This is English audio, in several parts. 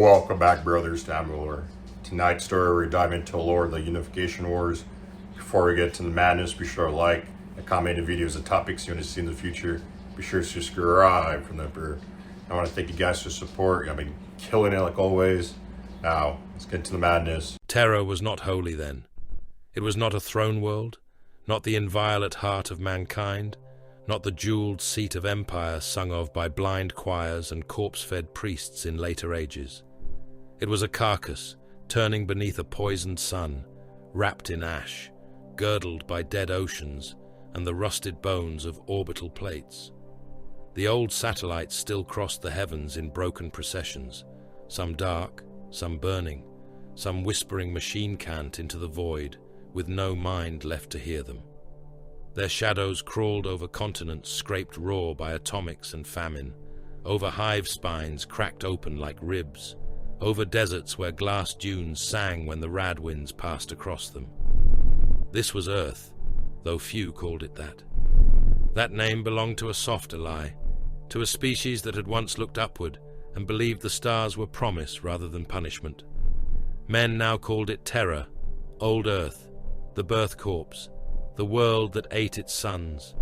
Welcome back, brothers, to Amalur. Tonight's story, we're diving into the lore of the Unification Wars. Before we get to the madness, be sure to like and comment the videos and topics you want to see in the future. Be sure to subscribe from the bird. I want to thank you guys for support. I've been killing it like always. Now, let's get into the madness. Terror was not holy then. It was not a throne world, not the inviolate heart of mankind, not the jeweled seat of empire sung of by blind choirs and corpse-fed priests in later ages. It was a carcass, turning beneath a poisoned sun, wrapped in ash, girdled by dead oceans and the rusted bones of orbital plates. The old satellites still crossed the heavens in broken processions, some dark, some burning, some whispering machine cant into the void, with no mind left to hear them. Their shadows crawled over continents scraped raw by atomics and famine, over hive spines cracked open like ribs, over deserts where glass dunes sang when the rad winds passed across them. This was Earth, though few called it that. That name belonged to a softer lie, to a species that had once looked upward and believed the stars were promise rather than punishment. Men now called it Terror, Old Earth, the birth corpse, the world that ate its sons.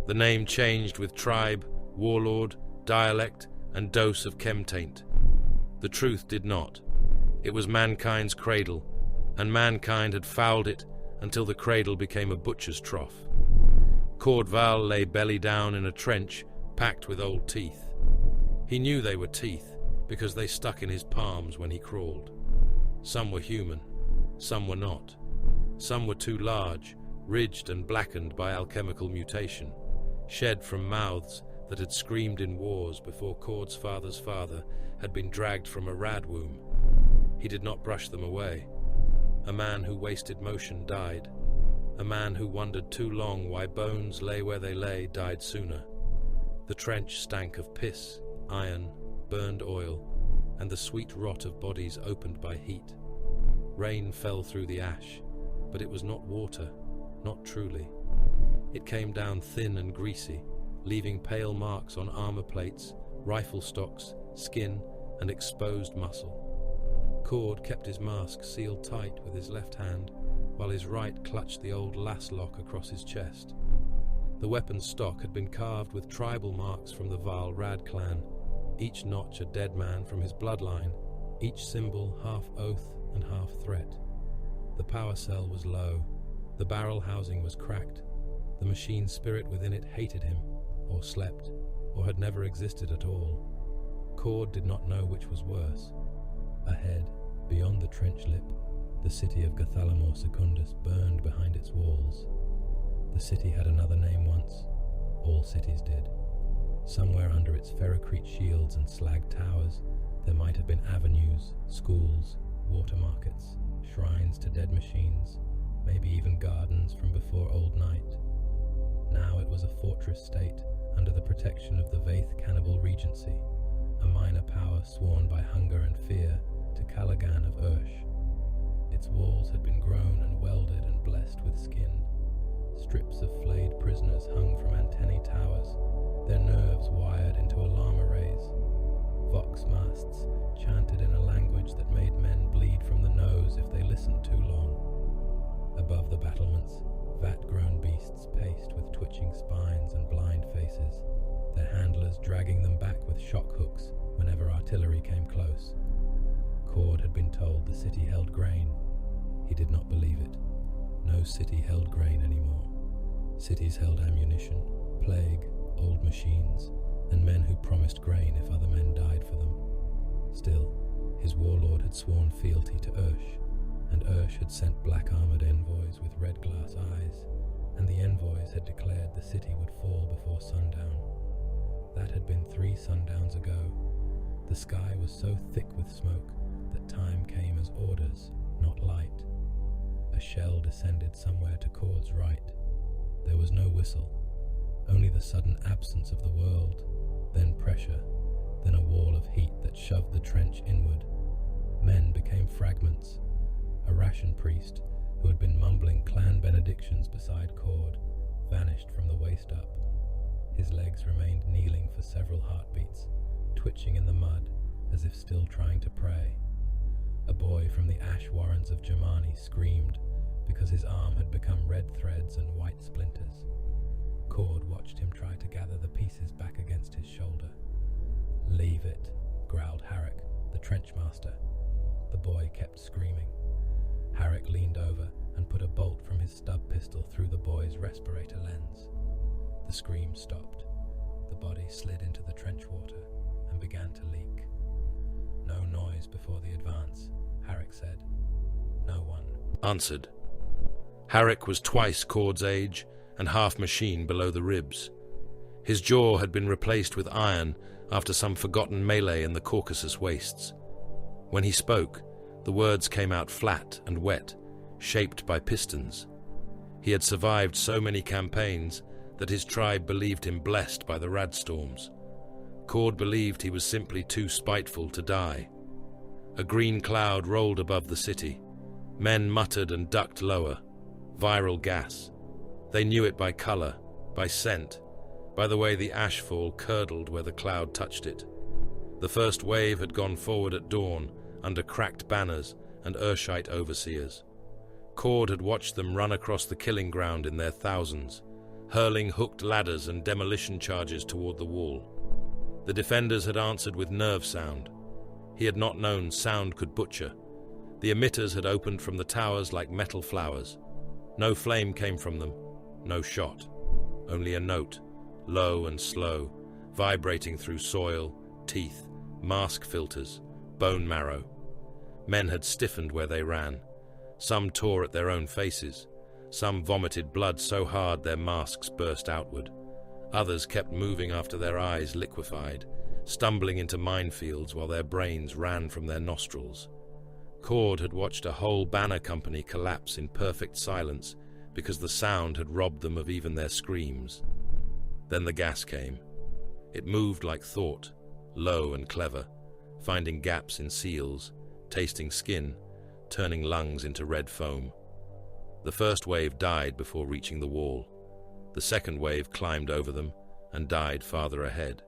The name changed with tribe, warlord, dialect, and dose of chemtaint. The truth did not. It was mankind's cradle, and mankind had fouled it until the cradle became a butcher's trough. Cordval lay belly down in a trench packed with old teeth. He knew they were teeth because they stuck in his palms when he crawled. Some were human, some were not. Some were too large, ridged and blackened by alchemical mutation, shed from mouths that had screamed in wars before Cord's father's father had been dragged from a rad womb. He did not brush them away. A man who wasted motion died. A man who wondered too long why bones lay where they lay died sooner. The trench stank of piss, iron, burned oil, and the sweet rot of bodies opened by heat. Rain fell through the ash, but it was not water. Not truly. It came down thin and greasy, leaving pale marks on armor plates, rifle stocks, skin, and exposed muscle. Cord kept his mask sealed tight with his left hand, while his right clutched the old lass lock across his chest. The weapon's stock had been carved with tribal marks from the Val Rad clan, each notch a dead man from his bloodline, each symbol half oath and half threat. The power cell was low. The barrel housing was cracked. The machine spirit within it hated him, or slept, or had never existed at all. Cord did not know which was worse. Ahead, beyond the trench lip, the city of Gathalamor Secundus burned behind its walls. The city had another name once. All cities did. Somewhere under its ferrocrete shields and slag towers, there might have been avenues, schools, water markets, shrines to dead machines, maybe even gardens from before Old Night. Now it was a fortress state under the protection of the Vaith Cannibal Regency, a minor power sworn by hunger and fear to Callaghan of Ursh. Its walls had been grown and welded and blessed with skin. Strips of flayed prisoners hung from antennae towers, their nerves wired into alarm arrays. Vox masts chanted in a language that made men bleed from the nose if they listened too long. Above the battlements, vat-grown beasts paced with twitching spines and blind faces, their handlers dragging them back with shock hooks whenever artillery came close. Cord had been told the city held grain. He did not believe it. No city held grain anymore. Cities held ammunition, plague, old machines, and men who promised grain if other men died for them. Still, his warlord had sworn fealty to Ursh, and Ursh had sent black-armored envoys with red glass eyes, and the envoys had declared the city would fall before sundown. That had been 3 sundowns ago. The sky was so thick with smoke that time came as orders, not light. A shell descended somewhere to Cord's right. There was no whistle, only the sudden absence of the world, then pressure, then a wall of heat that shoved the trench inward. Men became fragments. A ration priest, who had been mumbling clan benedictions beside Cord, vanished from the waist up. His legs remained kneeling for several heartbeats, twitching in the mud as if still trying to pray. A boy from the ash warrens of Germany screamed because his arm had become red threads and white splinters. Cord watched him try to gather the pieces back against his shoulder. "Leave it," growled Harrick, the trenchmaster. The boy kept screaming. Harrick leaned over and put a bolt from his stub pistol through the boy's respirator lens. The scream stopped. The body slid into the trench water and began to leak. "No noise before the advance," Harrick said. No one answered. Harrick was twice Cord's age and half machine below the ribs. His jaw had been replaced with iron after some forgotten melee in the Caucasus wastes. When he spoke, the words came out flat and wet, shaped by pistons. He had survived so many campaigns that his tribe believed him blessed by the radstorms. Cord believed he was simply too spiteful to die. A green cloud rolled above the city. Men muttered and ducked lower. Viral gas. They knew it by color, by scent, by the way the ashfall curdled where the cloud touched it. The first wave had gone forward at dawn, under cracked banners and Urshite overseers. Cord had watched them run across the killing ground in their thousands, hurling hooked ladders and demolition charges toward the wall. The defenders had answered with nerve sound. He had not known sound could butcher. The emitters had opened from the towers like metal flowers. No flame came from them, no shot. Only a note, low and slow, vibrating through soil, teeth, mask filters, bone marrow. Men had stiffened where they ran. Some tore at their own faces. Some vomited blood so hard their masks burst outward. Others kept moving after their eyes liquefied, stumbling into minefields while their brains ran from their nostrils. Cord had watched a whole banner company collapse in perfect silence because the sound had robbed them of even their screams. Then the gas came. It moved like thought, low and clever, finding gaps in seals, tasting skin, turning lungs into red foam. The first wave died before reaching the wall. The second wave climbed over them and died farther ahead.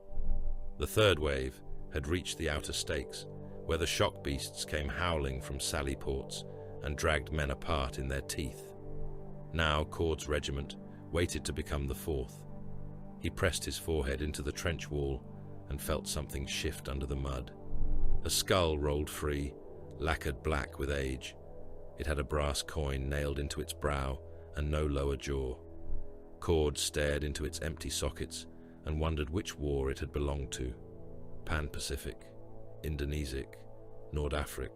The third wave had reached the outer stakes, where the shock beasts came howling from sally ports and dragged men apart in their teeth. Now Cord's regiment waited to become the fourth. He pressed his forehead into the trench wall and felt something shift under the mud. A skull rolled free, lacquered black with age. It had a brass coin nailed into its brow and no lower jaw. Cord stared into its empty sockets and wondered which war it had belonged to. Pan-Pacific, Indonesic, Nordafric,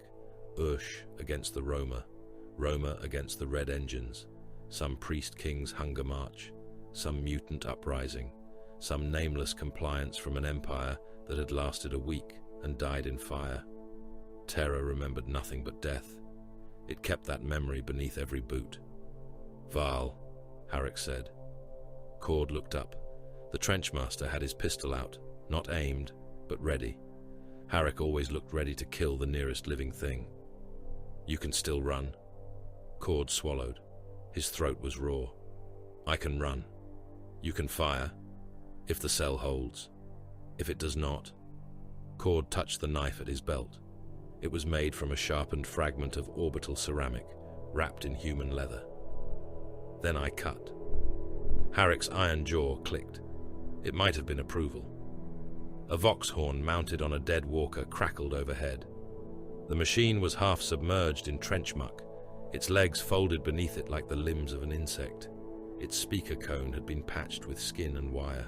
Ursh against the Roma, Roma against the Red Engines, some priest king's hunger march, some mutant uprising, some nameless compliance from an empire that had lasted a week and died in fire. Terror remembered nothing but death. It kept that memory beneath every boot. "Val," Harrick said. Cord looked up. The trenchmaster had his pistol out, not aimed, but ready. Harrick always looked ready to kill the nearest living thing. "You can still run." Cord swallowed. His throat was raw. "I can run. You can fire. If the cell holds. If it does not." Cord touched the knife at his belt. It was made from a sharpened fragment of orbital ceramic, wrapped in human leather. Then I cut. Harrick's iron jaw clicked. It might have been approval. A vox horn mounted on a dead walker crackled overhead. The machine was half submerged in trench muck, its legs folded beneath it like the limbs of an insect. Its speaker cone had been patched with skin and wire.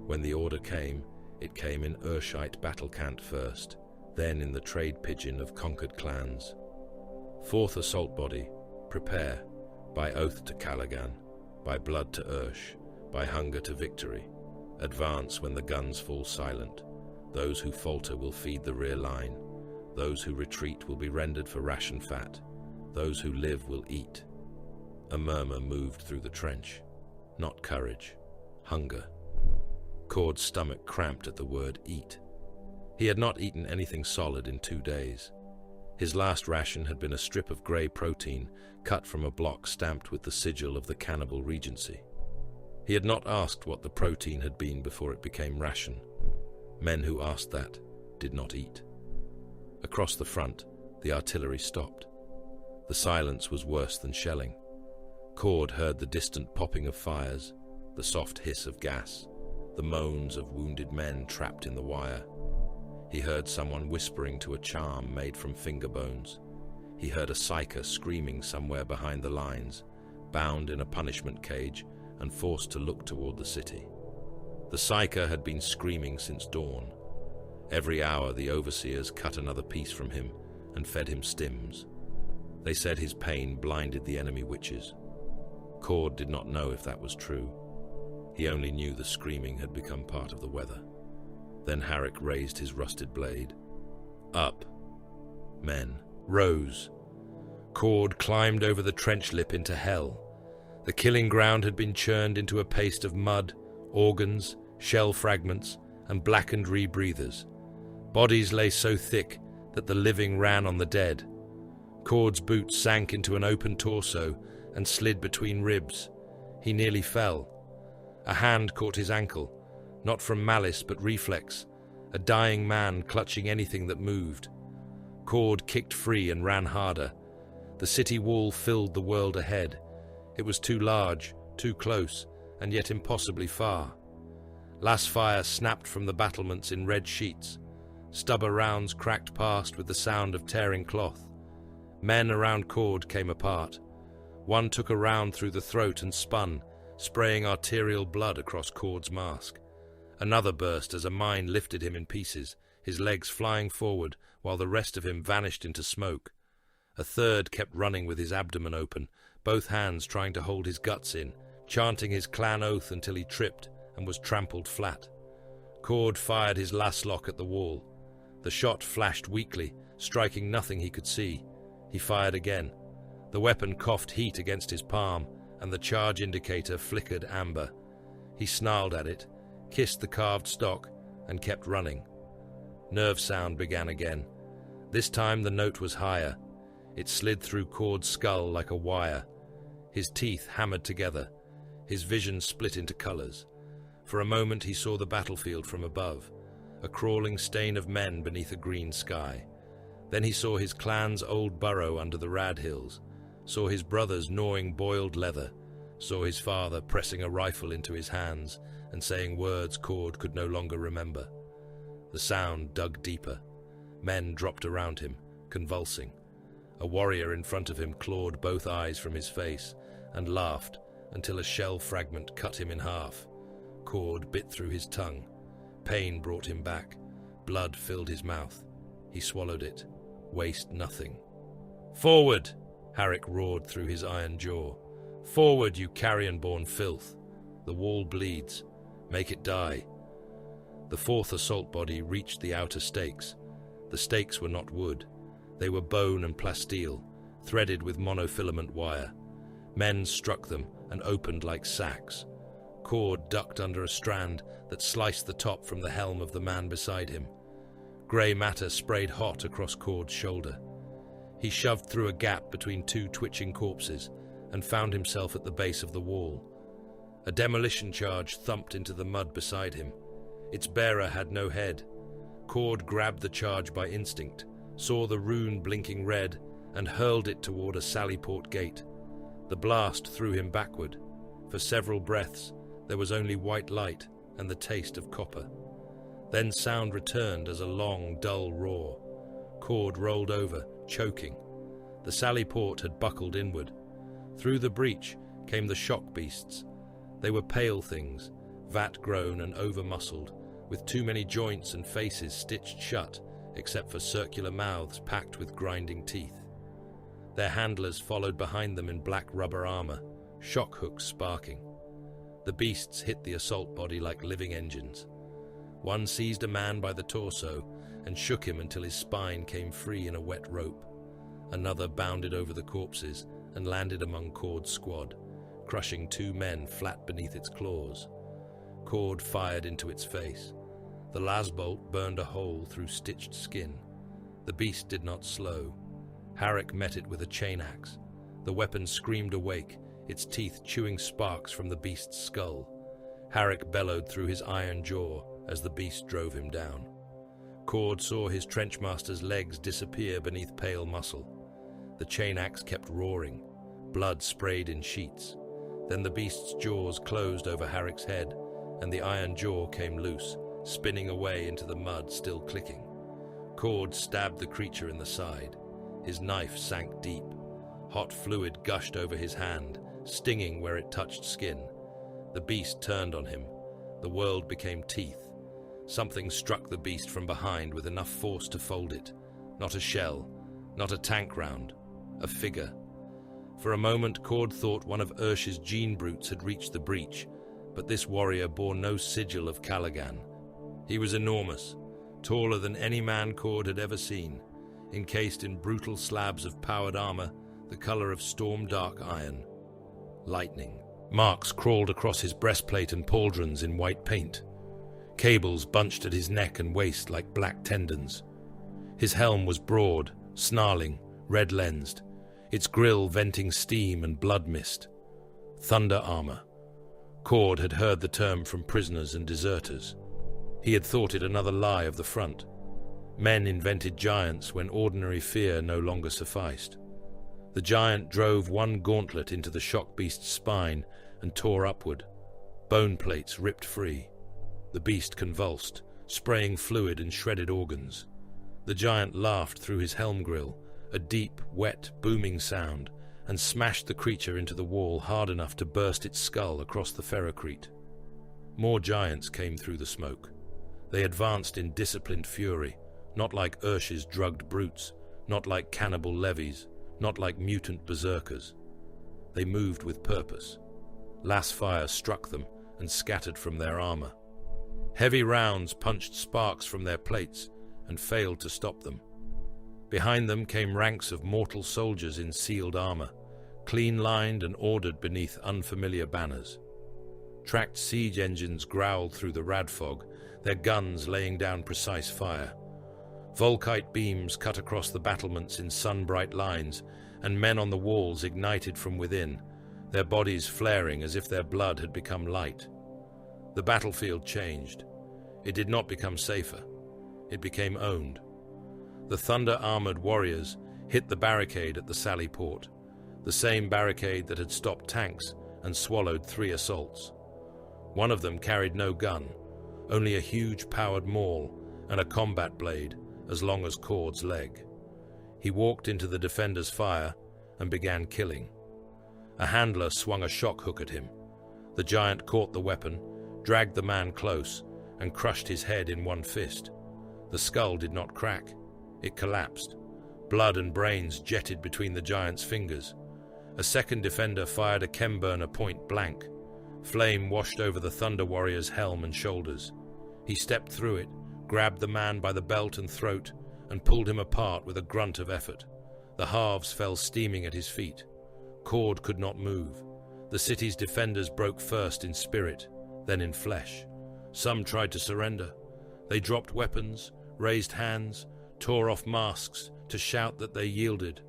When the order came, it came in Urshite battle cant first, then in the trade pigeon of conquered clans. "Fourth assault body, prepare, by oath to Callaghan, by blood to Ursh, by hunger to victory. Advance when the guns fall silent. Those who falter will feed the rear line. Those who retreat will be rendered for ration fat. Those who live will eat." A murmur moved through the trench. Not courage, hunger. Cord's stomach cramped at the word eat. He had not eaten anything solid in 2 days. His last ration had been a strip of grey protein cut from a block stamped with the sigil of the cannibal regency. He had not asked what the protein had been before it became ration. Men who asked that did not eat. Across the front, the artillery stopped. The silence was worse than shelling. Cord heard the distant popping of fires, the soft hiss of gas, the moans of wounded men trapped in the wire. He heard someone whispering to a charm made from finger bones. He heard a psyker screaming somewhere behind the lines, bound in a punishment cage and forced to look toward the city. The psyker had been screaming since dawn. Every hour the overseers cut another piece from him and fed him stims. They said his pain blinded the enemy witches. Cord did not know if that was true. He only knew the screaming had become part of the weather. Then Harrick raised his rusted blade. Up. Men rose. Cord climbed over the trench lip into hell. The killing ground had been churned into a paste of mud, organs, shell fragments, and blackened rebreathers. Bodies lay so thick that the living ran on the dead. Cord's boots sank into an open torso and slid between ribs. He nearly fell. A hand caught his ankle, not from malice but reflex, a dying man clutching anything that moved. Cord kicked free and ran harder. The city wall filled the world ahead. It was too large, too close, and yet impossibly far. Las fire snapped from the battlements in red sheets. Stubber rounds cracked past with the sound of tearing cloth. Men around Cord came apart. One took a round through the throat and spun, spraying arterial blood across Cord's mask. Another burst as a mine lifted him in pieces, his legs flying forward while the rest of him vanished into smoke. A third kept running with his abdomen open, both hands trying to hold his guts in, chanting his clan oath until he tripped and was trampled flat. Cord fired his laslock at the wall. The shot flashed weakly, striking nothing he could see. He fired again. The weapon coughed heat against his palm, and the charge indicator flickered amber. He snarled at it, kissed the carved stock, and kept running. Nerve sound began again. This time the note was higher. It slid through Cord's skull like a wire. His teeth hammered together. His vision split into colors. For a moment he saw the battlefield from above, a crawling stain of men beneath a green sky. Then he saw his clan's old burrow under the Rad Hills, saw his brothers gnawing boiled leather, saw his father pressing a rifle into his hands and saying words Cord could no longer remember. The sound dug deeper. Men dropped around him, convulsing. A warrior in front of him clawed both eyes from his face and laughed until a shell fragment cut him in half. Cord bit through his tongue. Pain brought him back. Blood filled his mouth. He swallowed it. Waste nothing. "Forward!" Harrick roared through his iron jaw. "Forward, you carrion-born filth! The wall bleeds. Make it die." The fourth assault body reached the outer stakes. The stakes were not wood. They were bone and plasteel, threaded with monofilament wire. Men struck them and opened like sacks. Cord ducked under a strand that sliced the top from the helm of the man beside him. Grey matter sprayed hot across Cord's shoulder. He shoved through a gap between two twitching corpses and found himself at the base of the wall. A demolition charge thumped into the mud beside him. Its bearer had no head. Cord grabbed the charge by instinct, saw the rune blinking red, and hurled it toward a Sallyport gate. The blast threw him backward. For several breaths, there was only white light and the taste of copper. Then sound returned as a long, dull roar. Cord rolled over, choking. The Sallyport had buckled inward. Through the breach came the shock beasts. They were pale things, vat-grown and over-muscled, with too many joints and faces stitched shut, except for circular mouths packed with grinding teeth. Their handlers followed behind them in black rubber armor, shock hooks sparking. The beasts hit the assault body like living engines. One seized a man by the torso and shook him until his spine came free in a wet rope. Another bounded over the corpses and landed among Cord's squad, crushing two men flat beneath its claws. Cord fired into its face. The lasbolt burned a hole through stitched skin. The beast did not slow. Harrick met it with a chain axe. The weapon screamed awake, its teeth chewing sparks from the beast's skull. Harrick bellowed through his iron jaw as the beast drove him down. Cord saw his trenchmaster's legs disappear beneath pale muscle. The chain axe kept roaring. Blood sprayed in sheets. Then the beast's jaws closed over Harrick's head, and the iron jaw came loose, spinning away into the mud, still clicking. Cord stabbed the creature in the side. His knife sank deep. Hot fluid gushed over his hand, stinging where it touched skin. The beast turned on him. The world became teeth. Something struck the beast from behind with enough force to fold it. Not a shell, not a tank round, a figure. For a moment, Cord thought one of Ursh's gene brutes had reached the breach, but this warrior bore no sigil of Callaghan. He was enormous, taller than any man Cord had ever seen, encased in brutal slabs of powered armor, the color of storm-dark iron. Lightning. Marks crawled across his breastplate and pauldrons in white paint. Cables bunched at his neck and waist like black tendons. His helm was broad, snarling, red-lensed, its grill venting steam and blood mist. Thunder armor. Cord had heard the term from prisoners and deserters. He had thought it another lie of the front. Men invented giants when ordinary fear no longer sufficed. The giant drove one gauntlet into the shock beast's spine and tore upward. Bone plates ripped free. The beast convulsed, spraying fluid and shredded organs. The giant laughed through his helm grill, a deep, wet, booming sound, and smashed the creature into the wall hard enough to burst its skull across the ferrocrete. More giants came through the smoke. They advanced in disciplined fury, not like Ursh's drugged brutes, not like cannibal levies, not like mutant berserkers. They moved with purpose. Lass fire struck them and scattered from their armor. Heavy rounds punched sparks from their plates and failed to stop them. Behind them came ranks of mortal soldiers in sealed armor, clean-lined and ordered beneath unfamiliar banners. Tracked siege engines growled through the radfog, their guns laying down precise fire. Volkite beams cut across the battlements in sun-bright lines, and men on the walls ignited from within, their bodies flaring as if their blood had become light. The battlefield changed. It did not become safer. It became owned. The thunder-armored warriors hit the barricade at the Sally Port, the same barricade that had stopped tanks and swallowed 3 assaults. One of them carried no gun, only a huge powered maul and a combat blade as long as Cord's leg. He walked into the defender's fire and began killing. A handler swung a shock hook at him. The giant caught the weapon, dragged the man close, and crushed his head in one fist. The skull did not crack. It collapsed. Blood and brains jetted between the giant's fingers. A second defender fired a chemburner point blank. Flame washed over the Thunder Warrior's helm and shoulders. He stepped through it, grabbed the man by the belt and throat, and pulled him apart with a grunt of effort. The halves fell steaming at his feet. Cord could not move. The city's defenders broke first in spirit, then in flesh. Some tried to surrender. They dropped weapons, raised hands, tore off masks to shout that they yielded.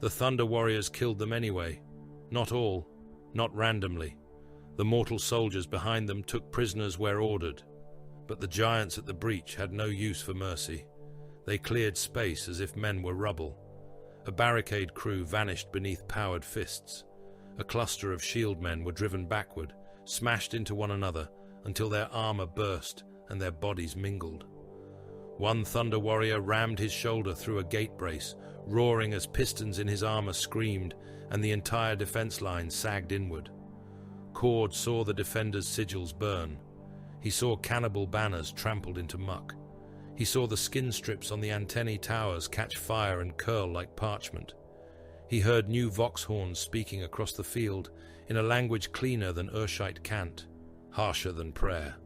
The Thunder Warriors killed them anyway. Not all, not randomly. The mortal soldiers behind them took prisoners where ordered. But the giants at the breach had no use for mercy. They cleared space as if men were rubble. A barricade crew vanished beneath powered fists. A cluster of shield men were driven backward, smashed into one another until their armor burst and their bodies mingled. One Thunder Warrior rammed his shoulder through a gate brace, roaring as pistons in his armor screamed and the entire defense line sagged inward. Cord saw the defenders' sigils burn. He saw cannibal banners trampled into muck. He saw the skin strips on the antennae towers catch fire and curl like parchment. He heard new vox horns speaking across the field in a language cleaner than Urshite cant, harsher than prayer.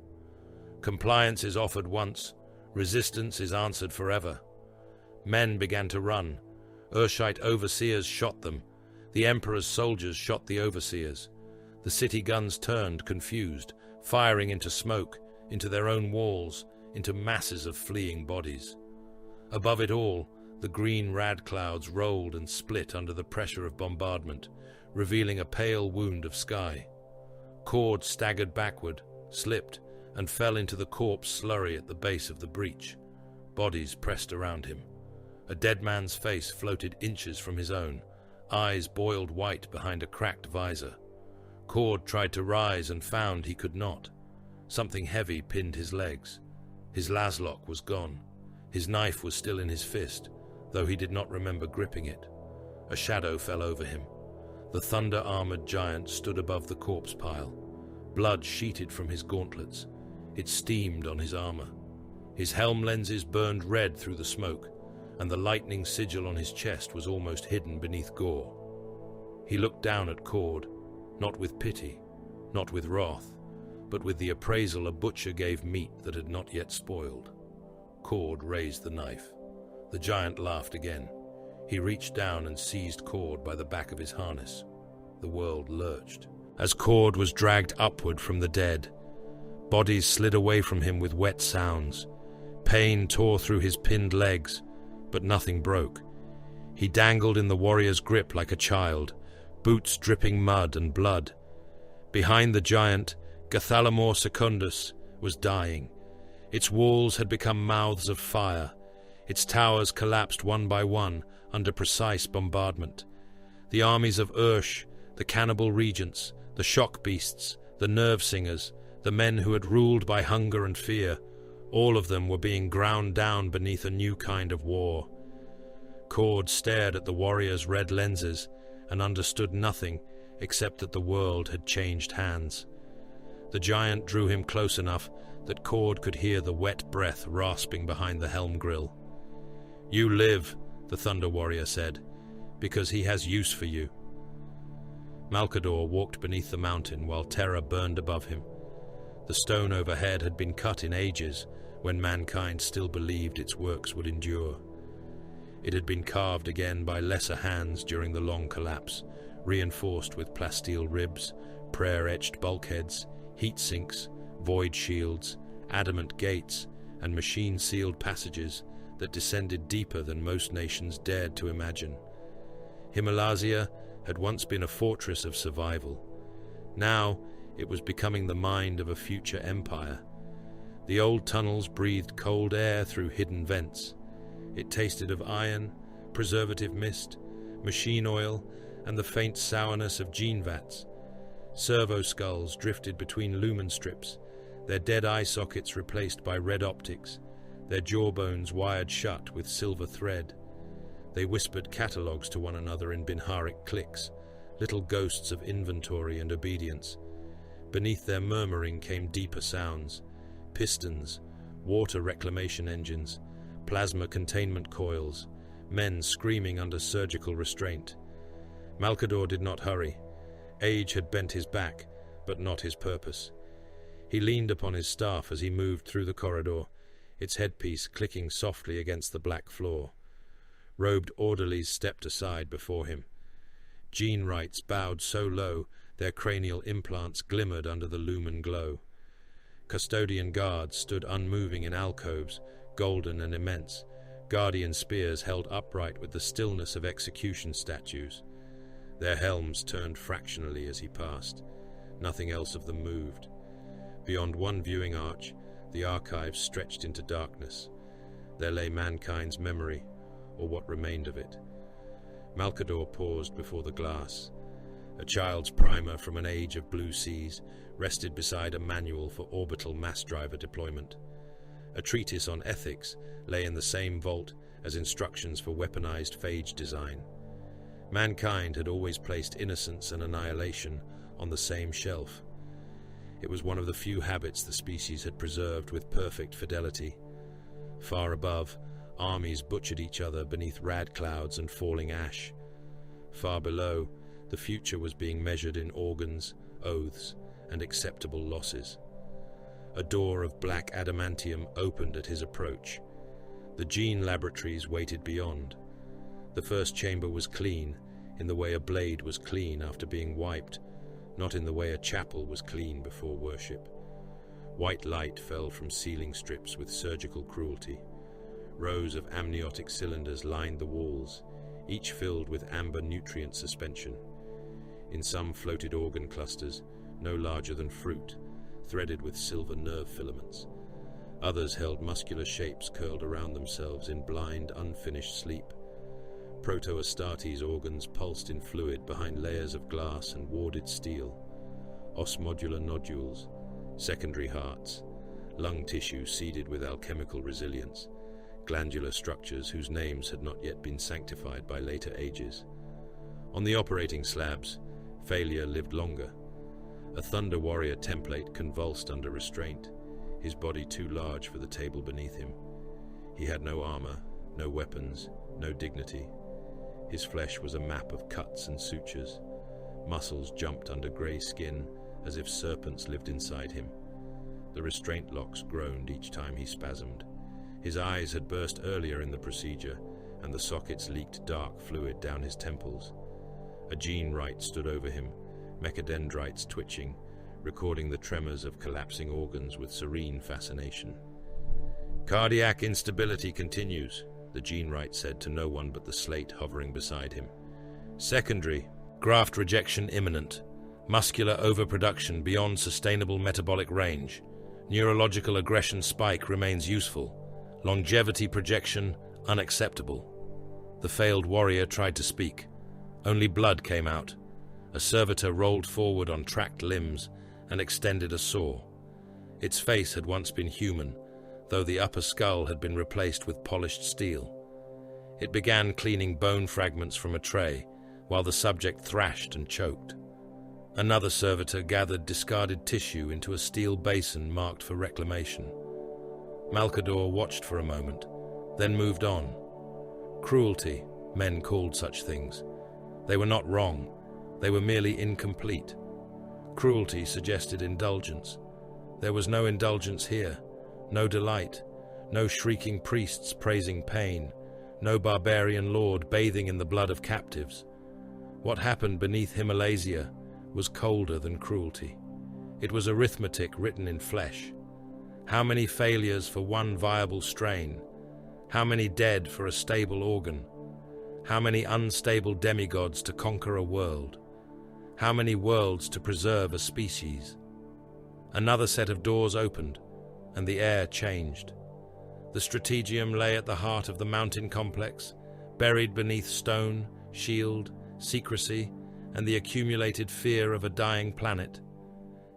Compliance is offered once, resistance is answered forever. Men began to run. Urshite overseers shot them. The Emperor's soldiers shot the overseers. The city guns turned, confused, firing into smoke, into their own walls, into masses of fleeing bodies. Above it all, the green rad clouds rolled and split under the pressure of bombardment, revealing a pale wound of sky. Cord staggered backward, slipped, and fell into the corpse slurry at the base of the breach. Bodies pressed around him. A dead man's face floated inches from his own, eyes boiled white behind a cracked visor. Cord tried to rise and found he could not. Something heavy pinned his legs. His laslock was gone. His knife was still in his fist, though he did not remember gripping it. A shadow fell over him. The thunder-armored giant stood above the corpse pile. Blood sheeted from his gauntlets. It steamed on his armor. His helm lenses burned red through the smoke, and the lightning sigil on his chest was almost hidden beneath gore. He looked down at Cord, not with pity, not with wrath, but with the appraisal a butcher gave meat that had not yet spoiled. Cord raised the knife. The giant laughed again. He reached down and seized Cord by the back of his harness. The world lurched. As Cord was dragged upward from the dead, bodies slid away from him with wet sounds. Pain tore through his pinned legs, but nothing broke. He dangled in the warrior's grip like a child, boots dripping mud and blood. Behind the giant, Gathalamor Secundus was dying. Its walls had become mouths of fire. Its towers collapsed one by one under precise bombardment. The armies of Ursh, the cannibal regents, the shock beasts, the nerve singers, the men who had ruled by hunger and fear, all of them were being ground down beneath a new kind of war. Cord stared at the warrior's red lenses and understood nothing except that the world had changed hands. The giant drew him close enough that Cord could hear the wet breath rasping behind the helm grill. "You live," the Thunder Warrior said, "because he has use for you." Malkador walked beneath the mountain while terror burned above him. The stone overhead had been cut in ages, when mankind still believed its works would endure. It had been carved again by lesser hands during the long collapse, reinforced with plasteel ribs, prayer-etched bulkheads, heat sinks, void shields, adamant gates, and machine-sealed passages that descended deeper than most nations dared to imagine. Himalasia had once been a fortress of survival. Now it was becoming the mind of a future empire. The old tunnels breathed cold air through hidden vents. It tasted of iron, preservative mist, machine oil, and the faint sourness of gene vats. Servo skulls drifted between lumen strips, their dead eye sockets replaced by red optics, their jawbones wired shut with silver thread. They whispered catalogues to one another in Binharic clicks, little ghosts of inventory and obedience. Beneath their murmuring came deeper sounds: pistons, water reclamation engines, plasma containment coils, men screaming under surgical restraint. Malkador did not hurry. Age had bent his back, but not his purpose. He leaned upon his staff as he moved through the corridor, its headpiece clicking softly against the black floor. Robed orderlies stepped aside before him. Gene rights bowed so low their cranial implants glimmered under the lumen glow. Custodian guards stood unmoving in alcoves, golden and immense, guardian spears held upright with the stillness of execution statues. Their helms turned fractionally as he passed. Nothing else of them moved. Beyond one viewing arch, the archives stretched into darkness. There lay mankind's memory, or what remained of it. Malkador paused before the glass. A child's primer from an age of blue seas rested beside a manual for orbital mass driver deployment. A treatise on ethics lay in the same vault as instructions for weaponized phage design. Mankind had always placed innocence and annihilation on the same shelf. It was one of the few habits the species had preserved with perfect fidelity. Far above, armies butchered each other beneath rad clouds and falling ash. Far below, the future was being measured in organs, oaths, and acceptable losses. A door of black adamantium opened at his approach. The gene laboratories waited beyond. The first chamber was clean, in the way a blade was clean after being wiped, not in the way a chapel was clean before worship. White light fell from ceiling strips with surgical cruelty. Rows of amniotic cylinders lined the walls, each filled with amber nutrient suspension. In some floated organ clusters, no larger than fruit, threaded with silver nerve filaments. Others held muscular shapes curled around themselves in blind, unfinished sleep. Proto-Astartes organs pulsed in fluid behind layers of glass and warded steel. Osmodular nodules, secondary hearts, lung tissue seeded with alchemical resilience, glandular structures whose names had not yet been sanctified by later ages. On the operating slabs, failure lived longer. A Thunder Warrior template convulsed under restraint, his body too large for the table beneath him. He had no armor, no weapons, no dignity. His flesh was a map of cuts and sutures. Muscles jumped under grey skin, as if serpents lived inside him. The restraint locks groaned each time he spasmed. His eyes had burst earlier in the procedure, and the sockets leaked dark fluid down his temples. A gene right stood over him, mechadendrites twitching, recording the tremors of collapsing organs with serene fascination. "Cardiac instability continues," the gene right said to no one but the slate hovering beside him. "Secondary, graft rejection imminent. Muscular overproduction beyond sustainable metabolic range. Neurological aggression spike remains useful. Longevity projection unacceptable." The failed warrior tried to speak. Only blood came out. A servitor rolled forward on tracked limbs and extended a saw. Its face had once been human, though the upper skull had been replaced with polished steel. It began cleaning bone fragments from a tray, while the subject thrashed and choked. Another servitor gathered discarded tissue into a steel basin marked for reclamation. Malcador watched for a moment, then moved on. Cruelty, men called such things. They were not wrong, they were merely incomplete. Cruelty suggested indulgence. There was no indulgence here, no delight, no shrieking priests praising pain, no barbarian lord bathing in the blood of captives. What happened beneath Himalasia was colder than cruelty. It was arithmetic written in flesh. How many failures for one viable strain? How many dead for a stable organ? How many unstable demigods to conquer a world? How many worlds to preserve a species? Another set of doors opened, and the air changed. The strategium lay at the heart of the mountain complex, buried beneath stone, shield, secrecy, and the accumulated fear of a dying planet.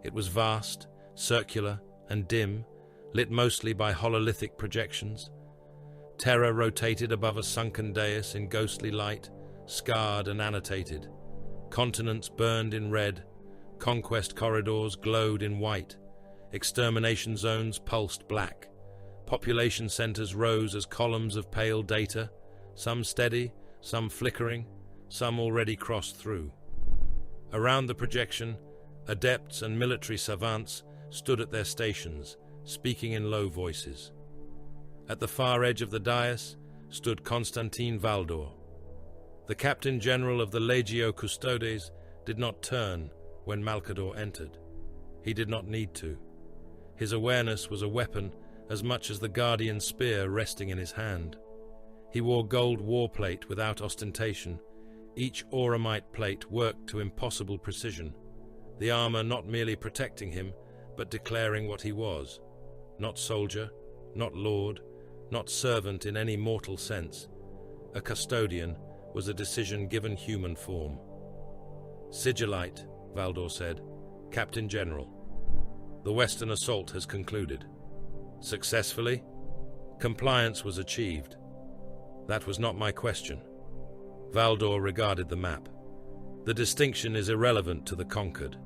It was vast, circular, and dim, lit mostly by hololithic projections. Terror rotated above a sunken dais in ghostly light, scarred and annotated. Continents burned in red, conquest corridors glowed in white, extermination zones pulsed black. Population centers rose as columns of pale data, some steady, some flickering, some already crossed through. Around the projection, adepts and military savants stood at their stations, speaking in low voices. At the far edge of the dais stood Constantine Valdor. The Captain General of the Legio Custodes did not turn when Malcador entered. He did not need to. His awareness was a weapon as much as the guardian spear resting in his hand. He wore gold warplate without ostentation. Each auramite plate worked to impossible precision, the armor not merely protecting him, but declaring what he was. Not soldier, not lord, not servant in any mortal sense. A custodian was a decision given human form. "Sigillite," Valdor said. "Captain General. The Western assault has concluded. Successfully? Compliance was achieved. That was not my question." Valdor regarded the map. "The distinction is irrelevant to the conquered."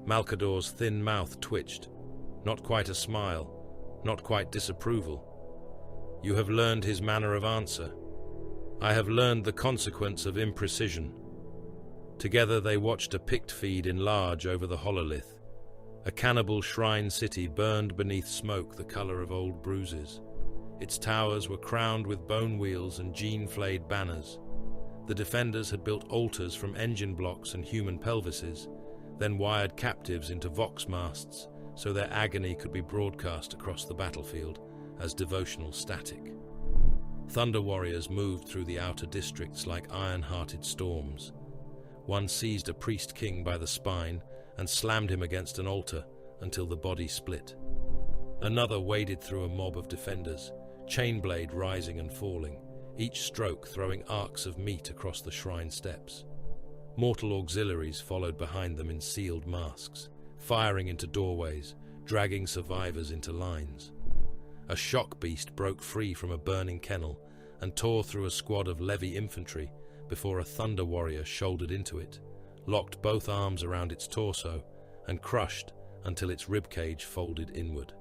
Malcador's thin mouth twitched. Not quite a smile, not quite disapproval. "You have learned his manner of answer. I have learned the consequence of imprecision." Together they watched a Pict feed enlarge over the hololith. A cannibal shrine city burned beneath smoke the color of old bruises. Its towers were crowned with bone wheels and gene-flayed banners. The defenders had built altars from engine blocks and human pelvises, then wired captives into vox masts so their agony could be broadcast across the battlefield as devotional static. Thunder warriors moved through the outer districts like iron-hearted storms. One seized a priest-king by the spine and slammed him against an altar until the body split. Another waded through a mob of defenders, chainblade rising and falling, each stroke throwing arcs of meat across the shrine steps. Mortal auxiliaries followed behind them in sealed masks, firing into doorways, dragging survivors into lines. A shock beast broke free from a burning kennel and tore through a squad of levy infantry before a thunder warrior shouldered into it, locked both arms around its torso, and crushed until its ribcage folded inward.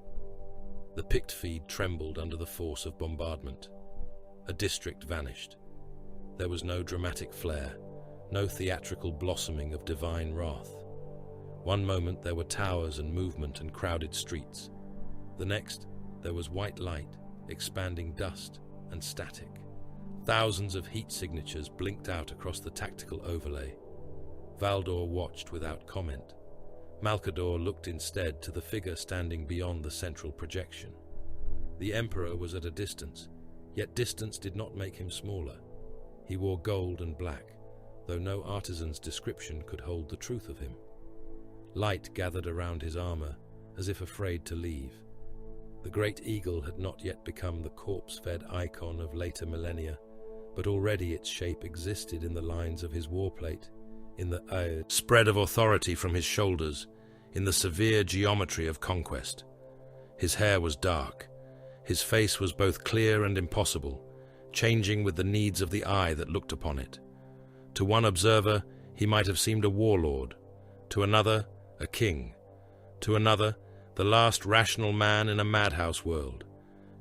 The picked feed trembled under the force of bombardment. A district vanished. There was no dramatic flair, no theatrical blossoming of divine wrath. One moment there were towers and movement and crowded streets. The next, there was white light, expanding dust and static. Thousands of heat signatures blinked out across the tactical overlay. Valdor watched without comment. Malcador looked instead to the figure standing beyond the central projection. The Emperor was at a distance, yet distance did not make him smaller. He wore gold and black, though no artisan's description could hold the truth of him. Light gathered around his armor, as if afraid to leave. The great eagle had not yet become the corpse-fed icon of later millennia, but already its shape existed in the lines of his warplate, in the spread of authority from his shoulders, in the severe geometry of conquest. His hair was dark. His face was both clear and impossible, changing with the needs of the eye that looked upon it. To one observer, he might have seemed a warlord. To another, a king. To another, the last rational man in a madhouse world.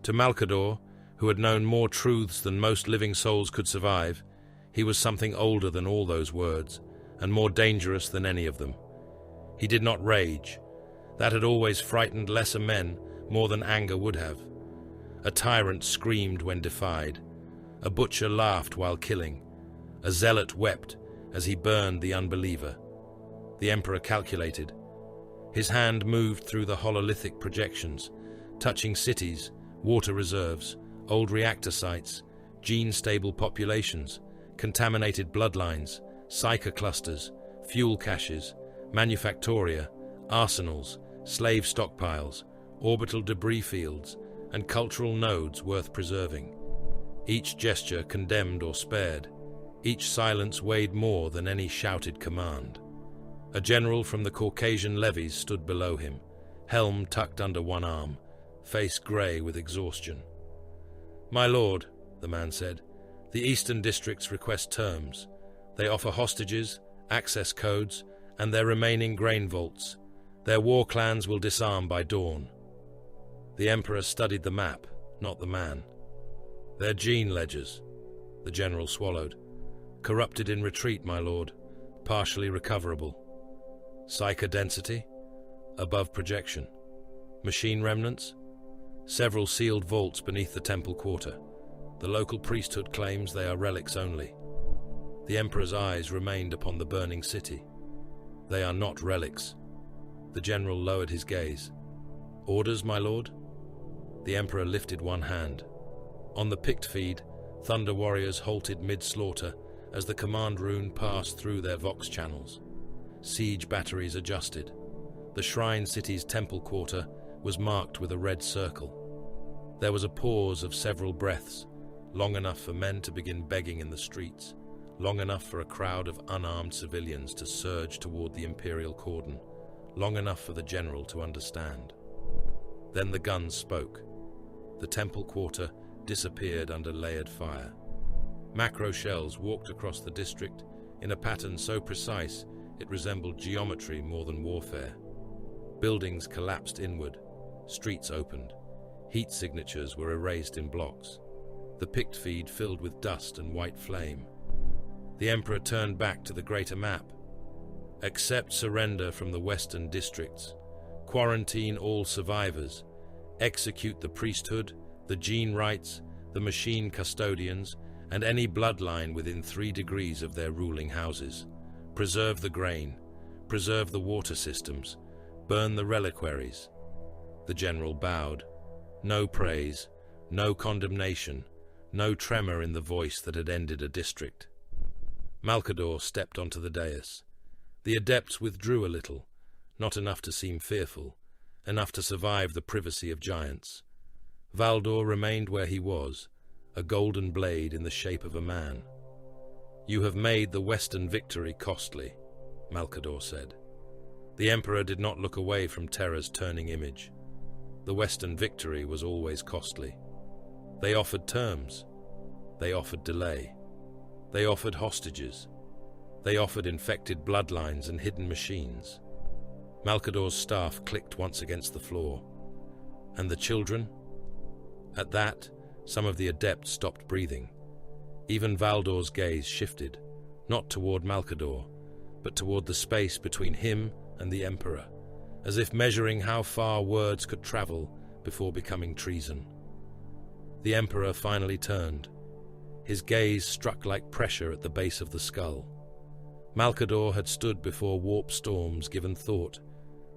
To Malcador, who had known more truths than most living souls could survive, he was something older than all those words, and more dangerous than any of them. He did not rage. That had always frightened lesser men more than anger would have. A tyrant screamed when defied. A butcher laughed while killing. A zealot wept as he burned the unbeliever. The Emperor calculated. His hand moved through the hololithic projections, touching cities, water reserves, old reactor sites, gene-stable populations, contaminated bloodlines, psyker clusters, fuel caches, manufactoria, arsenals, slave stockpiles, orbital debris fields, and cultural nodes worth preserving. Each gesture condemned or spared. Each silence weighed more than any shouted command. A general from the Caucasian levies stood below him, helm tucked under one arm, face grey with exhaustion. "My lord," the man said, "the eastern districts request terms. They offer hostages, access codes, and their remaining grain vaults. Their war clans will disarm by dawn." The Emperor studied the map, not the man. "Their gene ledgers," the general swallowed. "Corrupted in retreat, my lord, partially recoverable. Psyker density? Above projection. Machine remnants? Several sealed vaults beneath the temple quarter. The local priesthood claims they are relics only." The Emperor's eyes remained upon the burning city. "They are not relics." The general lowered his gaze. "Orders, my lord?" The Emperor lifted one hand. On the picked feed, Thunder Warriors halted mid-slaughter as the command rune passed through their vox channels. Siege batteries adjusted. The Shrine City's temple quarter was marked with a red circle. There was a pause of several breaths, long enough for men to begin begging in the streets, long enough for a crowd of unarmed civilians to surge toward the imperial cordon, long enough for the general to understand. Then the guns spoke. The temple quarter disappeared under layered fire. Macro shells walked across the district in a pattern so precise it resembled geometry more than warfare. Buildings collapsed inward, streets opened, heat signatures were erased in blocks. The picked feed filled with dust and white flame. The Emperor turned back to the greater map. "Accept surrender from the western districts. Quarantine all survivors. Execute the priesthood, the gene rights, the machine custodians, and any bloodline within 3 degrees of their ruling houses. Preserve the grain, preserve the water systems, burn the reliquaries." The general bowed. No praise, no condemnation, no tremor in the voice that had ended a district. Malcador stepped onto the dais. The adepts withdrew a little, not enough to seem fearful, enough to survive the privacy of giants. Valdor remained where he was, a golden blade in the shape of a man. "You have made the Western victory costly," Malcador said. The Emperor did not look away from Terra's turning image. The Western victory was always costly. They offered terms. They offered delay. They offered hostages. They offered infected bloodlines and hidden machines. Malcador's staff clicked once against the floor. And the children? At that, some of the adepts stopped breathing. Even Valdor's gaze shifted, not toward Malcador, but toward the space between him and the Emperor, as if measuring how far words could travel before becoming treason. The Emperor finally turned. His gaze struck like pressure at the base of the skull. Malcador had stood before warp storms given thought,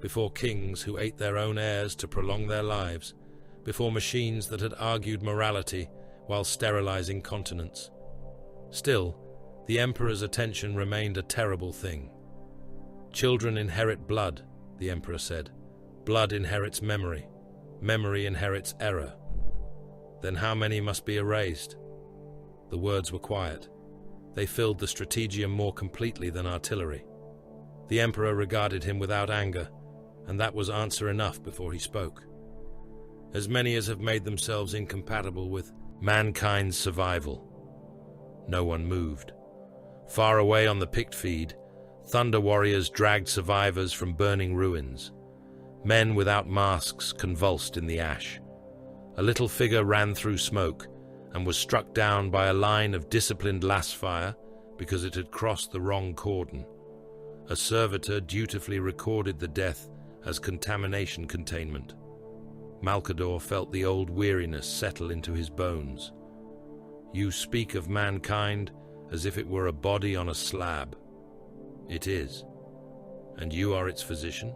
before kings who ate their own heirs to prolong their lives, before machines that had argued morality while sterilizing continents. Still, the Emperor's attention remained a terrible thing. "Children inherit blood," the Emperor said. "Blood inherits memory. Memory inherits error. Then how many must be erased?" The words were quiet. They filled the strategium more completely than artillery. The Emperor regarded him without anger, and that was answer enough before he spoke. "As many as have made themselves incompatible with mankind's survival." No one moved. Far away on the picked feed, thunder warriors dragged survivors from burning ruins. Men without masks convulsed in the ash. A little figure ran through smoke and was struck down by a line of disciplined lasfire because it had crossed the wrong cordon. A servitor dutifully recorded the death as contamination containment. Malcador felt the old weariness settle into his bones. "You speak of mankind as if it were a body on a slab." "It is. And you are its physician?"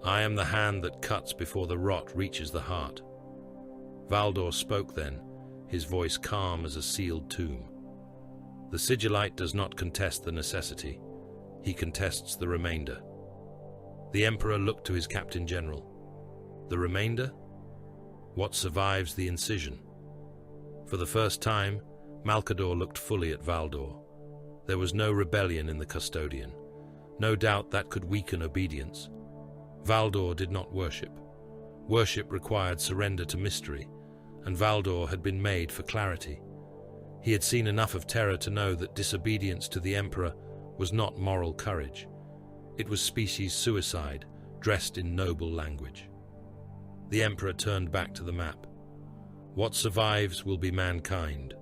"I am the hand that cuts before the rot reaches the heart." Valdor spoke then, his voice calm as a sealed tomb. "The sigillite does not contest the necessity. He contests the remainder." The Emperor looked to his Captain General. "The remainder? What survives the incision?" For the first time, Malcador looked fully at Valdor. There was no rebellion in the custodian. No doubt that could weaken obedience. Valdor did not worship. Worship required surrender to mystery, and Valdor had been made for clarity. He had seen enough of terror to know that disobedience to the Emperor was not moral courage. It was species suicide, dressed in noble language. The Emperor turned back to the map. "What survives will be mankind,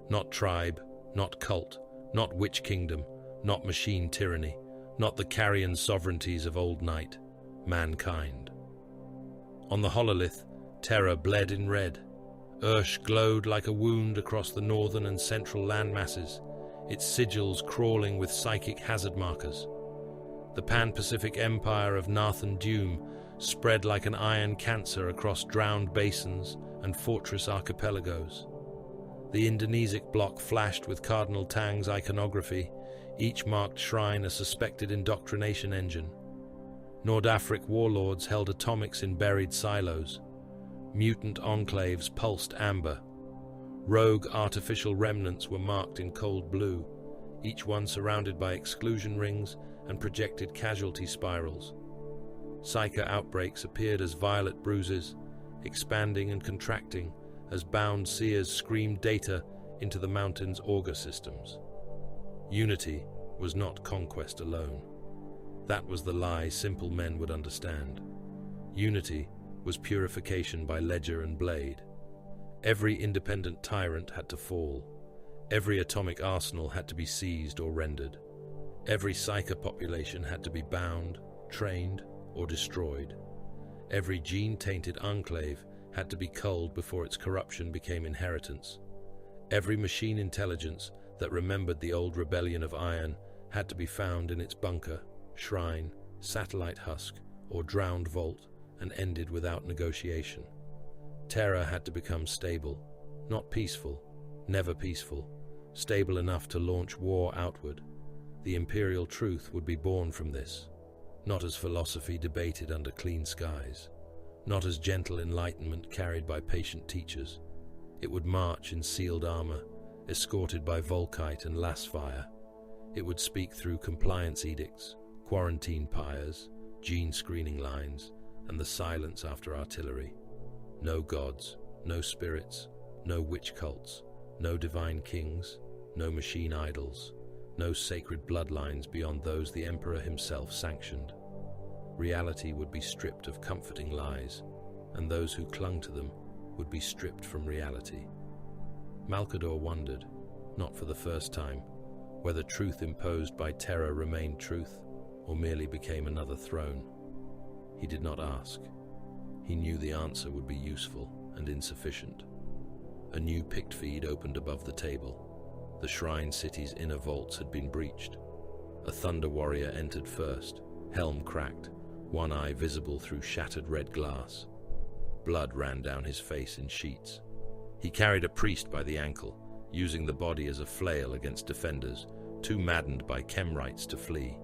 not tribe, not cult, not witch kingdom, not machine tyranny, not the carrion sovereignties of old night. Mankind." On the hololith, terror bled in red. Ursh glowed like a wound across the northern and central land masses, its sigils crawling with psychic hazard markers. The Pan-Pacific Empire of Nathan Doom spread like an iron cancer across drowned basins and fortress archipelagos. The Indonesic bloc flashed with Cardinal Tang's iconography, each marked shrine a suspected indoctrination engine. Nordafric warlords held atomics in buried silos. Mutant enclaves pulsed amber. Rogue artificial remnants were marked in cold blue, each one surrounded by exclusion rings and projected casualty spirals. Psyker outbreaks appeared as violet bruises, expanding and contracting as bound seers screamed data into the mountain's auger systems. Unity was not conquest alone. That was the lie simple men would understand. Unity was purification by ledger and blade. Every independent tyrant had to fall. Every atomic arsenal had to be seized or rendered. Every psyker population had to be bound, trained, or destroyed. Every gene-tainted enclave had to be culled before its corruption became inheritance. Every machine intelligence that remembered the old rebellion of iron had to be found in its bunker, shrine, satellite husk, or drowned vault, and ended without negotiation. Terror had to become stable, not peaceful, never peaceful, stable enough to launch war outward. The imperial truth would be born from this. not as philosophy debated under clean skies, not as gentle enlightenment carried by patient teachers. It would march in sealed armor, escorted by Volkite and Lasfire. It would speak through compliance edicts, quarantine pyres, gene screening lines, and the silence after artillery. No gods, no spirits, no witch cults, no divine kings, no machine idols, no sacred bloodlines beyond those the Emperor himself sanctioned. Reality would be stripped of comforting lies, and those who clung to them would be stripped from reality. Malcador wondered, not for the first time, whether truth imposed by terror remained truth or merely became another throne. He did not ask. He knew the answer would be useful and insufficient. A new pict feed opened above the table. The shrine city's inner vaults had been breached. A thunder warrior entered first, helm cracked, one eye visible through shattered red glass. Blood ran down his face in sheets. He carried a priest by the ankle, using the body as a flail against defenders, too maddened by chem rites to flee.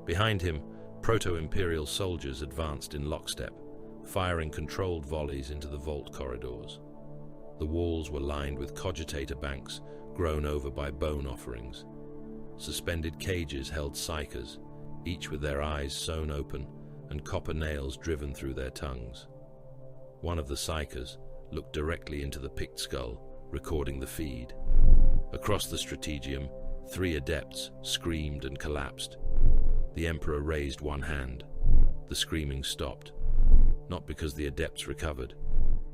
Behind him, proto-imperial soldiers advanced in lockstep, firing controlled volleys into the vault corridors. The walls were lined with cogitator banks grown over by bone offerings. Suspended cages held psychers, each with their eyes sewn open and copper nails driven through their tongues. One of the psychers looked directly into the picked skull, recording the feed. Across the strategium, 3 adepts screamed and collapsed. The Emperor raised one hand. The screaming stopped, not because the adepts recovered,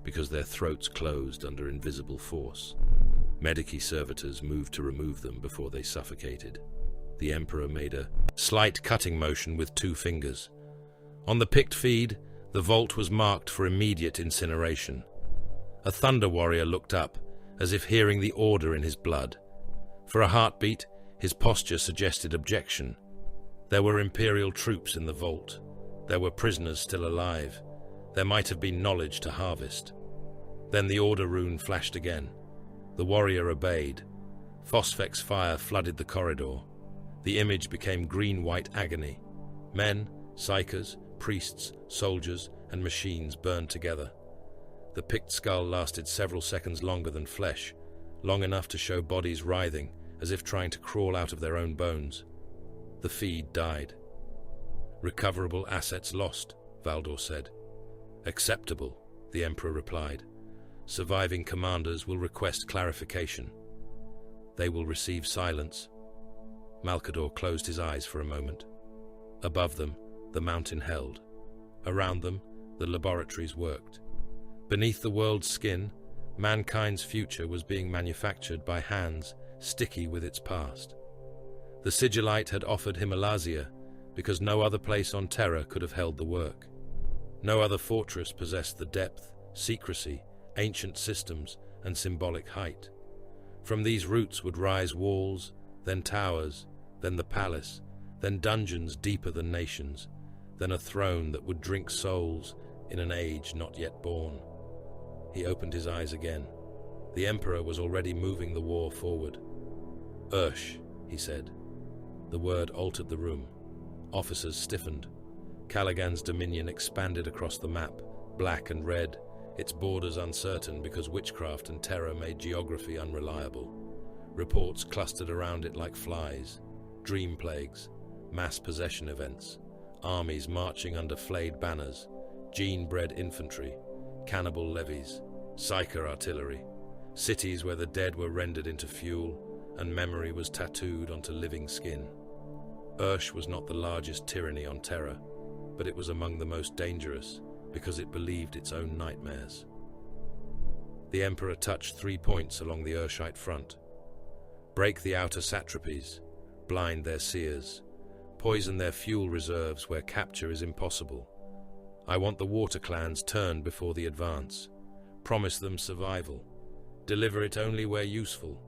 because their throats closed under invisible force. Medici servitors moved to remove them before they suffocated. The Emperor made a slight cutting motion with 2 fingers. On the picked feed, the vault was marked for immediate incineration. A thunder warrior looked up, as if hearing the order in his blood. For a heartbeat, his posture suggested objection. There were Imperial troops in the vault. There were prisoners still alive. There might have been knowledge to harvest. Then the order rune flashed again. The warrior obeyed. Phosphex fire flooded the corridor. The image became green-white agony. Men, psychers, priests, soldiers, and machines burned together. The picked skull lasted several seconds longer than flesh, long enough to show bodies writhing, as if trying to crawl out of their own bones. The feed died. "Recoverable assets lost," Valdor said. "Acceptable," the Emperor replied. "Surviving commanders will request clarification. They will receive silence." Malcador closed his eyes for a moment. Above them, the mountain held. Around them, the laboratories worked. Beneath the world's skin, mankind's future was being manufactured by hands sticky with its past. The Sigillite had offered him Alazia because no other place on Terra could have held the work. No other fortress possessed the depth, secrecy, ancient systems, and symbolic height. From these roots would rise walls, then towers, then the palace, then dungeons deeper than nations, then a throne that would drink souls in an age not yet born. He opened his eyes again. The Emperor was already moving the war forward. "Ursh," he said. The word altered the room. Officers stiffened. Caligan's dominion expanded across the map, black and red, its borders uncertain because witchcraft and terror made geography unreliable. Reports clustered around it like flies. Dream plagues, mass possession events, armies marching under flayed banners, gene-bred infantry, cannibal levies, psyker artillery, cities where the dead were rendered into fuel and memory was tattooed onto living skin. Ursh was not the largest tyranny on Terra, but it was among the most dangerous because it believed its own nightmares. The Emperor touched 3 points along the Urshite front. Break the outer satrapies, blind their seers, poison their fuel reserves where capture is impossible. I want the water clans turned before the advance. Promise them survival. Deliver it only where useful.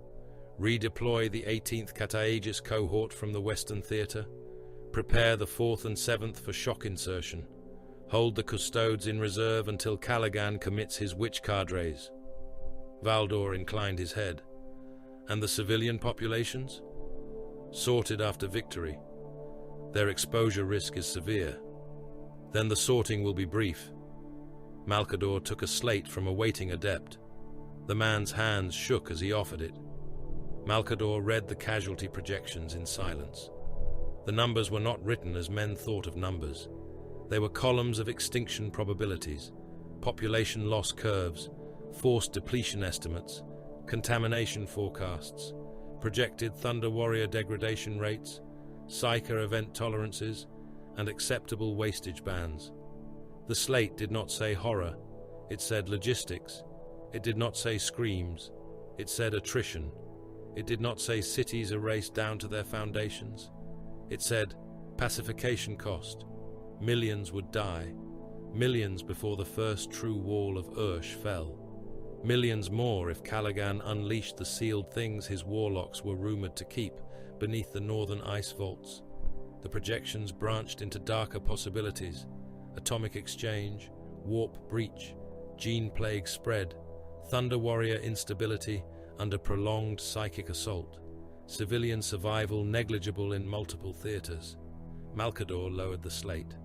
Redeploy the 18th Cataaegis cohort from the Western Theatre. Prepare the 4th and 7th for shock insertion. Hold the custodes in reserve until Caligan commits his witch cadres. Valdor inclined his head. And the civilian populations? Sorted after victory. Their exposure risk is severe. Then the sorting will be brief. Malcador took a slate from a waiting adept. The man's hands shook as he offered it. Malcador read the casualty projections in silence. The numbers were not written as men thought of numbers. They were columns of extinction probabilities, population loss curves, force depletion estimates, contamination forecasts, projected Thunder Warrior degradation rates, Psyker event tolerances, and acceptable wastage bands. The slate did not say horror, it said logistics. It did not say screams, it said attrition. It did not say cities erased down to their foundations. It said pacification cost. Millions would die. Millions before the first true wall of Ursh fell. Millions more if Callaghan unleashed the sealed things his warlocks were rumored to keep beneath the northern ice vaults. The projections branched into darker possibilities: atomic exchange, warp breach, gene plague spread, Thunder Warrior instability under prolonged psychic assault, civilian survival negligible in multiple theaters. Malcador lowered the slate.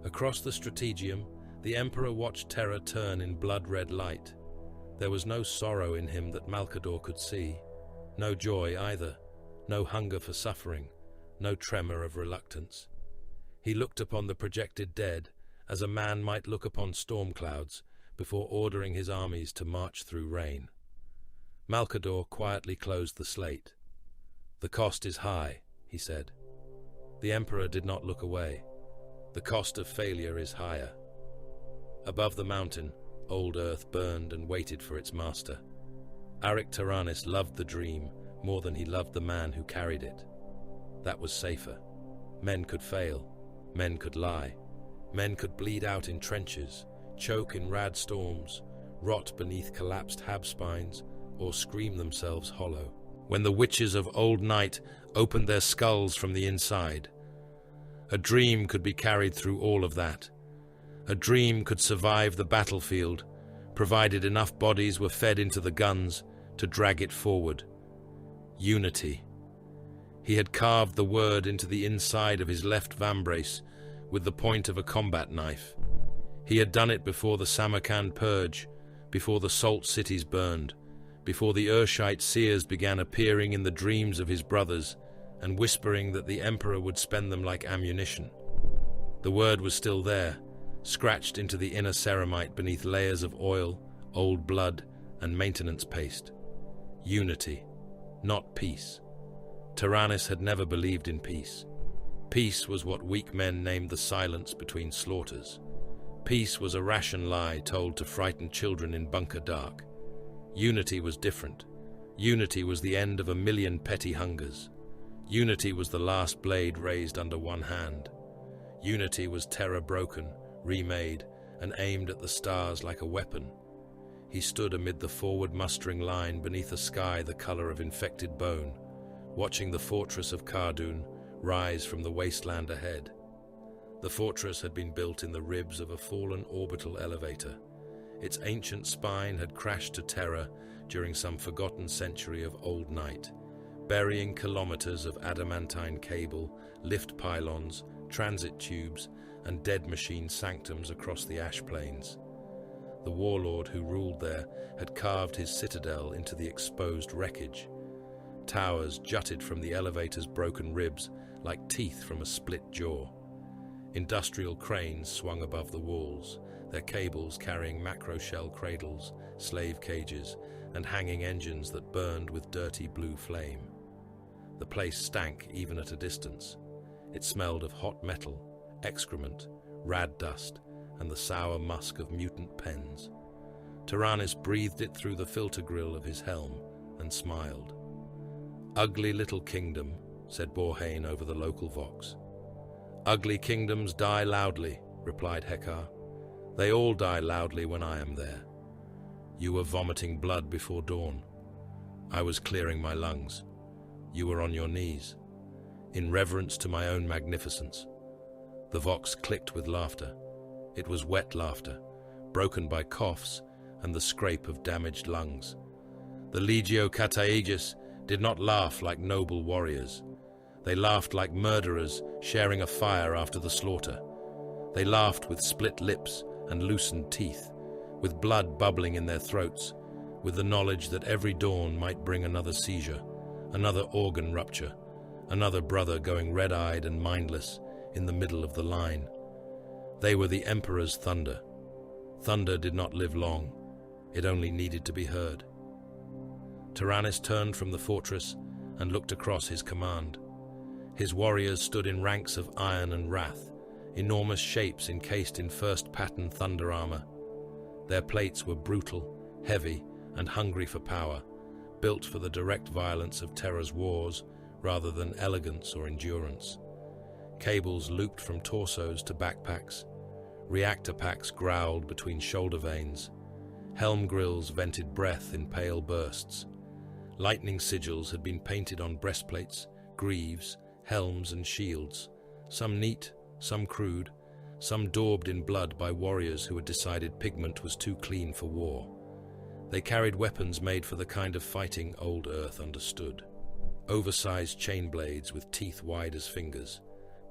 Across the strategium, the Emperor watched terror turn in blood-red light. There was no sorrow in him that Malcador could see, no joy either, no hunger for suffering, no tremor of reluctance. He looked upon the projected dead as a man might look upon storm clouds before ordering his armies to march through rain. Malcador quietly closed the slate. "The cost is high," he said. The Emperor did not look away. "The cost of failure is higher." Above the mountain, old Earth burned and waited for its master. Arik Taranis loved the dream more than he loved the man who carried it. That was safer. Men could fail. Men could lie. Men could bleed out in trenches, choke in rad storms, rot beneath collapsed hab spines, or scream themselves hollow. When the witches of old night opened their skulls from the inside, a dream could be carried through all of that. A dream could survive the battlefield, provided enough bodies were fed into the guns to drag it forward. Unity. He had carved the word into the inside of his left vambrace with the point of a combat knife. He had done it before the Samarkand purge, before the salt cities burned, before the Urshite seers began appearing in the dreams of his brothers and whispering that the Emperor would spend them like ammunition. The word was still there, scratched into the inner ceramite beneath layers of oil, old blood, and maintenance paste. Unity, not peace. Taranis had never believed in peace. Peace was what weak men named the silence between slaughters. Peace was a ration lie told to frighten children in bunker dark. Unity was different. Unity was the end of 1,000,000 petty hungers. Unity was the last blade raised under one hand. Unity was terror broken, remade, and aimed at the stars like a weapon. He stood amid the forward mustering line beneath a sky the color of infected bone, watching the fortress of Kardun rise from the wasteland ahead. The fortress had been built in the ribs of a fallen orbital elevator. Its ancient spine had crashed to terror during some forgotten century of old night, burying kilometers of adamantine cable, lift pylons, transit tubes, and dead machine sanctums across the ash plains. The warlord who ruled there had carved his citadel into the exposed wreckage. Towers jutted from the elevator's broken ribs like teeth from a split jaw. Industrial cranes swung above the walls, their cables carrying macro-shell cradles, slave cages, and hanging engines that burned with dirty blue flame. The place stank even at a distance. It smelled of hot metal, excrement, rad dust, and the sour musk of mutant pens. Taranis breathed it through the filter grill of his helm and smiled. "Ugly little kingdom," said Borhain over the local vox. "Ugly kingdoms die loudly," replied Hekar. "They all die loudly when I am there. You were vomiting blood before dawn. I was clearing my lungs. You were on your knees, in reverence to my own magnificence." The vox clicked with laughter. It was wet laughter, broken by coughs and the scrape of damaged lungs. The Legio Cataegis did not laugh like noble warriors. They laughed like murderers sharing a fire after the slaughter. They laughed with split lips and loosened teeth, with blood bubbling in their throats, with the knowledge that every dawn might bring another seizure, another organ rupture, another brother going red-eyed and mindless in the middle of the line. They were the Emperor's thunder. Thunder did not live long. It only needed to be heard. Tyrannus turned from the fortress and looked across his command. His warriors stood in ranks of iron and wrath, enormous shapes encased in first-pattern thunder armor. Their plates were brutal, heavy, and hungry for power, built for the direct violence of Terra's wars rather than elegance or endurance. Cables looped from torsos to backpacks. Reactor packs growled between shoulder veins. Helm grills vented breath in pale bursts. Lightning sigils had been painted on breastplates, greaves, helms, and shields, some neat, some crude, some daubed in blood by warriors who had decided pigment was too clean for war. They carried weapons made for the kind of fighting old Earth understood. Oversized chain blades with teeth wide as fingers,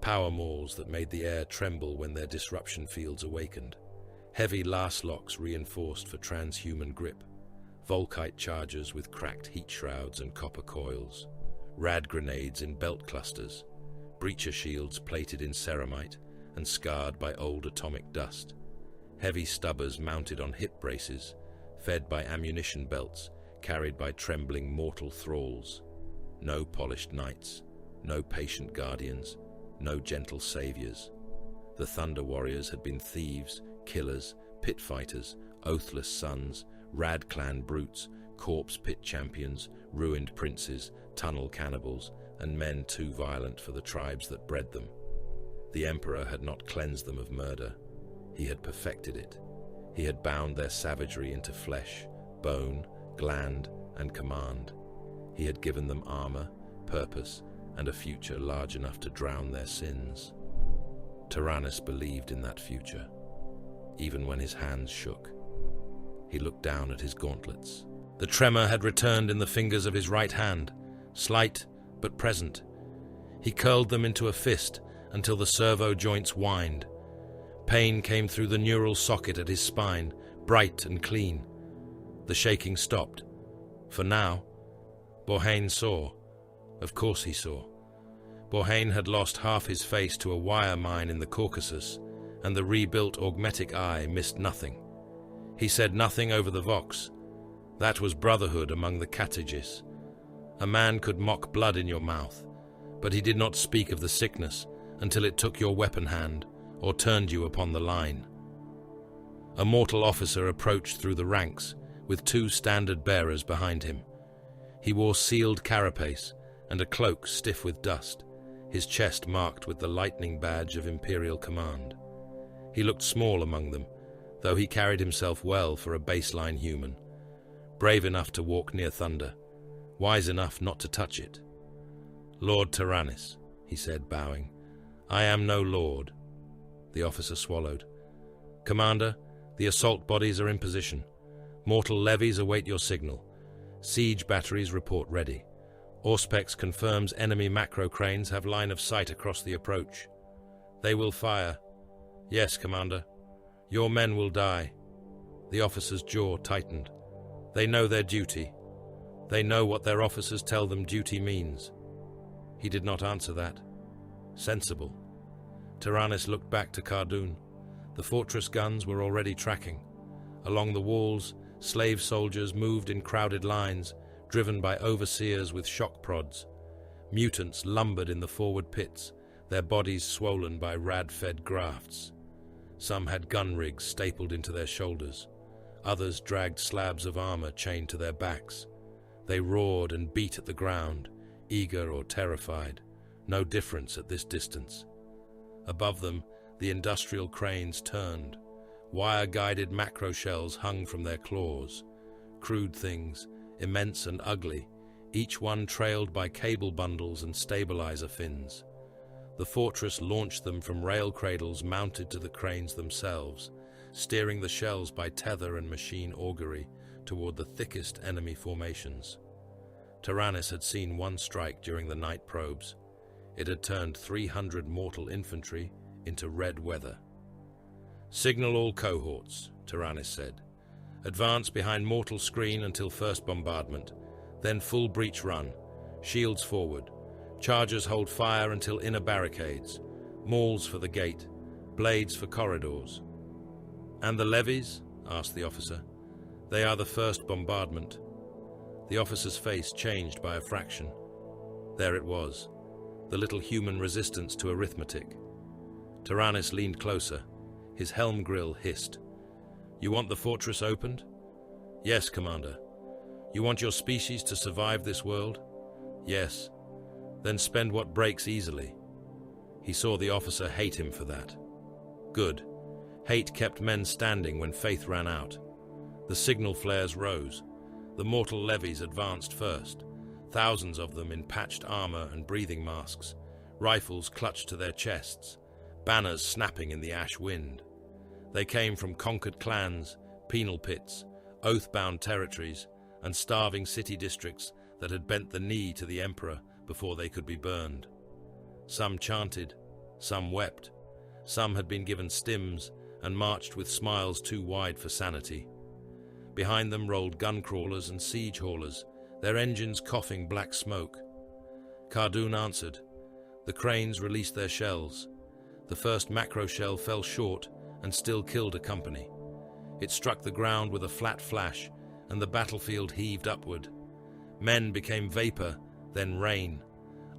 power mauls that made the air tremble when their disruption fields awakened, heavy last locks reinforced for transhuman grip, volkite chargers with cracked heat shrouds and copper coils, rad grenades in belt clusters, breacher shields plated in ceramite and scarred by old atomic dust, heavy stubbers mounted on hip braces, fed by ammunition belts carried by trembling mortal thralls. No polished knights, no patient guardians, no gentle saviors. The Thunder Warriors had been thieves, killers, pit fighters, oathless sons, rad clan brutes, corpse pit champions, ruined princes, tunnel cannibals, and men too violent for the tribes that bred them. The Emperor had not cleansed them of murder. He had perfected it. He had bound their savagery into flesh, bone, gland, and command. He had given them armor, purpose, and a future large enough to drown their sins. Tyrannus believed in that future, even when his hands shook. He looked down at his gauntlets. The tremor had returned in the fingers of his right hand, slight but present. He curled them into a fist until the servo joints whined. Pain came through the neural socket at his spine, bright and clean. The shaking stopped. For now, Borhain saw. Of course he saw. Borhain had lost half his face to a wire mine in the Caucasus, and the rebuilt augmetic eye missed nothing. He said nothing over the vox. That was brotherhood among the Katagis. A man could mock blood in your mouth, but he did not speak of the sickness until it took your weapon hand or turned you upon the line. A mortal officer approached through the ranks, with 2 standard bearers behind him. He wore sealed carapace and a cloak stiff with dust, his chest marked with the lightning badge of Imperial Command. He looked small among them, though he carried himself well for a baseline human. Brave enough to walk near thunder, wise enough not to touch it. "Lord Tyrannus," he said, bowing. "I am no lord." The officer swallowed. "Commander, the assault bodies are in position. Mortal levies await your signal. Siege batteries report ready. Auspex confirms enemy macro cranes have line of sight across the approach. They will fire." "Yes, Commander. Your men will die." The officer's jaw tightened. They know their duty. They know what their officers tell them duty means. He did not answer that. Sensible. Tyrannus looked back to Cardoon. The fortress guns were already tracking. Along the walls, slave soldiers moved in crowded lines, driven by overseers with shock prods. Mutants lumbered in the forward pits, their bodies swollen by rad-fed grafts. Some had gun rigs stapled into their shoulders. Others dragged slabs of armor chained to their backs. They roared and beat at the ground, eager or terrified, no difference at this distance. Above them, the industrial cranes turned. Wire-guided macro shells hung from their claws. Crude things, immense and ugly, each one trailed by cable bundles and stabilizer fins. The fortress launched them from rail cradles mounted to the cranes themselves, steering the shells by tether and machine augury toward the thickest enemy formations. Tyrannus had seen one strike during the night probes. It had turned 300 mortal infantry into red weather. "Signal all cohorts," Tyrannus said. "Advance behind mortal screen until first bombardment, then full breach run, shields forward. Chargers hold fire until inner barricades, mauls for the gate, blades for corridors." "And the levies?" asked the officer. "They are the first bombardment." The officer's face changed by a fraction. There it was, the little human resistance to arithmetic. Tyrannus leaned closer. His helm grill hissed. "You want the fortress opened?" "Yes, Commander." "You want your species to survive this world?" "Yes." "Then spend what breaks easily." He saw the officer hate him for that. Good. Hate kept men standing when faith ran out. The signal flares rose. The mortal levies advanced first, thousands of them in patched armor and breathing masks, rifles clutched to their chests, banners snapping in the ash wind. They came from conquered clans, penal pits, oath-bound territories, and starving city districts that had bent the knee to the emperor before they could be burned. Some chanted, some wept, some had been given stims and marched with smiles too wide for sanity. Behind them rolled gun crawlers and siege haulers, their engines coughing black smoke. Cardoon answered. The cranes released their shells. The first macro shell fell short and still killed a company. It struck the ground with a flat flash, and the battlefield heaved upward. Men became vapor, then rain.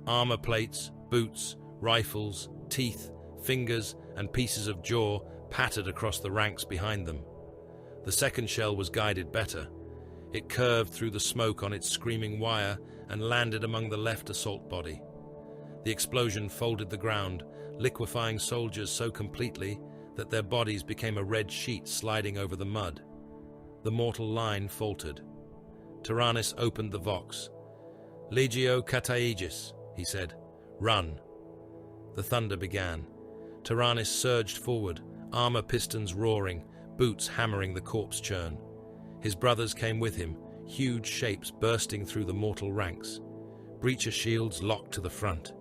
Armor plates, boots, rifles, teeth, fingers, and pieces of jaw pattered across the ranks behind them. The second shell was guided better. It curved through the smoke on its screaming wire and landed among the left assault body. The explosion folded the ground, liquefying soldiers so completely that their bodies became a red sheet sliding over the mud. The mortal line faltered. Tyrannus opened the vox. "Legio Cataegis," he said. "Run." The thunder began. Tyrannus surged forward, armor pistons roaring, boots hammering the corpse churn. His brothers came with him, huge shapes bursting through the mortal ranks. Breacher shields locked to the front.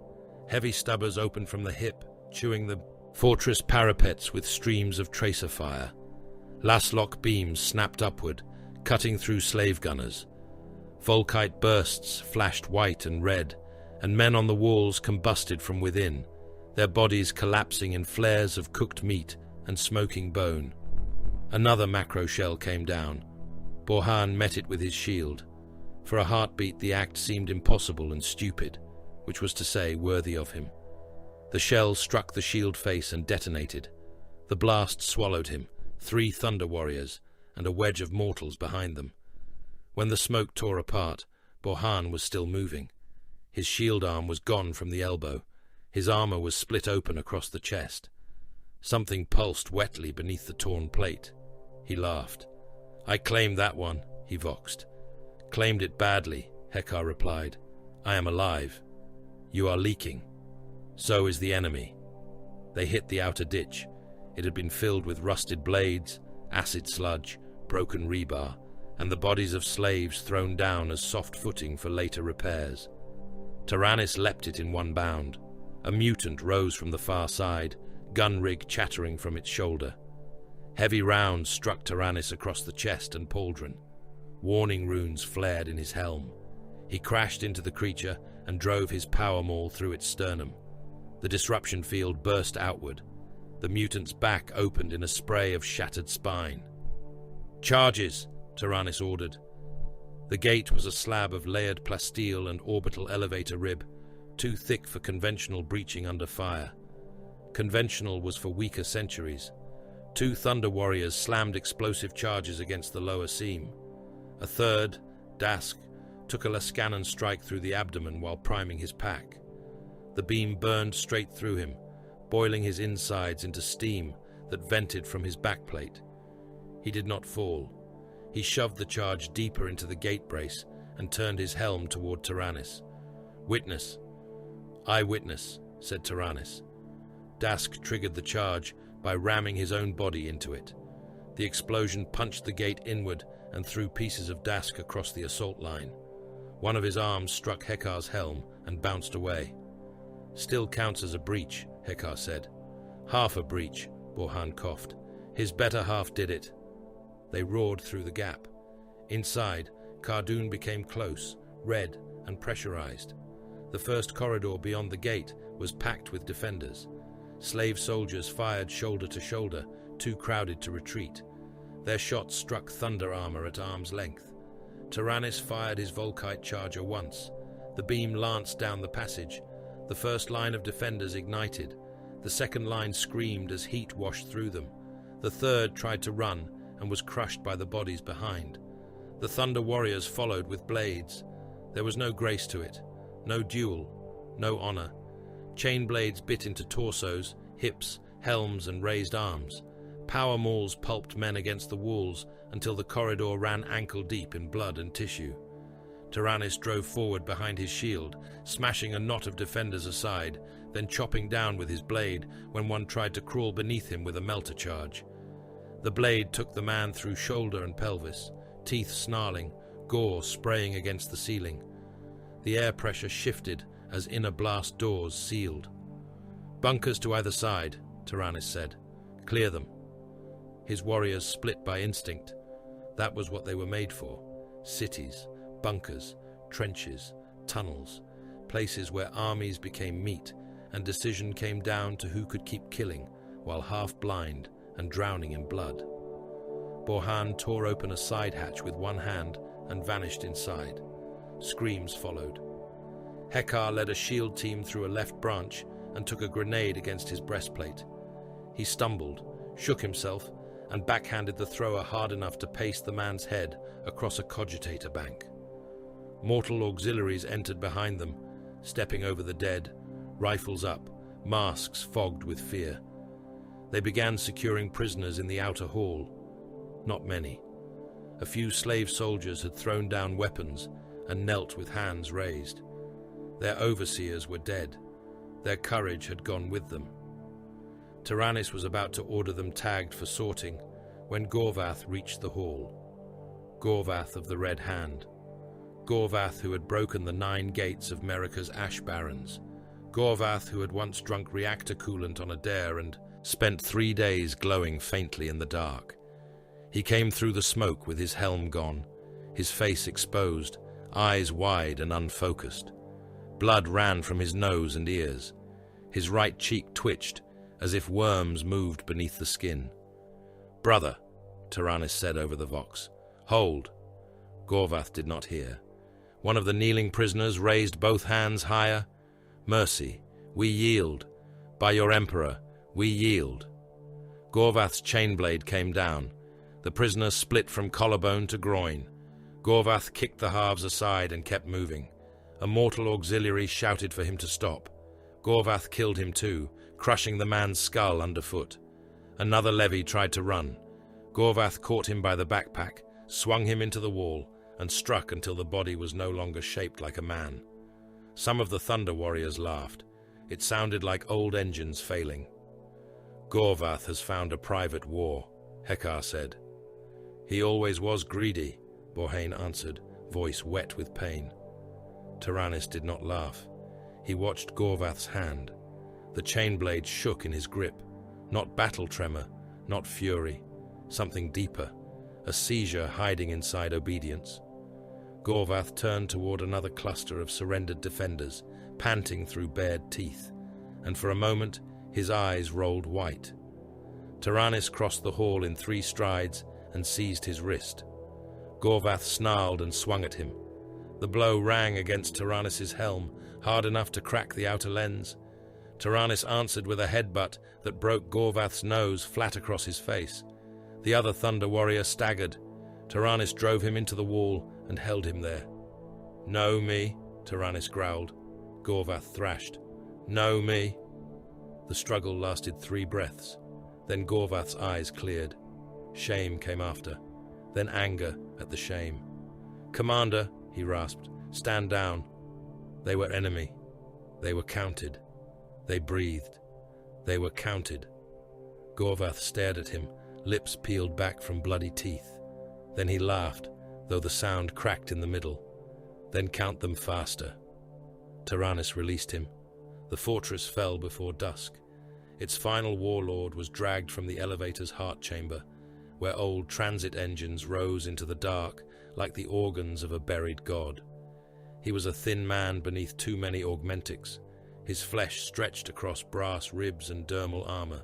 Heavy stubbers opened from the hip, chewing the fortress parapets with streams of tracer fire. Laslock beams snapped upward, cutting through slave gunners. Volkite bursts flashed white and red, and men on the walls combusted from within, their bodies collapsing in flares of cooked meat and smoking bone. Another macro shell came down. Borhan met it with his shield. For a heartbeat the act seemed impossible and stupid, which was to say, worthy of him. The shell struck the shield face and detonated. The blast swallowed him, 3 thunder warriors, and a wedge of mortals behind them. When the smoke tore apart, Borhan was still moving. His shield arm was gone from the elbow. His armor was split open across the chest. Something pulsed wetly beneath the torn plate. He laughed. "I claimed that one," he voxed. "Claimed it badly," Hekar replied. "I am alive. You are leaking. So is the enemy." They hit the outer ditch. It had been filled with rusted blades, acid sludge, broken rebar, and the bodies of slaves thrown down as soft footing for later repairs. Tyrannus leapt it in one bound. A mutant rose from the far side, gun rig chattering from its shoulder. Heavy rounds struck Tyrannus across the chest and pauldron. Warning runes flared in his helm. He crashed into the creature and drove his power maul through its sternum. The disruption field burst outward. The mutant's back opened in a spray of shattered spine. "Charges!" Tyrannus ordered. The gate was a slab of layered plasteel and orbital elevator rib, too thick for conventional breaching under fire. Conventional was for weaker centuries. 2 thunder warriors slammed explosive charges against the lower seam. A third, Dask, took a Lascanon strike through the abdomen while priming his pack. The beam burned straight through him, boiling his insides into steam that vented from his backplate. He did not fall. He shoved the charge deeper into the gate brace and turned his helm toward Tyrannus. "Witness." "I witness," said Tyrannus. Dask triggered the charge by ramming his own body into it. The explosion punched the gate inward and threw pieces of Dask across the assault line. One of his arms struck Hekar's helm and bounced away. Still counts as a breach, Hekar said. Half a breach, Borhan coughed. His better half did it. They roared through the gap. Inside, Khardoon became close, red and pressurized. The first corridor beyond the gate was packed with defenders. Slave soldiers fired shoulder to shoulder, too crowded to retreat. Their shots struck thunder armor at arm's length. Tyrannus fired his Volkite charger once. The beam lanced down the passage. The first line of defenders ignited. The second line screamed as heat washed through them. The third tried to run and was crushed by the bodies behind. The Thunder Warriors followed with blades. There was no grace to it, no duel, no honor. Chain blades bit into torsos, hips, helms, and raised arms. Power mauls pulped men against the walls until the corridor ran ankle-deep in blood and tissue. Tyrannus drove forward behind his shield, smashing a knot of defenders aside, then chopping down with his blade when one tried to crawl beneath him with a melter charge. The blade took the man through shoulder and pelvis, teeth snarling, gore spraying against the ceiling. The air pressure shifted as inner blast doors sealed. "Bunkers to either side," Tyrannus said. "Clear them." His warriors split by instinct. That was what they were made for. Cities, bunkers, trenches, tunnels, places where armies became meat and decision came down to who could keep killing while half blind and drowning in blood. Borhan tore open a side hatch with one hand and vanished inside. Screams followed. Hekar led a shield team through a left branch and took a grenade against his breastplate. He stumbled, shook himself, and backhanded the thrower hard enough to paste the man's head across a cogitator bank. Mortal auxiliaries entered behind them, stepping over the dead, rifles up, masks fogged with fear. They began securing prisoners in the outer hall. Not many. A few slave soldiers had thrown down weapons and knelt with hands raised. Their overseers were dead. Their courage had gone with them. Tyrannus was about to order them tagged for sorting when Gorvath reached the hall. Gorvath of the Red Hand. Gorvath who had broken the 9 gates of Merica's Ash Barrens. Gorvath who had once drunk reactor coolant on a dare and spent 3 days glowing faintly in the dark. He came through the smoke with his helm gone, his face exposed, eyes wide and unfocused. Blood ran from his nose and ears. His right cheek twitched, as if worms moved beneath the skin. "Brother," Tyrannus said over the vox. "Hold." Gorvath did not hear. One of the kneeling prisoners raised both hands higher. "Mercy, we yield. By your emperor, we yield." Gorvath's chain blade came down. The prisoner split from collarbone to groin. Gorvath kicked the halves aside and kept moving. A mortal auxiliary shouted for him to stop. Gorvath killed him too, crushing the man's skull underfoot. Another levy tried to run. Gorvath caught him by the backpack, swung him into the wall, and struck until the body was no longer shaped like a man. Some of the Thunder Warriors laughed. It sounded like old engines failing. "Gorvath has found a private war," Hekar said. "He always was greedy," Borhan answered, voice wet with pain. Tyrannus did not laugh. He watched Gorvath's hand. The chain blade shook in his grip. Not battle tremor, not fury. Something deeper. A seizure hiding inside obedience. Gorvath turned toward another cluster of surrendered defenders, panting through bared teeth. And for a moment, his eyes rolled white. Tyrannus crossed the hall in 3 strides and seized his wrist. Gorvath snarled and swung at him. The blow rang against Tyrannus's helm, hard enough to crack the outer lens. Tyrannus answered with a headbutt that broke Gorvath's nose flat across his face. The other Thunder Warrior staggered. Tyrannus drove him into the wall and held him there. "Know me?" Tyrannus growled. Gorvath thrashed. "Know me?" The struggle lasted 3 breaths. Then Gorvath's eyes cleared. Shame came after, then anger at the shame. "Commander," he rasped, "stand down." They were enemy. They were counted. They breathed. They were counted. Gorvath stared at him, lips peeled back from bloody teeth. Then he laughed, though the sound cracked in the middle. "Then count them faster." Tyrannus released him. The fortress fell before dusk. Its final warlord was dragged from the elevator's heart chamber, where old transit engines rose into the dark like the organs of a buried god. He was a thin man beneath too many augmentics, his flesh stretched across brass ribs and dermal armor,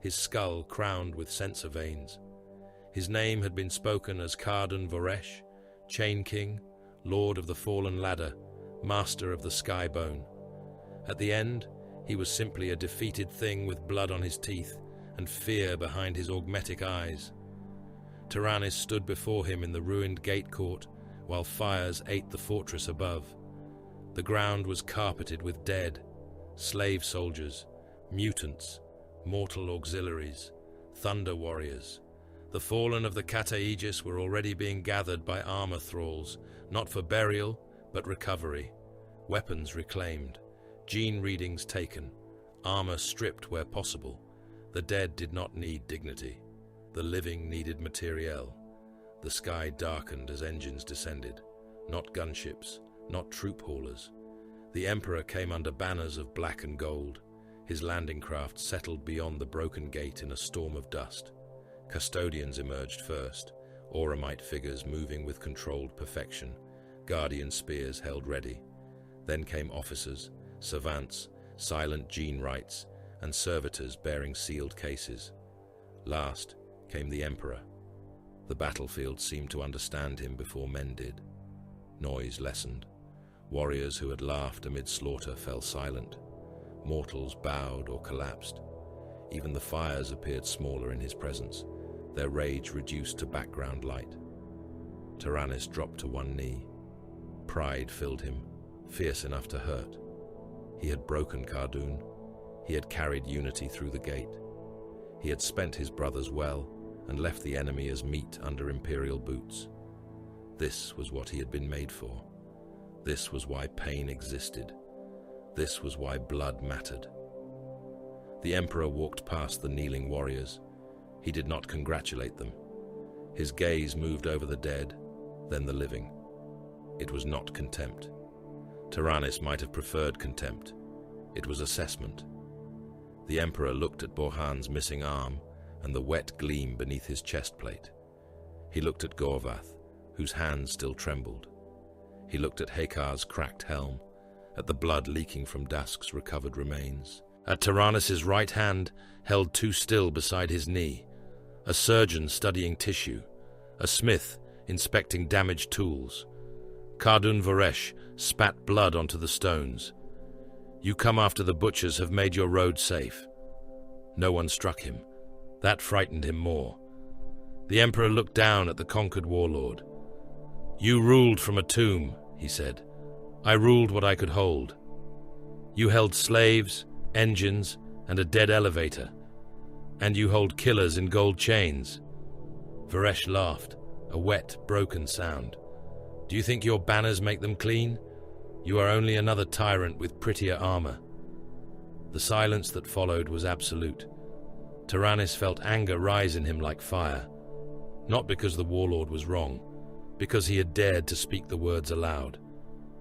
his skull crowned with sensor veins. His name had been spoken as Kardun Voresh, Chain King, Lord of the Fallen Ladder, Master of the Skybone. At the end, he was simply a defeated thing with blood on his teeth and fear behind his augmetic eyes. Tyrannus stood before him in the ruined gate court while fires ate the fortress above. The ground was carpeted with dead, slave soldiers, mutants, mortal auxiliaries, thunder warriors. The fallen of the Kata Aegis were already being gathered by armor thralls, not for burial, but recovery. Weapons reclaimed, gene readings taken, armor stripped where possible. The dead did not need dignity. The living needed materiel. The sky darkened as engines descended. Not gunships, not troop haulers. The Emperor came under banners of black and gold. His landing craft settled beyond the broken gate in a storm of dust. Custodians emerged first, Auramite figures moving with controlled perfection, guardian spears held ready. Then came officers, savants, silent gene rites, and servitors bearing sealed cases. Last came the Emperor. The battlefield seemed to understand him before men did. Noise lessened. Warriors who had laughed amid slaughter fell silent. Mortals bowed or collapsed. Even the fires appeared smaller in his presence, their rage reduced to background light. Tyrannus dropped to one knee. Pride filled him, fierce enough to hurt. He had broken Kardun. He had carried unity through the gate. He had spent his brothers well and left the enemy as meat under imperial boots. This was what he had been made for. This was why pain existed. This was why blood mattered. The Emperor walked past the kneeling warriors. He did not congratulate them. His gaze moved over the dead, then the living. It was not contempt. Tyrannus might have preferred contempt. It was assessment. The Emperor looked at Borhan's missing arm and the wet gleam beneath his chest plate. He looked at Gorvath, whose hands still trembled. He looked at Hakar's cracked helm, at the blood leaking from Dusk's recovered remains. At Tyrannus's right hand, held too still beside his knee, a surgeon studying tissue, a smith inspecting damaged tools. Kardun Voresh spat blood onto the stones. You come after the butchers have made your road safe. No one struck him. That frightened him more. The Emperor looked down at the conquered warlord. You ruled from a tomb, he said. I ruled what I could hold. You held slaves, engines, and a dead elevator. And you hold killers in gold chains. Voresh laughed, a wet, broken sound. Do you think your banners make them clean? You are only another tyrant with prettier armor. The silence that followed was absolute. Tyrannus felt anger rise in him like fire. Not because the warlord was wrong, because he had dared to speak the words aloud.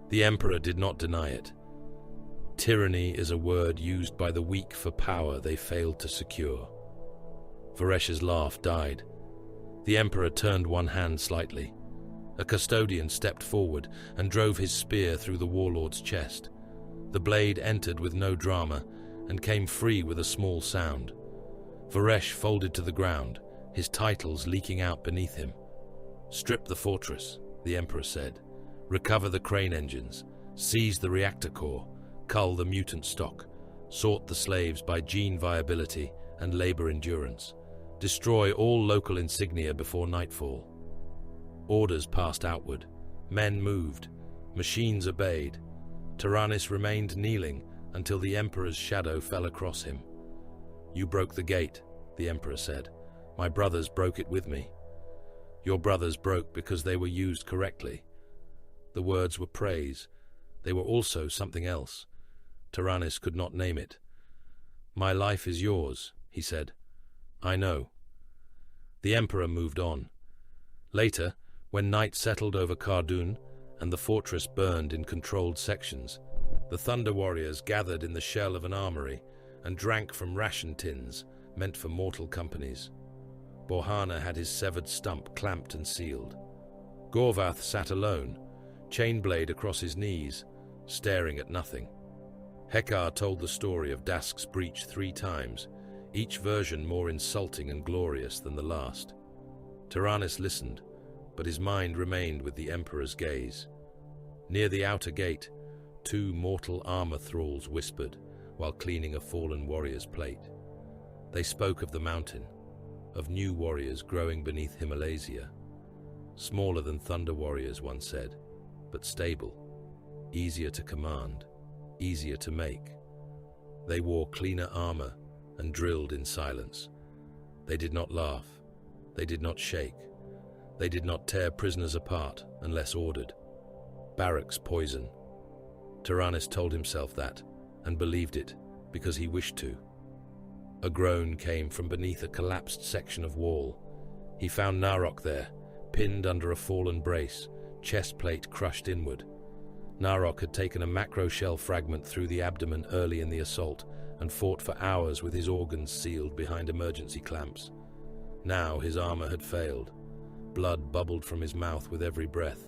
The Emperor did not deny it. Tyranny is a word used by the weak for power they failed to secure. Voresh's laugh died. The Emperor turned one hand slightly. A custodian stepped forward and drove his spear through the warlord's chest. The blade entered with no drama and came free with a small sound. Voresh folded to the ground, his titles leaking out beneath him. Strip the fortress, the Emperor said. Recover the crane engines, seize the reactor core, cull the mutant stock, sort the slaves by gene viability and labor endurance, destroy all local insignia before nightfall. Orders passed outward. Men moved. Machines obeyed. Tyrannus remained kneeling until the Emperor's shadow fell across him. You broke the gate, the Emperor said. My brothers broke it with me. Your brothers broke because they were used correctly. The words were praise. They were also something else. Tyrannus could not name it. My life is yours, he said. I know. The Emperor moved on. Later, when night settled over Kardun and the fortress burned in controlled sections, The Thunder Warriors gathered in the shell of an armory and drank from ration tins meant for mortal companies. Borhana had his severed stump clamped and sealed. Gorvath sat alone, chainblade across his knees, staring at nothing. Hekar told the story of Dask's breach 3 times, each version more insulting and glorious than the last. Tyrannus listened, but his mind remained with the Emperor's gaze. Near the outer gate, 2 mortal armor thralls whispered while cleaning a fallen warrior's plate. They spoke of the mountain, of new warriors growing beneath Himalaya. Smaller than Thunder Warriors, one said, but stable, easier to command, easier to make. They wore cleaner armor and drilled in silence. They did not laugh. They did not shake. They did not tear prisoners apart unless ordered. Barracks poison. Tyrannus told himself that, and believed it, because he wished to. A groan came from beneath a collapsed section of wall. He found Narok there, pinned under a fallen brace, chest plate crushed inward. Narok had taken a macro shell fragment through the abdomen early in the assault and fought for hours with his organs sealed behind emergency clamps. Now his armor had failed. Blood bubbled from his mouth with every breath.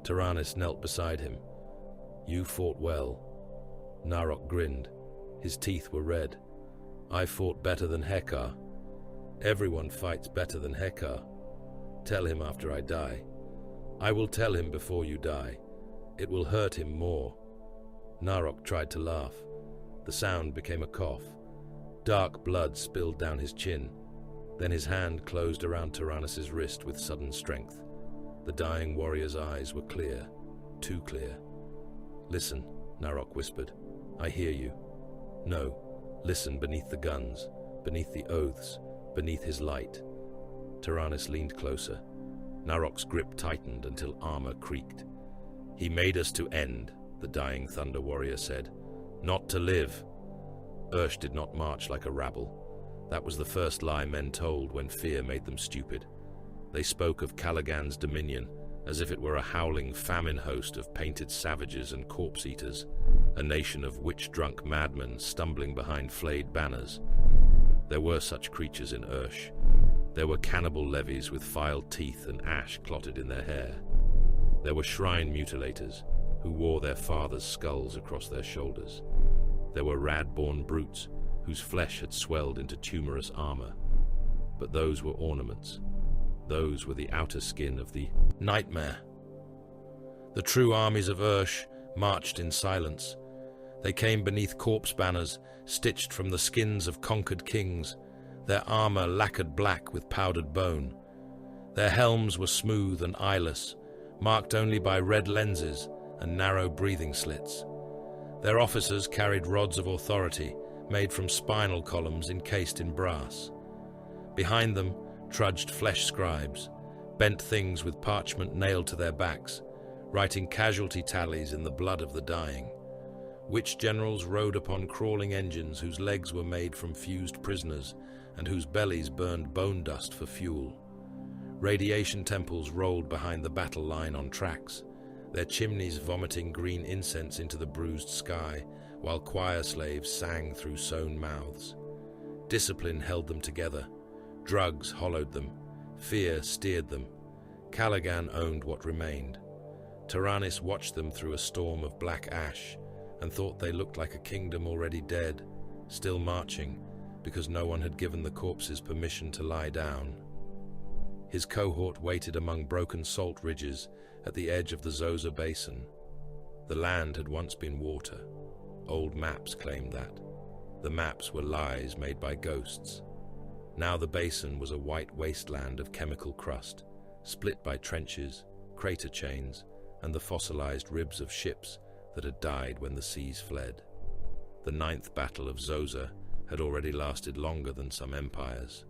Tyrannus knelt beside him. "You fought well." Narok grinned. His teeth were red. "I fought better than Hekar." "Everyone fights better than Hekar." "Tell him after I die." "I will tell him before you die. It will hurt him more." Narok tried to laugh. The sound became a cough. Dark blood spilled down his chin. Then his hand closed around Tyrannus's wrist with sudden strength. The dying warrior's eyes were clear, too clear. "Listen," Narok whispered. "I hear you." "No, listen beneath the guns, beneath the oaths, beneath his light." Tyrannus leaned closer. Narok's grip tightened until armor creaked. "He made us to end," the dying Thunder Warrior said, "not to live." Ursh did not march like a rabble. That was the first lie men told when fear made them stupid. They spoke of Caligan's dominion as if it were a howling famine host of painted savages and corpse-eaters, a nation of witch-drunk madmen stumbling behind flayed banners. There were such creatures in Ursh. There were cannibal levies with filed teeth and ash clotted in their hair. There were shrine mutilators who wore their fathers' skulls across their shoulders. There were rad-born brutes whose flesh had swelled into tumorous armor. But those were ornaments. Those were the outer skin of the nightmare. The true armies of Ursh marched in silence. They came beneath corpse banners, stitched from the skins of conquered kings, their armor lacquered black with powdered bone. Their helms were smooth and eyeless, marked only by red lenses and narrow breathing slits. Their officers carried rods of authority made from spinal columns encased in brass. Behind them trudged flesh scribes, bent things with parchment nailed to their backs, writing casualty tallies in the blood of the dying. Witch generals rode upon crawling engines whose legs were made from fused prisoners and whose bellies burned bone dust for fuel. Radiation temples rolled behind the battle line on tracks, their chimneys vomiting green incense into the bruised sky, while choir slaves sang through sewn mouths. Discipline held them together. Drugs hollowed them. Fear steered them. Caligan owned what remained. Tyrannus watched them through a storm of black ash and thought they looked like a kingdom already dead, still marching, because no one had given the corpses permission to lie down. His cohort waited among broken salt ridges at the edge of the Zosa Basin. The land had once been water. Old maps claimed that. The maps were lies made by ghosts. Now the basin was a white wasteland of chemical crust, split by trenches, crater chains, and the fossilized ribs of ships that had died when the seas fled. The 9th Battle of Zosa had already lasted longer than some empires.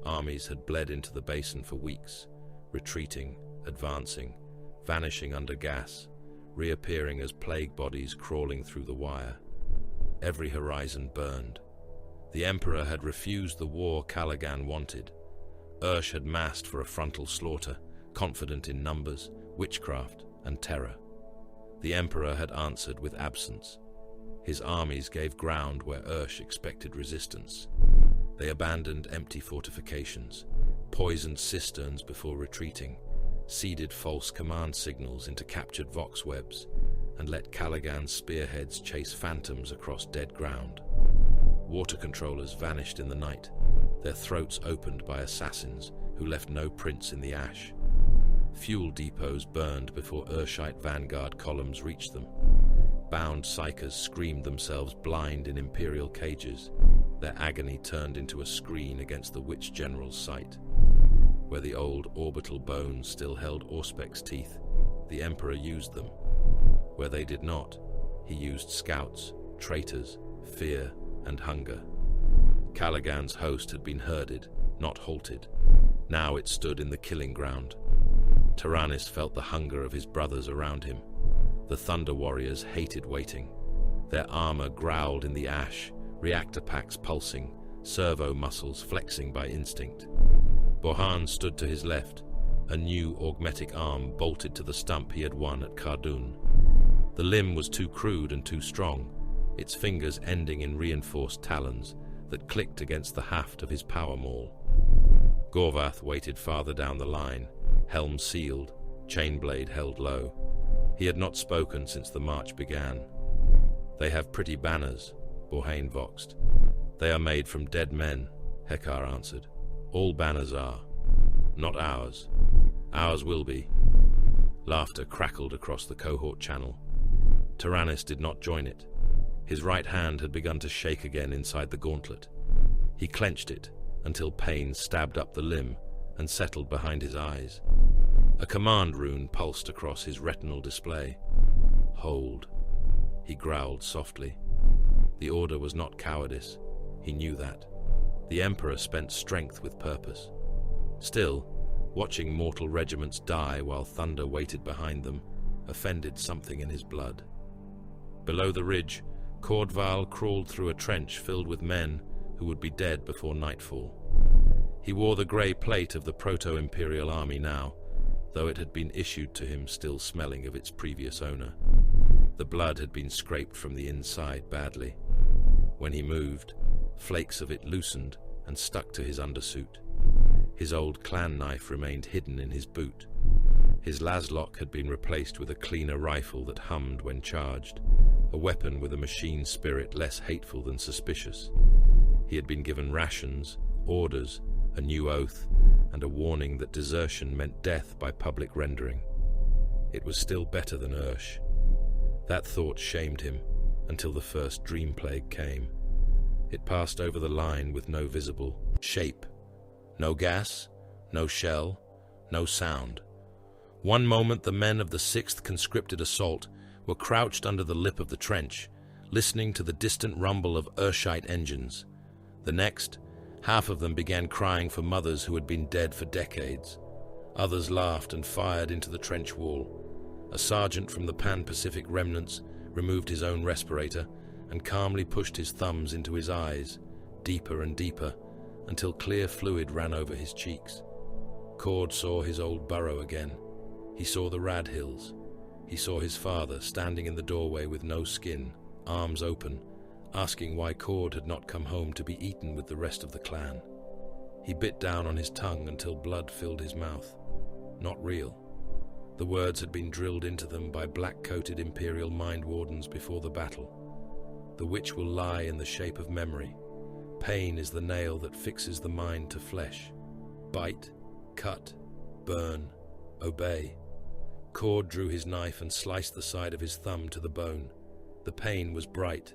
Armies had bled into the basin for weeks, retreating, advancing, vanishing under gas, reappearing as plague bodies crawling through the wire. Every horizon burned. The Emperor had refused the war Caligan wanted. Ursh had massed for a frontal slaughter, confident in numbers, witchcraft, and terror. The Emperor had answered with absence. His armies gave ground where Ursh expected resistance. They abandoned empty fortifications, poisoned cisterns before retreating, seeded false command signals into captured vox webs, and let Caligan's spearheads chase phantoms across dead ground. Water controllers vanished in the night, their throats opened by assassins who left no prints in the ash. Fuel depots burned before Urshite vanguard columns reached them. Bound psychers screamed themselves blind in imperial cages, their agony turned into a screen against the witch general's sight. Where the old orbital bones still held Auspec's teeth, the Emperor used them. Where they did not, he used scouts, traitors, fear, and hunger. Caligan's host had been herded, not halted. Now it stood in the killing ground. Tyrannus felt the hunger of his brothers around him. The Thunder Warriors hated waiting. Their armor growled in the ash, reactor packs pulsing, servo muscles flexing by instinct. Bohan stood to his left, a new augmetic arm bolted to the stump he had won at Kardun. The limb was too crude and too strong, its fingers ending in reinforced talons that clicked against the haft of his power maul. Gorvath waited farther down the line, helm sealed, chainblade held low. He had not spoken since the march began. "They have pretty banners," Bohain voxed. "They are made from dead men," Hekar answered. "All banners are. Not ours. Ours will be." Laughter crackled across the cohort channel. Tyrannus did not join it. His right hand had begun to shake again inside the gauntlet. He clenched it until pain stabbed up the limb and settled behind his eyes. A command rune pulsed across his retinal display. "Hold," he growled softly. The order was not cowardice. He knew that. The Emperor spent strength with purpose. Still, watching mortal regiments die while thunder waited behind them offended something in his blood. Below the ridge, Cordval crawled through a trench filled with men who would be dead before nightfall. He wore the grey plate of the Proto-Imperial Army now, though it had been issued to him still smelling of its previous owner. The blood had been scraped from the inside badly. When he moved, flakes of it loosened and stuck to his undersuit. His old clan knife remained hidden in his boot. His laslock had been replaced with a cleaner rifle that hummed when charged, a weapon with a machine spirit less hateful than suspicious. He had been given rations, orders, a new oath, and a warning that desertion meant death by public rendering. It was still better than Ursh. That thought shamed him until the first dream plague came. It passed over the line with no visible shape. No gas, no shell, no sound. One moment the men of the 6th conscripted assault were crouched under the lip of the trench, listening to the distant rumble of Urshite engines. The next, half of them began crying for mothers who had been dead for decades. Others laughed and fired into the trench wall. A sergeant from the Pan-Pacific remnants removed his own respirator and calmly pushed his thumbs into his eyes, deeper and deeper, until clear fluid ran over his cheeks. Cord saw his old burrow again. He saw the Rad Hills. He saw his father standing in the doorway with no skin, arms open, asking why Cord had not come home to be eaten with the rest of the clan. He bit down on his tongue until blood filled his mouth. Not real. The words had been drilled into them by black-coated Imperial mind wardens before the battle. The witch will lie in the shape of memory. Pain is the nail that fixes the mind to flesh. Bite, cut, burn, obey. Cord drew his knife and sliced the side of his thumb to the bone. The pain was bright.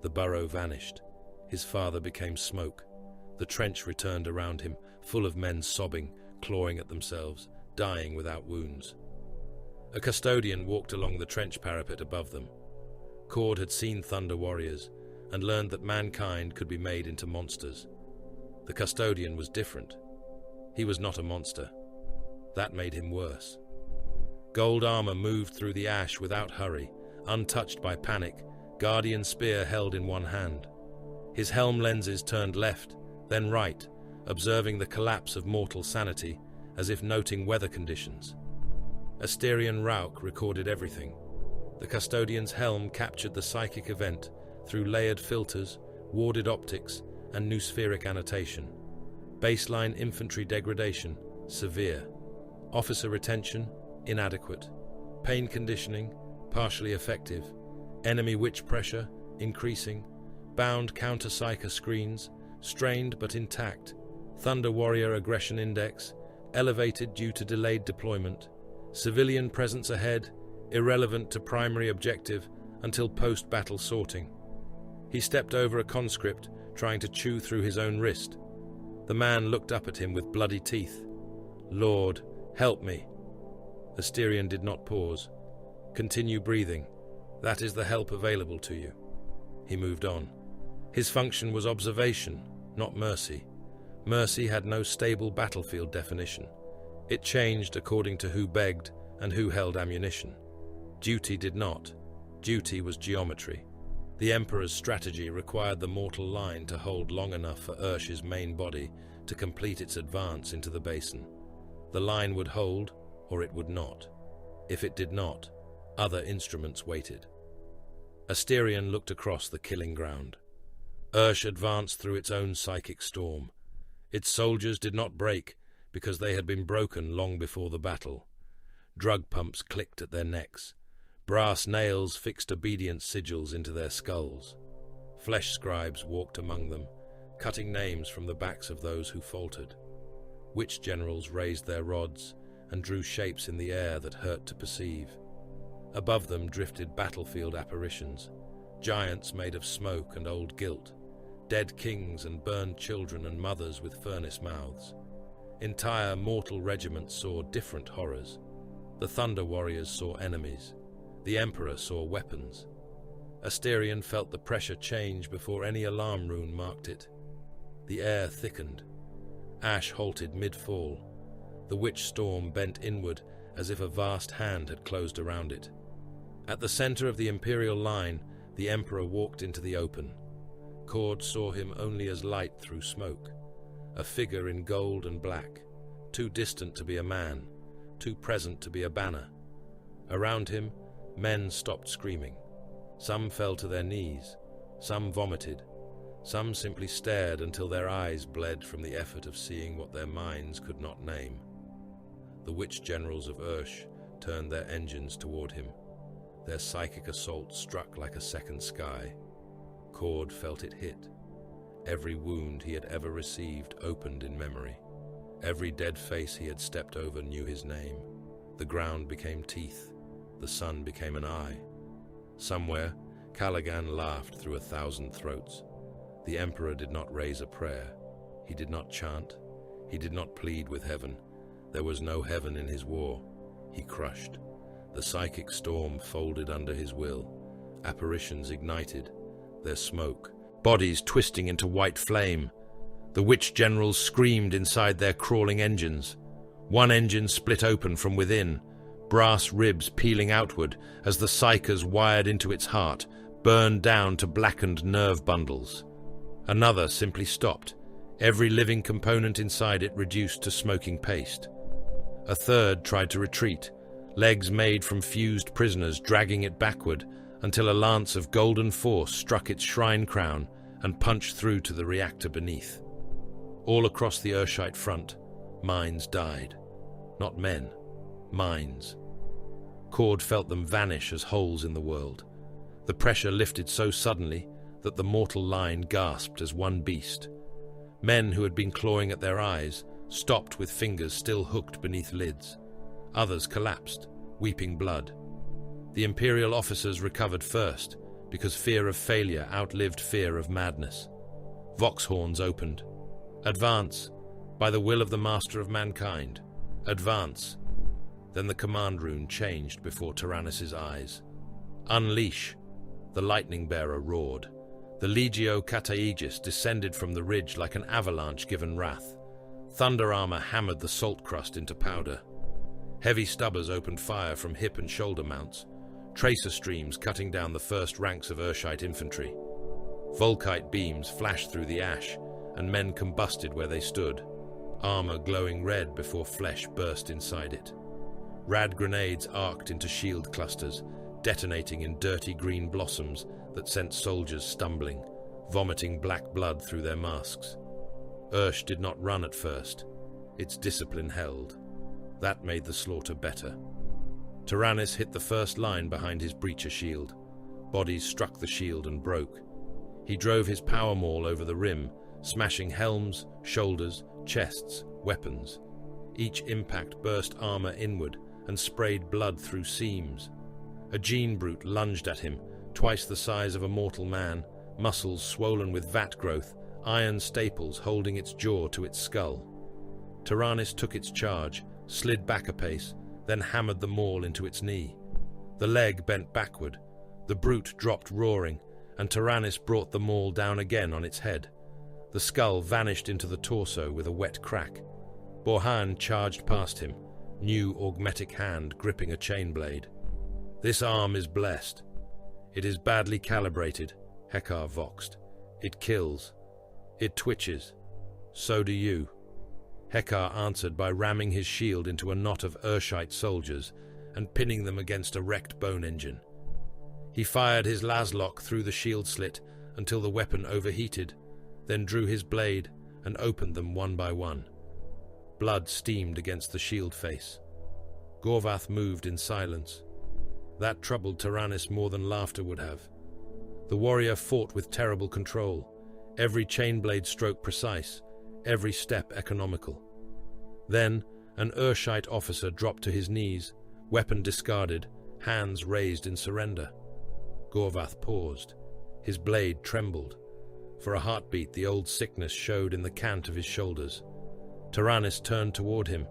The burrow vanished. His father became smoke. The trench returned around him, full of men sobbing, clawing at themselves, dying without wounds. A custodian walked along the trench parapet above them. Cord had seen Thunder Warriors and learned that mankind could be made into monsters. The custodian was different. He was not a monster. That made him worse. Gold armor moved through the ash without hurry, untouched by panic, guardian spear held in one hand. His helm lenses turned left, then right, observing the collapse of mortal sanity, as if noting weather conditions. Asterian Rauk recorded everything. The custodian's helm captured the psychic event through layered filters, warded optics, and noospheric annotation. Baseline infantry degradation, severe. Officer retention, inadequate. Pain conditioning, partially effective. Enemy witch pressure, increasing. Bound counter-psyker screens, strained but intact. Thunder Warrior aggression index, elevated due to delayed deployment. Civilian presence ahead, irrelevant to primary objective until post-battle sorting. He stepped over a conscript, trying to chew through his own wrist. The man looked up at him with bloody teeth. "Lord, help me." Asterion did not pause. "Continue breathing. That is the help available to you." He moved on. His function was observation, not mercy. Mercy had no stable battlefield definition. It changed according to who begged and who held ammunition. Duty did not. Duty was geometry. The Emperor's strategy required the mortal line to hold long enough for Ursh's main body to complete its advance into the basin. The line would hold, or it would not. If it did not, other instruments waited. Asterion looked across the killing ground. Ursh advanced through its own psychic storm. Its soldiers did not break because they had been broken long before the battle. Drug pumps clicked at their necks. Brass nails fixed obedience sigils into their skulls. Flesh scribes walked among them, cutting names from the backs of those who faltered. Witch generals raised their rods and drew shapes in the air that hurt to perceive. Above them drifted battlefield apparitions, giants made of smoke and old guilt, dead kings and burned children and mothers with furnace mouths. Entire mortal regiments saw different horrors. The Thunder Warriors saw enemies. The Emperor saw weapons. Asterion felt the pressure change before any alarm rune marked it. The air thickened. Ash halted mid-fall. The witch storm bent inward as if a vast hand had closed around it. At the center of the Imperial line, the Emperor walked into the open. Cord saw him only as light through smoke. A figure in gold and black, too distant to be a man, too present to be a banner. Around him, men stopped screaming. Some fell to their knees, some vomited, some simply stared until their eyes bled from the effort of seeing what their minds could not name. The witch generals of Ursh turned their engines toward him. Their psychic assault struck like a second sky. Cord felt it hit. Every wound he had ever received opened in memory. Every dead face he had stepped over knew his name. The ground became teeth. The sun became an eye. Somewhere, Callaghan laughed through 1,000 throats. The Emperor did not raise a prayer. He did not chant. He did not plead with heaven. There was no heaven in his war. He crushed. The psychic storm folded under his will. Apparitions ignited. Their smoke. Bodies twisting into white flame. The witch generals screamed inside their crawling engines. One engine split open from within, brass ribs peeling outward as the psychers wired into its heart, burned down to blackened nerve bundles. Another simply stopped, every living component inside it reduced to smoking paste. A third tried to retreat, legs made from fused prisoners dragging it backward until a lance of golden force struck its shrine crown and punched through to the reactor beneath. All across the Urshite front, minds died. Not men, minds. Cord felt them vanish as holes in the world. The pressure lifted so suddenly that the mortal line gasped as one beast. Men who had been clawing at their eyes stopped with fingers still hooked beneath lids. Others collapsed, weeping blood. The Imperial officers recovered first, because fear of failure outlived fear of madness. Vox horns opened. Advance, by the will of the Master of Mankind. Advance. Then the command rune changed before Tyrannus's eyes. Unleash. The lightning bearer roared. The Legio Cataegis descended from the ridge like an avalanche given wrath. Thunder armor hammered the salt crust into powder. Heavy stubbers opened fire from hip and shoulder mounts, tracer streams cutting down the first ranks of Urshite infantry. Volkite beams flashed through the ash, and men combusted where they stood, armor glowing red before flesh burst inside it. Rad grenades arced into shield clusters, detonating in dirty green blossoms that sent soldiers stumbling, vomiting black blood through their masks. Ursh did not run at first. Its discipline held. That made the slaughter better. Tyrannus hit the first line behind his breacher shield. Bodies struck the shield and broke. He drove his power maul over the rim, smashing helms, shoulders, chests, weapons. Each impact burst armor inward and sprayed blood through seams. A gene brute lunged at him, twice the size of a mortal man, muscles swollen with vat growth, iron staples holding its jaw to its skull. Tyrannus took its charge, slid back a pace, then hammered the maul into its knee. The leg bent backward. The brute dropped roaring, and Tyrannus brought the maul down again on its head. The skull vanished into the torso with a wet crack. Borhan charged past him, new augmetic hand gripping a chain blade. "This arm is blessed. It is badly calibrated," Hekar voxed. "It kills. It twitches. So do you." Hekar answered by ramming his shield into a knot of Urshite soldiers and pinning them against a wrecked bone engine. He fired his laslock through the shield slit until the weapon overheated, then drew his blade and opened them one by one. Blood steamed against the shield face. Gorvath moved in silence. That troubled Tyrannus more than laughter would have. The warrior fought with terrible control, every chainblade stroke precise, every step economical. Then, an Urshite officer dropped to his knees, weapon discarded, hands raised in surrender. Gorvath paused. His blade trembled. For a heartbeat, the old sickness showed in the cant of his shoulders. Tyrannus turned toward him.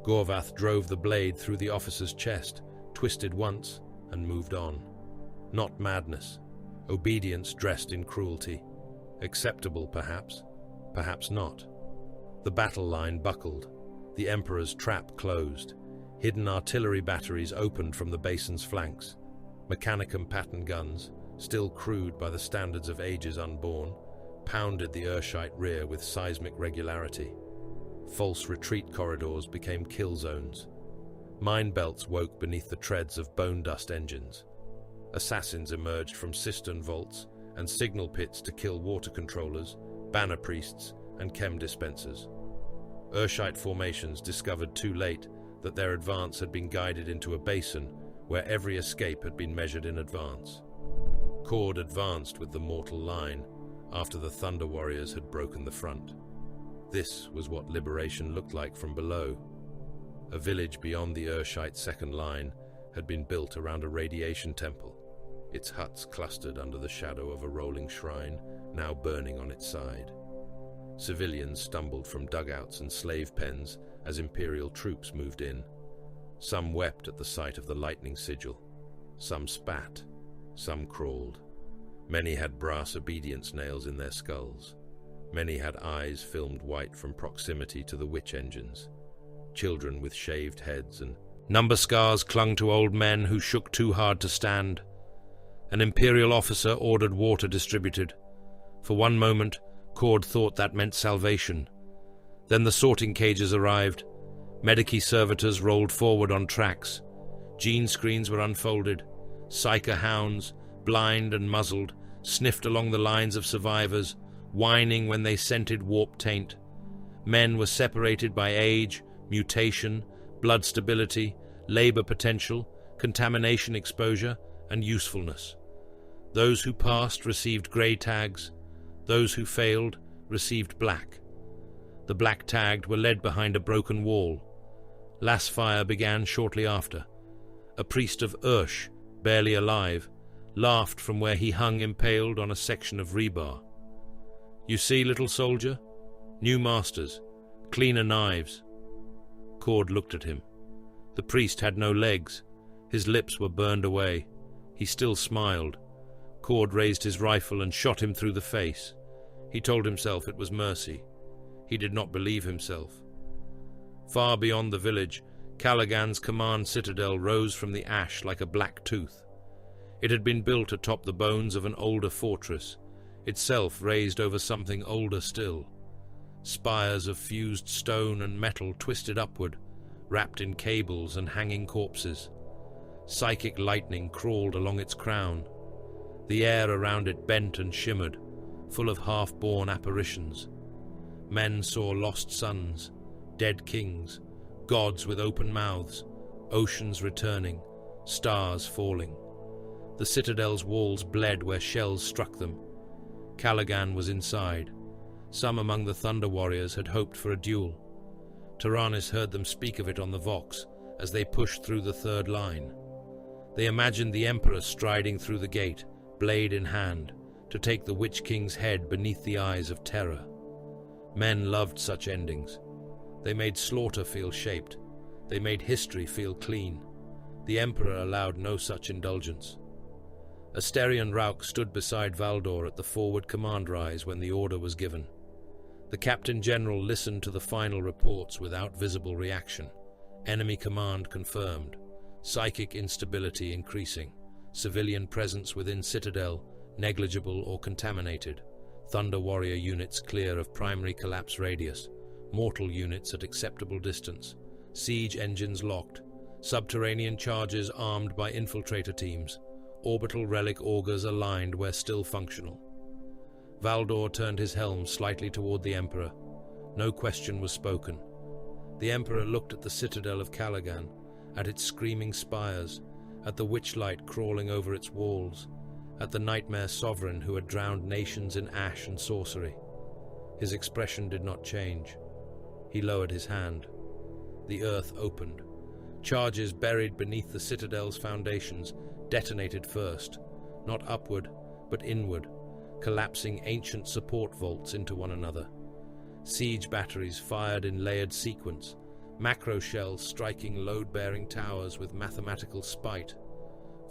Gorvath drove the blade through the officer's chest, twisted once, and moved on. Not madness. Obedience dressed in cruelty. Acceptable, perhaps. Perhaps not. The battle line buckled. The Emperor's trap closed. Hidden artillery batteries opened from the basin's flanks. Mechanicum pattern guns, still crude by the standards of ages unborn, pounded the Urshite rear with seismic regularity. False retreat corridors became kill zones. Mine belts woke beneath the treads of bone dust engines. Assassins emerged from cistern vaults and signal pits to kill water controllers, banner priests, and chem dispensers. Urshite formations discovered too late that their advance had been guided into a basin where every escape had been measured in advance. Cord advanced with the mortal line after the Thunder Warriors had broken the front. This was what liberation looked like from below. A village beyond the Urshite second line had been built around a radiation temple, its huts clustered under the shadow of a rolling shrine, now burning on its side. Civilians stumbled from dugouts and slave pens as Imperial troops moved in. Some wept at the sight of the lightning sigil. Some spat. Some crawled. Many had brass obedience nails in their skulls. Many had eyes filmed white from proximity to the witch engines. Children with shaved heads and number scars clung to old men who shook too hard to stand. An Imperial officer ordered water distributed. For one moment, Cord thought that meant salvation. Then the sorting cages arrived. Medici servitors rolled forward on tracks. Gene screens were unfolded. Psyker hounds, blind and muzzled, sniffed along the lines of survivors, whining when they scented warp taint. Men were separated by age, mutation, blood stability, labor potential, contamination exposure, and usefulness. Those who passed received grey tags. Those who failed received black. The black-tagged were led behind a broken wall. Lass fire began shortly after. A priest of Ursh, barely alive, laughed from where he hung impaled on a section of rebar. "You see, little soldier? New masters, cleaner knives." Cord looked at him. The priest had no legs. His lips were burned away. He still smiled. Cord raised his rifle and shot him through the face. He told himself it was mercy. He did not believe himself. Far beyond the village, Callaghan's command citadel rose from the ash like a black tooth. It had been built atop the bones of an older fortress, itself raised over something older still. Spires of fused stone and metal twisted upward, wrapped in cables and hanging corpses. Psychic lightning crawled along its crown. The air around it bent and shimmered, full of half-born apparitions. Men saw lost sons, dead kings, gods with open mouths, oceans returning, stars falling. The citadel's walls bled where shells struck them. Callaghan was inside. Some among the Thunder Warriors had hoped for a duel. Tyrannus heard them speak of it on the Vox as they pushed through the third line. They imagined the Emperor striding through the gate, blade in hand, to take the Witch King's head beneath the eyes of terror. Men loved such endings. They made slaughter feel shaped. They made history feel clean. The Emperor allowed no such indulgence. Asterion Rauch stood beside Valdor at the forward command rise when the order was given. The Captain General listened to the final reports without visible reaction. Enemy command confirmed. Psychic instability increasing. Civilian presence within Citadel negligible or contaminated. Thunder Warrior units clear of primary collapse radius. Mortal units at acceptable distance. Siege engines locked. Subterranean charges armed by infiltrator teams. Orbital relic augers aligned where still functional. Valdor turned his helm slightly toward the Emperor. No question was spoken. The Emperor looked at the citadel of Callaghan, at its screaming spires, at the witchlight crawling over its walls, at the nightmare sovereign who had drowned nations in ash and sorcery. His expression did not change. He lowered his hand. The earth opened. Charges buried beneath the citadel's foundations detonated first, not upward, but inward, collapsing ancient support vaults into one another. Siege batteries fired in layered sequence, macro shells striking load-bearing towers with mathematical spite.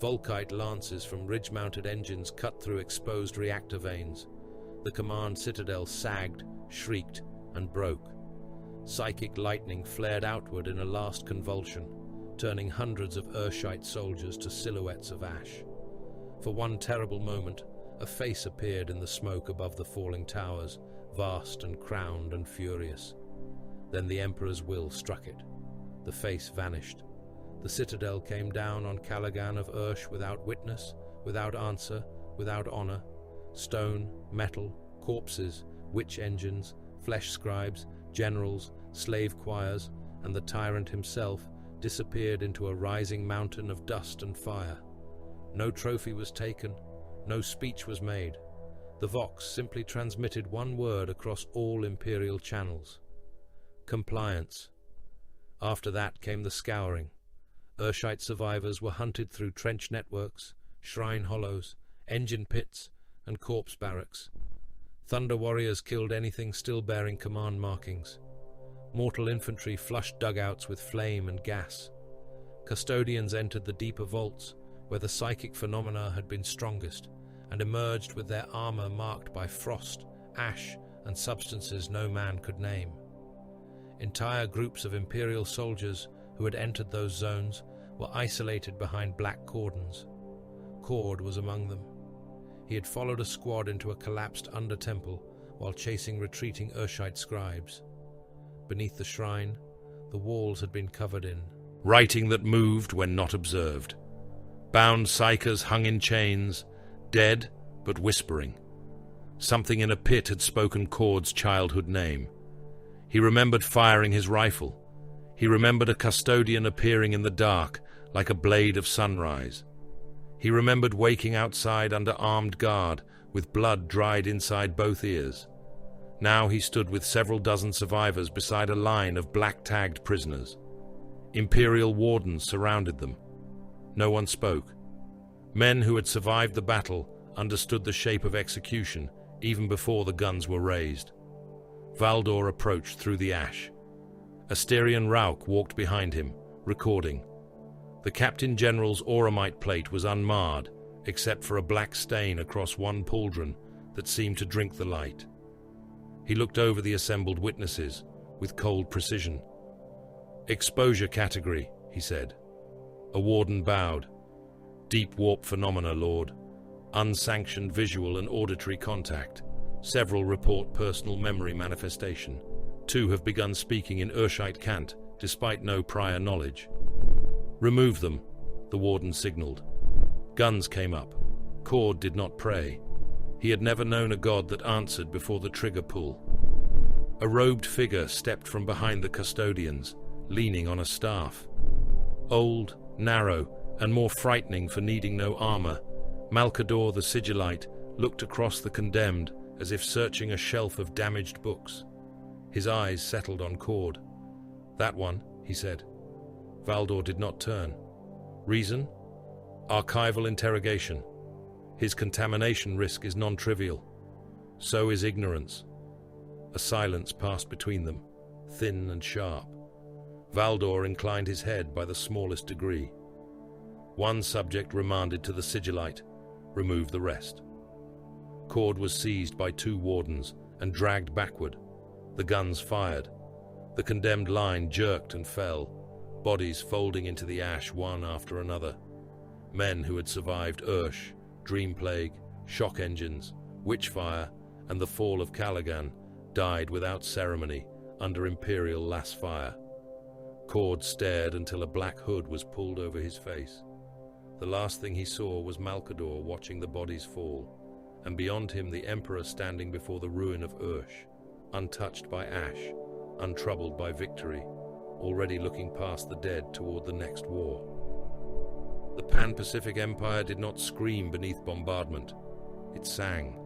Volkite lances from ridge-mounted engines cut through exposed reactor vanes. The command citadel sagged, shrieked, and broke. Psychic lightning flared outward in a last convulsion, turning hundreds of Urshite soldiers to silhouettes of ash. For one terrible moment, a face appeared in the smoke above the falling towers, vast and crowned and furious. Then the Emperor's will struck it. The face vanished. The citadel came down on Callaghan of Ursh without witness, without answer, without honor. Stone, metal, corpses, witch engines, flesh scribes, generals, slave choirs, and the tyrant himself disappeared into a rising mountain of dust and fire. No trophy was taken, no speech was made. The Vox simply transmitted one word across all Imperial channels: compliance. After that came the scouring. Urshite survivors were hunted through trench networks, shrine hollows, engine pits, and corpse barracks. Thunder Warriors killed anything still bearing command markings. Mortal infantry flushed dugouts with flame and gas. Custodians entered the deeper vaults, where the psychic phenomena had been strongest, and emerged with their armor marked by frost, ash, and substances no man could name. Entire groups of Imperial soldiers who had entered those zones were isolated behind black cordons. Cord was among them. He had followed a squad into a collapsed under-temple while chasing retreating Urshite scribes. Beneath the shrine, the walls had been covered in writing that moved when not observed. Bound psychers hung in chains, dead but whispering. Something in a pit had spoken Cord's childhood name. He remembered firing his rifle. He remembered a custodian appearing in the dark like a blade of sunrise. He remembered waking outside under armed guard with blood dried inside both ears. Now he stood with several dozen survivors beside a line of black-tagged prisoners. Imperial wardens surrounded them. No one spoke. Men who had survived the battle understood the shape of execution even before the guns were raised. Valdor approached through the ash. Asterion Rauch walked behind him, recording. The Captain General's auramite plate was unmarred, except for a black stain across one pauldron that seemed to drink the light. He looked over the assembled witnesses with cold precision. "Exposure category," he said. A warden bowed. "Deep warp phenomena, Lord. Unsanctioned visual and auditory contact. Several report personal memory manifestation. 2 have begun speaking in Urshite cant, despite no prior knowledge." "Remove them," The warden signaled. Guns came up. Cord did not pray. He had never known a god that answered before the trigger pull. A robed figure stepped from behind the custodians, leaning on a staff. Old, narrow, and more frightening for needing no armor, Malcador the Sigillite looked across the condemned as if searching a shelf of damaged books. His eyes settled on Cord. "That one," he said. Valdor did not turn. Reason? Archival interrogation. His contamination risk is non-trivial. So is ignorance. A silence passed between them, thin and sharp. Valdor inclined his head by the smallest degree. One subject remanded to the Sigillite, remove the rest. Cord was seized by two wardens and dragged backward. The guns fired. The condemned line jerked and fell, bodies folding into the ash one after another. Men who had survived Ursh, Dream Plague, shock engines, witchfire, and the fall of Callaghan died without ceremony under Imperial lass fire. Cord stared until a black hood was pulled over his face. The last thing he saw was Malcador watching the bodies fall, and beyond him the Emperor standing before the ruin of Ursh, untouched by ash, untroubled by victory, already looking past the dead toward the next war. The Pan-Pacific Empire did not scream beneath bombardment. It sang.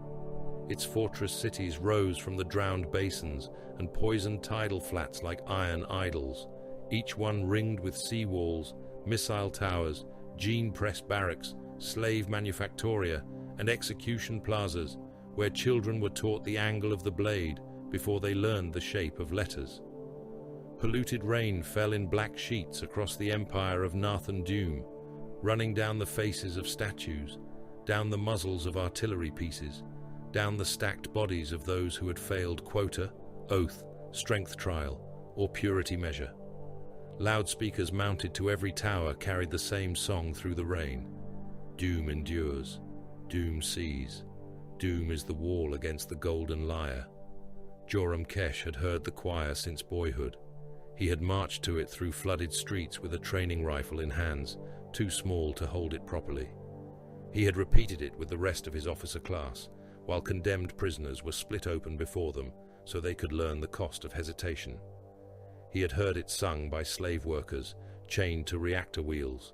Its fortress cities rose from the drowned basins and poisoned tidal flats like iron idols, each one ringed with sea walls, missile towers, gene-press barracks, slave manufactoria, and execution plazas, where children were taught the angle of the blade before they learned the shape of letters. Polluted rain fell in black sheets across the empire of Nathan Doom, running down the faces of statues, down the muzzles of artillery pieces, down the stacked bodies of those who had failed quota, oath, strength trial, or purity measure. Loudspeakers mounted to every tower carried the same song through the rain. Doom endures. Doom sees. Doom is the wall against the golden lyre. Joram Kesh had heard the choir since boyhood. He had marched to it through flooded streets with a training rifle in hands, too small to hold it properly. He had repeated it with the rest of his officer class, while condemned prisoners were split open before them so they could learn the cost of hesitation. He had heard it sung by slave workers chained to reactor wheels,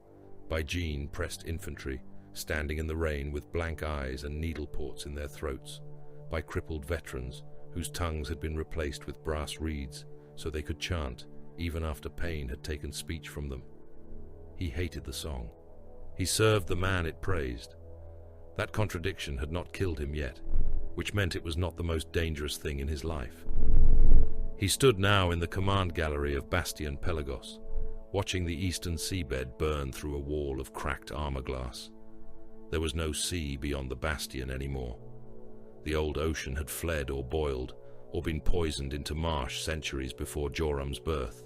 by gene-pressed infantry standing in the rain with blank eyes and needle ports in their throats, by crippled veterans whose tongues had been replaced with brass reeds so they could chant even after pain had taken speech from them. He hated the song. He served the man it praised. That contradiction had not killed him yet, which meant it was not the most dangerous thing in his life. He stood now in the command gallery of Bastion Pelagos, watching the eastern seabed burn through a wall of cracked armor glass. There was no sea beyond the bastion anymore. The old ocean had fled or boiled, or been poisoned into marsh centuries before Joram's birth.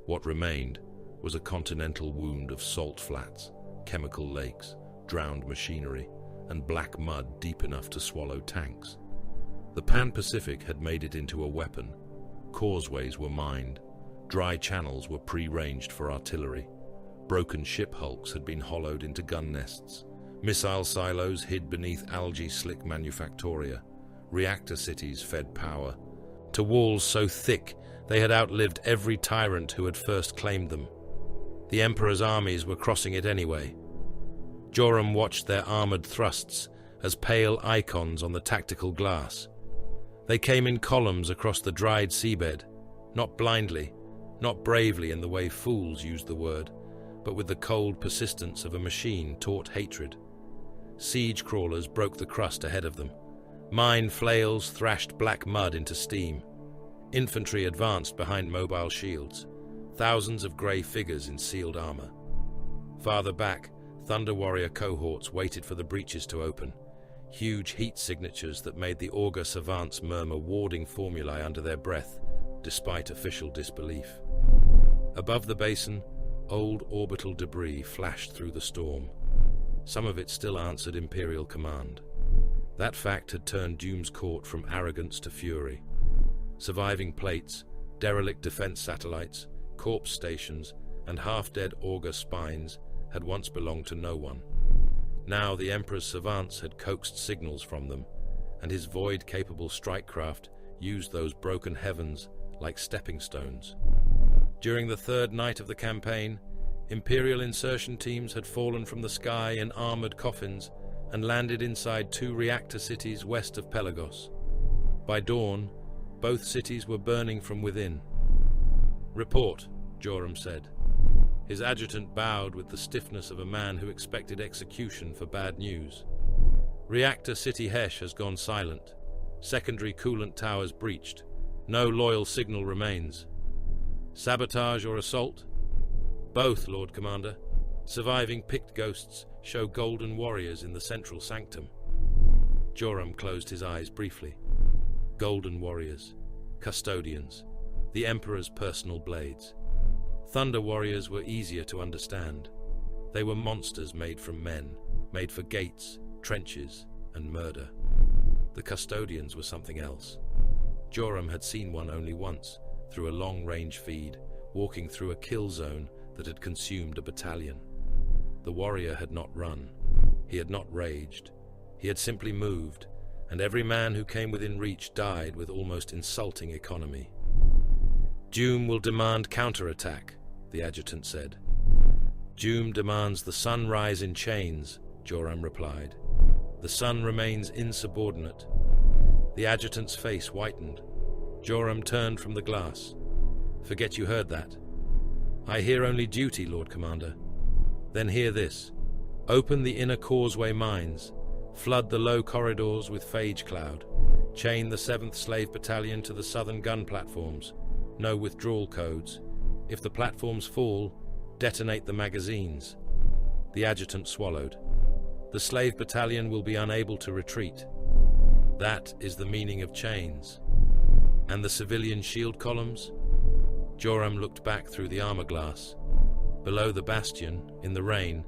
What remained was a continental wound of salt flats, chemical lakes, drowned machinery, and black mud deep enough to swallow tanks. The Pan-Pacific had made it into a weapon. Causeways were mined. Dry channels were pre-ranged for artillery. Broken ship hulks had been hollowed into gun nests. Missile silos hid beneath algae-slick manufactoria. Reactor cities fed power to walls so thick they had outlived every tyrant who had first claimed them. The Emperor's armies were crossing it anyway. Joram watched their armored thrusts as pale icons on the tactical glass. They came in columns across the dried seabed, not blindly, not bravely in the way fools used the word, but with the cold persistence of a machine taught hatred. Siege crawlers broke the crust ahead of them. Mine flails thrashed black mud into steam. Infantry advanced behind mobile shields, thousands of grey figures in sealed armor. Farther back, Thunder Warrior cohorts waited for the breaches to open, huge heat signatures that made the augur savants murmur warding formulae under their breath, despite official disbelief. Above the basin, old orbital debris flashed through the storm. Some of it still answered Imperial command. That fact had turned Doom's court from arrogance to fury. Surviving plates, derelict defense satellites, corpse stations, and half-dead augur spines had once belonged to no one. Now the Emperor's savants had coaxed signals from them, and his void-capable strikecraft used those broken heavens like stepping stones. During the third night of the campaign, Imperial insertion teams had fallen from the sky in armored coffins and landed inside 2 reactor cities west of Pelagos. By dawn, both cities were burning from within. "Report," Joram said. His adjutant bowed with the stiffness of a man who expected execution for bad news. "Reactor City Hesh has gone silent. Secondary coolant towers breached. No loyal signal remains." "Sabotage or assault?" "Both, Lord Commander. Surviving picked ghosts show golden warriors in the central sanctum." Joram closed his eyes briefly. Golden warriors, custodians, the Emperor's personal blades. Thunder warriors were easier to understand. They were monsters made from men, made for gates, trenches, and murder. The custodians were something else. Joram had seen one only once, through a long-range feed, walking through a kill zone that had consumed a battalion. The warrior had not run. He had not raged. He had simply moved, and every man who came within reach died with almost insulting economy. "Doom will demand counterattack," the adjutant said. "Doom demands the sun rise in chains," Joram replied. "The sun remains insubordinate." The adjutant's face whitened. Joram turned from the glass. "Forget you heard that." "I hear only duty, Lord Commander." "Then hear this. Open the inner causeway mines. Flood the low corridors with phage cloud. Chain the 7th Slave Battalion to the southern gun platforms. No withdrawal codes. If the platforms fall, detonate the magazines." The adjutant swallowed. "The Slave Battalion will be unable to retreat." "That is the meaning of chains." "And the civilian shield columns?" Joram looked back through the armor glass. Below the bastion, in the rain,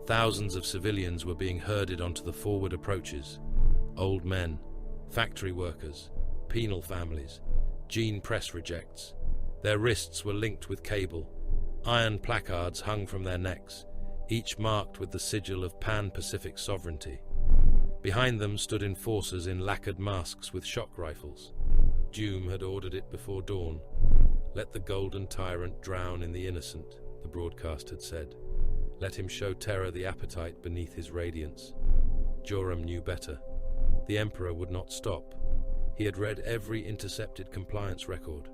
thousands of civilians were being herded onto the forward approaches. Old men, factory workers, penal families, gene press rejects. Their wrists were linked with cable. Iron placards hung from their necks, each marked with the sigil of Pan-Pacific sovereignty. Behind them stood enforcers in lacquered masks with shock rifles. Doom had ordered it before dawn. "Let the golden tyrant drown in the innocent," the broadcast had said. "Let him show terror the appetite beneath his radiance." Joram knew better. The Emperor would not stop. He had read every intercepted compliance record.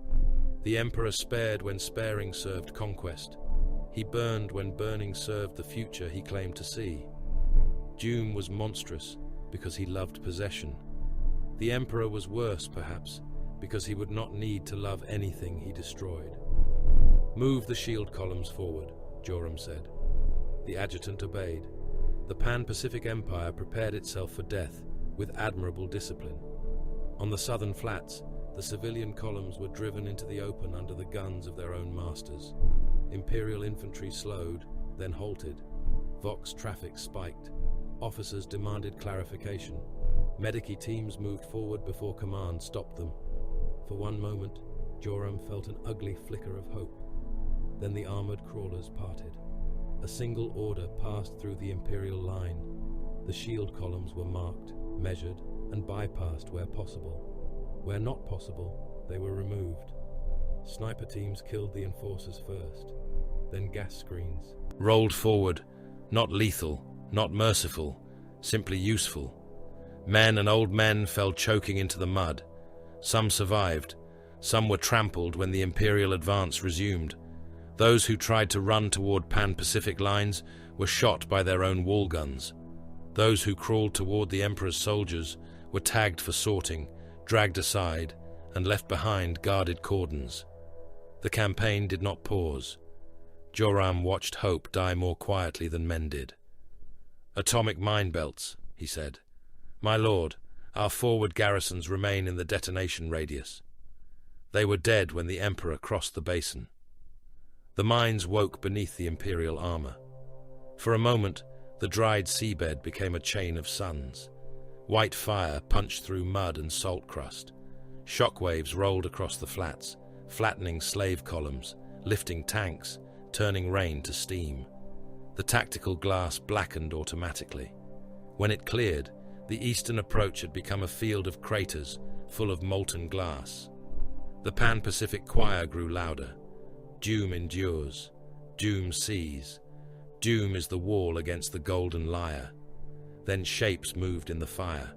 The Emperor spared when sparing served conquest. He burned when burning served the future he claimed to see. Doom was monstrous because he loved possession. The Emperor was worse, perhaps, because he would not need to love anything he destroyed. "Move the shield columns forward," Joram said. The adjutant obeyed. The Pan-Pacific Empire prepared itself for death with admirable discipline. On the southern flats, the civilian columns were driven into the open under the guns of their own masters. Imperial infantry slowed, then halted. Vox traffic spiked. Officers demanded clarification. Medici teams moved forward before command stopped them. For one moment, Joram felt an ugly flicker of hope. Then the armored crawlers parted. A single order passed through the Imperial line. The shield columns were marked, measured, and bypassed where possible. Where not possible, they were removed. Sniper teams killed the enforcers first, then gas screens rolled forward, not lethal, not merciful, simply useful. Men and old men fell choking into the mud. Some survived. Some were trampled when the Imperial advance resumed. Those who tried to run toward Pan-Pacific lines were shot by their own wall guns. Those who crawled toward the Emperor's soldiers were tagged for sorting, dragged aside, and left behind guarded cordons. The campaign did not pause. Joram watched hope die more quietly than men did. "Atomic mine belts," he said. "My lord, our forward garrisons remain in the detonation radius." They were dead when the Emperor crossed the basin. The mines woke beneath the Imperial armor. For a moment, the dried seabed became a chain of suns. White fire punched through mud and salt crust. Shockwaves rolled across the flats, flattening slave columns, lifting tanks, turning rain to steam. The The tactical glass blackened automatically. When it cleared, the eastern approach had become a field of craters full of molten glass. The Pan-Pacific choir grew louder. Doom endures. Doom sees. Doom is the wall against the golden lyre. Then shapes moved in the fire.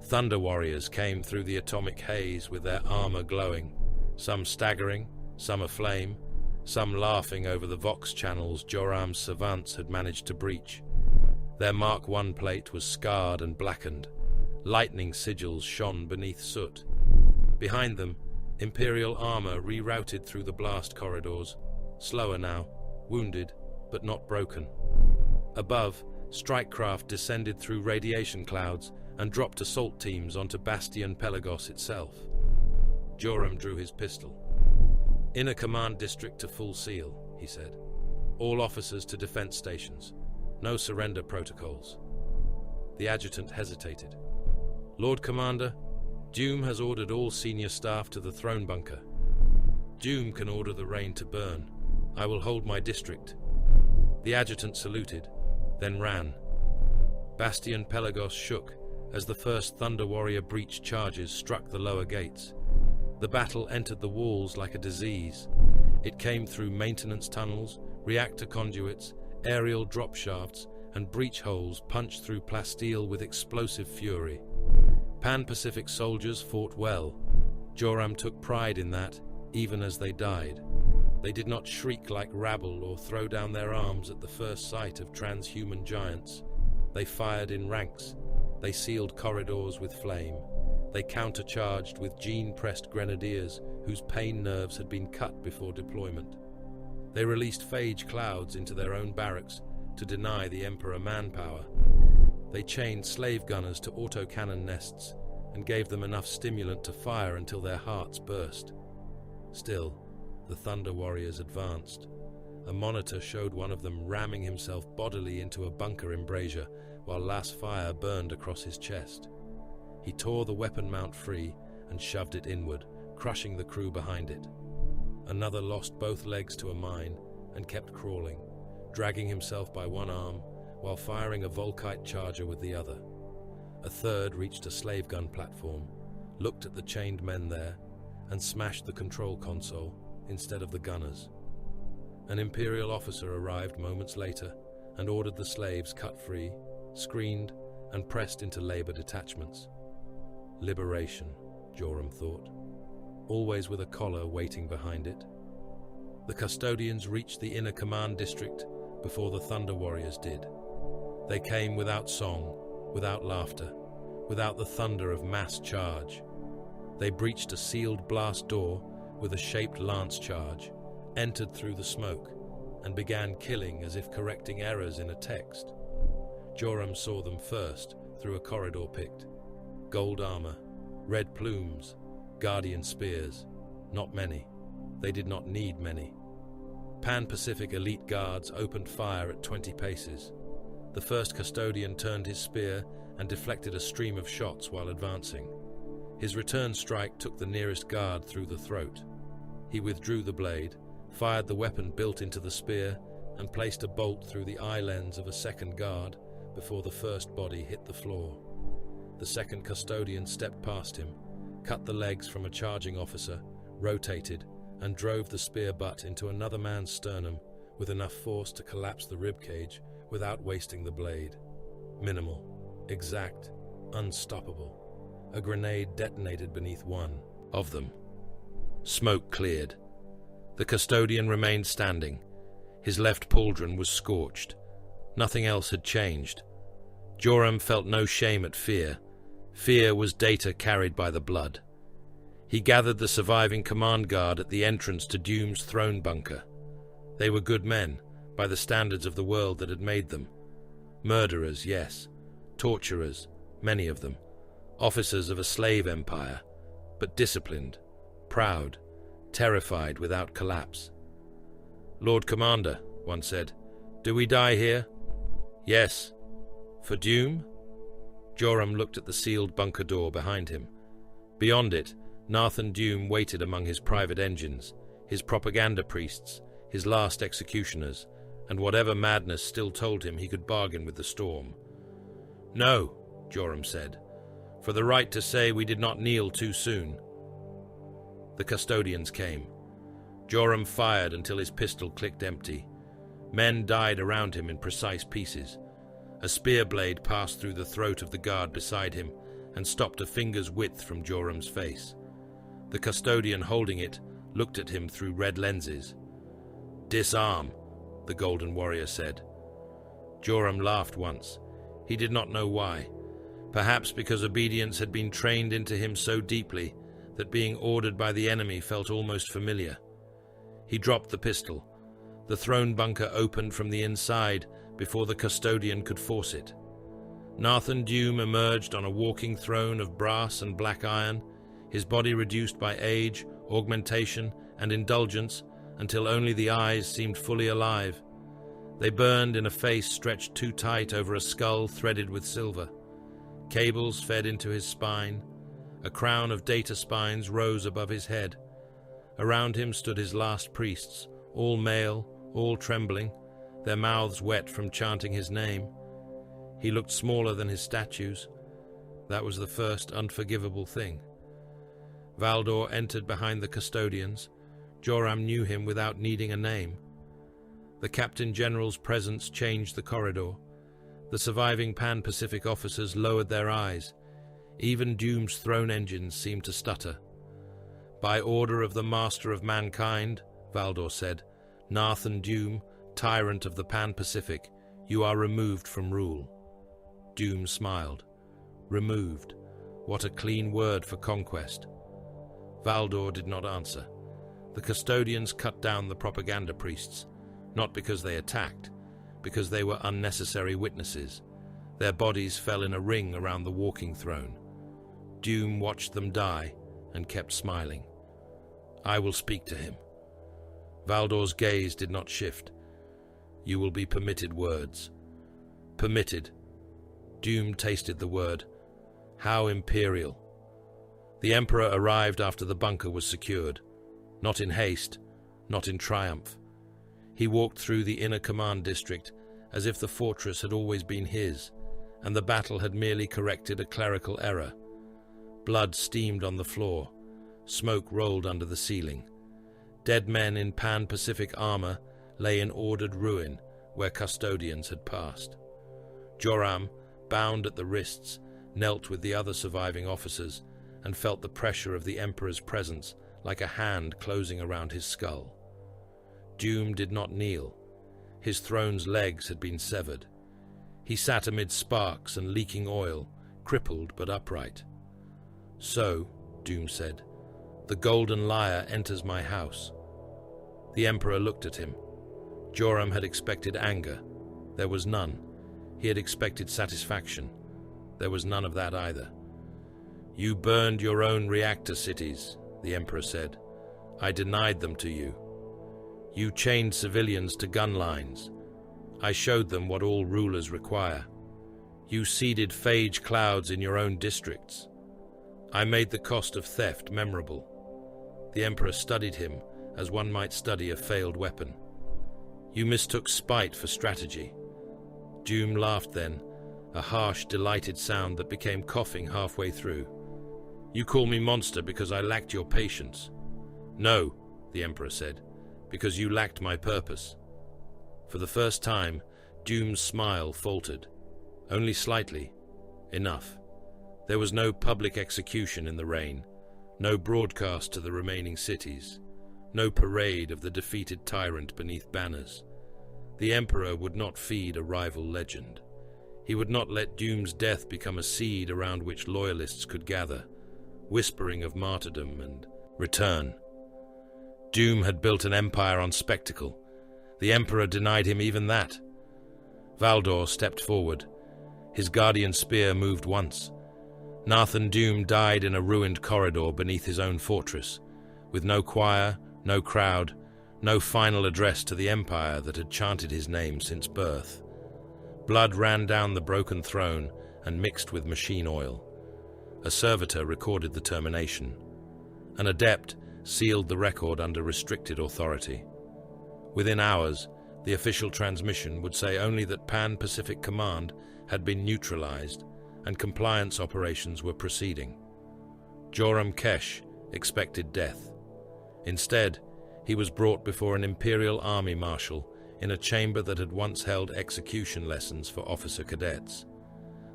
Thunder warriors came through the atomic haze with their armor glowing, some staggering, some aflame, some laughing over the Vox channels Joram's savants had managed to breach. Their Mark I plate was scarred and blackened. Lightning sigils shone beneath soot. Behind them, Imperial armor rerouted through the blast corridors, slower now, wounded, but not broken. Above, strike craft descended through radiation clouds and dropped assault teams onto Bastion Pelagos itself. Joram drew his pistol. "Inner command district to full seal," he said. "All officers to defense stations. No surrender protocols." The adjutant hesitated. "Lord Commander, Doom has ordered all senior staff to the throne bunker. Doom can order the rain to burn. I will hold my district." The adjutant saluted, then ran. Bastion Pelagos shook as the first Thunder Warrior breach charges struck the lower gates. The battle entered the walls like a disease. It came through maintenance tunnels, reactor conduits, aerial drop shafts, and breach holes punched through plasteel with explosive fury. Pan-Pacific soldiers fought well. Joram took pride in that, even as they died. They did not shriek like rabble or throw down their arms at the first sight of transhuman giants. They fired in ranks. They sealed corridors with flame. They countercharged with gene-pressed grenadiers whose pain nerves had been cut before deployment. They released phage clouds into their own barracks to deny the Emperor manpower. They chained slave gunners to autocannon nests and gave them enough stimulant to fire until their hearts burst. Still, the Thunder Warriors advanced. A monitor showed one of them ramming himself bodily into a bunker embrasure while last fire burned across his chest. He tore the weapon mount free and shoved it inward, crushing the crew behind it. Another lost both legs to a mine and kept crawling, dragging himself by one arm while firing a Volkite charger with the other. A third reached a slave gun platform, looked at the chained men there, and smashed the control console instead of the gunners. An Imperial officer arrived moments later and ordered the slaves cut free, screened, and pressed into labor detachments. Liberation, Joram thought, always with a collar waiting behind it. The custodians reached the inner command district before the Thunder Warriors did. They came without song, without laughter, without the thunder of mass charge. They breached a sealed blast door with a shaped lance charge, entered through the smoke, and began killing as if correcting errors in a text. Joram saw them first through a corridor picked. Gold armor, red plumes, guardian spears. Not many. They did not need many. Pan-Pacific elite guards opened fire at 20 paces. The first custodian turned his spear and deflected a stream of shots while advancing. His return strike took the nearest guard through the throat. He withdrew the blade, fired the weapon built into the spear, and placed a bolt through the eye lens of a second guard before the first body hit the floor. The second custodian stepped past him, cut the legs from a charging officer, rotated, and drove the spear butt into another man's sternum with enough force to collapse the ribcage without wasting the blade. Minimal, exact, unstoppable. A grenade detonated beneath one of them. Smoke cleared. The custodian remained standing. His left pauldron was scorched. Nothing else had changed. Joram felt no shame at fear. Fear was data carried by the blood. He gathered the surviving command guard at the entrance to Doom's throne bunker. They were good men, by the standards of the world that had made them. Murderers, yes. Torturers, many of them. Officers of a slave empire, but disciplined, proud, terrified without collapse. "Lord Commander," one said, "do we die here?" "Yes." "For Doom?" Joram looked at the sealed bunker door behind him. Beyond it, Nathan Doom waited among his private engines, his propaganda priests, his last executioners, and whatever madness still told him he could bargain with the storm. "No," Joram said, "for the right to say we did not kneel too soon." The custodians came. Joram fired until his pistol clicked empty. Men died around him in precise pieces. A spear blade passed through the throat of the guard beside him and stopped a finger's width from Joram's face. The custodian holding it looked at him through red lenses. "Disarm," the Golden Warrior said. Joram laughed once. He did not know why. Perhaps because obedience had been trained into him so deeply that being ordered by the enemy felt almost familiar. He dropped the pistol. The throne bunker opened from the inside before the custodian could force it. Nathan Dume emerged on a walking throne of brass and black iron, his body reduced by age, augmentation, and indulgence until only the eyes seemed fully alive. They burned in a face stretched too tight over a skull threaded with silver. Cables fed into his spine. A crown of data spines rose above his head. Around him stood his last priests, all male, all trembling, their mouths wet from chanting his name. He looked smaller than his statues. That was the first unforgivable thing. Valdor entered behind the custodians. Joram knew him without needing a name. The Captain General's presence changed the corridor. The surviving Pan-Pacific officers lowered their eyes. Even Dume's throne engines seemed to stutter. "By order of the Master of Mankind," Valdor said, "Nathan Dume, tyrant of the Pan-Pacific, you are removed from rule." Dume smiled. Removed. What a clean word for conquest. Valdor did not answer. The custodians cut down the propaganda priests, not because they attacked, because they were unnecessary witnesses. Their bodies fell in a ring around the walking throne. Dume watched them die and kept smiling. "I will speak to him." Valdor's gaze did not shift. "You will be permitted words." Permitted. Dume tasted the word. How imperial. The Emperor arrived after the bunker was secured. Not in haste, not in triumph. He walked through the inner command district as if the fortress had always been his, and the battle had merely corrected a clerical error. Blood steamed on the floor. Smoke rolled under the ceiling. Dead men in Pan-Pacific armor lay in ordered ruin where custodians had passed. Joram, bound at the wrists, knelt with the other surviving officers and felt the pressure of the Emperor's presence like a hand closing around his skull. Dume did not kneel. His throne's legs had been severed. He sat amid sparks and leaking oil, crippled but upright. "So," Dume said, "the golden lyre enters my house." The Emperor looked at him. Joram had expected anger. There was none. He had expected satisfaction. There was none of that either. "You burned your own reactor cities," the Emperor said. "I denied them to you. You chained civilians to gun lines. I showed them what all rulers require. You seeded phage clouds in your own districts. I made the cost of theft memorable." The Emperor studied him as one might study a failed weapon. "You mistook spite for strategy." Dume laughed then, a harsh, delighted sound that became coughing halfway through. "You call me monster because I lacked your patience." "No," the Emperor said, "because you lacked my purpose." For the first time, Dume's smile faltered. Only slightly. Enough. There was no public execution in the reign, no broadcast to the remaining cities, no parade of the defeated tyrant beneath banners. The Emperor would not feed a rival legend. He would not let Dume's death become a seed around which loyalists could gather, whispering of martyrdom and return. Dume had built an empire on spectacle. The Emperor denied him even that. Valdor stepped forward. His guardian spear moved once. Nathan Dume died in a ruined corridor beneath his own fortress, with no choir, no crowd, no final address to the empire that had chanted his name since birth. Blood ran down the broken throne and mixed with machine oil. A servitor recorded the termination. An adept sealed the record under restricted authority. Within hours, The official transmission would say only that Pan-Pacific Command had been neutralized and compliance operations were proceeding. Joram Kesh expected death. Instead, he was brought before an Imperial Army Marshal in a chamber that had once held execution lessons for officer cadets.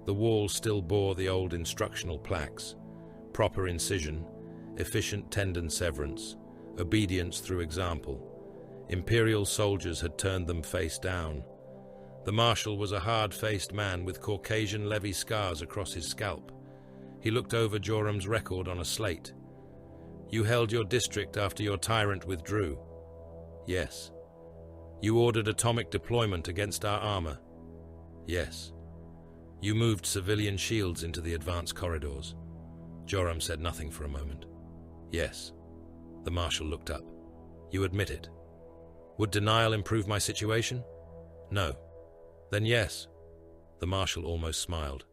The wall still bore the old instructional plaques: proper incision, efficient tendon severance, obedience through example. Imperial soldiers had turned them face down. The Marshal was a hard-faced man with Caucasian levy scars across his scalp. He looked over Joram's record on a slate. "You held your district after your tyrant withdrew." "Yes." "You ordered atomic deployment against our armor." "Yes." "You moved civilian shields into the advance corridors." Joram said nothing for a moment. "Yes." The Marshal looked up. "You admit it." "Would denial improve my situation?" "No." "Then yes." The Marshal almost smiled.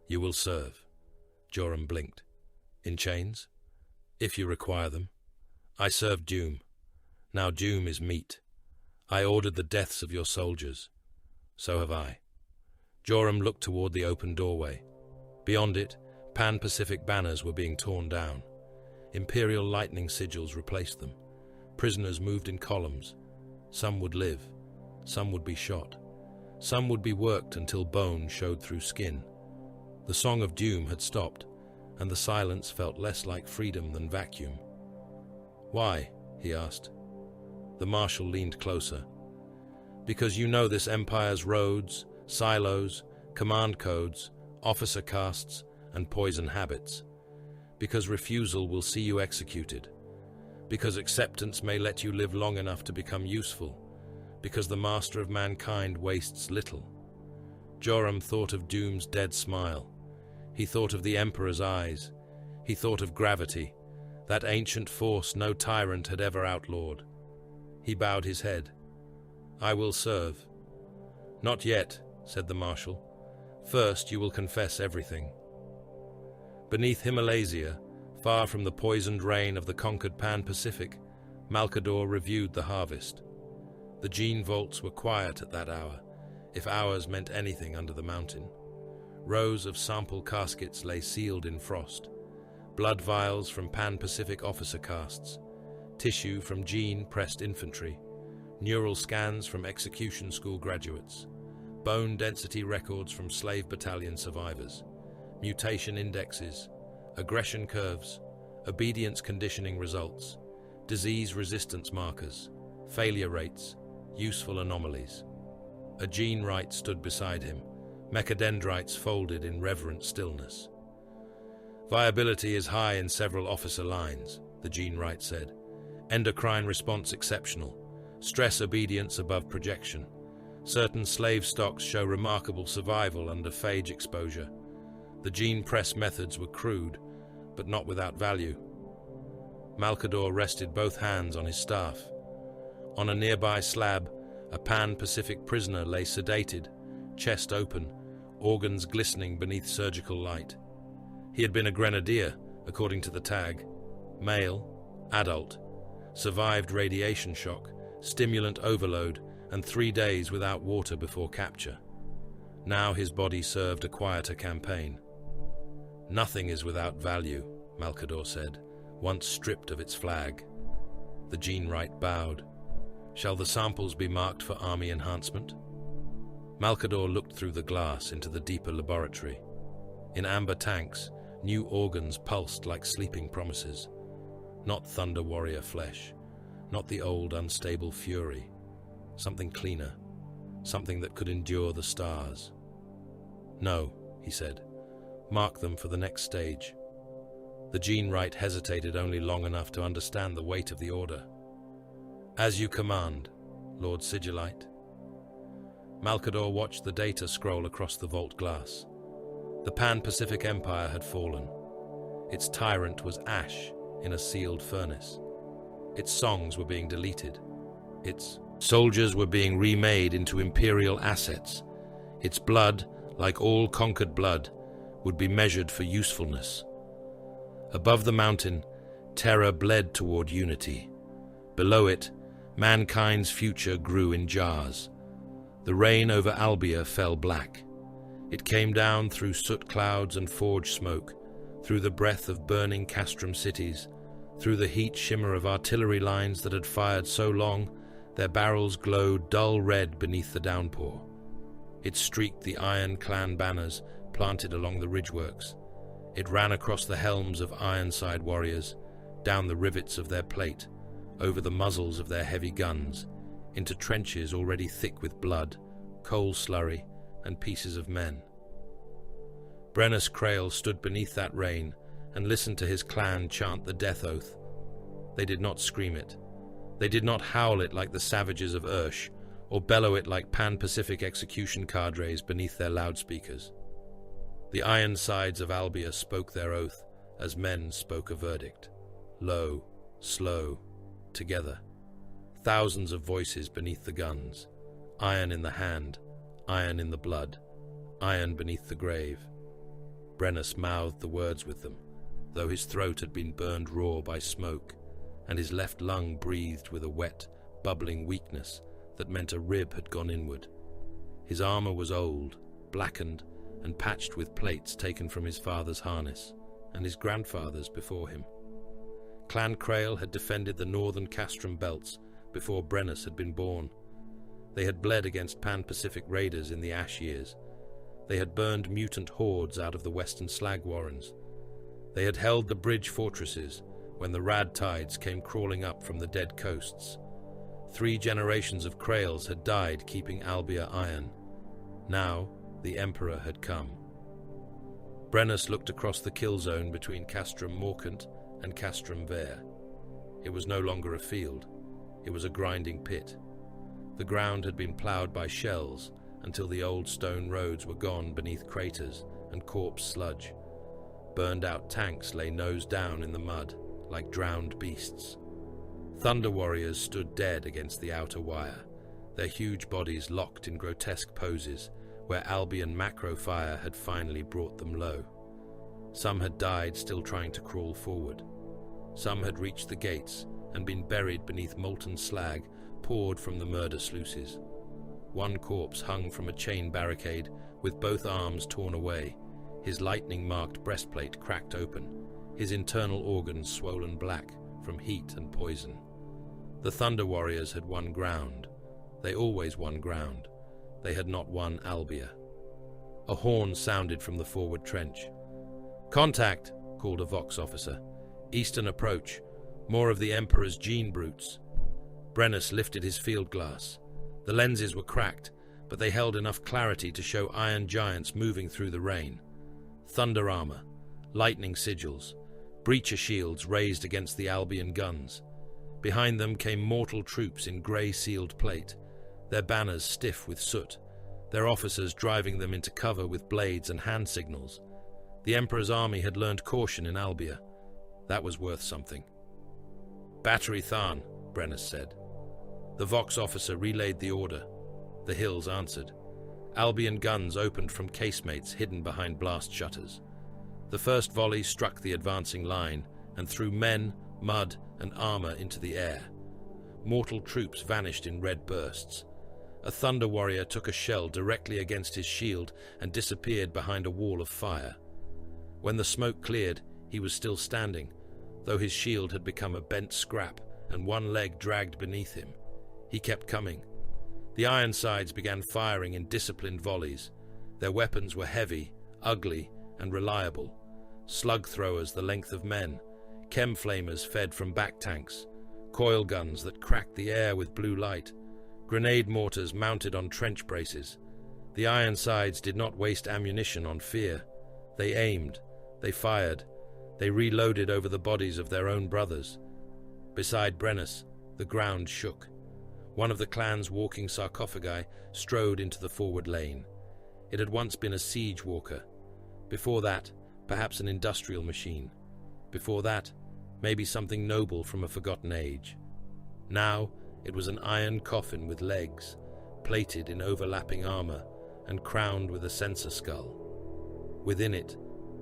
"You will serve." Joram blinked. "In chains?" "If you require them." "I served Doom. Now Doom is meat. I ordered the deaths of your soldiers. So have I." Joram looked toward the open doorway. Beyond it, Pan-Pacific banners were being torn down. Imperial lightning sigils replaced them. Prisoners moved in columns. Some would live. Some would be shot. Some would be worked until bone showed through skin. The song of doom had stopped, and the silence felt less like freedom than vacuum. "Why?" he asked. The Marshal leaned closer. "Because you know this Empire's roads, silos, command codes, officer castes, and poison habits. Because refusal will see you executed. Because acceptance may let you live long enough to become useful. Because the master of mankind wastes little." Joram thought of Doom's dead smile. He thought of the Emperor's eyes. He thought of gravity, that ancient force no tyrant had ever outlawed. He bowed his head. "I will serve." "Not yet," said the Marshal. "First you will confess everything." Beneath Himalasia, far from the poisoned rain of the conquered Pan-Pacific, Malkador reviewed the harvest. The gene vaults were quiet at that hour, if hours meant anything under the mountain. Rows of sample caskets lay sealed in frost. Blood vials from Pan-Pacific officer castes, tissue from gene-pressed infantry, neural scans from execution school graduates, bone density records from slave battalion survivors, mutation indexes, aggression curves, obedience conditioning results, disease resistance markers, failure rates, useful anomalies. A gene right stood beside him, mechadendrites folded in reverent stillness. "Viability is high in several officer lines," the gene right said. "Endocrine response exceptional. Stress obedience above projection. Certain slave stocks show remarkable survival under phage exposure. The gene press methods were crude, but not without value." Malkador rested both hands on his staff. On a nearby slab, a Pan-Pacific prisoner lay sedated, chest open, organs glistening beneath surgical light. He had been a grenadier, according to the tag. Male, adult, survived radiation shock, stimulant overload, and 3 days without water before capture. Now his body served a quieter campaign. "Nothing is without value," Malkador said, once stripped of its flag. The gene right bowed. "Shall the samples be marked for army enhancement?" Malkador looked through the glass into the deeper laboratory. In amber tanks, new organs pulsed like sleeping promises. Not Thunder Warrior flesh, not the old unstable fury. Something cleaner, something that could endure the stars. "No," he said. "Mark them for the next stage." The gene right hesitated only long enough to understand the weight of the order. "As you command, Lord Sigillite." Malkador watched the data scroll across the vault glass. The Pan-Pacific Empire had fallen. Its tyrant was ash in a sealed furnace. Its songs were being deleted. Its soldiers were being remade into imperial assets. Its blood, like all conquered blood, would be measured for usefulness. Above the mountain, terror bled toward unity. Below it, Mankind's future grew in jars. The rain over Albia fell black. It came down through soot clouds and forge smoke, through the breath of burning castrum cities, through the heat shimmer of artillery lines that had fired so long their barrels glowed dull red beneath the downpour. It streaked the Iron Clan banners planted along the ridgeworks. It ran across the helms of Ironside warriors, down the rivets of their plate, over the muzzles of their heavy guns, into trenches already thick with blood, coal slurry, and pieces of men. Brennus Crail stood beneath that rain and listened to his clan chant the death oath. They did not scream it. They did not howl it like the savages of Ursh, or bellow it like Pan-Pacific execution cadres beneath their loudspeakers. The Ironsides of Albia spoke their oath as men spoke a verdict. Low, slow, together. Thousands of voices beneath the guns. Iron in the hand, iron in the blood, iron beneath the grave. Brennus mouthed the words with them, though his throat had been burned raw by smoke, and his left lung breathed with a wet, bubbling weakness that meant a rib had gone inward. His armor was old, blackened, and patched with plates taken from his father's harness, and his grandfather's before him. Clan Crail had defended the northern Castrum belts before Brennus had been born. They had bled against Pan-Pacific raiders in the Ash years. They had burned mutant hordes out of the western slag warrens. They had held the bridge fortresses when the rad tides came crawling up from the dead coasts. 3 generations of Crails had died keeping Albia iron. Now the Emperor had come. Brennus looked across the kill zone between Castrum Morcant and Castrum Vare. It was no longer a field. It was a grinding pit. The ground had been ploughed by shells until the old stone roads were gone beneath craters and corpse sludge. Burned-out tanks lay nose down in the mud, like drowned beasts. Thunder warriors stood dead against the outer wire, their huge bodies locked in grotesque poses where Albion macro fire had finally brought them low. Some had died still trying to crawl forward. Some had reached the gates and been buried beneath molten slag poured from the murder sluices. One corpse hung from a chain barricade with both arms torn away, his lightning-marked breastplate cracked open, his internal organs swollen black from heat and poison. The Thunder Warriors had won ground. They always won ground. They had not won Albia. A horn sounded from the forward trench. "Contact!" called a Vox officer. "Eastern approach. More of the Emperor's gene brutes." Brennus lifted his field glass. The lenses were cracked, but they held enough clarity to show iron giants moving through the rain. Thunder armor, lightning sigils, breacher shields raised against the Albion guns. Behind them came mortal troops in grey sealed plate, their banners stiff with soot, their officers driving them into cover with blades and hand signals. The Emperor's army had learned caution in Albia. That was worth something. "Battery Tharn," Brennus said. The Vox officer relayed the order. The hills answered. Albion guns opened from casemates hidden behind blast shutters. The first volley struck the advancing line and threw men, mud, and armor into the air. Mortal troops vanished in red bursts. A Thunder Warrior took a shell directly against his shield and disappeared behind a wall of fire. When the smoke cleared, he was still standing, though his shield had become a bent scrap and one leg dragged beneath him. He kept coming. The Ironsides began firing in disciplined volleys. Their weapons were heavy, ugly, and reliable. Slug throwers the length of men, chem flamers fed from back tanks, coil guns that cracked the air with blue light, grenade mortars mounted on trench braces. The Ironsides did not waste ammunition on fear. They aimed, they fired, they reloaded over the bodies of their own brothers. Beside Brennus, the ground shook. One of the clan's walking sarcophagi strode into the forward lane. It had once been a siege walker. Before that, perhaps an industrial machine. Before that, maybe something noble from a forgotten age. Now, it was an iron coffin with legs, plated in overlapping armor, and crowned with a censer skull. Within it,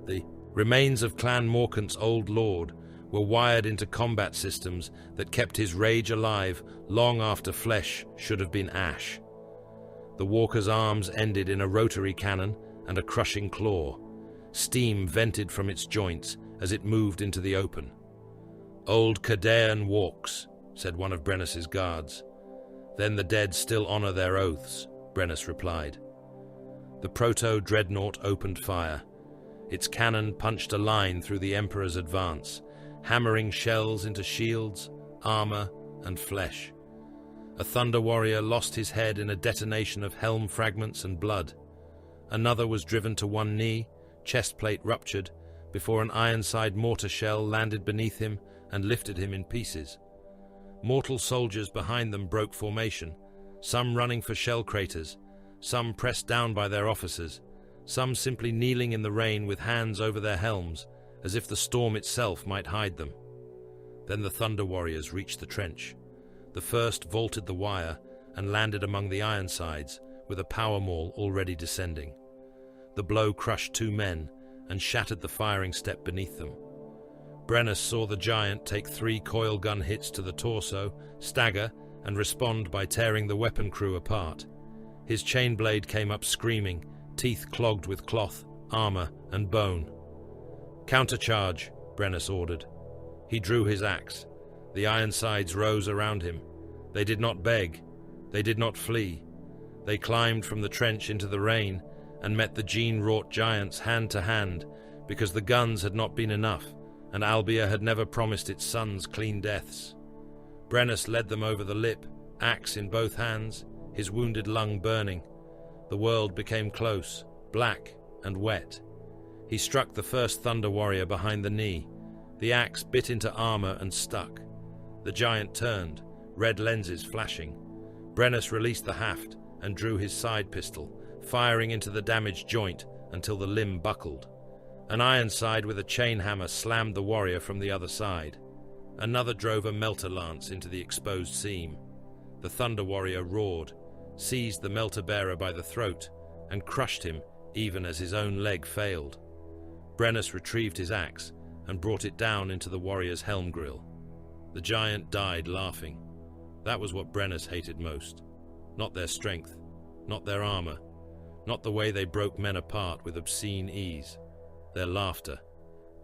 the remains of Clan Morcant's old lord were wired into combat systems that kept his rage alive long after flesh should have been ash. The walker's arms ended in a rotary cannon and a crushing claw. Steam vented from its joints as it moved into the open. "Old Cadean walks," said one of Brennus's guards. "Then the dead still honor their oaths," Brennus replied. The proto-dreadnought opened fire. Its cannon punched a line through the Emperor's advance, hammering shells into shields, armor, and flesh. A Thunder Warrior lost his head in a detonation of helm fragments and blood. Another was driven to one knee, chest plate ruptured, before an Ironside mortar shell landed beneath him and lifted him in pieces. Mortal soldiers behind them broke formation, some running for shell craters, some pressed down by their officers, some simply kneeling in the rain with hands over their helms, as if the storm itself might hide them. Then the Thunder Warriors reached the trench. The first vaulted the wire and landed among the Ironsides, with a power maul already descending. The blow crushed 2 men and shattered the firing step beneath them. Brennus saw the giant take 3 coil gun hits to the torso, stagger, and respond by tearing the weapon crew apart. His chain blade came up screaming, teeth clogged with cloth, armor, and bone. "Countercharge," Brennus ordered. He drew his axe. The Ironsides rose around him. They did not beg. They did not flee. They climbed from the trench into the rain and met the gene-wrought giants hand to hand, because the guns had not been enough, and Albia had never promised its sons clean deaths. Brennus led them over the lip, axe in both hands, his wounded lung burning. The world became close, black and wet. He struck the first Thunder Warrior behind the knee. The axe bit into armor and stuck. The giant turned, red lenses flashing. Brennus released the haft and drew his side pistol, firing into the damaged joint until the limb buckled. An Ironside with a chain hammer slammed the warrior from the other side. Another drove a melter lance into the exposed seam. The Thunder Warrior roared, seized the melter bearer by the throat, and crushed him even as his own leg failed. Brennus retrieved his axe and brought it down into the warrior's helm grill. The giant died laughing. That was what Brennus hated most. Not their strength, not their armor, not the way they broke men apart with obscene ease. Their laughter,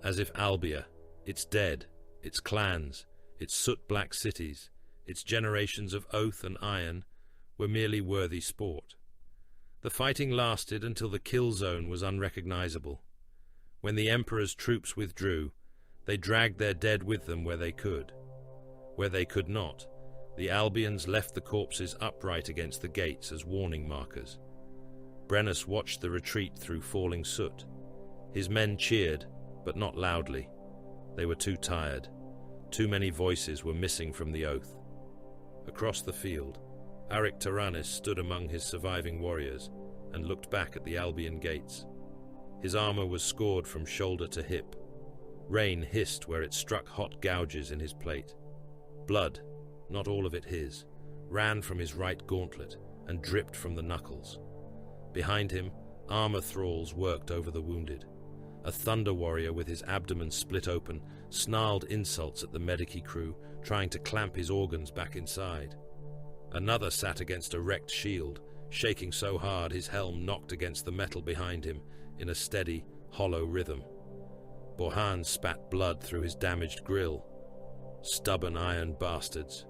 as if Albia, its dead, its clans, its soot-black cities, its generations of oath and iron, were merely worthy sport. The fighting lasted until the kill zone was unrecognizable. When the Emperor's troops withdrew, they dragged their dead with them where they could. Where they could not, the Albians left the corpses upright against the gates as warning markers. Brennus watched the retreat through falling soot. His men cheered, but not loudly. They were too tired. Too many voices were missing from the oath. Across the field, Aric Taranis stood among his surviving warriors and looked back at the Albion gates. His armor was scored from shoulder to hip. Rain hissed where it struck hot gouges in his plate. Blood, not all of it his, ran from his right gauntlet and dripped from the knuckles. Behind him, armor thralls worked over the wounded. A Thunder Warrior with his abdomen split open snarled insults at the Medici crew, trying to clamp his organs back inside. Another sat against a wrecked shield, shaking so hard his helm knocked against the metal behind him in a steady, hollow rhythm. Borhan spat blood through his damaged grill. Stubborn iron bastards.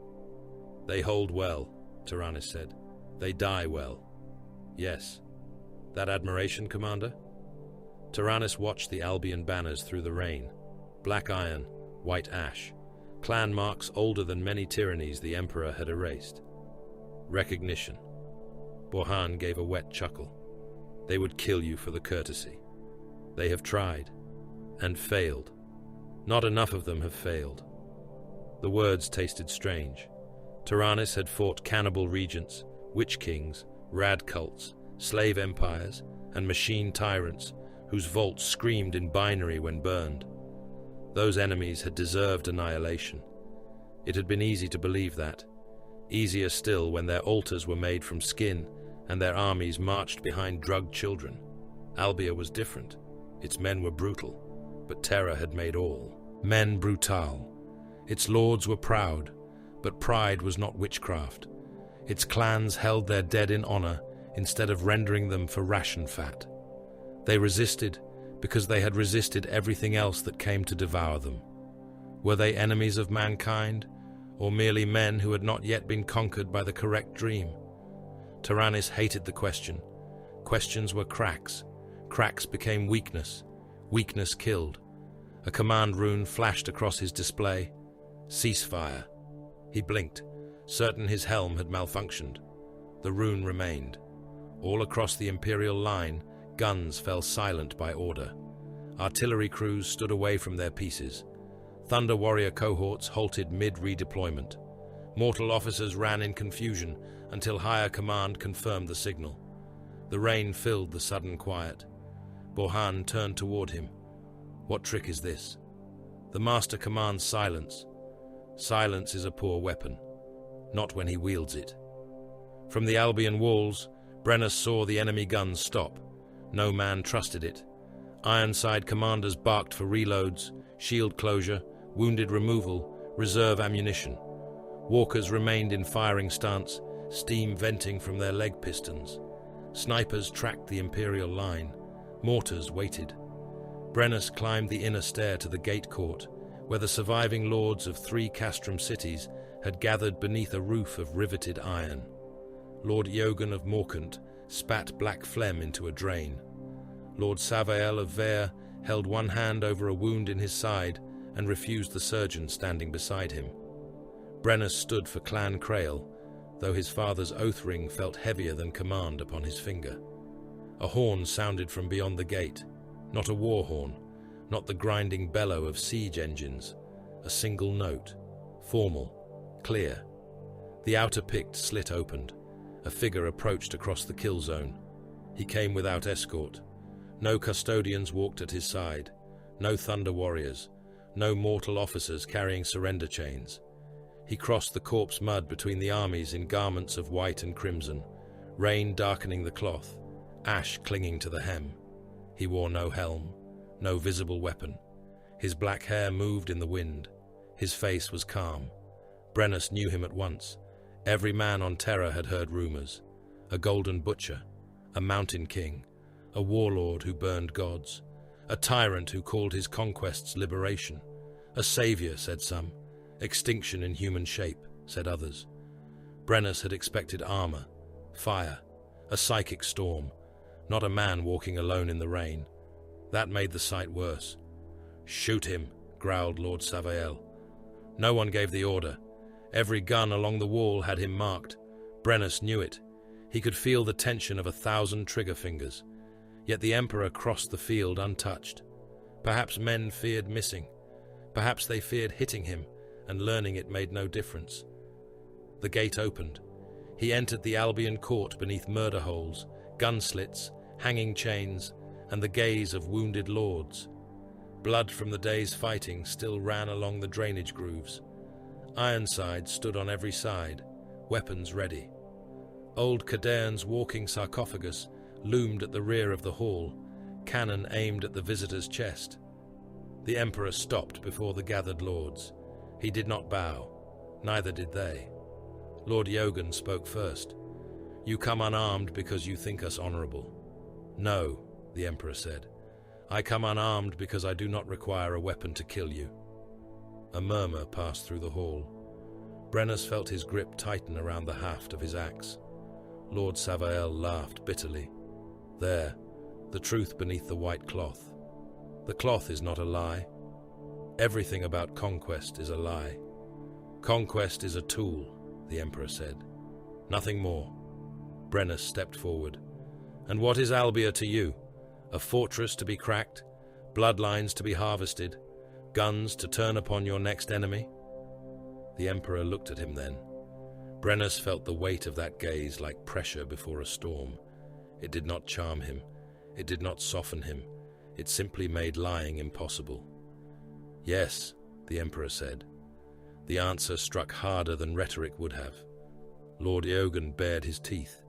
"They hold well," Taranis said. "They die well." "Yes. That admiration, Commander?" Taranis watched the Albion banners through the rain. Black iron, white ash, clan marks older than many tyrannies the Emperor had erased. Recognition. Borhan gave a wet chuckle. "They would kill you for the courtesy. They have tried, and failed. Not enough of them have failed." The words tasted strange. Taranis had fought cannibal regents, witch kings, rad cults, slave empires, and machine tyrants whose vaults screamed in binary when burned. Those enemies had deserved annihilation. It had been easy to believe that. Easier still when their altars were made from skin and their armies marched behind drugged children. Albia was different. Its men were brutal, but terror had made all. men brutal. Its lords were proud, but pride was not witchcraft. Its clans held their dead in honor instead of rendering them for ration fat. They resisted because they had resisted everything else that came to devour them. Were they enemies of mankind, or merely men who had not yet been conquered by the correct dream? Tyrannus hated the question. Questions were cracks. Cracks became weakness. Weakness killed. A command rune flashed across his display. Ceasefire. He blinked, certain his helm had malfunctioned. The rune remained. All across the Imperial line, guns fell silent by order. Artillery crews stood away from their pieces. Thunder Warrior cohorts halted mid-redeployment. Mortal officers ran in confusion until higher command confirmed the signal. The rain filled the sudden quiet. Borhan turned toward him. What trick is this? The master commands silence. Silence is a poor weapon, not when he wields it. From the Albion walls, Brennus saw the enemy guns stop. No man trusted it. Ironside commanders barked for reloads, shield closure, wounded removal, reserve ammunition. Walkers remained in firing stance, steam venting from their leg pistons. Snipers tracked the Imperial line. Mortars waited. Brennus climbed the inner stair to the gate court, where the surviving lords of 3 castrum cities had gathered beneath a roof of riveted iron. Lord Eogan of Morkant spat black phlegm into a drain. Lord Savael of Vere held one hand over a wound in his side and refused the surgeon standing beside him. Brennus stood for Clan Crail, though his father's oath ring felt heavier than command upon his finger. A horn sounded from beyond the gate, not a war horn, not the grinding bellow of siege engines, a single note, formal, clear. The outer pict slit opened. A figure approached across the kill zone. He came without escort. No custodians walked at his side, no Thunder Warriors, no mortal officers carrying surrender chains. He crossed the corpse mud between the armies in garments of white and crimson, rain darkening the cloth, ash clinging to the hem. He wore no helm, no visible weapon. His black hair moved in the wind. His face was calm. Brennus knew him at once. Every man on Terra had heard rumors. A golden butcher, a mountain king, a warlord who burned gods, a tyrant who called his conquests liberation. A savior, said some. Extinction in human shape, said others. Brennus had expected armor, fire, a psychic storm, not a man walking alone in the rain. That made the sight worse. Shoot him, growled Lord Savael. No one gave the order. Every gun along the wall had him marked. Brennus knew it. He could feel the tension of 1,000 trigger fingers. Yet the Emperor crossed the field untouched. Perhaps men feared missing. Perhaps they feared hitting him, and learning it made no difference. The gate opened. He entered the Albion court beneath murder holes, gun slits, hanging chains, and the gaze of wounded lords. Blood from the day's fighting still ran along the drainage grooves. Ironsides stood on every side, weapons ready. Old Cadaean's walking sarcophagus loomed at the rear of the hall, cannon aimed at the visitor's chest. The Emperor stopped before the gathered lords. He did not bow, neither did they. Lord Eogan spoke first. You come unarmed because you think us honorable. No, the Emperor said. I come unarmed because I do not require a weapon to kill you. A murmur passed through the hall. Brennus felt his grip tighten around the haft of his axe. Lord Savael laughed bitterly. There, the truth beneath the white cloth. The cloth is not a lie. Everything about conquest is a lie. Conquest is a tool, the Emperor said. Nothing more. Brennus stepped forward. And what is Albia to you? A fortress to be cracked? Bloodlines to be harvested? Guns to turn upon your next enemy? The Emperor looked at him then. Brennus felt the weight of that gaze like pressure before a storm. It did not charm him. It did not soften him. It simply made lying impossible. Yes, the Emperor said. The answer struck harder than rhetoric would have. Lord Eogan bared his teeth.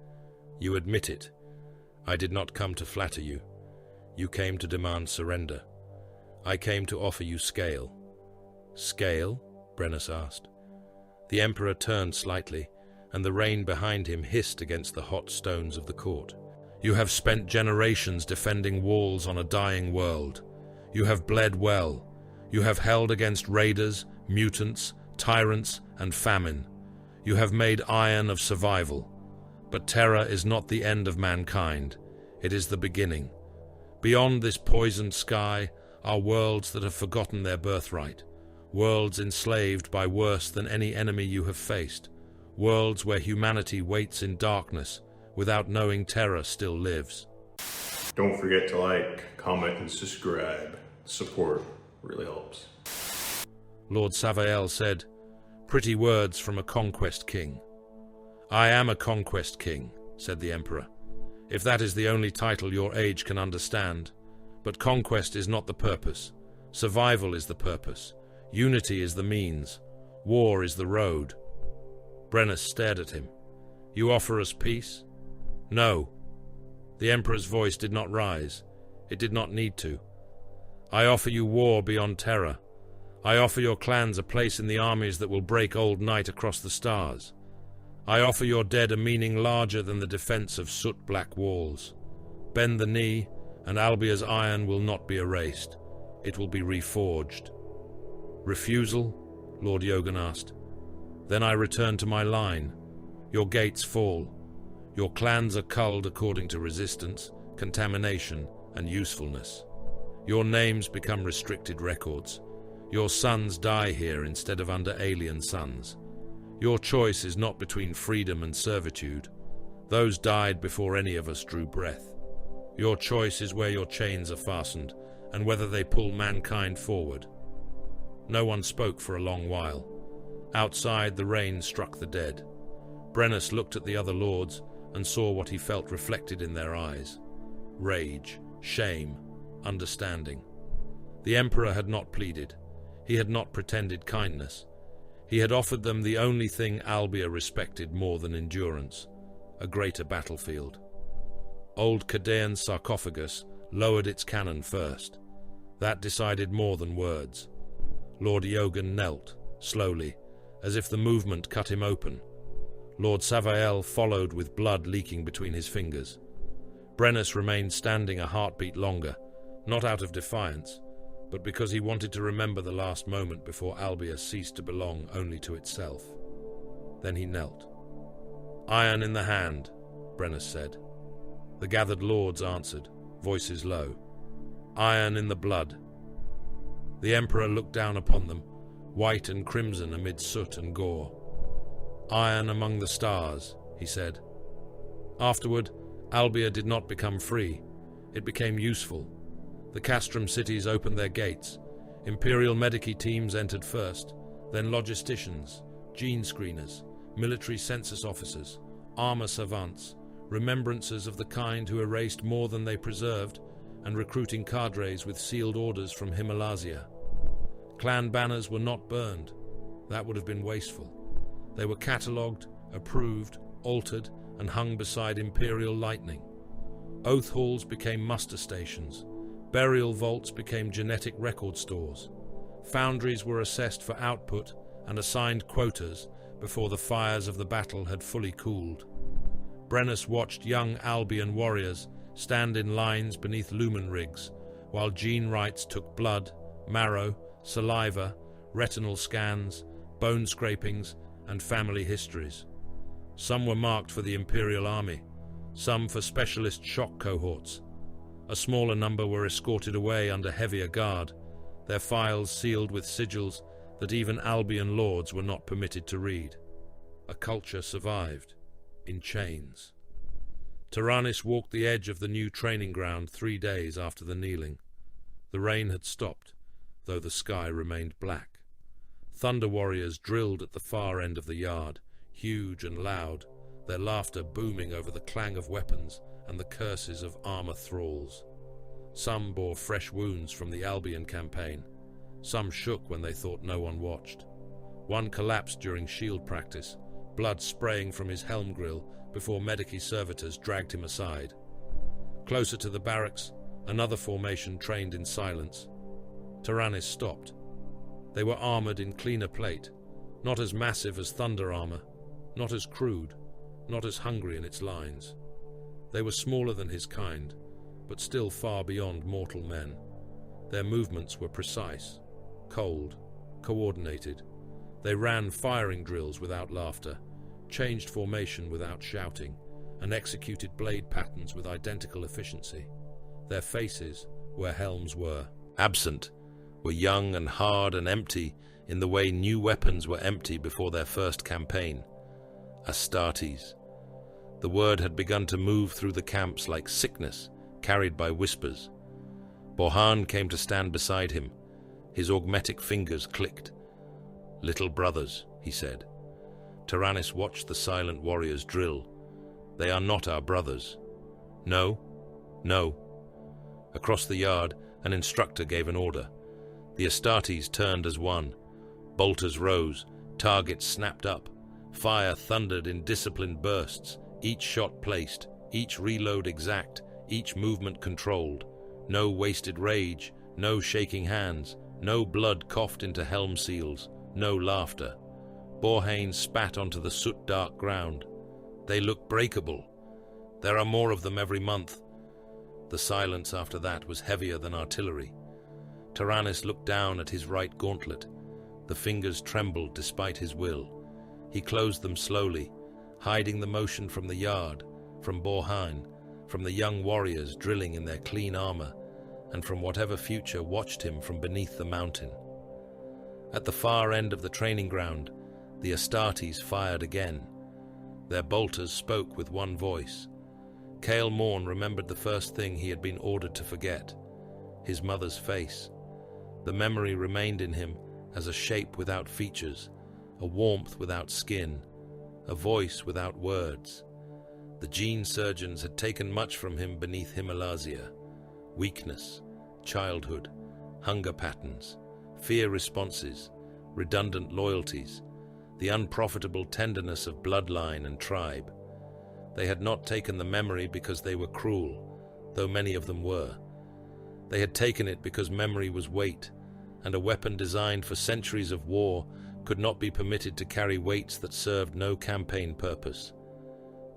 You admit it. I did not come to flatter you. You came to demand surrender. I came to offer you scale. Scale? Brennus asked. The Emperor turned slightly, and the rain behind him hissed against the hot stones of the court. You have spent generations defending walls on a dying world. You have bled well. You have held against raiders, mutants, tyrants, and famine. You have made iron of survival. But terror is not the end of mankind. It is the beginning. Beyond this poisoned sky are worlds that have forgotten their birthright, worlds enslaved by worse than any enemy you have faced, worlds where humanity waits in darkness without knowing terror still lives. Don't forget to like, comment, and subscribe. Support really helps. Lord Savael said, "Pretty words from a conquest king." "I am a conquest king," said the Emperor, "if that is the only title your age can understand. But conquest is not the purpose. Survival is the purpose. Unity is the means. War is the road." Brennus stared at him. "You offer us peace?" "No." The Emperor's voice did not rise. It did not need to. "I offer you war beyond terror. I offer your clans a place in the armies that will break old night across the stars. I offer your dead a meaning larger than the defense of soot-black walls. Bend the knee, and Albia's iron will not be erased. It will be reforged." "Refusal?" Lord Yogan asked. "Then I return to my line. Your gates fall. Your clans are culled according to resistance, contamination, and usefulness. Your names become restricted records. Your sons die here instead of under alien suns. Your choice is not between freedom and servitude. Those died before any of us drew breath. Your choice is where your chains are fastened, and whether they pull mankind forward." No one spoke for a long while. Outside, the rain struck the dead. Brennus looked at the other lords and saw what he felt reflected in their eyes. Rage, shame, understanding. The Emperor had not pleaded. He had not pretended kindness. He had offered them the only thing Albia respected more than endurance, a greater battlefield. Old Cadean's sarcophagus lowered its cannon first. That decided more than words. Lord Yogan knelt, slowly, as if the movement cut him open. Lord Savael followed with blood leaking between his fingers. Brennus remained standing a heartbeat longer, not out of defiance, but because he wanted to remember the last moment before Albia ceased to belong only to itself. Then he knelt. "Iron in the hand," Brennus said. The gathered lords answered, voices low. "Iron in the blood." The Emperor looked down upon them, white and crimson amid soot and gore. "Iron among the stars," he said. Afterward, Albia did not become free. It became useful. The Castrum cities opened their gates. Imperial Medici teams entered first, then logisticians, gene screeners, military census officers, armor savants, remembrancers of the kind who erased more than they preserved, and recruiting cadres with sealed orders from Himalasia. Clan banners were not burned. That would have been wasteful. They were catalogued, approved, altered, and hung beside imperial lightning. Oath halls became muster stations. Burial vaults became genetic record stores. Foundries were assessed for output and assigned quotas before the fires of the battle had fully cooled. Brennus watched young Albion warriors stand in lines beneath lumen rigs, while gene rites took blood, marrow, saliva, retinal scans, bone scrapings, and family histories. Some were marked for the Imperial Army, some for specialist shock cohorts. A smaller number were escorted away under heavier guard, their files sealed with sigils that even Albion lords were not permitted to read. A culture survived, in chains. Tyrannus walked the edge of the new training ground 3 days after the kneeling. The rain had stopped, though the sky remained black. Thunder warriors drilled at the far end of the yard, huge and loud, their laughter booming over the clang of weapons and the curses of armor thralls. Some bore fresh wounds from the Albion campaign. Some shook when they thought no one watched. One collapsed during shield practice, blood spraying from his helm grill before Medici servitors dragged him aside. Closer to the barracks, another formation trained in silence. Tyrannus stopped. They were armored in cleaner plate, not as massive as thunder armor, not as crude, not as hungry in its lines. They were smaller than his kind, but still far beyond mortal men. Their movements were precise, cold, coordinated. They ran firing drills without laughter, changed formation without shouting, and executed blade patterns with identical efficiency. Their faces, where helms were absent, were young and hard and empty in the way new weapons were empty before their first campaign. Astartes. The word had begun to move through the camps like sickness, carried by whispers. Borhan came to stand beside him. His augmetic fingers clicked. "Little brothers," he said. Tyrannus watched the silent warriors drill. "They are not our brothers." "No, no." Across the yard, an instructor gave an order. The Astartes turned as one. Bolters rose, targets snapped up. Fire thundered in disciplined bursts, each shot placed, each reload exact, each movement controlled. No wasted rage, no shaking hands, no blood coughed into helm seals, no laughter. Borhan spat onto the soot-dark ground. "They look breakable. There are more of them every month." The silence after that was heavier than artillery. Tyrannus looked down at his right gauntlet. The fingers trembled despite his will. He closed them slowly, hiding the motion from the yard, from Borhan, from the young warriors drilling in their clean armor, and from whatever future watched him from beneath the mountain. At the far end of the training ground, the Astartes fired again. Their bolters spoke with one voice. Cale Morn remembered the first thing he had been ordered to forget: his mother's face. The memory remained in him as a shape without features, a warmth without skin, a voice without words. The gene surgeons had taken much from him beneath Himalasia: weakness, childhood, hunger patterns, fear responses, redundant loyalties, the unprofitable tenderness of bloodline and tribe. They had not taken the memory because they were cruel, though many of them were. They had taken it because memory was weight, and a weapon designed for centuries of war could not be permitted to carry weights that served no campaign purpose.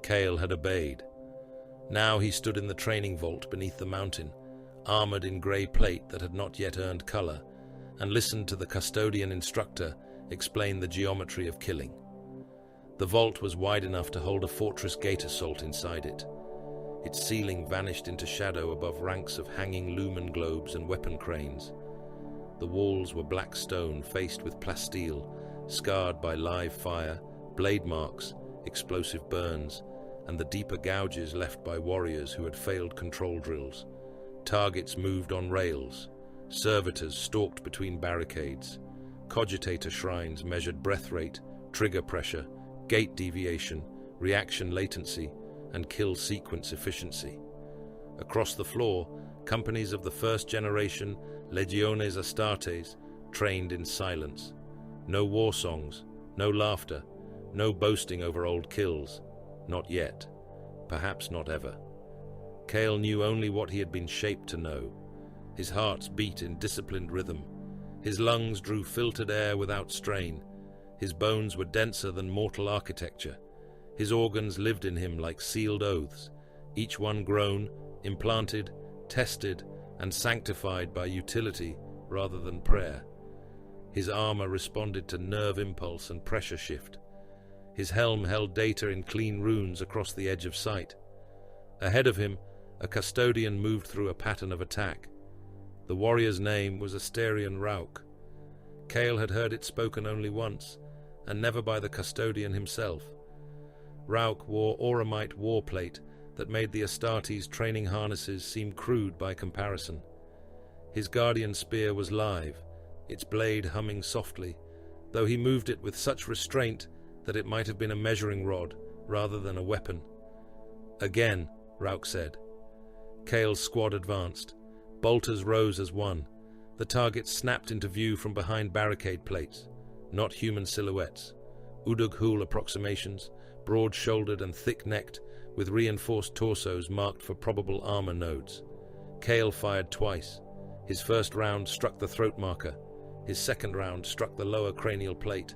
Cale had obeyed. Now he stood in the training vault beneath the mountain, armored in grey plate that had not yet earned color, and listened to the custodian instructor explain the geometry of killing. The vault was wide enough to hold a fortress gate assault inside it. Its ceiling vanished into shadow above ranks of hanging lumen globes and weapon cranes. The walls were black stone faced with plasteel, scarred by live fire, blade marks, explosive burns, and the deeper gouges left by warriors who had failed control drills. Targets moved on rails. Servitors stalked between barricades. Cogitator shrines measured breath rate, trigger pressure, gate deviation, reaction latency, and kill sequence efficiency. Across the floor, companies of the first generation Legiones Astartes trained in silence. No war songs, no laughter, no boasting over old kills. Not yet. Perhaps not ever. Cale knew only what he had been shaped to know. His heart beat in disciplined rhythm. His lungs drew filtered air without strain. His bones were denser than mortal architecture. His organs lived in him like sealed oaths, each one grown, implanted, tested, and sanctified by utility rather than prayer. His armor responded to nerve impulse and pressure shift. His helm held data in clean runes across the edge of sight. Ahead of him, a custodian moved through a pattern of attack. The warrior's name was Asterion Rauk. Cale had heard it spoken only once, and never by the custodian himself. Rauk wore auramite warplate that made the Astartes' training harnesses seem crude by comparison. His guardian spear was live, its blade humming softly, though he moved it with such restraint that it might have been a measuring rod rather than a weapon. "Again," Rauk said. Cale's squad advanced. Bolters rose as one. The targets snapped into view from behind barricade plates, not human silhouettes. Udug-Hul approximations, broad-shouldered and thick-necked, with reinforced torsos marked for probable armor nodes. Cale fired twice. His first round struck the throat marker. His second round struck the lower cranial plate.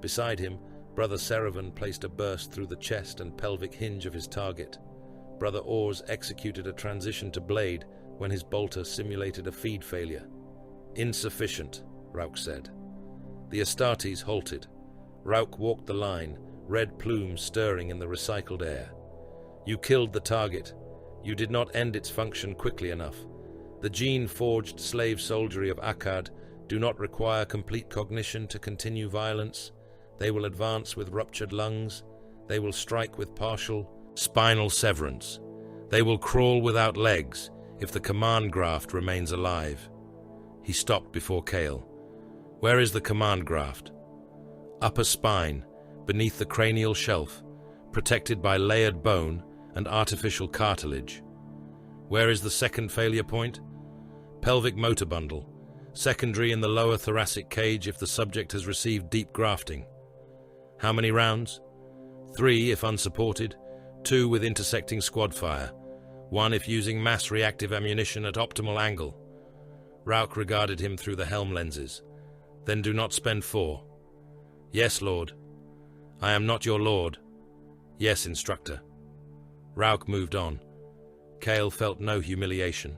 Beside him, Brother Seravan placed a burst through the chest and pelvic hinge of his target. Brother Ors executed a transition to blade when his bolter simulated a feed failure. "Insufficient," Rauk said. The Astartes halted. Rauk walked the line, red plumes stirring in the recycled air. "You killed the target. You did not end its function quickly enough. The gene-forged slave soldiery of Akkad do not require complete cognition to continue violence. They will advance with ruptured lungs. They will strike with partial spinal severance. They will crawl without legs if the command graft remains alive." He stopped before Kale. "Where is the command graft?" "Upper spine, beneath the cranial shelf, protected by layered bone and artificial cartilage." "Where is the second failure point?" "Pelvic motor bundle, secondary in the lower thoracic cage if the subject has received deep grafting." "How many rounds?" "3 if unsupported, 2 with intersecting squad fire, 1 if using mass reactive ammunition at optimal angle." Rauk regarded him through the helm lenses. "Then do not spend 4. "Yes, Lord." "I am not your lord." "Yes, instructor." Rauk moved on. Kale felt no humiliation.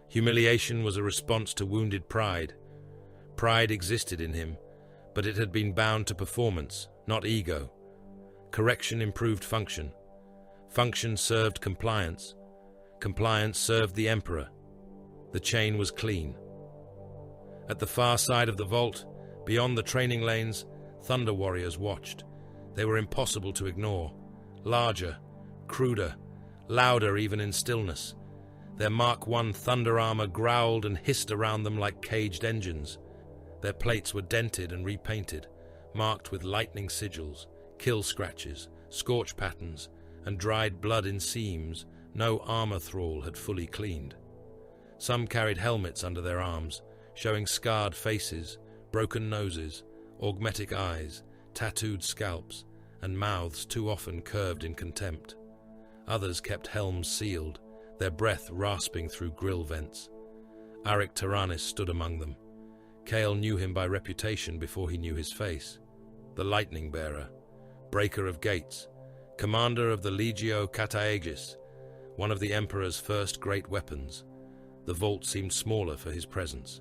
Humiliation was a response to wounded pride. Pride existed in him, but it had been bound to performance, not ego. Correction improved function. Function served compliance. Compliance served the Emperor. The chain was clean. At the far side of the vault, beyond the training lanes, Thunder Warriors watched. They were impossible to ignore. Larger, cruder, louder even in stillness. Their Mark I thunder armor growled and hissed around them like caged engines. Their plates were dented and repainted, marked with lightning sigils, kill scratches, scorch patterns, and dried blood in seams no armor thrall had fully cleaned. Some carried helmets under their arms, showing scarred faces, broken noses, augmetic eyes, tattooed scalps, and mouths too often curved in contempt. Others kept helms sealed, their breath rasping through grill vents. Arik Taranis stood among them. Kale knew him by reputation before he knew his face. The Lightning Bearer, breaker of gates, commander of the Legio Cataegis, one of the Emperor's first great weapons. The vault seemed smaller for his presence.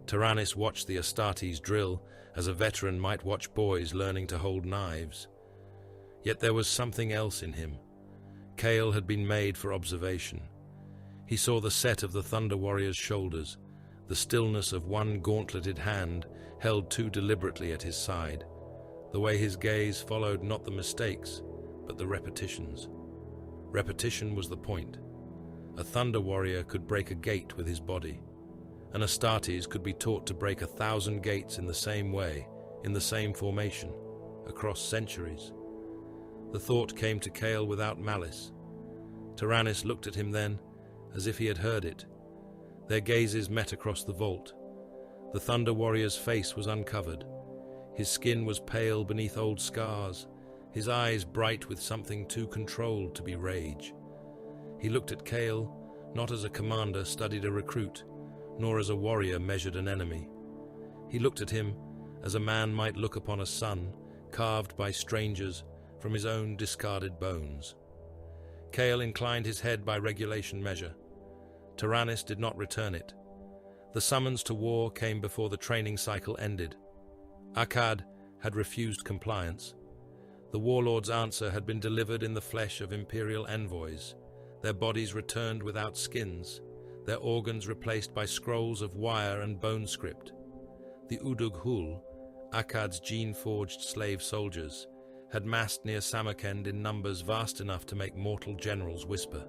Taranis watched the Astartes drill as a veteran might watch boys learning to hold knives. Yet there was something else in him. Kale had been made for observation. He saw the set of the Thunder Warrior's shoulders, the stillness of one gauntleted hand held too deliberately at his side, the way his gaze followed not the mistakes, but the repetitions. Repetition was the point. A Thunder Warrior could break a gate with his body. An Astartes could be taught to break 1,000 gates in the same way, in the same formation, across centuries. The thought came to Kale without malice. Taranis looked at him then, as if he had heard it. Their gazes met across the vault. The Thunder Warrior's face was uncovered. His skin was pale beneath old scars, his eyes bright with something too controlled to be rage. He looked at Kale, not as a commander studied a recruit, nor as a warrior measured an enemy. He looked at him as a man might look upon a son carved by strangers from his own discarded bones. Kale inclined his head by regulation measure. Taranis did not return it. The summons to war came before the training cycle ended. Akkad had refused compliance. The warlord's answer had been delivered in the flesh of imperial envoys, their bodies returned without skins, their organs replaced by scrolls of wire and bone script. The Udug Hul, Akkad's gene-forged slave soldiers, had massed near Samarkand in numbers vast enough to make mortal generals whisper.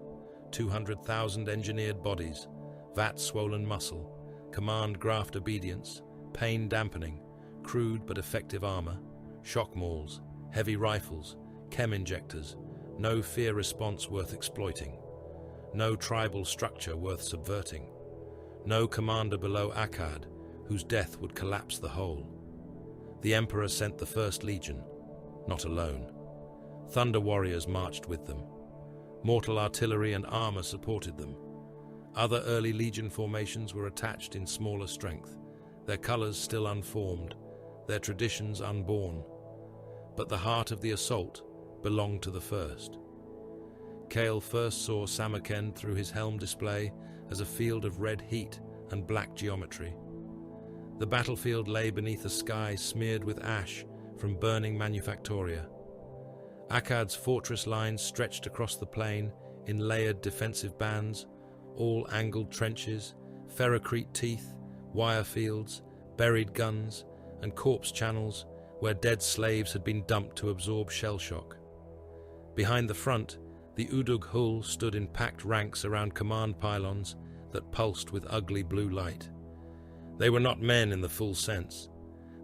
200,000 engineered bodies, vat-swollen muscle, command graft obedience, pain dampening, crude but effective armor, shock mauls, heavy rifles, chem injectors, no fear response worth exploiting, no tribal structure worth subverting, no commander below Akkad whose death would collapse the whole. The Emperor sent the First Legion, not alone. Thunder Warriors marched with them. Mortal artillery and armor supported them. Other early Legion formations were attached in smaller strength, their colors still unformed, their traditions unborn. But the heart of the assault belonged to the first. Kale first saw Samarkand through his helm display as a field of red heat and black geometry. The battlefield lay beneath a sky smeared with ash from burning manufactoria. Akkad's fortress lines stretched across the plain in layered defensive bands, all angled trenches, ferrocrete teeth, wire fields, buried guns, and corpse channels where dead slaves had been dumped to absorb shell shock. Behind the front, the Udug Hul stood in packed ranks around command pylons that pulsed with ugly blue light. They were not men in the full sense.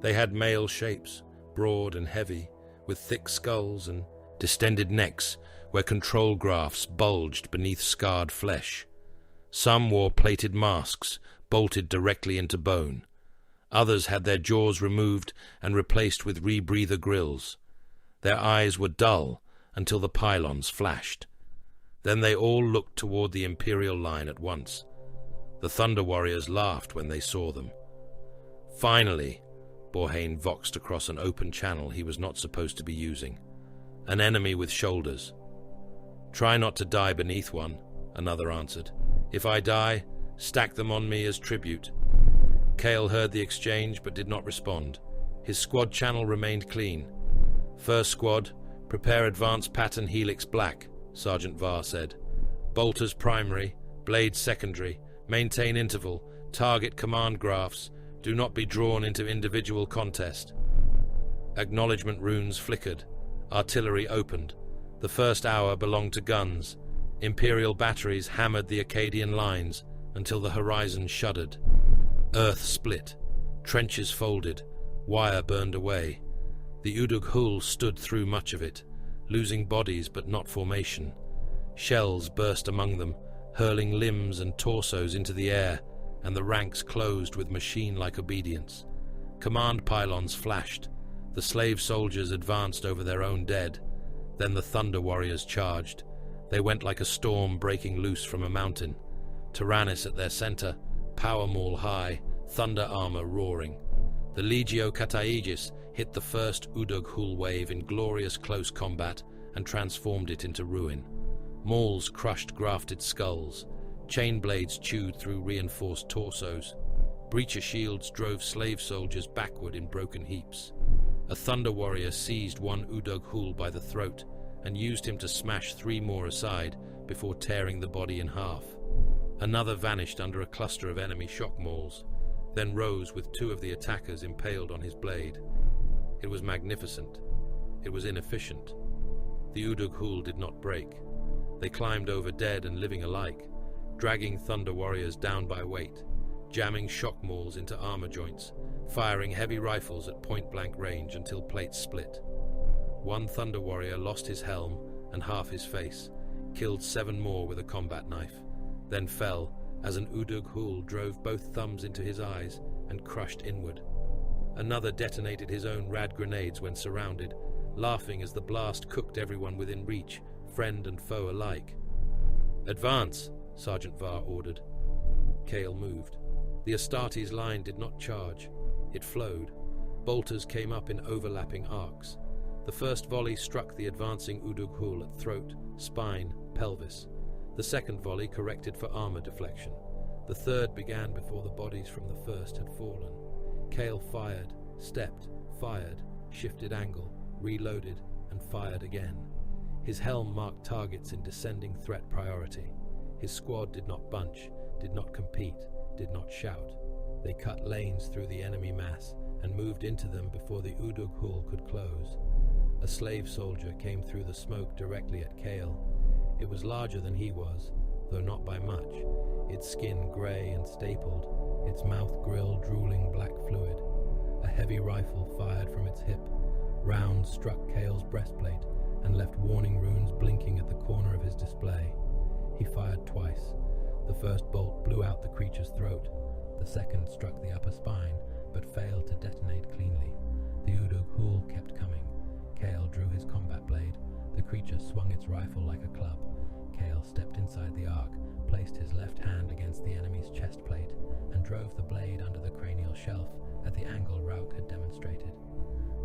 They had male shapes, broad and heavy, with thick skulls and distended necks where control graphs bulged beneath scarred flesh. Some wore plated masks, bolted directly into bone. Others had their jaws removed and replaced with rebreather grills. Their eyes were dull until the pylons flashed. Then they all looked toward the Imperial line at once. The Thunder Warriors laughed when they saw them. Finally, Borhain voxed across an open channel he was not supposed to be using. An enemy with shoulders. "Try not to die beneath one," another answered. "If I die, stack them on me as tribute." Kale heard the exchange but did not respond. His squad channel remained clean. "First squad, prepare advanced pattern helix black," Sergeant Var said. "Bolters primary, blades secondary, maintain interval, target command graphs, do not be drawn into individual contest." Acknowledgement runes flickered. Artillery opened. The first hour belonged to guns. Imperial batteries hammered the Akkadian lines until the horizon shuddered. Earth split. Trenches folded. Wire burned away. The Udug Hul stood through much of it, losing bodies but not formation. Shells burst among them, hurling limbs and torsos into the air, and the ranks closed with machine-like obedience. Command pylons flashed. The slave soldiers advanced over their own dead. Then the Thunder Warriors charged. They went like a storm breaking loose from a mountain. Tyrannus at their center, power maul high, thunder armor roaring. The Legio Cataiegis hit the first Udug Hul wave in glorious close combat and transformed it into ruin. Mauls crushed grafted skulls. Chain blades chewed through reinforced torsos. Breacher shields drove slave soldiers backward in broken heaps. A Thunder Warrior seized one Udug Hul by the throat and used him to smash 3 more aside before tearing the body in half. Another vanished under a cluster of enemy shock mauls, then rose with 2 of the attackers impaled on his blade. It was magnificent. It was inefficient. The Udug Hul did not break. They climbed over dead and living alike, dragging Thunder Warriors down by weight, jamming shock mauls into armor joints, firing heavy rifles at point-blank range until plates split. One Thunder Warrior lost his helm and half his face, killed 7 more with a combat knife, then fell as an Udug Hul drove both thumbs into his eyes and crushed inward. Another detonated his own rad grenades when surrounded, laughing as the blast cooked everyone within reach, friend and foe alike. "Advance," Sergeant Var ordered. Kale moved. The Astartes line did not charge. It flowed. Bolters came up in overlapping arcs. The first volley struck the advancing Udug Hul at throat, spine, pelvis. The second volley corrected for armor deflection. The third began before the bodies from the first had fallen. Kale fired, stepped, fired, shifted angle, reloaded, and fired again. His helm marked targets in descending threat priority. His squad did not bunch, did not compete, did not shout. They cut lanes through the enemy mass and moved into them before the Udug Hul could close. A slave soldier came through the smoke directly at Kale. It was larger than he was, though not by much, its skin grey and stapled, its mouth grill drooling black fluid. A heavy rifle fired from its hip. Rounds struck Kale's breastplate and left warning runes blinking at the corner of his display. He fired twice. The first bolt blew out the creature's throat. The second struck the upper spine, but failed to detonate cleanly. The Udug Hul kept coming. Kale drew his combat blade. The creature swung its rifle like a club. Kale stepped inside the arc, placed his left hand against the enemy's chest plate, and drove the blade under the cranial shelf at the angle Rauk had demonstrated.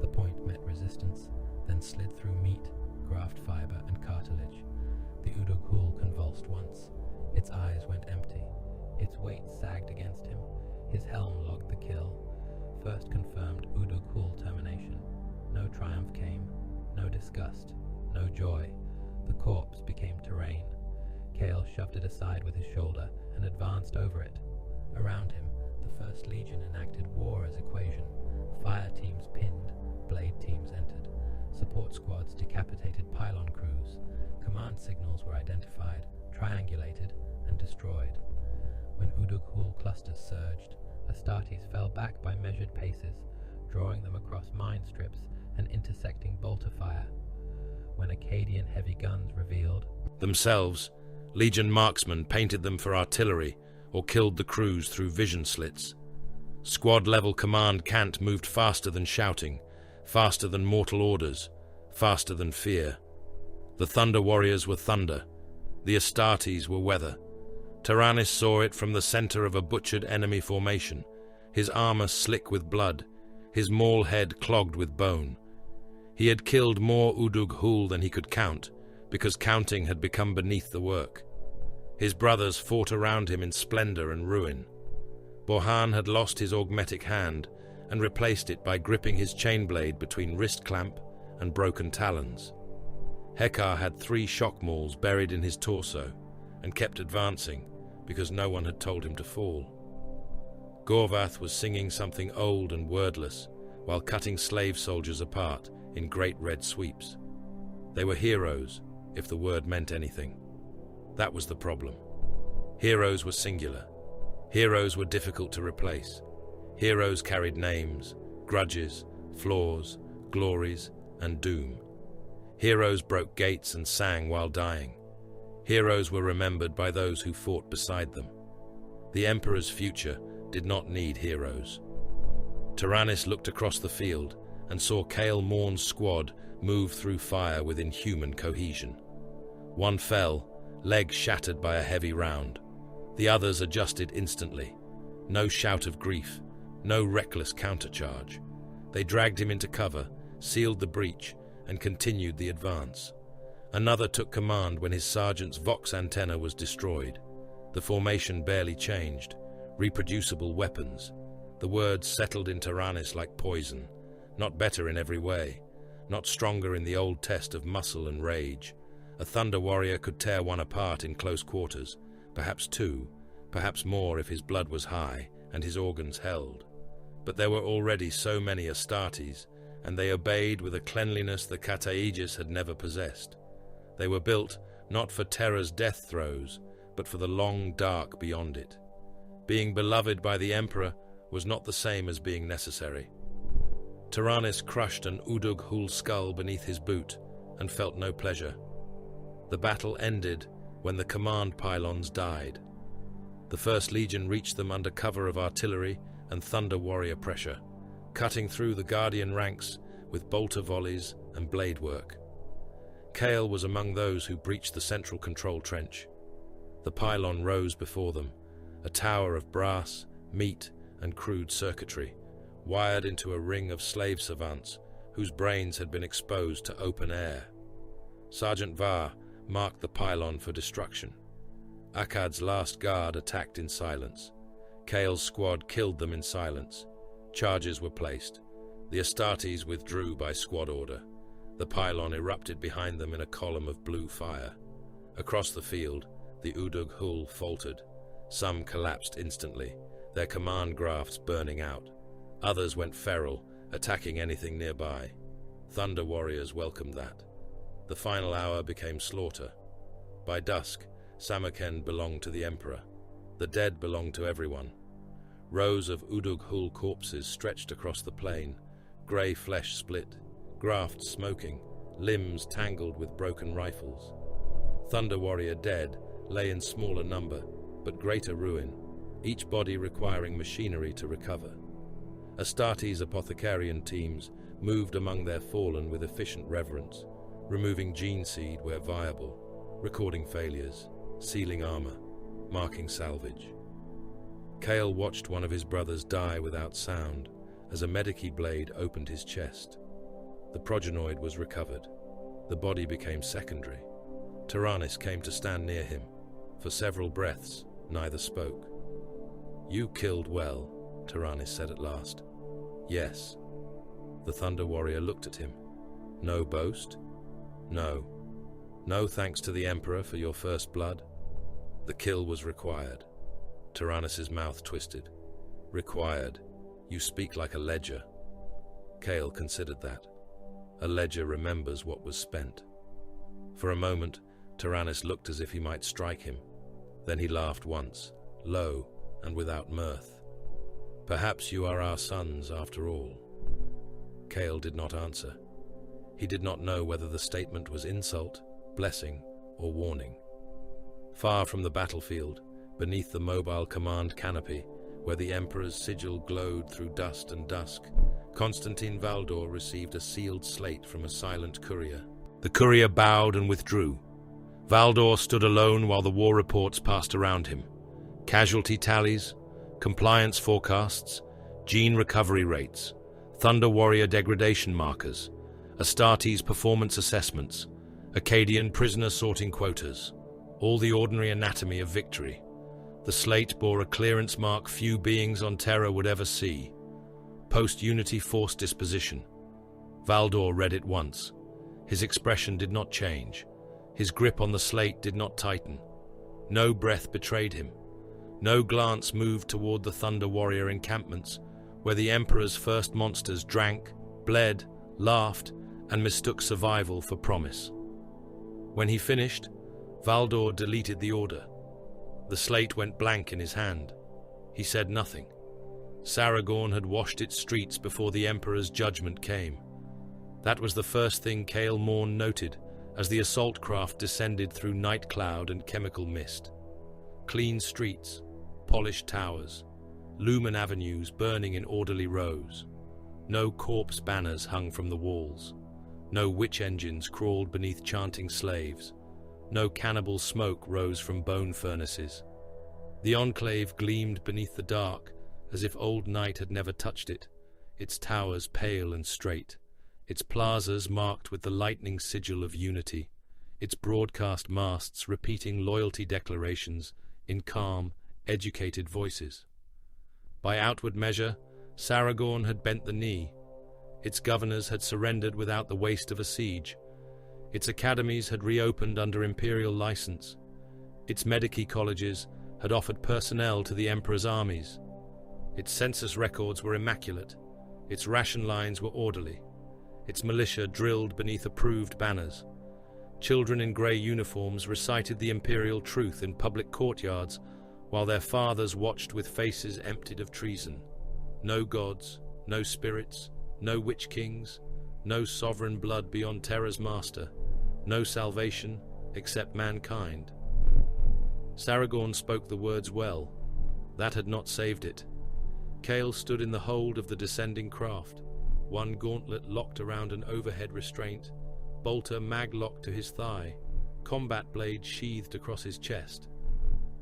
The point met resistance, then slid through meat, graft fiber, and cartilage. The Udog-Hul convulsed once. Its eyes went empty. Its weight sagged against him. His helm logged the kill. First confirmed Udog-Hul termination. No triumph came, no disgust, no joy. The corpse became terrain. Kale shoved it aside with his shoulder and advanced over it. Around him, the First Legion enacted war as equation. Fire teams pinned, blade teams entered. Support squads decapitated pylon crews. Command signals were identified, triangulated, and destroyed. When Udog-Hul clusters surged, Astartes fell back by measured paces, drawing them across mine strips and intersecting bolter fire. When Akkadian heavy guns revealed themselves, Legion marksmen painted them for artillery or killed the crews through vision slits. Squad-level command cant moved faster than shouting, faster than mortal orders, faster than fear. The Thunder Warriors were thunder. The Astartes were weather. Tyrannus saw it from the center of a butchered enemy formation, his armor slick with blood, his maul head clogged with bone. He had killed more Udog-Hul than he could count, because counting had become beneath the work. His brothers fought around him in splendor and ruin. Borhan had lost his augmetic hand and replaced it by gripping his chain blade between wrist clamp and broken talons. Hekar had 3 shock mauls buried in his torso and kept advancing because no one had told him to fall. Gorvath was singing something old and wordless while cutting slave soldiers apart in great red sweeps. They were heroes, if the word meant anything. That was the problem. Heroes were singular. Heroes were difficult to replace. Heroes carried names, grudges, flaws, glories, and doom. Heroes broke gates and sang while dying. Heroes were remembered by those who fought beside them. The Emperor's future did not need heroes. Tyrannus looked across the field and saw Kale Morn's squad move through fire with inhuman cohesion. One fell, leg shattered by a heavy round. The others adjusted instantly. No shout of grief, no reckless countercharge. They dragged him into cover, sealed the breach, and continued the advance. Another took command when his sergeant's Vox antenna was destroyed. The formation barely changed. Reproducible weapons. The words settled in Tyrannus like poison. Not better in every way. Not stronger in the old test of muscle and rage. A Thunder Warrior could tear one apart in close quarters. Perhaps 2, perhaps more if his blood was high and his organs held. But there were already so many Astartes, and they obeyed with a cleanliness the Kata Aegis had never possessed. They were built not for terror's death throes, but for the long dark beyond it. Being beloved by the Emperor was not the same as being necessary. Tyrannus crushed an Udog-Hul skull beneath his boot and felt no pleasure. The battle ended when the command pylons died. The First Legion reached them under cover of artillery and Thunder Warrior pressure, cutting through the Guardian ranks with bolter volleys and blade work. Kale was among those who breached the central control trench. The pylon rose before them, a tower of brass, meat, and crude circuitry, wired into a ring of slave savants whose brains had been exposed to open air. Sergeant Var marked the pylon for destruction. Akkad's last guard attacked in silence. Kale's squad killed them in silence. Charges were placed. The Astartes withdrew by squad order. The pylon erupted behind them in a column of blue fire. Across the field, the Udog-Hul faltered. Some collapsed instantly, their command grafts burning out. Others went feral, attacking anything nearby. Thunder Warriors welcomed that. The final hour became slaughter. By dusk, Samarkand belonged to the Emperor. The dead belonged to everyone. Rows of Udog-Hul corpses stretched across the plain, grey flesh split, grafts smoking, limbs tangled with broken rifles. Thunder Warrior dead lay in smaller number, but greater ruin, each body requiring machinery to recover. Astartes apothecarian teams moved among their fallen with efficient reverence. removing gene seed where viable, recording failures, sealing armor, marking salvage. Kale watched one of his brothers die without sound as a medici blade opened his chest. The progenoid was recovered. The body became secondary. Tyrannus came to stand near him. For several breaths, neither spoke. "You killed well," Tyrannus said at last. "Yes." The Thunder Warrior looked at him. "No boast?" "No. No thanks to the Emperor for your first blood?" "The kill was required." Tyrannus's mouth twisted. "Required. You speak like a ledger." Kale considered that. A ledger remembers what was spent. For a moment, Tyrannus looked as if he might strike him. Then he laughed once, low and without mirth. "Perhaps you are our sons after all." Kale did not answer. He did not know whether the statement was insult, blessing, or warning. Far from the battlefield, beneath the mobile command canopy, where the Emperor's sigil glowed through dust and dusk, Constantine Valdor received a sealed slate from a silent courier. The courier bowed and withdrew. Valdor stood alone while the war reports passed around him. Casualty tallies, compliance forecasts, gene recovery rates, Thunder Warrior degradation markers, Astartes performance assessments, Akkadian prisoner sorting quotas, all the ordinary anatomy of victory. The slate bore a clearance mark few beings on Terra would ever see. Post-Unity force disposition. Valdor read it once. His expression did not change. His grip on the slate did not tighten. No breath betrayed him. No glance moved toward the Thunder Warrior encampments, where the Emperor's first monsters drank, bled, laughed, and mistook survival for promise. When he finished, Valdor deleted the order. The slate went blank in his hand. He said nothing. Saragorn had washed its streets before the Emperor's judgment came. That was the first thing Kale Morn noted as the assault craft descended through night cloud and chemical mist. Clean streets, polished towers, lumen avenues burning in orderly rows. No corpse banners hung from the walls. No witch engines crawled beneath chanting slaves. No cannibal smoke rose from bone furnaces. The enclave gleamed beneath the dark, as if old night had never touched it, its towers pale and straight, its plazas marked with the lightning sigil of unity, its broadcast masts repeating loyalty declarations in calm, educated voices. By outward measure, Saragorn had bent the knee. Its governors had surrendered without the waste of a siege. Its academies had reopened under imperial license. Its medici colleges had offered personnel to the Emperor's armies. Its census records were immaculate. Its ration lines were orderly. Its militia drilled beneath approved banners. Children in grey uniforms recited the imperial truth in public courtyards, while their fathers watched with faces emptied of treason. No gods, no spirits, no witch kings, no sovereign blood beyond Terra's master, no salvation except mankind. Saragorn spoke the words well. That had not saved it. Kale stood in the hold of the descending craft, one gauntlet locked around an overhead restraint, bolter mag-locked to his thigh, combat blade sheathed across his chest.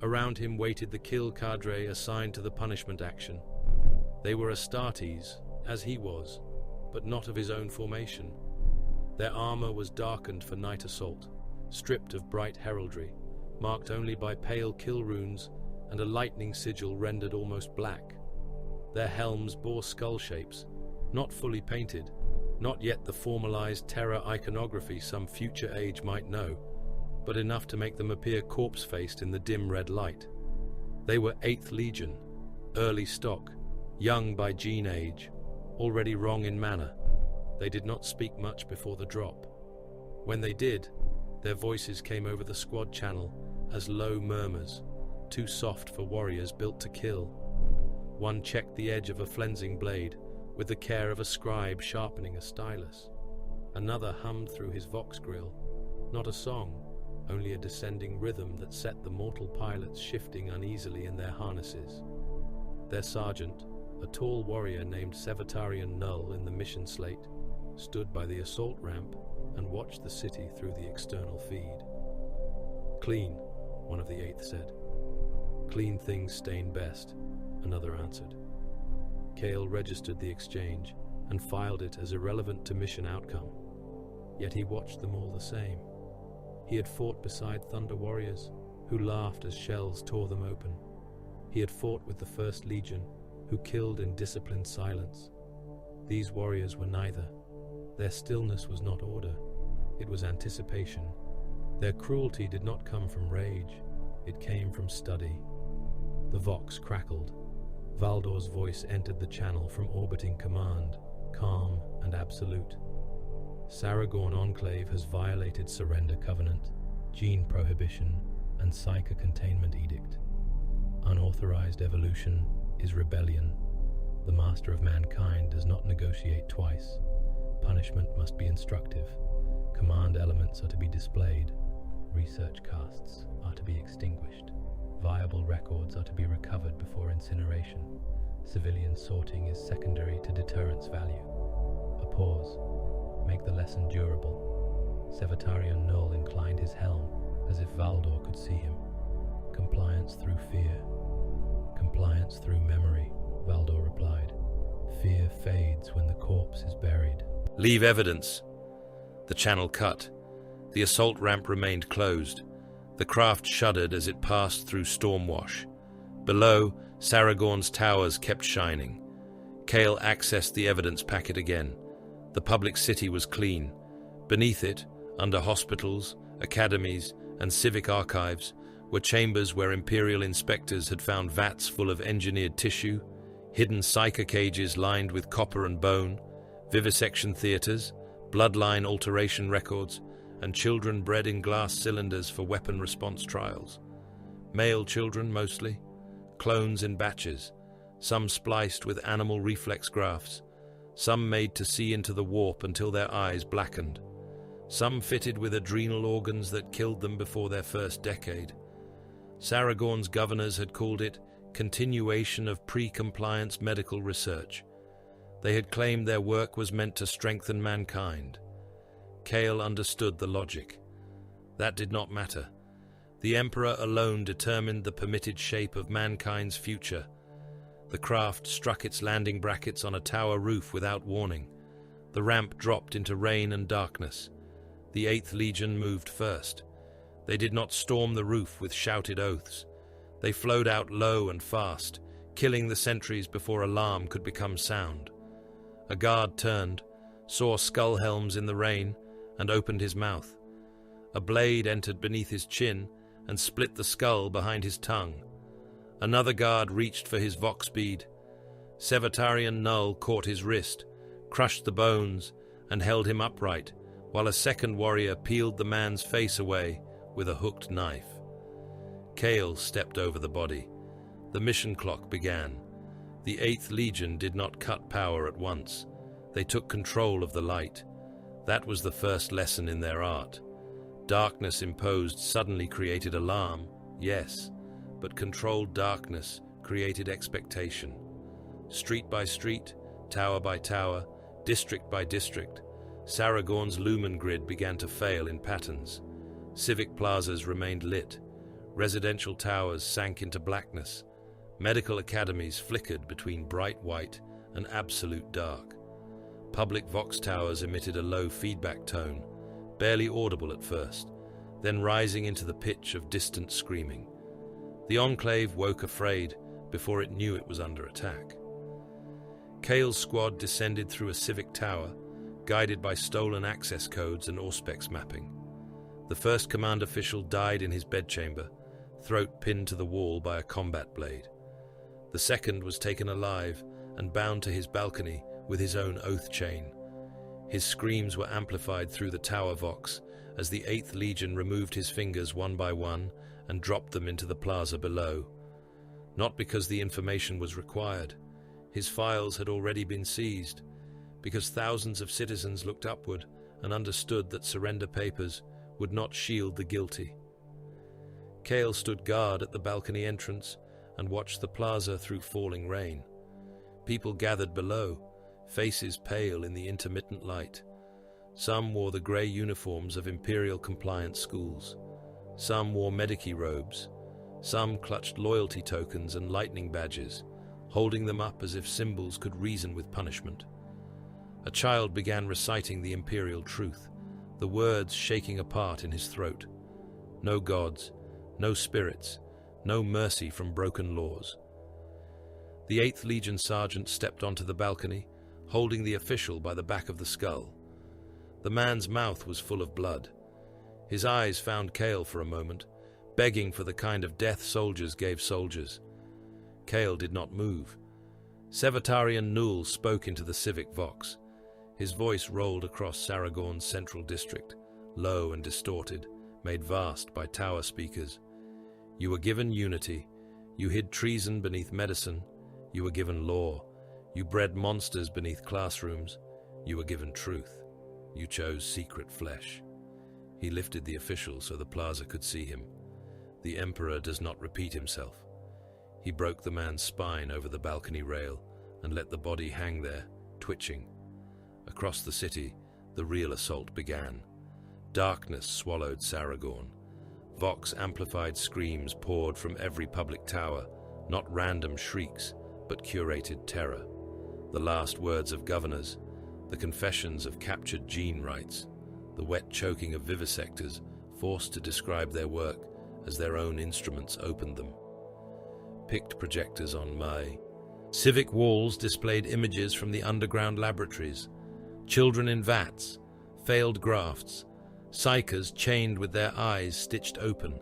Around him waited the kill cadre assigned to the punishment action. They were Astartes, as he was, but not of his own formation. Their armor was darkened for night assault, stripped of bright heraldry, marked only by pale kill runes and a lightning sigil rendered almost black. Their helms bore skull shapes, not fully painted, not yet the formalized Terra iconography some future age might know, but enough to make them appear corpse-faced in the dim red light. They were 8th Legion, early stock, young by gene age, already wrong in manner. They did not speak much before the drop. When they did, their voices came over the squad channel as low murmurs, too soft for warriors built to kill. One checked the edge of a flensing blade with the care of a scribe sharpening a stylus. Another hummed through his vox grill, not a song, only a descending rhythm that set the mortal pilots shifting uneasily in their harnesses. Their sergeant, a tall warrior named Sevatarian Null in the mission slate, stood by the assault ramp and watched the city through the external feed. "Clean," one of the Eighth said. "Clean things stain best," another answered. Cale registered the exchange and filed it as irrelevant to mission outcome. Yet he watched them all the same. He had fought beside Thunder Warriors, who laughed as shells tore them open. He had fought with the First Legion, who killed in disciplined silence. These warriors were neither. Their stillness was not order, it was anticipation. Their cruelty did not come from rage, it came from study. The Vox crackled. Valdor's voice entered the channel from orbiting command, calm and absolute. Saragorn Enclave has violated Surrender Covenant, Gene Prohibition, and Psyche Containment Edict. Unauthorized evolution is rebellion. The Master of Mankind does not negotiate twice. Punishment must be instructive. Command elements are to be displayed. Research casts are to be extinguished. Viable records are to be recovered before incineration. Civilian sorting is secondary to deterrence value. A pause. Make the lesson durable. Sevatarian Null inclined his helm as if Valdor could see him. Compliance through fear. Compliance through memory, Valdor replied. Fear fades when the corpse is buried. "Leave evidence." The channel cut. The assault ramp remained closed. The craft shuddered as it passed through stormwash. Below, Saragorn's towers kept shining. Cale accessed the evidence packet again. The public city was clean. Beneath it, under hospitals, academies, and civic archives, were chambers where Imperial inspectors had found vats full of engineered tissue, hidden psyche cages lined with copper and bone, vivisection theaters, bloodline alteration records, and children bred in glass cylinders for weapon response trials. Male children mostly, clones in batches, some spliced with animal reflex grafts, some made to see into the warp until their eyes blackened, some fitted with adrenal organs that killed them before their first decade. Saragorn's governors had called it continuation of pre-compliance medical research. They had claimed their work was meant to strengthen mankind. Cale understood the logic. That did not matter. The Emperor alone determined the permitted shape of mankind's future. The craft struck its landing brackets on a tower roof without warning. The ramp dropped into rain and darkness. The 8th Legion moved first. They did not storm the roof with shouted oaths. They flowed out low and fast, killing the sentries before alarm could become sound. A guard turned, saw skull helms in the rain, and opened his mouth. A blade entered beneath his chin and split the skull behind his tongue. Another guard reached for his vox bead. Sevatarian Null caught his wrist, crushed the bones, and held him upright, while a second warrior peeled the man's face away with a hooked knife. Cale stepped over the body. The mission clock began. The 8th Legion did not cut power at once. They took control of the light. That was the first lesson in their art. Darkness imposed suddenly created alarm, yes, but controlled darkness created expectation. Street by street, tower by tower, district by district, Saragorn's lumen grid began to fail in patterns. Civic plazas remained lit. Residential towers sank into blackness. Medical academies flickered between bright white and absolute dark. Public vox towers emitted a low feedback tone, barely audible at first, then rising into the pitch of distant screaming. The Enclave woke afraid before it knew it was under attack. Cale's squad descended through a civic tower, guided by stolen access codes and Auspex mapping. The first command official died in his bedchamber, throat pinned to the wall by a combat blade. The second was taken alive and bound to his balcony with his own oath chain. His screams were amplified through the tower vox as the 8th Legion removed his fingers one by one and dropped them into the plaza below. Not because the information was required. His files had already been seized, because thousands of citizens looked upward and understood that surrender papers would not shield the guilty. Cale stood guard at the balcony entrance and watched the plaza through falling rain. People gathered below, faces pale in the intermittent light. Some wore the grey uniforms of imperial compliance schools. Some wore medici robes. Some clutched loyalty tokens and lightning badges, holding them up as if symbols could reason with punishment. A child began reciting the imperial truth, the words shaking apart in his throat. No gods, no spirits, no mercy from broken laws. The 8th Legion sergeant stepped onto the balcony, holding the official by the back of the skull. The man's mouth was full of blood. His eyes found Kale for a moment, begging for the kind of death soldiers gave soldiers. Kale did not move. Sevatarian Nul spoke into the civic vox. His voice rolled across Saragorn's central district, low and distorted, made vast by tower speakers. You were given unity. You hid treason beneath medicine. You were given law. You bred monsters beneath classrooms. You were given truth. You chose secret flesh. He lifted the official so the plaza could see him. The Emperor does not repeat himself. He broke the man's spine over the balcony rail and let the body hang there, twitching. Across the city, the real assault began. Darkness swallowed Saragorn. Vox-amplified screams poured from every public tower, not random shrieks, but curated terror. The last words of governors, the confessions of captured gene rights, the wet choking of vivisectors forced to describe their work as their own instruments opened them. Picked projectors on May. Civic walls displayed images from the underground laboratories, children in vats, failed grafts, psychers chained with their eyes stitched open,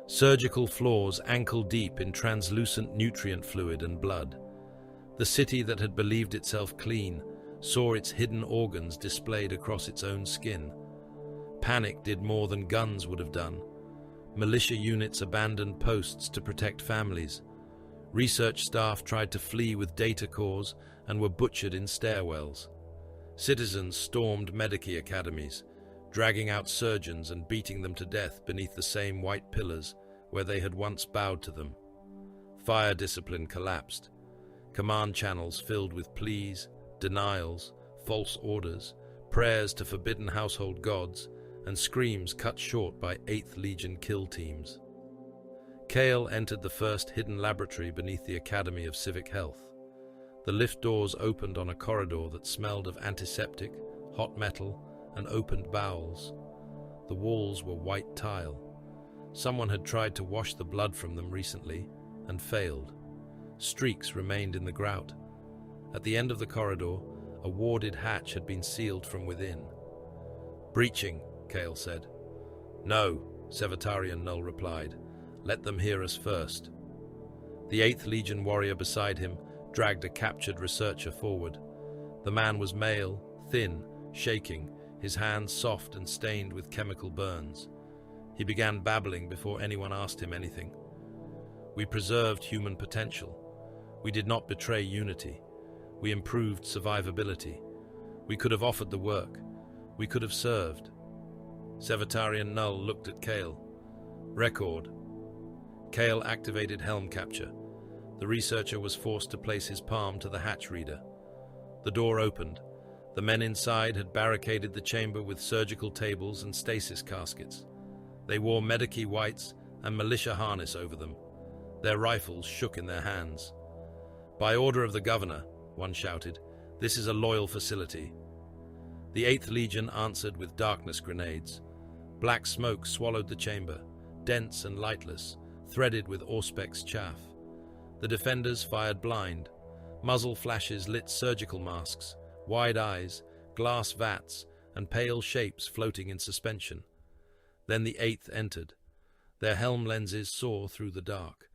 surgical floors ankle-deep in translucent nutrient fluid and blood. The city that had believed itself clean saw its hidden organs displayed across its own skin. Panic did more than guns would have done. Militia units abandoned posts to protect families. Research staff tried to flee with data cores and were butchered in stairwells. Citizens stormed medici academies, dragging out surgeons and beating them to death beneath the same white pillars where they had once bowed to them. Fire discipline collapsed. Command channels filled with pleas, denials, false orders, prayers to forbidden household gods, and screams cut short by 8th Legion kill teams. Kale entered the first hidden laboratory beneath the Academy of Civic Health. The lift doors opened on a corridor that smelled of antiseptic, hot metal, and opened bowels. The walls were white tile. Someone had tried to wash the blood from them recently and failed. Streaks remained in the grout. At the end of the corridor, a warded hatch had been sealed from within. "Breaching," Kale said. "No," Sevatarian Null replied. "Let them hear us first." The 8th Legion warrior beside him dragged a captured researcher forward. The man was male, thin, shaking, his hands soft and stained with chemical burns. He began babbling before anyone asked him anything. "We preserved human potential. We did not betray unity. We improved survivability. We could have offered the work. We could have served." Sevatarian Null looked at Kale. "Record." Kale activated helm capture. The researcher was forced to place his palm to the hatch reader. The door opened. The men inside had barricaded the chamber with surgical tables and stasis caskets. They wore medici whites and militia harness over them. Their rifles shook in their hands. "By order of the governor," one shouted, "this is a loyal facility." The 8th Legion answered with darkness grenades. Black smoke swallowed the chamber, dense and lightless, threaded with Auspex chaff. The defenders fired blind. Muzzle flashes lit surgical masks, wide eyes, glass vats, and pale shapes floating in suspension. Then the 8th entered. Their helm lenses saw through the dark.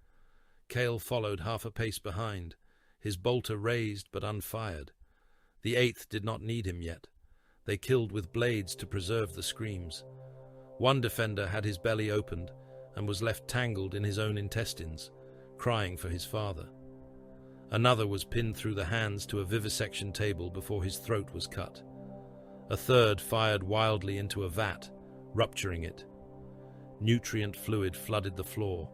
Kale followed half a pace behind, his bolter raised but unfired. The 8th did not need him yet. They killed with blades to preserve the screams. One defender had his belly opened and was left tangled in his own intestines, crying for his father. Another was pinned through the hands to a vivisection table before his throat was cut. A third fired wildly into a vat, rupturing it. Nutrient fluid flooded the floor,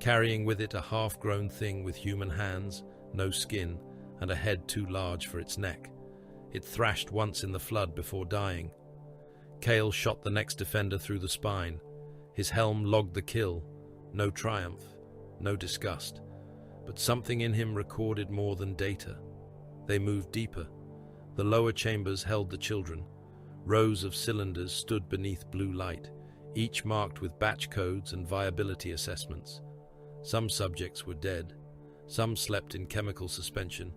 carrying with it a half-grown thing with human hands, no skin, and a head too large for its neck. It thrashed once in the flood before dying. Kale shot the next defender through the spine. His helm logged the kill. No triumph, no disgust. But something in him recorded more than data. They moved deeper. The lower chambers held the children. Rows of cylinders stood beneath blue light, each marked with batch codes and viability assessments. Some subjects were dead. Some slept in chemical suspension.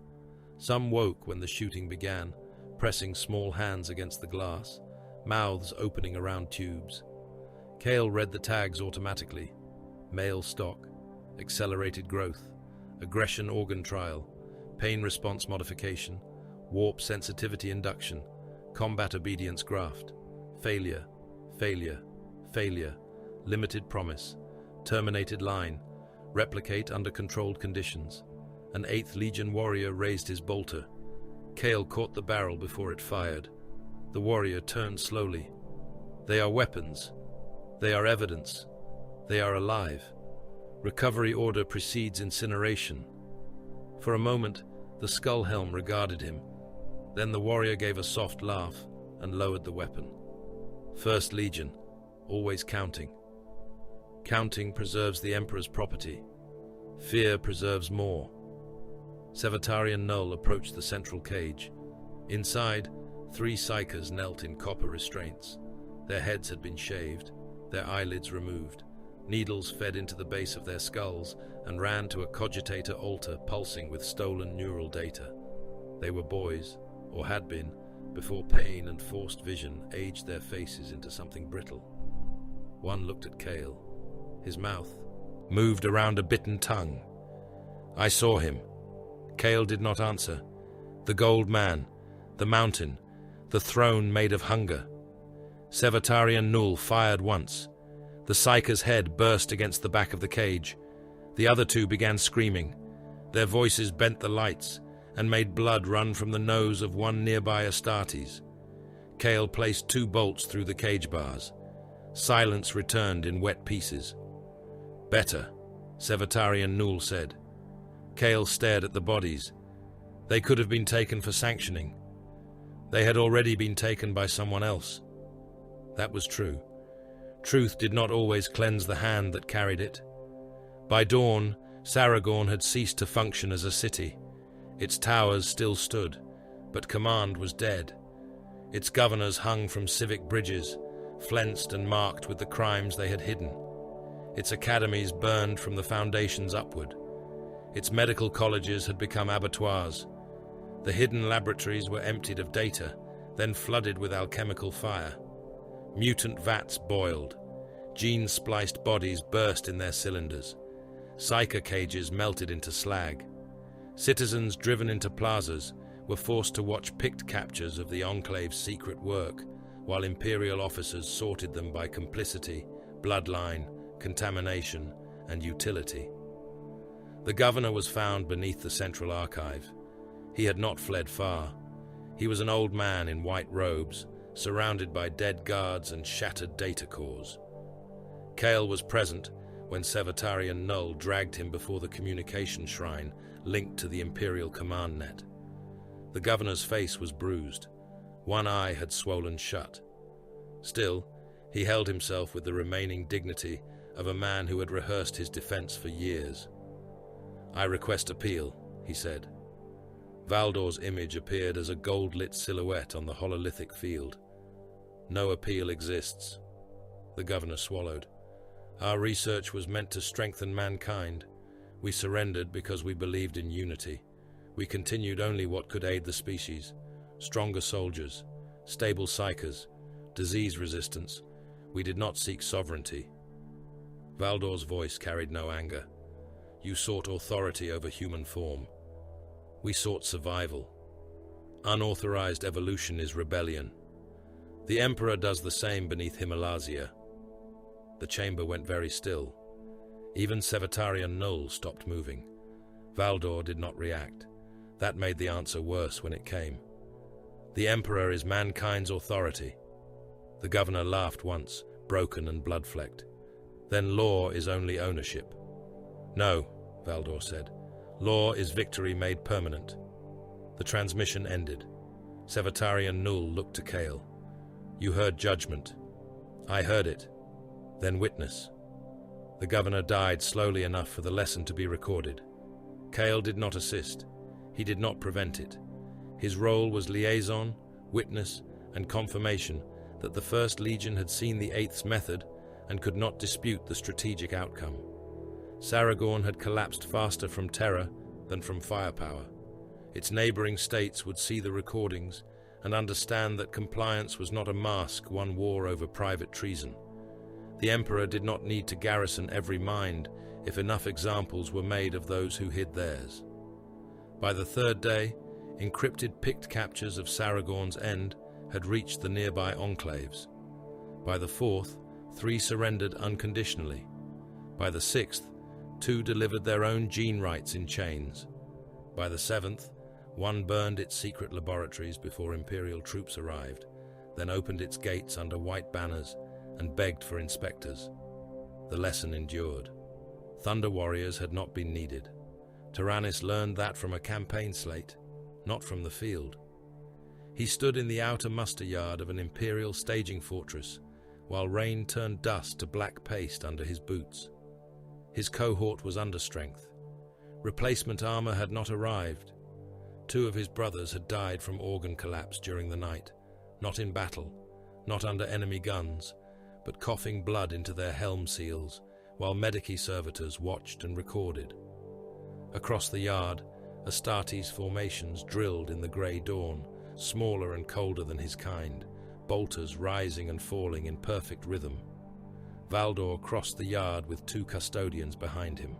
Some woke when the shooting began, pressing small hands against the glass, mouths opening around tubes. Kale read the tags automatically. Male stock, accelerated growth, aggression organ trial, pain response modification, warp sensitivity induction, combat obedience graft, failure, failure, failure, limited promise, terminated line, replicate under controlled conditions. An 8th Legion warrior raised his bolter. Kale caught the barrel before it fired. The warrior turned slowly. They are weapons. They are evidence. They are alive. Recovery order precedes incineration. For a moment, the skull helm regarded him. Then the warrior gave a soft laugh and lowered the weapon. 1st Legion, always counting. Counting preserves the Emperor's property. Fear preserves more. Sevatarian Null approached the central cage. Inside, 3 psychers knelt in copper restraints. Their heads had been shaved, their eyelids removed. Needles fed into the base of their skulls and ran to a cogitator altar pulsing with stolen neural data. They were boys, or had been, before pain and forced vision aged their faces into something brittle. One looked at Kale. His mouth moved around a bitten tongue. I saw him. Kale did not answer. The gold man, the mountain, the throne made of hunger. Sevatarian Null fired once. The psyker's head burst against the back of the cage. The other 2 began screaming. Their voices bent the lights and made blood run from the nose of one nearby Astartes. Kale placed 2 bolts through the cage bars. Silence returned in wet pieces. Better, Sevatarian Null said. Kale stared at the bodies. They could have been taken for sanctioning. They had already been taken by someone else. That was true. Truth did not always cleanse the hand that carried it. By dawn, Saragorn had ceased to function as a city. Its towers still stood, but command was dead. Its governors hung from civic bridges, flensed and marked with the crimes they had hidden. Its academies burned from the foundations upward. Its medical colleges had become abattoirs. The hidden laboratories were emptied of data, then flooded with alchemical fire. Mutant vats boiled. Gene-spliced bodies burst in their cylinders. Psyker cages melted into slag. Citizens driven into plazas were forced to watch picked captures of the Enclave's secret work, while Imperial officers sorted them by complicity, bloodline, contamination, and utility. The governor was found beneath the central archive. He had not fled far. He was an old man in white robes, surrounded by dead guards and shattered data cores. Kale was present when Sevatarian Null dragged him before the communication shrine linked to the Imperial command net. The governor's face was bruised. One eye had swollen shut. Still, he held himself with the remaining dignity of a man who had rehearsed his defense for years. I request appeal, he said. Valdor's image appeared as a gold-lit silhouette on the hololithic field. No appeal exists. The governor swallowed. Our research was meant to strengthen mankind. We surrendered because we believed in unity. We continued only what could aid the species. Stronger soldiers, stable psychers, disease resistance. We did not seek sovereignty. Valdor's voice carried no anger. You sought authority over human form. We sought survival. Unauthorized evolution is rebellion. The Emperor does the same beneath Himalaya. The chamber went very still. Even Sevatarian Null stopped moving. Valdor did not react. That made the answer worse when it came. The Emperor is mankind's authority. The governor laughed once, broken and blood-flecked. Then law is only ownership. No, Valdor said. Law is victory made permanent. The transmission ended. Sevatarian Null looked to Kale. You heard judgment. I heard it. Then witness. The governor died slowly enough for the lesson to be recorded. Cale did not assist. He did not prevent it. His role was liaison, witness, and confirmation that the First Legion had seen the Eighth's method and could not dispute the strategic outcome. Saragorn had collapsed faster from terror than from firepower. Its neighboring states would see the recordings and understand that compliance was not a mask one wore over private treason. The Emperor did not need to garrison every mind if enough examples were made of those who hid theirs. By the third day, encrypted Pict captures of Saragorn's End had reached the nearby enclaves. By the fourth, 3 surrendered unconditionally. By the 6th, 2 delivered their own gene rights in chains. By the 7th, 1 burned its secret laboratories before Imperial troops arrived, then opened its gates under white banners and begged for inspectors. The lesson endured. Thunder warriors had not been needed. Tyrannus learned that from a campaign slate, not from the field. He stood in the outer muster yard of an Imperial staging fortress, while rain turned dust to black paste under his boots. His cohort was understrength. Replacement armor had not arrived. 2 of his brothers had died from organ collapse during the night, not in battle, not under enemy guns, but coughing blood into their helm seals, while medici servitors watched and recorded. Across the yard, Astartes formations drilled in the grey dawn, smaller and colder than his kind, bolters rising and falling in perfect rhythm. Valdor crossed the yard with 2 custodians behind him.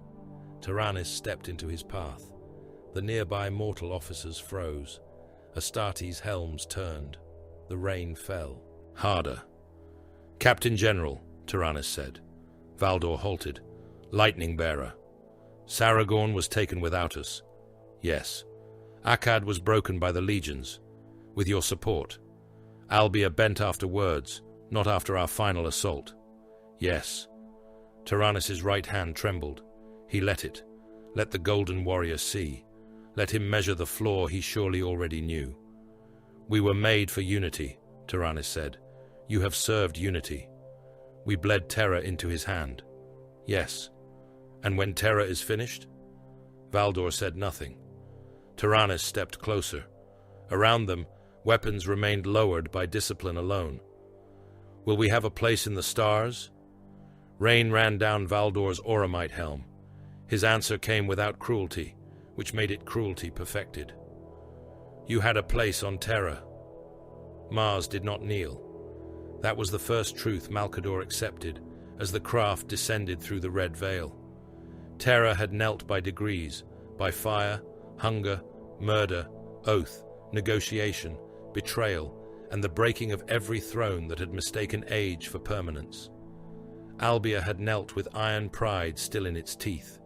Tyrannus stepped into his path. The nearby mortal officers froze. Astartes' helms turned. The rain fell. Harder. Captain General, Tyrannus said. Valdor halted. Lightning bearer. Saragorn was taken without us. Yes. Akkad was broken by the legions. With your support. Albia bent after words, not after our final assault. Yes. Tyrannus' right hand trembled. He let it. Let the Golden Warrior see. Let him measure the flaw he surely already knew. We were made for unity, Tyrannus said. You have served unity. We bled terror into his hand. Yes. And when terror is finished? Valdor said nothing. Tyrannus stepped closer. Around them, weapons remained lowered by discipline alone. Will we have a place in the stars? Rain ran down Valdor's Auramite helm. His answer came without cruelty, which made it cruelty perfected. You had a place on Terra. Mars did not kneel. That was the first truth Malcador accepted as the craft descended through the red veil. Terra had knelt by degrees, by fire, hunger, murder, oath, negotiation, betrayal, and the breaking of every throne that had mistaken age for permanence. Albia had knelt with iron pride still in its teeth.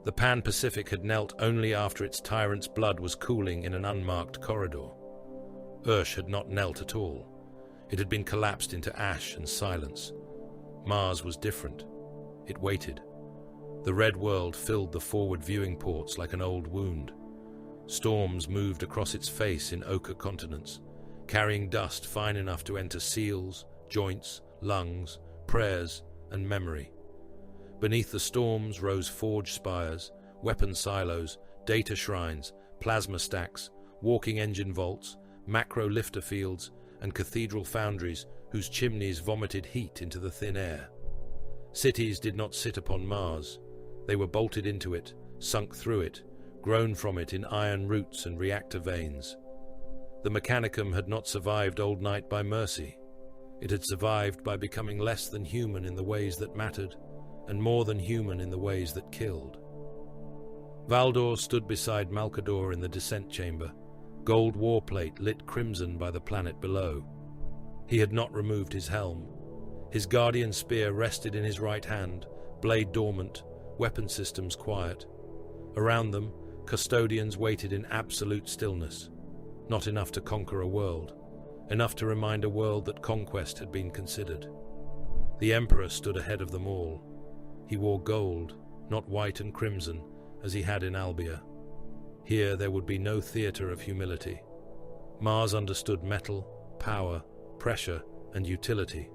The Pan-Pacific had knelt only after its tyrant's blood was cooling in an unmarked corridor. Ursh had not knelt at all. It had been collapsed into ash and silence. Mars was different. It waited. The red world filled the forward viewing ports like an old wound. Storms moved across its face in ochre continents, carrying dust fine enough to enter seals, joints, lungs, prayers, and memory. Beneath the storms rose forge spires, weapon silos, data shrines, plasma stacks, walking engine vaults, macro lifter fields, and cathedral foundries whose chimneys vomited heat into the thin air. Cities did not sit upon Mars. They were bolted into it, sunk through it, grown from it in iron roots and reactor veins. The Mechanicum had not survived Old Night by mercy. It had survived by becoming less than human in the ways that mattered, and more than human in the ways that killed. Valdor stood beside Malcador in the descent chamber, gold warplate lit crimson by the planet below. He had not removed his helm. His guardian spear rested in his right hand, blade dormant, weapon systems quiet. Around them, custodians waited in absolute stillness. Not enough to conquer a world, enough to remind a world that conquest had been considered. The Emperor stood ahead of them all. He wore gold, not white and crimson, as he had in Albia. Here there would be no theatre of humility. Mars understood metal, power, pressure, and utility.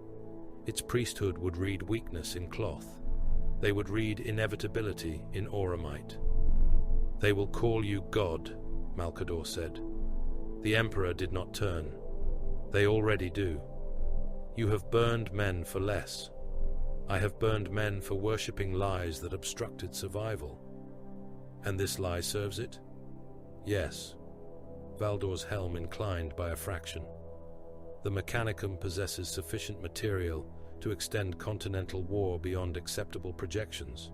Its priesthood would read weakness in cloth. They would read inevitability in auramite. "They will call you God," Malcador said. The Emperor did not turn. "They already do. You have burned men for less. I have burned men for worshipping lies that obstructed survival. And this lie serves it?" "Yes." Valdor's helm inclined by a fraction. "The Mechanicum possesses sufficient material to extend continental war beyond acceptable projections."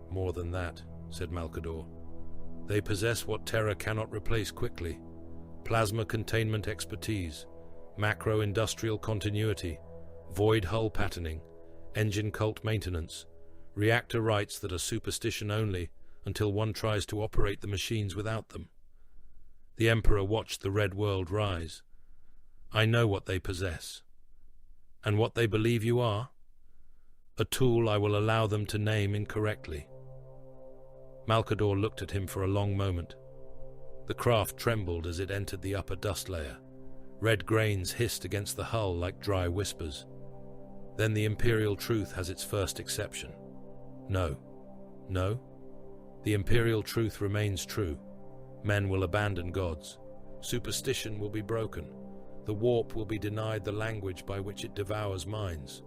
"More than that," said Malcador. "They possess what Terra cannot replace quickly: plasma containment expertise, macro-industrial continuity, void hull patterning, engine cult maintenance, reactor rights that are superstition only until one tries to operate the machines without them." The Emperor watched the red world rise. "I know what they possess. And what they believe you are? A tool I will allow them to name incorrectly." Malcador looked at him for a long moment. The craft trembled as it entered the upper dust layer. Red grains hissed against the hull like dry whispers. "Then the Imperial truth has its first exception." "No." "No? The Imperial truth remains true. Men will abandon gods. Superstition will be broken. The warp will be denied the language by which it devours minds.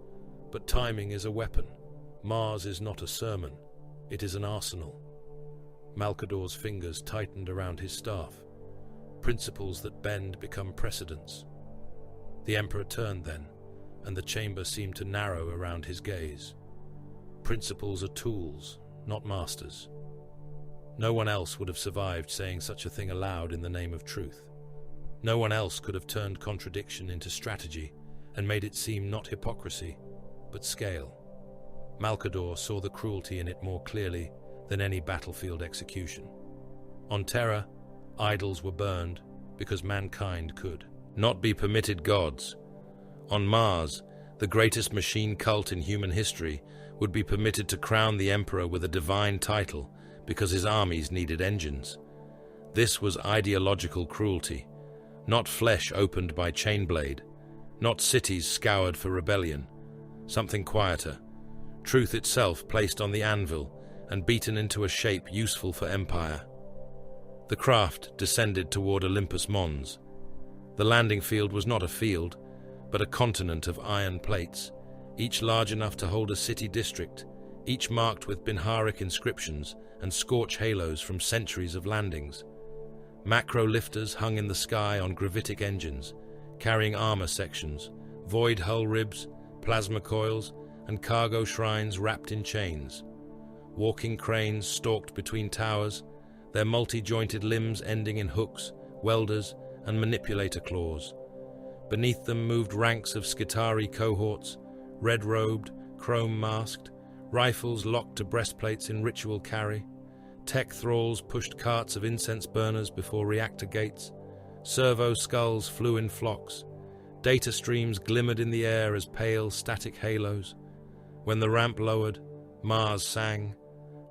But timing is a weapon. Mars is not a sermon. It is an arsenal." Malcador's fingers tightened around his staff. Principles that bend become precedents. The Emperor turned then, and the chamber seemed to narrow around his gaze. Principles are tools, not masters. No one else would have survived saying such a thing aloud in the name of truth. No one else could have turned contradiction into strategy and made it seem not hypocrisy, but scale. Malcador saw the cruelty in it more clearly than any battlefield execution. On Terra, idols were burned because mankind could not be permitted gods. On Mars, the greatest machine cult in human history would be permitted to crown the Emperor with a divine title because his armies needed engines. This was ideological cruelty, not flesh opened by chainblade, not cities scoured for rebellion, something quieter, truth itself placed on the anvil and beaten into a shape useful for empire. The craft descended toward Olympus Mons. The landing field was not a field, but a continent of iron plates, each large enough to hold a city district, each marked with Binharic inscriptions and scorch halos from centuries of landings. Macro lifters hung in the sky on gravitic engines, carrying armor sections, void hull ribs, plasma coils, and cargo shrines wrapped in chains. Walking cranes stalked between towers, their multi-jointed limbs ending in hooks, welders, and manipulator claws. Beneath them moved ranks of Skitari cohorts, red-robed, chrome-masked, rifles locked to breastplates in ritual carry. Tech thralls pushed carts of incense burners before reactor gates. Servo skulls flew in flocks. Data streams glimmered in the air as pale, static halos. When the ramp lowered, Mars sang,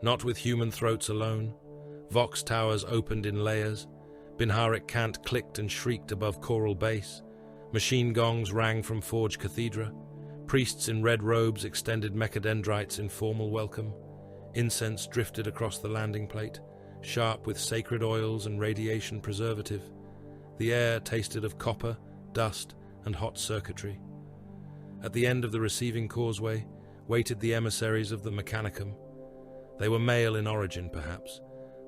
not with human throats alone. Vox towers opened in layers. Binharic cant clicked and shrieked above choral bass. Machine gongs rang from Forge Cathedra. Priests in red robes extended mechadendrites in formal welcome. Incense drifted across the landing plate, sharp with sacred oils and radiation preservative. The air tasted of copper, dust, and hot circuitry. At the end of the receiving causeway waited the emissaries of the Mechanicum. They were male in origin, perhaps,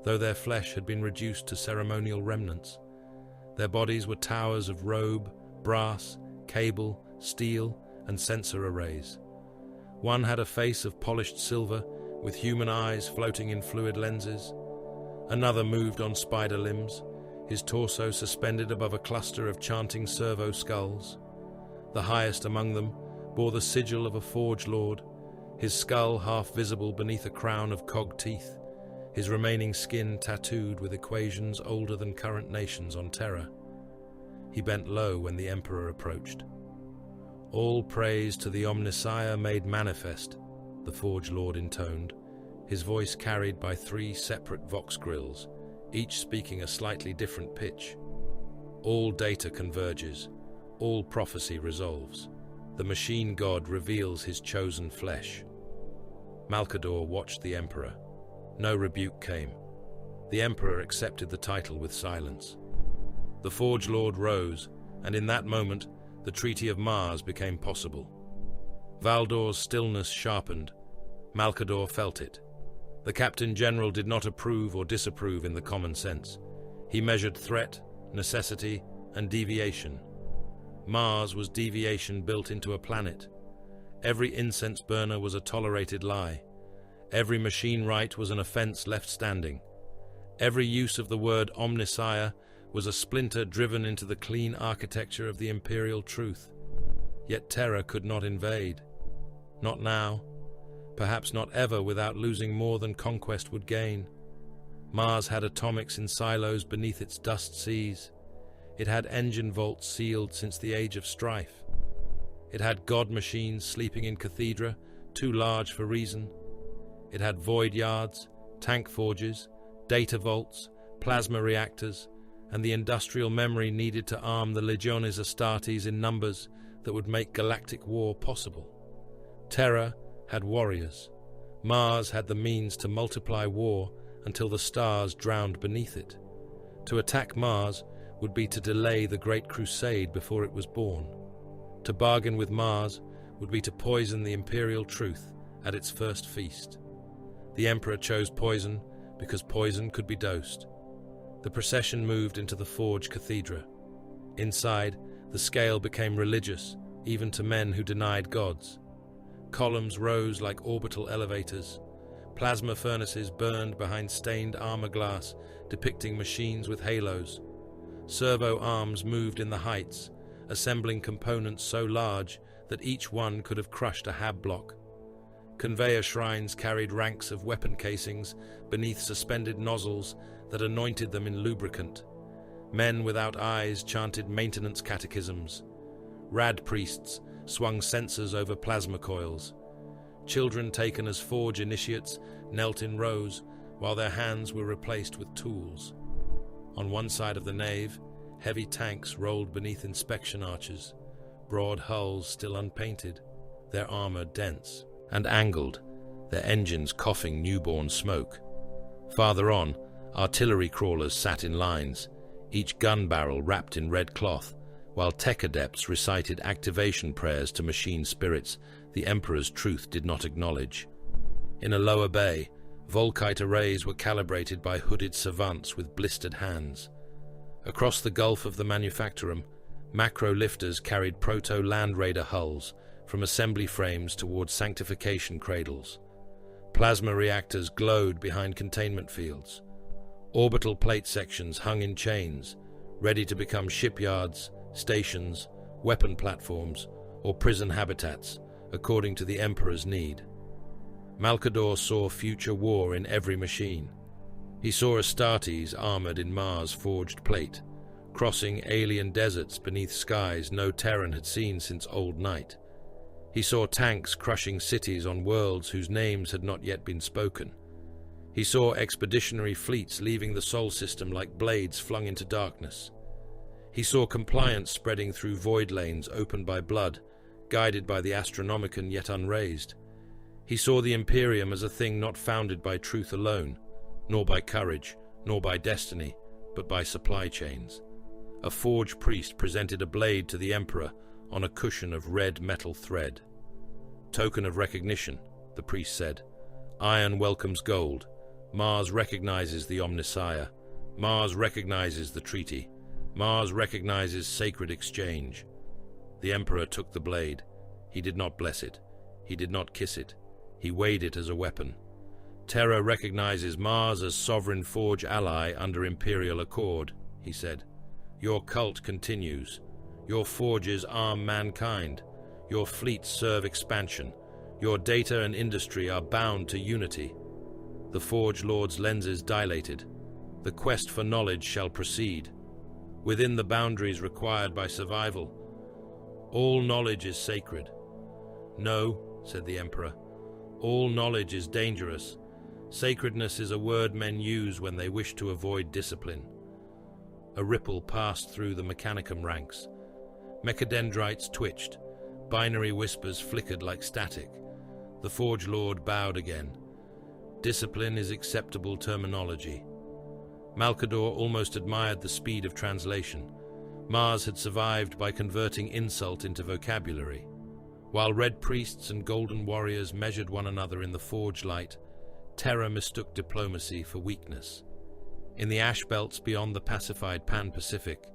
though their flesh had been reduced to ceremonial remnants. Their bodies were towers of robe, brass, cable, steel, and sensor arrays. One had a face of polished silver, with human eyes floating in fluid lenses. Another moved on spider limbs, his torso suspended above a cluster of chanting servo skulls. The highest among them bore the sigil of a forge lord, his skull half visible beneath a crown of cog teeth, his remaining skin tattooed with equations older than current nations on Terra. He bent low when the Emperor approached. "All praise to the Omnissiah made manifest," the Forge Lord intoned, his voice carried by 3 separate vox grills, each speaking a slightly different pitch. "All data converges, all prophecy resolves. the machine god reveals his chosen flesh. Malkador watched the Emperor. No rebuke came. The Emperor accepted the title with silence. The Forge Lord rose, and in that moment, the Treaty of Mars became possible. Valdor's stillness sharpened. Malkador felt it. The Captain General did not approve or disapprove in the common sense. He measured threat, necessity, and deviation. Mars was deviation built into a planet. Every incense burner was a tolerated lie. Every machine rite was an offense left standing. Every use of the word omnissiah was a splinter driven into the clean architecture of the imperial truth. Yet terror could not invade. Not now. Perhaps not ever without losing more than conquest would gain. Mars had atomics in silos beneath its dust seas. It had engine vaults sealed since the age of strife. It had god machines sleeping in cathedra, too large for reason. It had void yards, tank forges, data vaults, plasma reactors, and the industrial memory needed to arm the Legiones Astartes in numbers that would make galactic war possible. Terra had warriors. Mars had the means to multiply war until the stars drowned beneath it. To attack Mars would be to delay the Great Crusade before it was born. To bargain with Mars would be to poison the imperial truth at its first feast. The Emperor chose poison because poison could be dosed. The procession moved into the Forge Cathedra. Inside, the scale became religious, even to men who denied gods. Columns rose like orbital elevators. Plasma furnaces burned behind stained armor glass, depicting machines with halos. Servo arms moved in the heights, assembling components so large that each one could have crushed a hab block. Conveyor shrines carried ranks of weapon casings beneath suspended nozzles that anointed them in lubricant. Men without eyes chanted maintenance catechisms. Rad priests swung censers over plasma coils. Children taken as forge initiates knelt in rows while their hands were replaced with tools. On one side of the nave, heavy tanks rolled beneath inspection arches, broad hulls still unpainted, their armor dense and angled, their engines coughing newborn smoke. Farther on, artillery crawlers sat in lines, each gun barrel wrapped in red cloth, while tech adepts recited activation prayers to machine spirits the Emperor's truth did not acknowledge. In a lower bay, Volkite arrays were calibrated by hooded savants with blistered hands. Across the gulf of the manufactorum, macro lifters carried proto-Land Raider hulls from assembly frames toward sanctification cradles. Plasma reactors glowed behind containment fields. Orbital plate sections hung in chains, ready to become shipyards, stations, weapon platforms, or prison habitats, according to the Emperor's need. Malkador saw future war in every machine. He saw Astartes armored in Mars-forged plate, crossing alien deserts beneath skies no Terran had seen since Old Night. He saw tanks crushing cities on worlds whose names had not yet been spoken. He saw expeditionary fleets leaving the Sol system like blades flung into darkness. He saw compliance spreading through void lanes opened by blood, guided by the Astronomicon yet unraised. He saw the Imperium as a thing not founded by truth alone, nor by courage, nor by destiny, but by supply chains. A forge priest presented a blade to the Emperor on a cushion of red metal thread. Token of recognition, the priest said. Iron welcomes gold. Mars recognizes the Omnissiah. Mars recognizes the treaty. Mars recognizes sacred exchange. The Emperor took the blade. He did not bless it. He did not kiss it. He weighed it as a weapon. Terra recognizes Mars as sovereign forge ally under imperial accord, he said. Your cult continues. Your forges arm mankind. Your fleets serve expansion. Your data and industry are bound to unity. The Forge Lord's lenses dilated. The quest for knowledge shall proceed. Within the boundaries required by survival, all knowledge is sacred. No, said the Emperor. All knowledge is dangerous. Sacredness is a word men use when they wish to avoid discipline. A ripple passed through the Mechanicum ranks. Mechadendrites twitched. Binary whispers flickered like static. The Forge Lord bowed again. Discipline is acceptable terminology. Malkador almost admired the speed of translation. Mars had survived by converting insult into vocabulary. While red priests and golden warriors measured one another in the forge light, terror mistook diplomacy for weakness. In the ash belts beyond the pacified Pan-Pacific,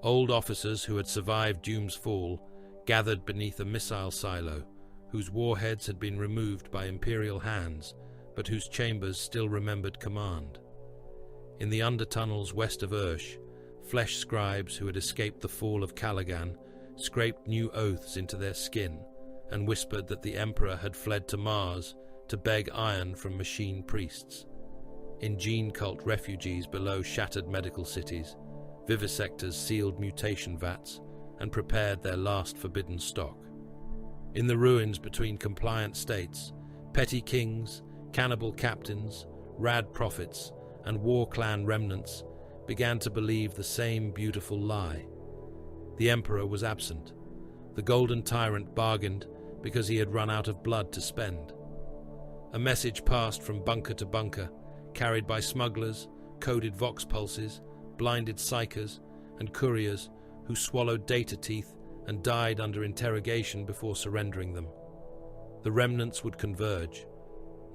old officers who had survived Doom's fall gathered beneath a missile silo, whose warheads had been removed by Imperial hands, but whose chambers still remembered command. In the undertunnels west of Ursh, flesh scribes who had escaped the fall of Callaghan scraped new oaths into their skin and whispered that the Emperor had fled to Mars to beg iron from machine priests. In gene cult refugees below shattered medical cities, vivisectors sealed mutation vats and prepared their last forbidden stock. In the ruins between compliant states, petty kings, cannibal captains, rad prophets, and war clan remnants began to believe the same beautiful lie. The Emperor was absent. The Golden Tyrant bargained because he had run out of blood to spend. A message passed from bunker to bunker, carried by smugglers, coded vox pulses, blinded psychers, and couriers who swallowed data teeth and died under interrogation before surrendering them. The remnants would converge,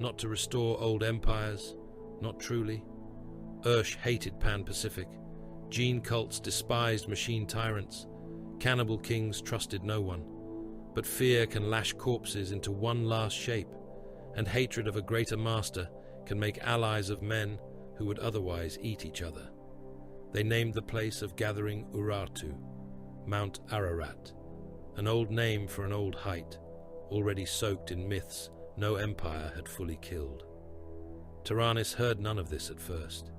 not to restore old empires, not truly. Ursh hated Pan-Pacific. Gene cults despised machine tyrants. Cannibal kings trusted no one. But fear can lash corpses into one last shape, and hatred of a greater master can make allies of men who would otherwise eat each other. They named the place of gathering Urartu, Mount Ararat, an old name for an old height, already soaked in myths no empire had fully killed. Tyrannus heard none of this at first.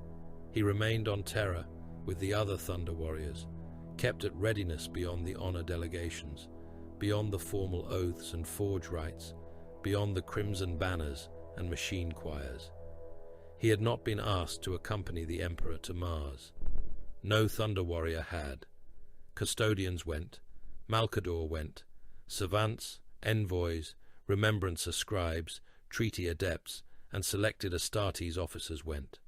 He remained on Terra with the other Thunder Warriors, kept at readiness beyond the honor delegations, beyond the formal oaths and forge rites, beyond the crimson banners and machine choirs. He had not been asked to accompany the Emperor to Mars. No Thunder Warrior had. Custodians went, Malkador went, savants, envoys, remembrancer scribes, treaty adepts, and selected Astartes officers went.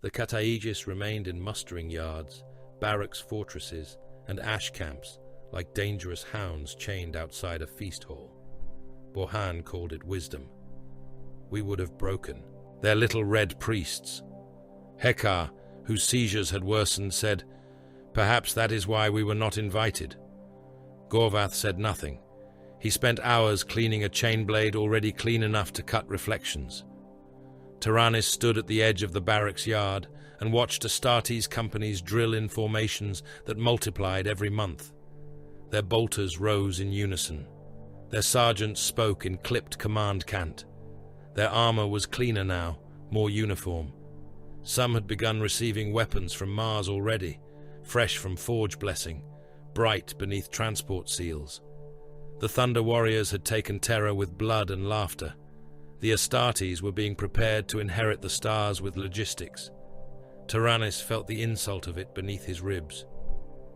The Kataegis remained in mustering yards, barracks fortresses, and ash camps, like dangerous hounds chained outside a feast hall. Borhan called it wisdom. We would have broken. Their little red priests. Hekar, whose seizures had worsened, said, "Perhaps that is why we were not invited." Gorvath said nothing. He spent hours cleaning a chain blade already clean enough to cut reflections. Tyrannus stood at the edge of the barracks yard and watched Astartes companies drill in formations that multiplied every month. Their bolters rose in unison. Their sergeants spoke in clipped command cant. Their armor was cleaner now, more uniform. Some had begun receiving weapons from Mars already, fresh from Forge Blessing, bright beneath transport seals. The Thunder Warriors had taken Terra with blood and laughter. The Astartes were being prepared to inherit the stars with logistics. Tyrannus felt the insult of it beneath his ribs.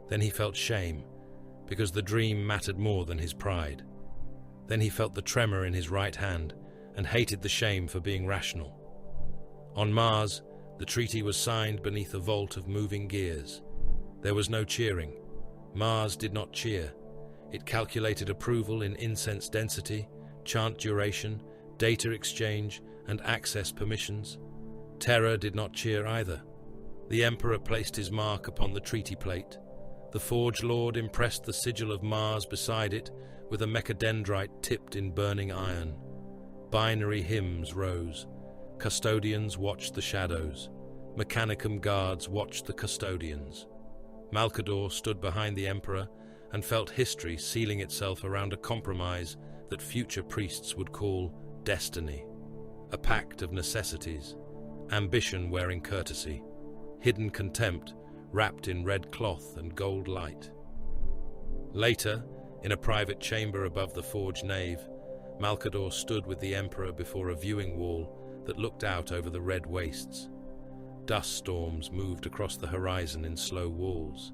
Then he felt shame, because the dream mattered more than his pride. Then he felt the tremor in his right hand, and hated the shame for being rational. On Mars, the treaty was signed beneath a vault of moving gears. There was no cheering. Mars did not cheer. It calculated approval in incense density, chant duration, data exchange, and access permissions. Terra did not cheer either. The Emperor placed his mark upon the treaty plate. The Forge Lord impressed the sigil of Mars beside it with a mechadendrite tipped in burning iron. Binary hymns rose. Custodians watched the shadows. Mechanicum guards watched the custodians. Malkador stood behind the Emperor and felt history sealing itself around a compromise that future priests would call destiny, a pact of necessities, ambition wearing courtesy, hidden contempt wrapped in red cloth and gold light. Later, in a private chamber above the forge nave, Malkador stood with the Emperor before a viewing wall that looked out over the red wastes. Dust storms moved across the horizon in slow walls.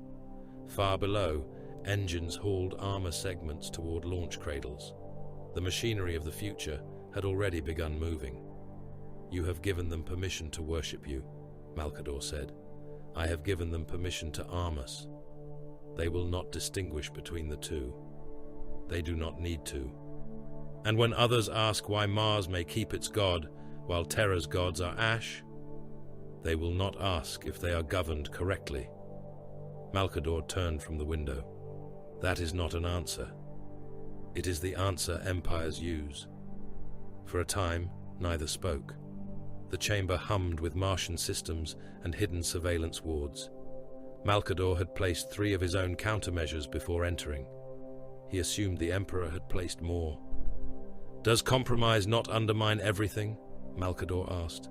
Far below, Engines hauled armor segments toward launch cradles. The machinery of the future had already begun moving. "You have given them permission to worship you," Malkador said. "I have given them permission to arm us. They will not distinguish between the two. They do not need to. And when others ask why Mars may keep its god while Terra's gods are ash, they will not ask if they are governed correctly." Malkador turned from the window. "That is not an answer. It is the answer empires use." For a time, neither spoke. The chamber hummed with Martian systems and hidden surveillance wards. Malkador had placed 3 of his own countermeasures before entering. He assumed the Emperor had placed more. "Does compromise not undermine everything?" Malkador asked.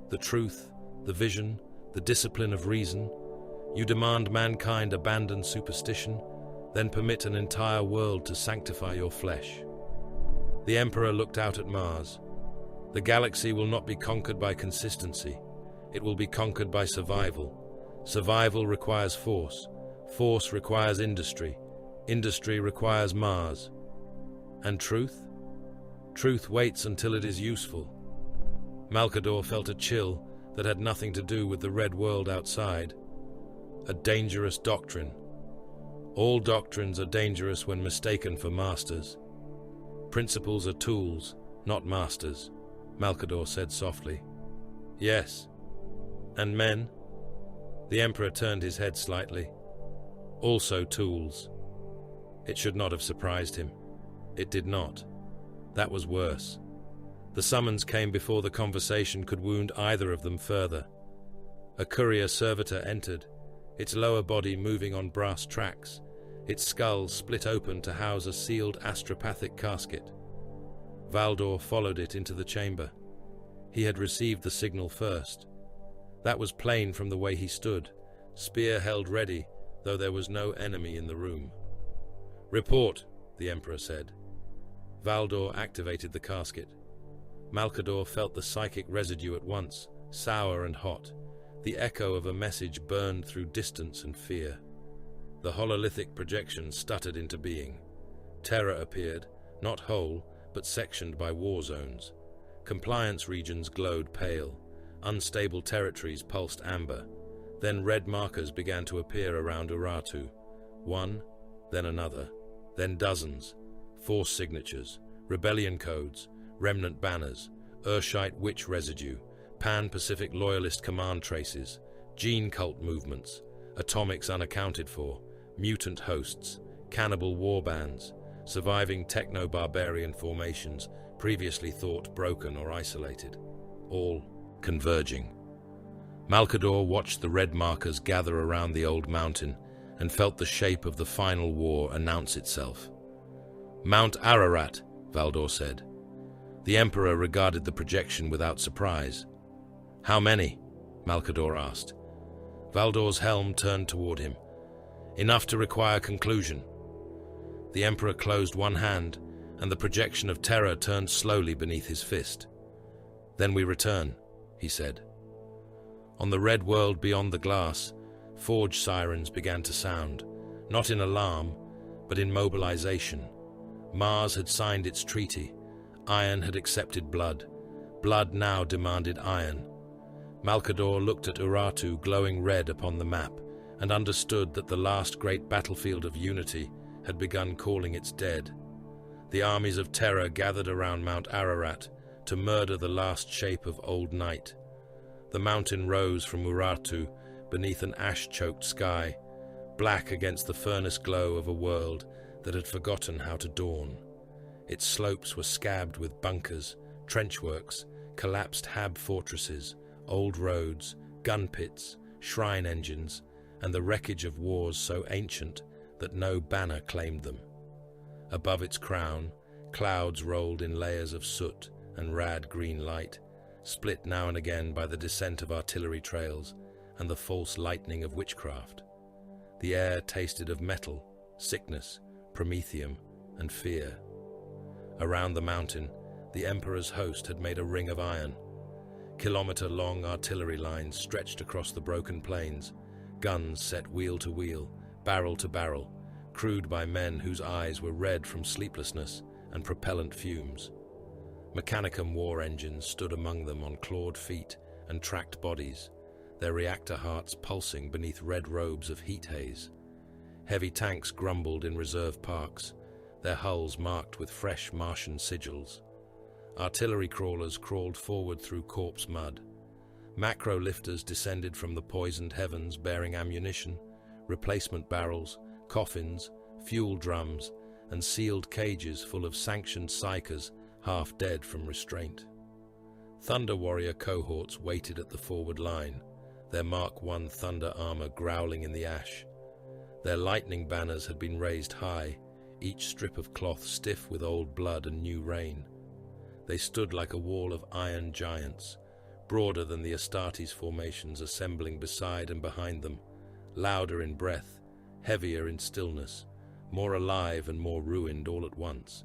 "The truth, the vision, the discipline of reason? You demand mankind abandon superstition, then permit an entire world to sanctify your flesh." The Emperor looked out at Mars. "The galaxy will not be conquered by consistency. It will be conquered by survival. Survival requires force. Force requires industry. Industry requires Mars. And truth? Truth waits until it is useful." Malkador felt a chill that had nothing to do with the red world outside. A dangerous doctrine. All doctrines are dangerous when mistaken for masters. "Principles are tools, not masters," Malkador said softly. "Yes. And men?" The Emperor turned his head slightly. "Also tools." It should not have surprised him. It did not. That was worse. The summons came before the conversation could wound either of them further. A courier servitor entered, its lower body moving on brass tracks, its skull split open to house a sealed astropathic casket. Valdor followed it into the chamber. He had received the signal first. That was plain from the way he stood, spear held ready, though there was no enemy in the room. "Report," the Emperor said. Valdor activated the casket. Malkador felt the psychic residue at once, sour and hot. The echo of a message burned through distance and fear. The hololithic projection stuttered into being. Terra appeared, not whole, but sectioned by war zones. Compliance regions glowed pale. Unstable territories pulsed amber. Then red markers began to appear around Urartu. One, then another, then dozens. Force signatures, rebellion codes, remnant banners, Urshite witch residue, Pan-Pacific loyalist command traces, gene cult movements, atomics unaccounted for, mutant hosts, cannibal warbands, surviving techno-barbarian formations previously thought broken or isolated, all converging. Malkador watched the red markers gather around the old mountain and felt the shape of the final war announce itself. "Mount Ararat," Valdor said. The Emperor regarded the projection without surprise. "How many?" Malkador asked. Valdor's helm turned toward him. "Enough to require conclusion." The Emperor closed one hand, and the projection of terror turned slowly beneath his fist. "Then we return," he said. On the red world beyond the glass, forge sirens began to sound, not in alarm, but in mobilization. Mars had signed its treaty. Iron had accepted blood. Blood now demanded iron. Malkador looked at Urartu glowing red upon the map and understood that the last great battlefield of unity had begun calling its dead. The armies of terror gathered around Mount Ararat to murder the last shape of old night. The mountain rose from Urartu beneath an ash-choked sky, black against the furnace glow of a world that had forgotten how to dawn. Its slopes were scabbed with bunkers, trenchworks, collapsed hab fortresses, old roads, gun pits, shrine engines, and the wreckage of wars so ancient that no banner claimed them. Above its crown, clouds rolled in layers of soot and rad green light, split now and again by the descent of artillery trails and the false lightning of witchcraft. The air tasted of metal, sickness, promethium, and fear. Around the mountain, the Emperor's host had made a ring of iron. Kilometer-long artillery lines stretched across the broken plains, guns set wheel to wheel, barrel to barrel, crewed by men whose eyes were red from sleeplessness and propellant fumes. Mechanicum war engines stood among them on clawed feet and tracked bodies, their reactor hearts pulsing beneath red robes of heat haze. Heavy tanks grumbled in reserve parks, their hulls marked with fresh Martian sigils. Artillery crawlers crawled forward through corpse mud. Macro lifters descended from the poisoned heavens bearing ammunition, replacement barrels, coffins, fuel drums, and sealed cages full of sanctioned psychers half dead from restraint. Thunder Warrior cohorts waited at the forward line, their Mark I Thunder armor growling in the ash. Their lightning banners had been raised high, each strip of cloth stiff with old blood and new rain. They stood like a wall of iron giants, broader than the Astartes formations assembling beside and behind them, louder in breath, heavier in stillness, more alive and more ruined all at once.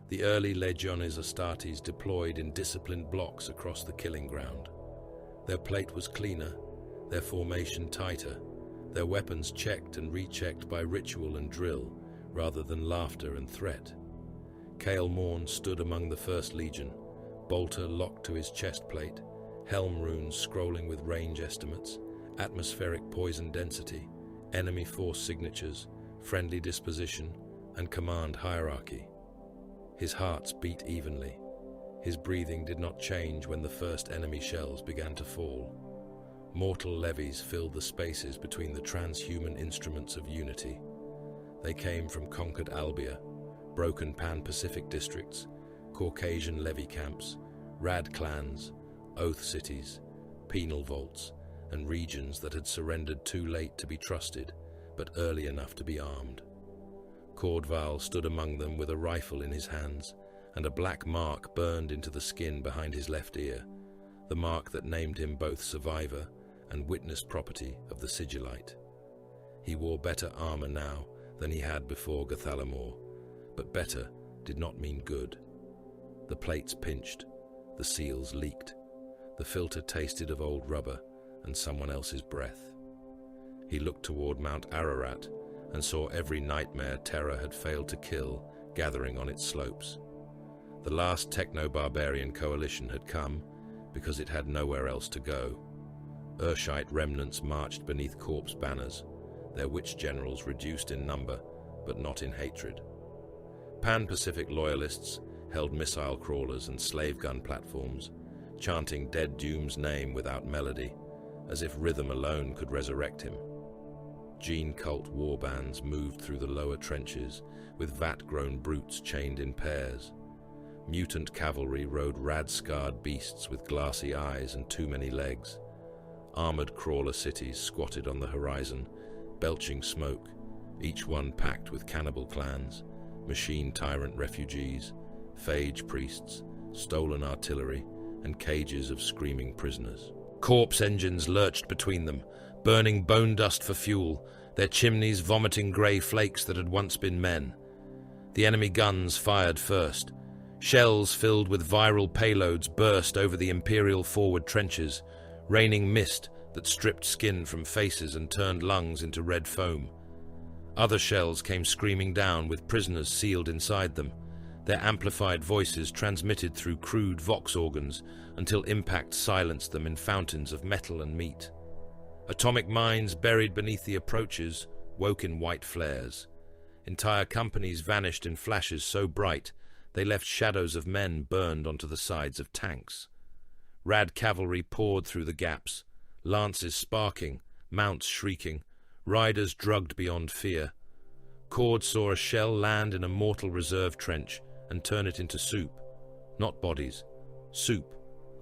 The early Legiones Astartes deployed in disciplined blocks across the killing ground. Their plate was cleaner, their formation tighter, their weapons checked and rechecked by ritual and drill, rather than laughter and threat. Kael Morn stood among the First Legion, bolter locked to his chest plate, helm runes scrolling with range estimates, atmospheric poison density, enemy force signatures, friendly disposition, and command hierarchy. His hearts beat evenly. His breathing did not change when the first enemy shells began to fall. Mortal levies filled the spaces between the transhuman instruments of unity. They came from conquered Albia, broken Pan-Pacific districts, Caucasian levy camps, rad clans, oath cities, penal vaults, and regions that had surrendered too late to be trusted, but early enough to be armed. Cordval stood among them with a rifle in his hands, and a black mark burned into the skin behind his left ear, the mark that named him both survivor and witness property of the Sigillite. He wore better armor now than he had before Gathalamor, but better did not mean good. The plates pinched, the seals leaked, the filter tasted of old rubber and someone else's breath. He looked toward Mount Ararat and saw every nightmare Terra had failed to kill gathering on its slopes. The last techno-barbarian coalition had come because it had nowhere else to go. Urshite remnants marched beneath corpse banners, their witch generals reduced in number, but not in hatred. Pan-Pacific loyalists held missile crawlers and slave gun platforms, chanting Dead Doom's name without melody, as if rhythm alone could resurrect him. Gene cult warbands moved through the lower trenches, with vat-grown brutes chained in pairs. Mutant cavalry rode rad-scarred beasts with glassy eyes and too many legs. Armored crawler cities squatted on the horizon, belching smoke, each one packed with cannibal clans, machine tyrant refugees, phage priests, stolen artillery, and cages of screaming prisoners. Corpse engines lurched between them, burning bone dust for fuel, their chimneys vomiting grey flakes that had once been men. The enemy guns fired first. Shells filled with viral payloads burst over the Imperial forward trenches, raining mist that stripped skin from faces and turned lungs into red foam. Other shells came screaming down with prisoners sealed inside them, their amplified voices transmitted through crude vox organs until impact silenced them in fountains of metal and meat. Atomic mines buried beneath the approaches woke in white flares. Entire companies vanished in flashes so bright they left shadows of men burned onto the sides of tanks. Rad cavalry poured through the gaps, lances sparking, mounts shrieking, riders drugged beyond fear. Cord saw a shell land in a mortal reserve trench and turn it into soup. Not bodies. Soup.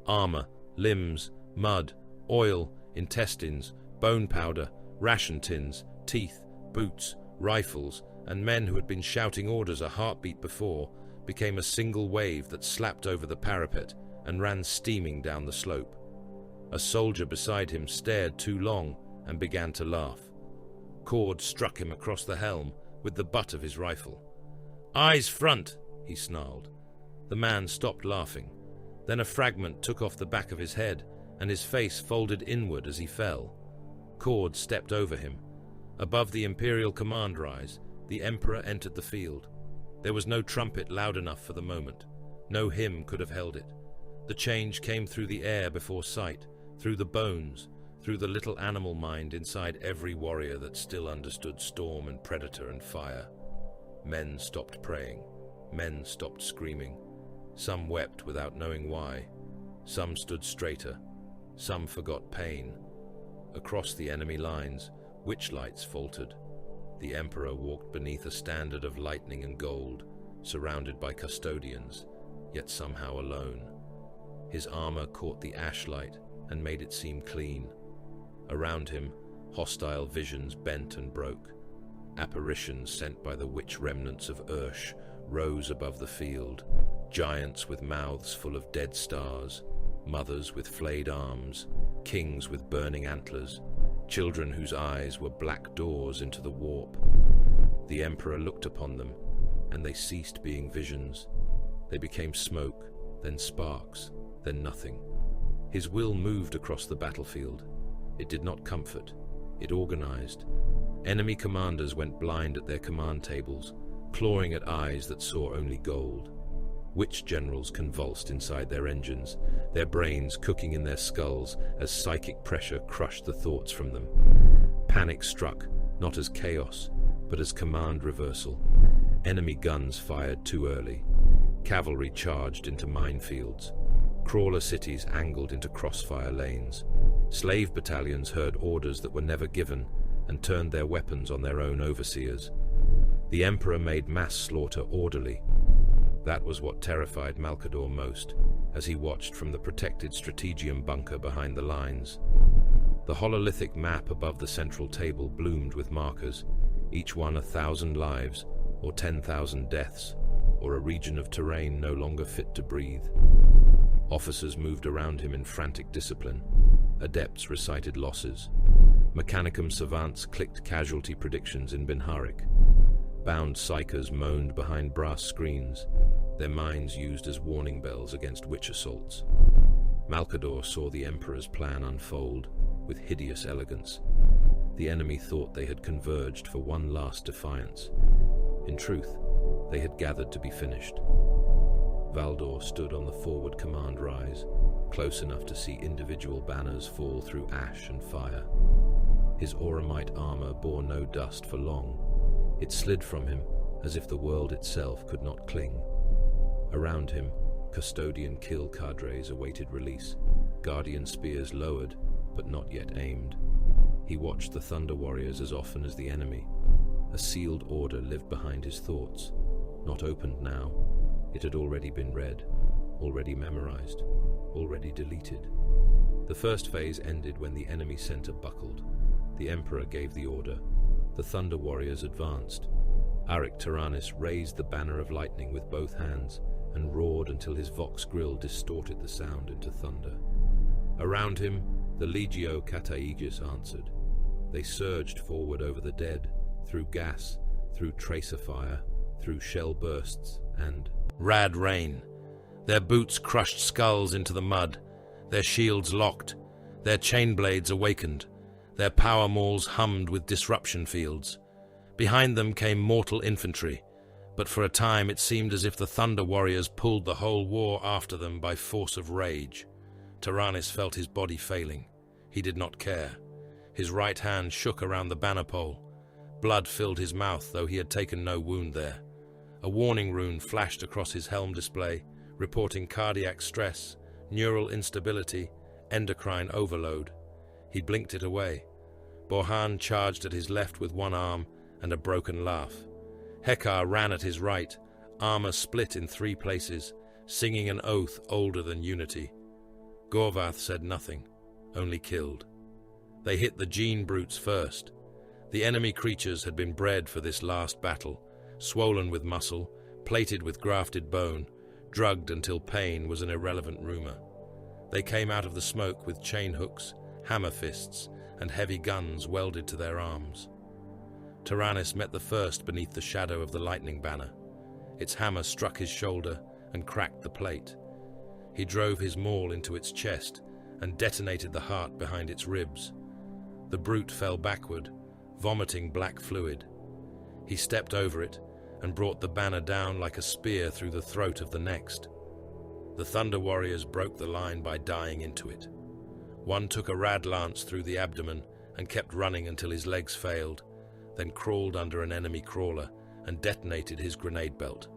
Armor, limbs, mud, oil, intestines, bone powder, ration tins, teeth, boots, rifles, and men who had been shouting orders a heartbeat before became a single wave that slapped over the parapet and ran steaming down the slope. A soldier beside him stared too long and began to laugh. Cord struck him across the helm with the butt of his rifle. "Eyes front," he snarled. The man stopped laughing. Then a fragment took off the back of his head, and his face folded inward as he fell. Cord stepped over him. Above the Imperial command rise, The Emperor entered the field. There was no trumpet loud enough for the moment. No hymn could have held it. The change came through the air before sight, through the bones, through the little animal mind inside every warrior that still understood storm and predator and fire. Men stopped praying. Men stopped screaming. Some wept without knowing why. Some stood straighter. Some forgot pain. Across the enemy lines, witchlights faltered. The Emperor walked beneath a standard of lightning and gold, surrounded by custodians, yet somehow alone. His armor caught the ash light and made it seem clean. Around him, hostile visions bent and broke. Apparitions sent by the witch remnants of Ursh rose above the field, giants with mouths full of dead stars, mothers with flayed arms, kings with burning antlers, children whose eyes were black doors into the warp. The Emperor looked upon them, and they ceased being visions. They became smoke, then sparks, then nothing. His will moved across the battlefield. It did not comfort. It organized. Enemy commanders went blind at their command tables, clawing at eyes that saw only gold. Witch generals convulsed inside their engines, their brains cooking in their skulls as psychic pressure crushed the thoughts from them. Panic struck, not as chaos, but as command reversal. Enemy guns fired too early. Cavalry charged into minefields. Crawler cities angled into crossfire lanes. Slave battalions heard orders that were never given and turned their weapons on their own overseers. The Emperor made mass slaughter orderly. That was what terrified Malcador most, as he watched from the protected strategium bunker behind the lines. The hololithic map above the central table bloomed with markers, each one 1,000 lives, or 10,000 deaths, or a region of terrain no longer fit to breathe. Officers moved around him in frantic discipline. Adepts recited losses. Mechanicum savants clicked casualty predictions in Binharik. Bound psychers moaned behind brass screens, their minds used as warning bells against witch assaults. Malcador saw the Emperor's plan unfold with hideous elegance. The enemy thought they had converged for one last defiance. In truth, they had gathered to be finished. Valdor stood on the forward command rise, close enough to see individual banners fall through ash and fire. His auramite armor bore no dust for long. It slid from him as if the world itself could not cling. Around him, custodian kill cadres awaited release, guardian spears lowered, but not yet aimed. He watched the Thunder Warriors as often as the enemy. A sealed order lived behind his thoughts, not opened now. It had already been read, already memorized, already deleted. The first phase ended when the enemy center buckled. The Emperor gave the order. The Thunder Warriors advanced. Arik Tyrannus raised the banner of lightning with both hands and roared until his vox grill distorted the sound into thunder. Around him, the Legio Cataegis answered. They surged forward over the dead, through gas, through tracer fire, through shell bursts, and rad rain. Their boots crushed skulls into the mud, their shields locked, their chain blades awakened, their power mauls hummed with disruption fields. Behind them came mortal infantry, but for a time it seemed as if the Thunder Warriors pulled the whole war after them by force of rage. Tyrannus felt his body failing. He did not care. His right hand shook around the banner pole. Blood filled his mouth, though he had taken no wound there. A warning rune flashed across his helm display, reporting cardiac stress, neural instability, endocrine overload. He blinked it away. Borhan charged at his left with one arm and a broken laugh. Hekar ran at his right, armor split in 3 places, singing an oath older than unity. Gorvath said nothing, only killed. They hit the gene brutes first. The enemy creatures had been bred for this last battle, swollen with muscle, plated with grafted bone, drugged until pain was an irrelevant rumor. They came out of the smoke with chain hooks, hammer fists, and heavy guns welded to their arms. Tyrannus met the first beneath the shadow of the lightning banner. Its hammer struck his shoulder and cracked the plate. He drove his maul into its chest and detonated the heart behind its ribs. The brute fell backward, vomiting black fluid. He stepped over it and brought the banner down like a spear through the throat of the next. The Thunder Warriors broke the line by dying into it. One took a rad lance through the abdomen and kept running until his legs failed, then crawled under an enemy crawler and detonated his grenade belt.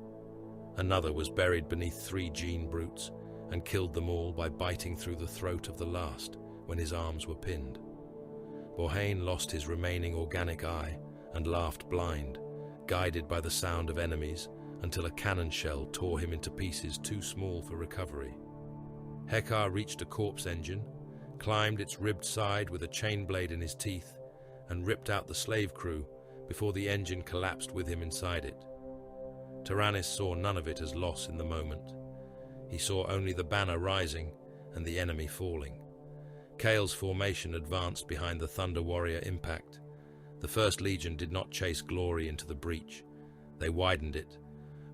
Another was buried beneath 3 gene brutes and killed them all by biting through the throat of the last when his arms were pinned. Borhain lost his remaining organic eye and laughed blind, guided by the sound of enemies, until a cannon shell tore him into pieces too small for recovery. Hekar reached a corpse engine, climbed its ribbed side with a chain blade in his teeth, and ripped out the slave crew before the engine collapsed with him inside it. Tyrannus saw none of it as loss in the moment. He saw only the banner rising and the enemy falling. Kale's formation advanced behind the Thunder Warrior impact. The First Legion did not chase glory into the breach. They widened it.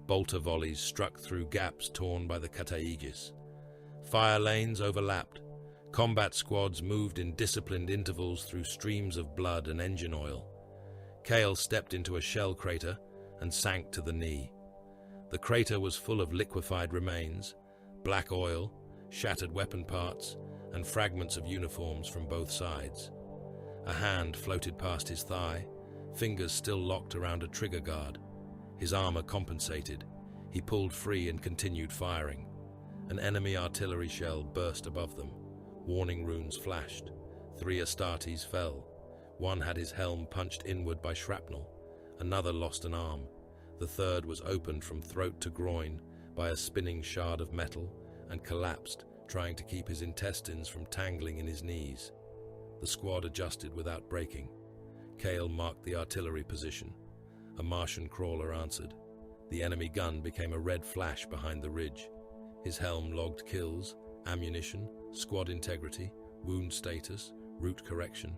Bolter volleys struck through gaps torn by the Kataigis. Fire lanes overlapped. Combat squads moved in disciplined intervals through streams of blood and engine oil. Kale stepped into a shell crater and sank to the knee. The crater was full of liquefied remains, black oil, shattered weapon parts, and fragments of uniforms from both sides. A hand floated past his thigh, fingers still locked around a trigger guard. His armor compensated. He pulled free and continued firing. An enemy artillery shell burst above them. Warning runes flashed. 3 Astartes fell. One had his helm punched inward by shrapnel. Another lost an arm. The third was opened from throat to groin by a spinning shard of metal and collapsed, trying to keep his intestines from tangling in his knees. The squad adjusted without breaking. Kale marked the artillery position. A Martian crawler answered. The enemy gun became a red flash behind the ridge. His helm logged kills, ammunition, squad integrity, wound status, route correction.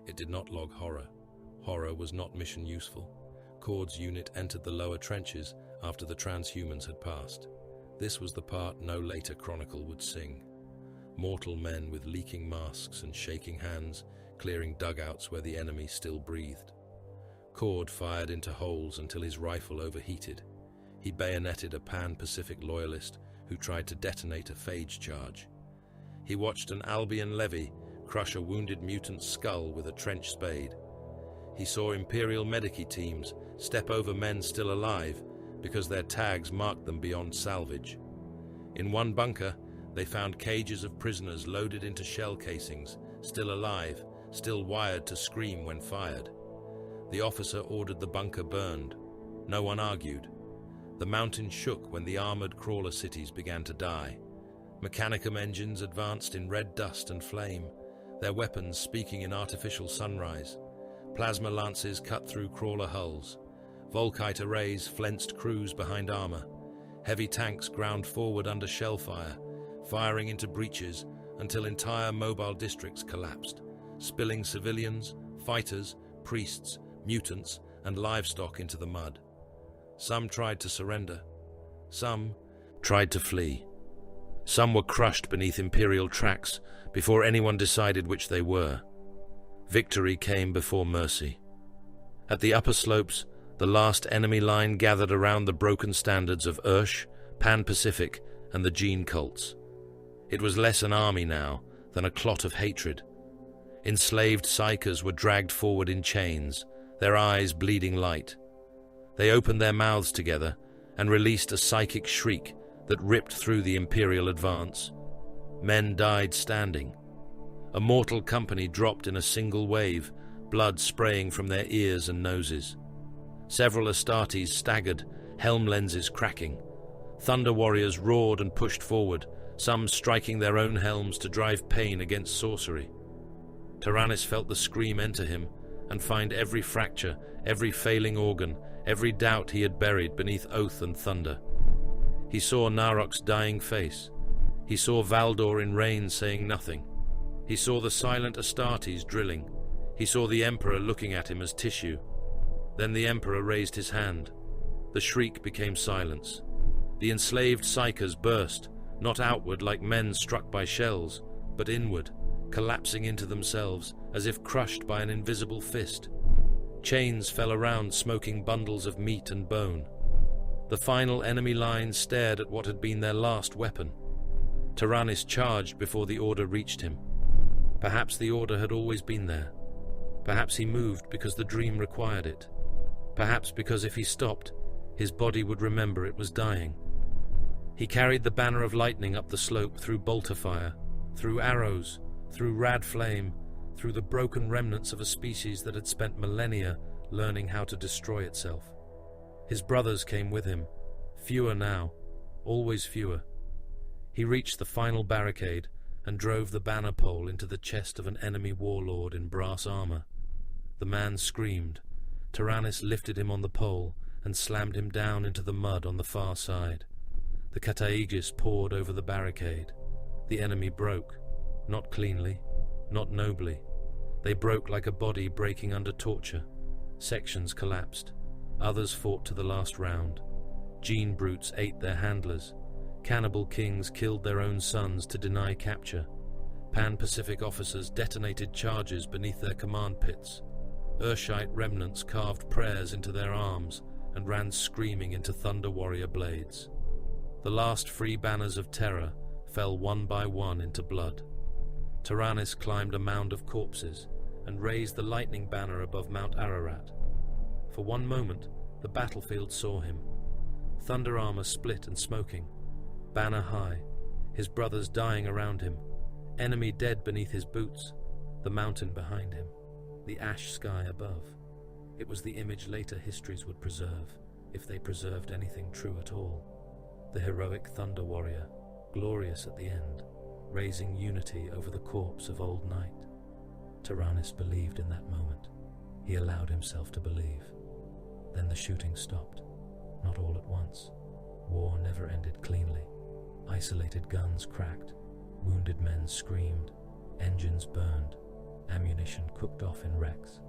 It did not log horror. Horror was not mission useful. Cord's unit entered the lower trenches after the transhumans had passed. This was the part no later chronicle would sing. Mortal men with leaking masks and shaking hands, clearing dugouts where the enemy still breathed. Cord fired into holes until his rifle overheated. He bayoneted a Pan-Pacific loyalist who tried to detonate a phage charge. He watched an Albion levy crush a wounded mutant's skull with a trench spade. He saw Imperial Medici teams step over men still alive because their tags marked them beyond salvage. In one bunker, they found cages of prisoners loaded into shell casings, still alive, still wired to scream when fired. The officer ordered the bunker burned. No one argued. The mountain shook when the armored crawler cities began to die. Mechanicum engines advanced in red dust and flame, their weapons speaking in artificial sunrise. Plasma lances cut through crawler hulls. Volkite arrays flensed crews behind armor. Heavy tanks ground forward under shell fire, firing into breaches until entire mobile districts collapsed, spilling civilians, fighters, priests, mutants, and livestock into the mud. Some tried to surrender. Some tried to flee. Some were crushed beneath Imperial tracks before anyone decided which they were. Victory came before mercy. At the upper slopes, the last enemy line gathered around the broken standards of Ursh, Pan-Pacific, and the gene cults. It was less an army now than a clot of hatred. Enslaved psychers were dragged forward in chains, their eyes bleeding light. They opened their mouths together and released a psychic shriek that ripped through the Imperial advance. Men died standing. A mortal company dropped in a single wave, blood spraying from their ears and noses. Several Astartes staggered, helm lenses cracking. Thunder Warriors roared and pushed forward, some striking their own helms to drive pain against sorcery. Tyrannus felt the scream enter him and find every fracture, every failing organ, every doubt he had buried beneath oath and thunder. He saw Narok's dying face. He saw Valdor in rain saying nothing. He saw the silent Astartes drilling. He saw the Emperor looking at him as tissue. Then the Emperor raised his hand. The shriek became silence. The enslaved psychers burst, not outward like men struck by shells, but inward, collapsing into themselves as if crushed by an invisible fist. Chains fell around, smoking bundles of meat and bone. The final enemy line stared at what had been their last weapon. Tyrannus charged before the order reached him. Perhaps the order had always been there. Perhaps he moved because the dream required it. Perhaps because if he stopped, his body would remember it was dying. He carried the banner of lightning up the slope through bolter fire, through arrows, through rad flame, through the broken remnants of a species that had spent millennia learning how to destroy itself. His brothers came with him, fewer now, always fewer. He reached the final barricade and drove the banner pole into the chest of an enemy warlord in brass armor. The man screamed. Tyrannus lifted him on the pole and slammed him down into the mud on the far side. The Cataigus poured over the barricade. The enemy broke, not cleanly, not nobly. They broke like a body breaking under torture. Sections collapsed. Others fought to the last round. Gene brutes ate their handlers. Cannibal kings killed their own sons to deny capture. Pan-Pacific officers detonated charges beneath their command pits. Urshite remnants carved prayers into their arms and ran screaming into Thunder Warrior blades. The last free banners of terror fell one by one into blood. Tyrannus climbed a mound of corpses and raised the lightning banner above Mount Ararat. For one moment, the battlefield saw him. Thunder armor split and smoking. Banner high, his brothers dying around him. Enemy dead beneath his boots. The mountain behind him. The ash sky above. It was the image later histories would preserve, if they preserved anything true at all. The heroic Thunder Warrior, glorious at the end, raising unity over the corpse of old night. Tyrannus believed in that moment. He allowed himself to believe. Then the shooting stopped, not all at once. War never ended cleanly. Isolated guns cracked, wounded men screamed, engines burned, ammunition cooked off in wrecks.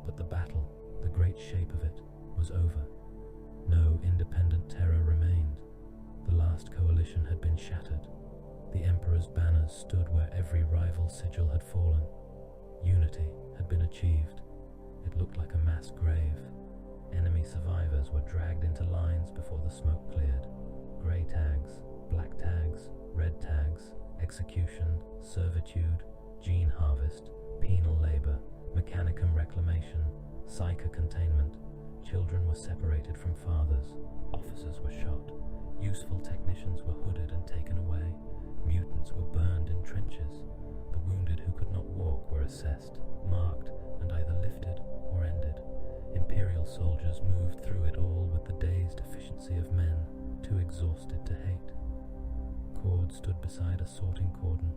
But the battle, the great shape of it, was over. No independent terror remained. The last coalition had been shattered. The Emperor's banners stood where every rival sigil had fallen. Unity had been achieved. It looked like a mass grave. Enemy survivors were dragged into lines before the smoke cleared. Grey tags, black tags, red tags, execution, servitude, gene harvest, penal labor, mechanicum reclamation, psycha containment. Children were separated from fathers. Officers were shot. Useful technicians were hooded and taken away. Mutants were burned in trenches. The wounded who could not walk were assessed, marked, and either lifted or ended. Imperial soldiers moved through it all with the dazed efficiency of men, too exhausted to hate. Cord stood beside a sorting cordon,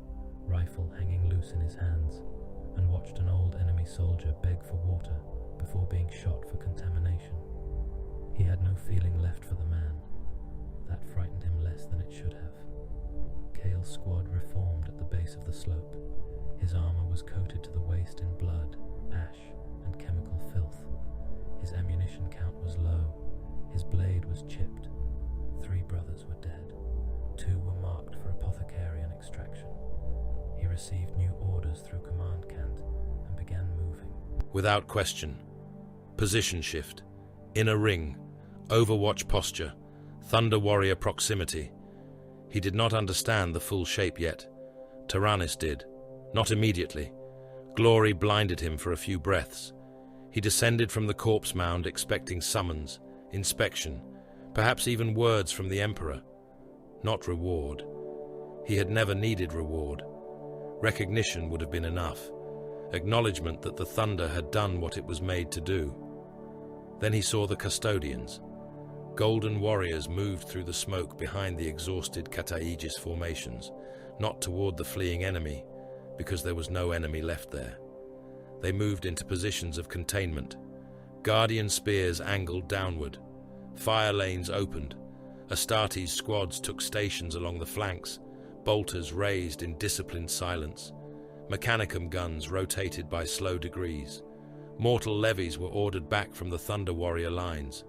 rifle hanging loose in his hands, and watched an old enemy soldier beg for water before being shot for contamination. He had no feeling left for the man. That frightened him less than it should have. Kale's squad reformed at the base of the slope. His armor was coated to the waist in blood, ash, and chemical filth. His ammunition count was low. His blade was chipped. 3 brothers were dead. 2 were marked for apothecarian extraction. He received new orders through command cant and began moving. Without question. Position shift. Inner ring. Overwatch posture. Thunder Warrior proximity. He did not understand the full shape yet. Tyrannus did. Not immediately. Glory blinded him for a few breaths. He descended from the corpse mound expecting summons, inspection, perhaps even words from the Emperor. Not reward. He had never needed reward. Recognition would have been enough. Acknowledgement that the Thunder had done what it was made to do. Then he saw the custodians. Golden warriors moved through the smoke behind the exhausted Cataigus formations, not toward the fleeing enemy, because there was no enemy left there. They moved into positions of containment. Guardian spears angled downward. Fire lanes opened. Astartes' squads took stations along the flanks, bolters raised in disciplined silence. Mechanicum guns rotated by slow degrees. Mortal levies were ordered back from the Thunder Warrior lines.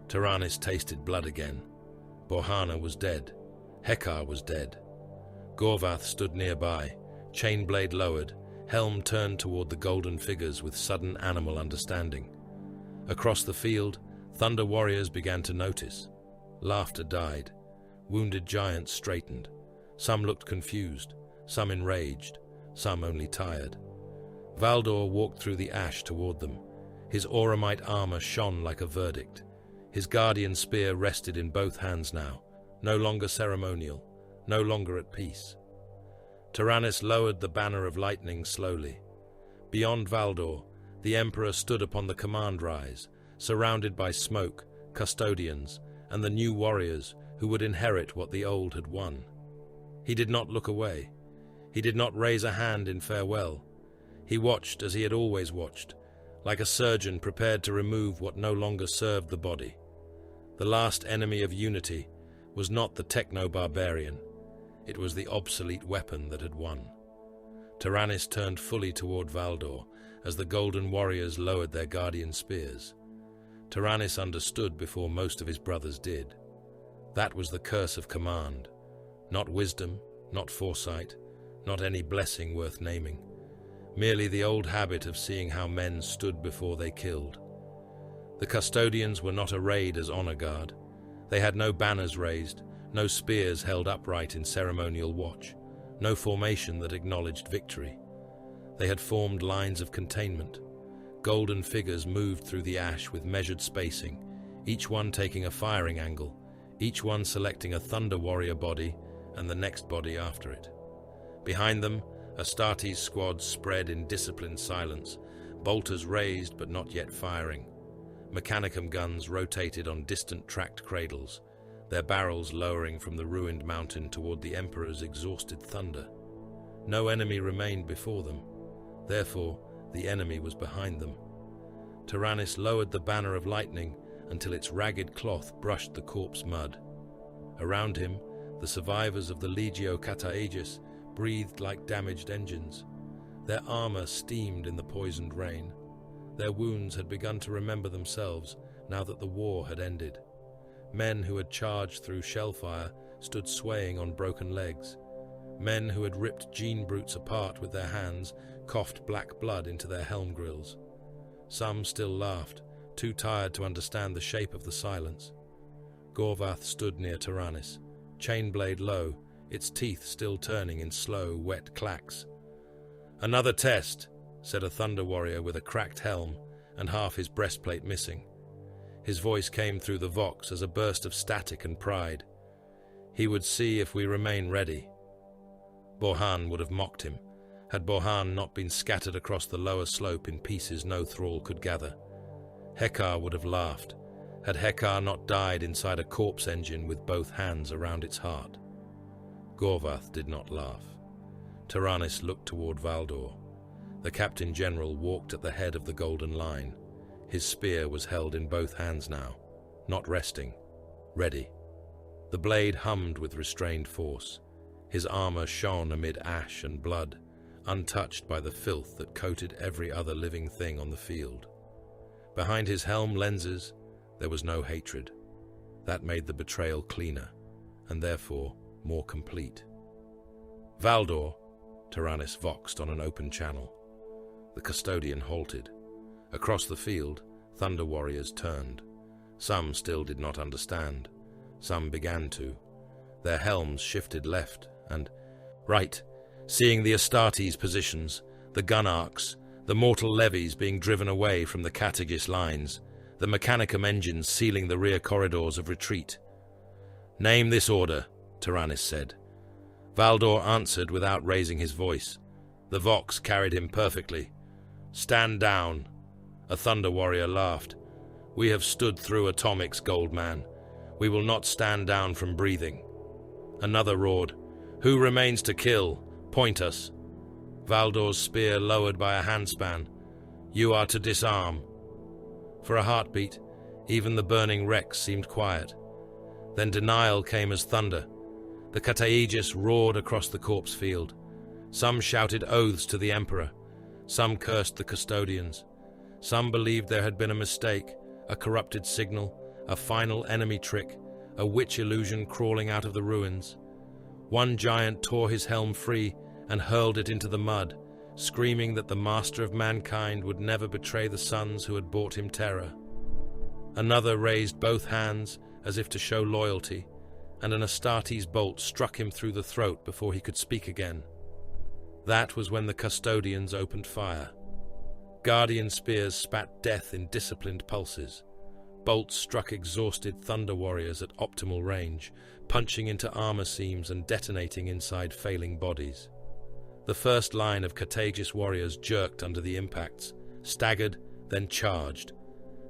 Tyrannus tasted blood again. Borhana was dead. Hekar was dead. Gorvath stood nearby, chain blade lowered, helm turned toward the golden figures with sudden animal understanding. Across the field, Thunder Warriors began to notice. Laughter died. Wounded giants straightened. Some looked confused, some enraged, some only tired. Valdor walked through the ash toward them. His auramite armor shone like a verdict. His guardian spear rested in both hands now, no longer ceremonial, no longer at peace. Tyrannus lowered the banner of lightning slowly. Beyond Valdor, the Emperor stood upon the command rise, surrounded by smoke, custodians, and the new warriors who would inherit what the old had won. He did not look away. He did not raise a hand in farewell. He watched as he had always watched, like a surgeon prepared to remove what no longer served the body. The last enemy of unity was not the techno-barbarian. It was the obsolete weapon that had won. Tyrannus turned fully toward Valdor as the Golden Warriors lowered their guardian spears. Tyrannus understood before most of his brothers did. That was the curse of command. Not wisdom, not foresight, not any blessing worth naming. Merely the old habit of seeing how men stood before they killed. The custodians were not arrayed as honor guard. They had no banners raised, no spears held upright in ceremonial watch, no formation that acknowledged victory. They had formed lines of containment. Golden figures moved through the ash with measured spacing, each one taking a firing angle, each one selecting a Thunder Warrior body and the next body after it. Behind them, Astartes' squad spread in disciplined silence, bolters raised but not yet firing. Mechanicum guns rotated on distant tracked cradles, their barrels lowering from the ruined mountain toward the Emperor's exhausted thunder. No enemy remained before them. Therefore, the enemy was behind them. Tyrannus lowered the banner of lightning until its ragged cloth brushed the corpse mud. Around him, the survivors of the Legio Cataegis breathed like damaged engines. Their armor steamed in the poisoned rain. Their wounds had begun to remember themselves now that the war had ended. Men who had charged through shellfire stood swaying on broken legs. Men who had ripped gene brutes apart with their hands coughed black blood into their helm grills. Some still laughed, too tired to understand the shape of the silence. Gorvath stood near Tyrannus, chain blade low, its teeth still turning in slow, wet clacks. "Another test," said a Thunder Warrior with a cracked helm and half his breastplate missing. His voice came through the vox as a burst of static and pride. He would see if we remain ready. Borhan would have mocked him, had Borhan not been scattered across the lower slope in pieces no thrall could gather. Hekar would have laughed, had Hekar not died inside a corpse engine with both hands around its heart. Gorvath did not laugh. Tyrannus looked toward Valdor. The Captain General walked at the head of the Golden Line. His spear was held in both hands now, not resting, ready. The blade hummed with restrained force. His armor shone amid ash and blood, untouched by the filth that coated every other living thing on the field. Behind his helm lenses, there was no hatred. That made the betrayal cleaner, and therefore more complete. "Valdor," Tyrannus voxed on an open channel. The custodian halted. Across the field, Thunder Warriors turned. Some still did not understand. Some began to. Their helms shifted left and right, seeing the Astartes positions, the gun arcs, the mortal levies being driven away from the Catagis lines, the Mechanicum engines sealing the rear corridors of retreat. "Name this order," Tyrannus said. Valdor answered without raising his voice. The vox carried him perfectly. "Stand down." A Thunder Warrior laughed. "We have stood through atomics, Goldman. We will not stand down from breathing." Another roared, "Who remains to kill? Point us." Valdor's spear lowered by a handspan. "You are to disarm." For a heartbeat, even the burning wrecks seemed quiet. Then denial came as thunder. The Cataegis roared across the corpse field. Some shouted oaths to the Emperor. Some cursed the custodians. Some believed there had been a mistake, a corrupted signal, a final enemy trick, a witch illusion crawling out of the ruins. One giant tore his helm free and hurled it into the mud, screaming that the master of mankind would never betray the sons who had brought him terror. Another raised both hands as if to show loyalty, and an Astartes bolt struck him through the throat before he could speak again. That was when the custodians opened fire. Guardian spears spat death in disciplined pulses. Bolts struck exhausted Thunder Warriors at optimal range, punching into armor seams and detonating inside failing bodies. The first line of Carthagis warriors jerked under the impacts, staggered, then charged.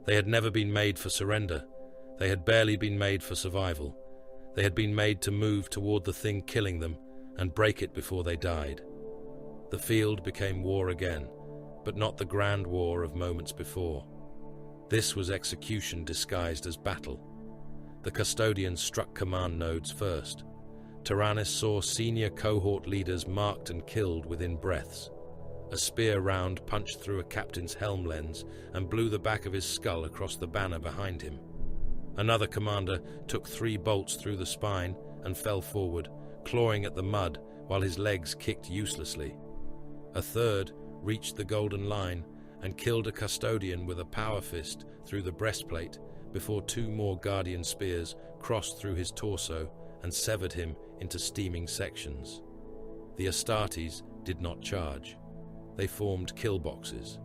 They had never been made for surrender. They had barely been made for survival. They had been made to move toward the thing killing them and break it before they died. The field became war again, but not the grand war of moments before. This was execution disguised as battle. The custodians struck command nodes first. Tyrannus saw senior cohort leaders marked and killed within breaths. A spear round punched through a captain's helm lens and blew the back of his skull across the banner behind him. Another commander took 3 bolts through the spine and fell forward, clawing at the mud while his legs kicked uselessly. A third reached the golden line and killed a custodian with a power fist through the breastplate before 2 more guardian spears crossed through his torso and severed him into steaming sections. The Astartes did not charge. They formed kill boxes.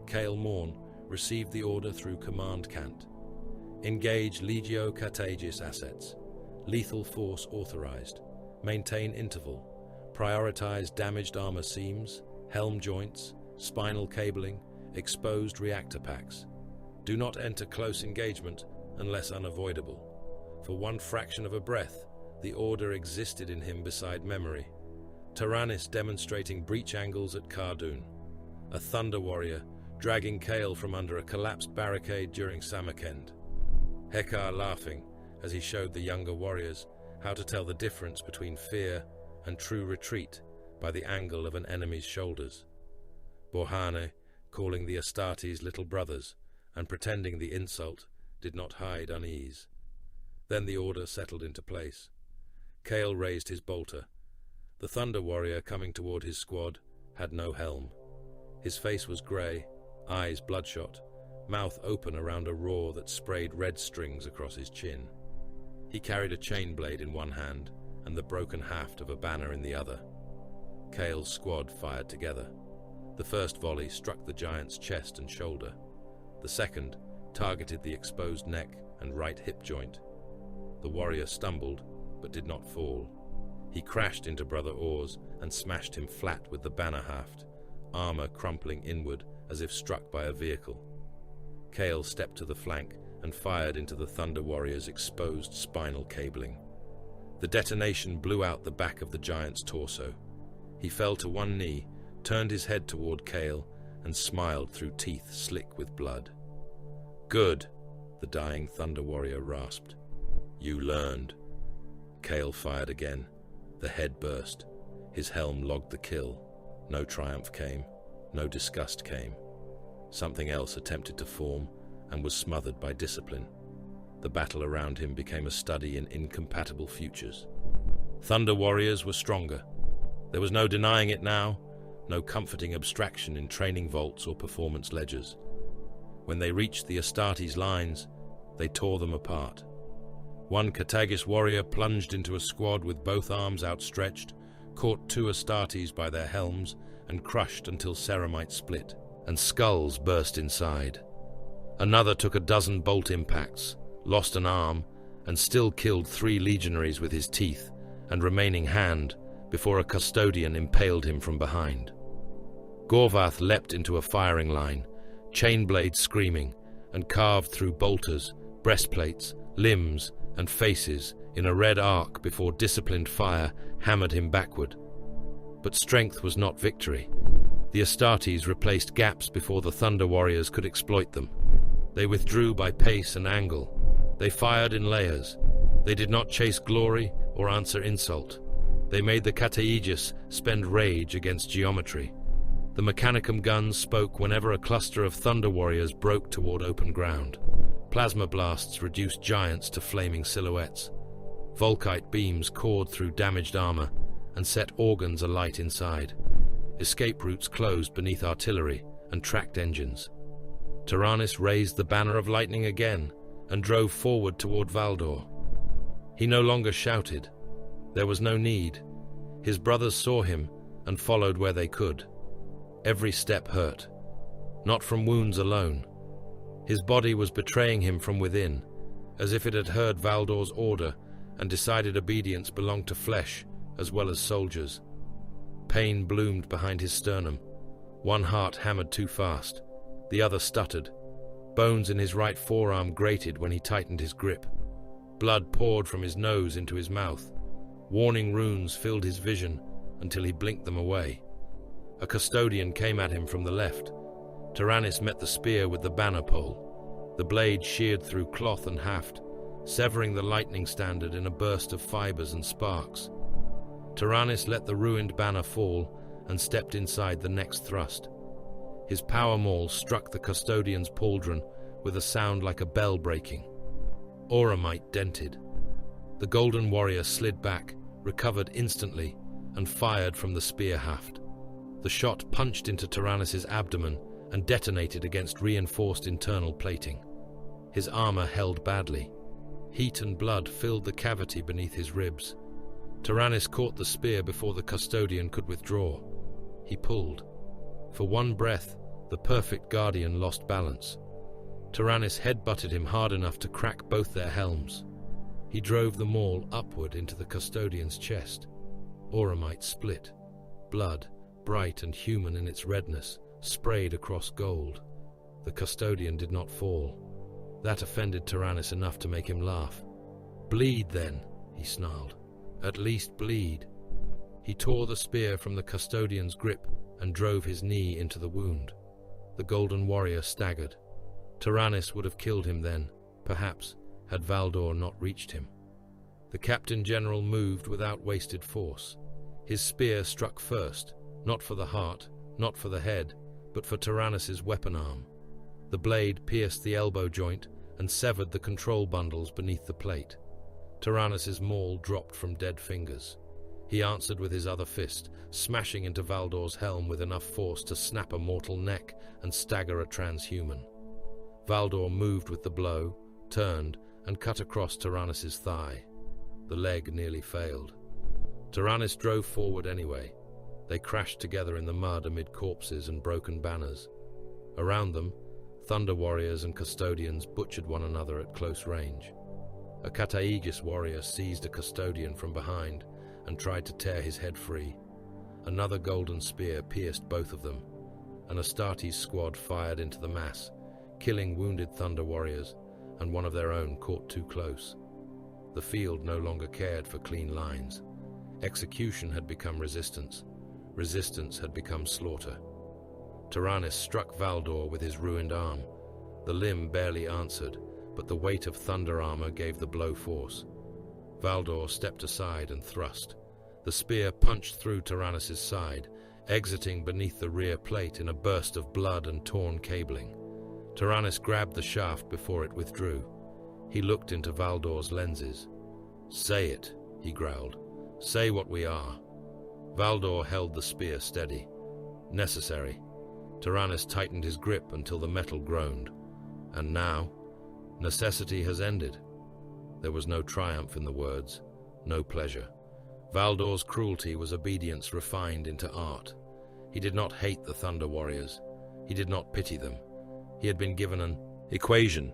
Kael Morn received the order through Command Cant. Engage Legio Carthagis assets. Lethal force authorized. Maintain interval. Prioritize damaged armor seams, helm joints, spinal cabling, exposed reactor packs. Do not enter close engagement unless unavoidable. For one fraction of a breath, the order existed in him beside memory. Tyrannus demonstrating breach angles at Cardoon. A Thunder Warrior dragging Kael from under a collapsed barricade during Samarkand. Hekar laughing as he showed the younger warriors how to tell the difference between fear and true retreat by the angle of an enemy's shoulders. Borhane calling the Astartes little brothers and pretending the insult did not hide unease. Then the order settled into place. Kael raised his bolter. The Thunder Warrior coming toward his squad had no helm. His face was grey, eyes bloodshot, mouth open around a roar that sprayed red strings across his chin. He carried a chain blade in one hand and the broken haft of a banner in the other. Kael's squad fired together. The first volley struck the giant's chest and shoulder. The second targeted the exposed neck and right hip joint. The warrior stumbled, but did not fall. He crashed into Brother Oars and smashed him flat with the banner haft, armor crumpling inward as if struck by a vehicle. Kael stepped to the flank and fired into the Thunder Warrior's exposed spinal cabling. The detonation blew out the back of the giant's torso. He fell to one knee, turned his head toward Kael, and smiled through teeth slick with blood. "Good," the dying Thunder Warrior rasped. "You learned." Kael fired again. The head burst. His helm logged the kill. No triumph came. No disgust came. Something else attempted to form and was smothered by discipline. The battle around him became a study in incompatible futures. Thunder Warriors were stronger. There was no denying it now, no comforting abstraction in training vaults or performance ledgers. When they reached the Astartes lines, they tore them apart. One Carthagis warrior plunged into a squad with both arms outstretched, caught 2 Astartes by their helms, and crushed until ceramite split, and skulls burst inside. Another took a dozen bolt impacts, lost an arm, and still killed 3 legionaries with his teeth and remaining hand before a custodian impaled him from behind. Gorvath leapt into a firing line, chainblade screaming, and carved through bolters, breastplates, limbs, and faces in a red arc before disciplined fire hammered him backward. But strength was not victory. The Astartes replaced gaps before the Thunder Warriors could exploit them. They withdrew by pace and angle. They fired in layers. They did not chase glory or answer insult. They made the Carthagis spend rage against geometry. The Mechanicum guns spoke whenever a cluster of Thunder Warriors broke toward open ground. Plasma blasts reduced giants to flaming silhouettes. Volkite beams cored through damaged armor and set organs alight inside. Escape routes closed beneath artillery and tracked engines. Tyrannus raised the banner of lightning again and drove forward toward Valdor. He no longer shouted. There was no need. His brothers saw him and followed where they could. Every step hurt, not from wounds alone. His body was betraying him from within, as if it had heard Valdor's order and decided obedience belonged to flesh as well as soldiers. Pain bloomed behind his sternum. One heart hammered too fast. The other stuttered. Bones in his right forearm grated when he tightened his grip. Blood poured from his nose into his mouth. Warning runes filled his vision until he blinked them away. A custodian came at him from the left. Tyrannus met the spear with the banner pole. The blade sheared through cloth and haft, severing the lightning standard in a burst of fibers and sparks. Tyrannus let the ruined banner fall and stepped inside the next thrust. His power maul struck the custodian's pauldron with a sound like a bell breaking. Auramite dented. The golden warrior slid back, recovered instantly, and fired from the spear haft. The shot punched into Tyrannus's abdomen and detonated against reinforced internal plating. His armor held badly. Heat and blood filled the cavity beneath his ribs. Tyrannus caught the spear before the custodian could withdraw. He pulled. For one breath, the perfect guardian lost balance. Tyrannus headbutted him hard enough to crack both their helms. He drove the maul upward into the custodian's chest. Auramite split. Blood, bright and human in its redness, sprayed across gold. The custodian did not fall. That offended Tyrannus enough to make him laugh. "Bleed, then," he snarled. "At least bleed." He tore the spear from the custodian's grip and drove his knee into the wound. The golden warrior staggered. Tyrannus would have killed him then, perhaps, had Valdor not reached him. The captain general moved without wasted force. His spear struck first, not for the heart, not for the head, but for Tyrannus's weapon arm. The blade pierced the elbow joint and severed the control bundles beneath the plate. Tyrannus's maul dropped from dead fingers. He answered with his other fist, smashing into Valdor's helm with enough force to snap a mortal neck and stagger a transhuman. Valdor moved with the blow, turned, and cut across Tyrannus's thigh. The leg nearly failed. Tyrannus drove forward anyway. They crashed together in the mud amid corpses and broken banners. Around them, thunder warriors and custodians butchered one another at close range. A Kataegis warrior seized a custodian from behind and tried to tear his head free. Another golden spear pierced both of them. An Astartes squad fired into the mass, killing wounded thunder warriors, and one of their own caught too close. The field no longer cared for clean lines. Execution had become resistance. Resistance had become slaughter. Tyrannus struck Valdor with his ruined arm. The limb barely answered, but the weight of thunder armor gave the blow force. Valdor stepped aside and thrust. The spear punched through Tyrannus's side, exiting beneath the rear plate in a burst of blood and torn cabling. Tyrannus grabbed the shaft before it withdrew. He looked into Valdor's lenses. "Say it," he growled. "Say what we are." Valdor held the spear steady. "Necessary." Tyrannus tightened his grip until the metal groaned. "And now, necessity has ended." There was no triumph in the words, no pleasure. Valdor's cruelty was obedience refined into art. He did not hate the Thunder Warriors. He did not pity them. He had been given an equation,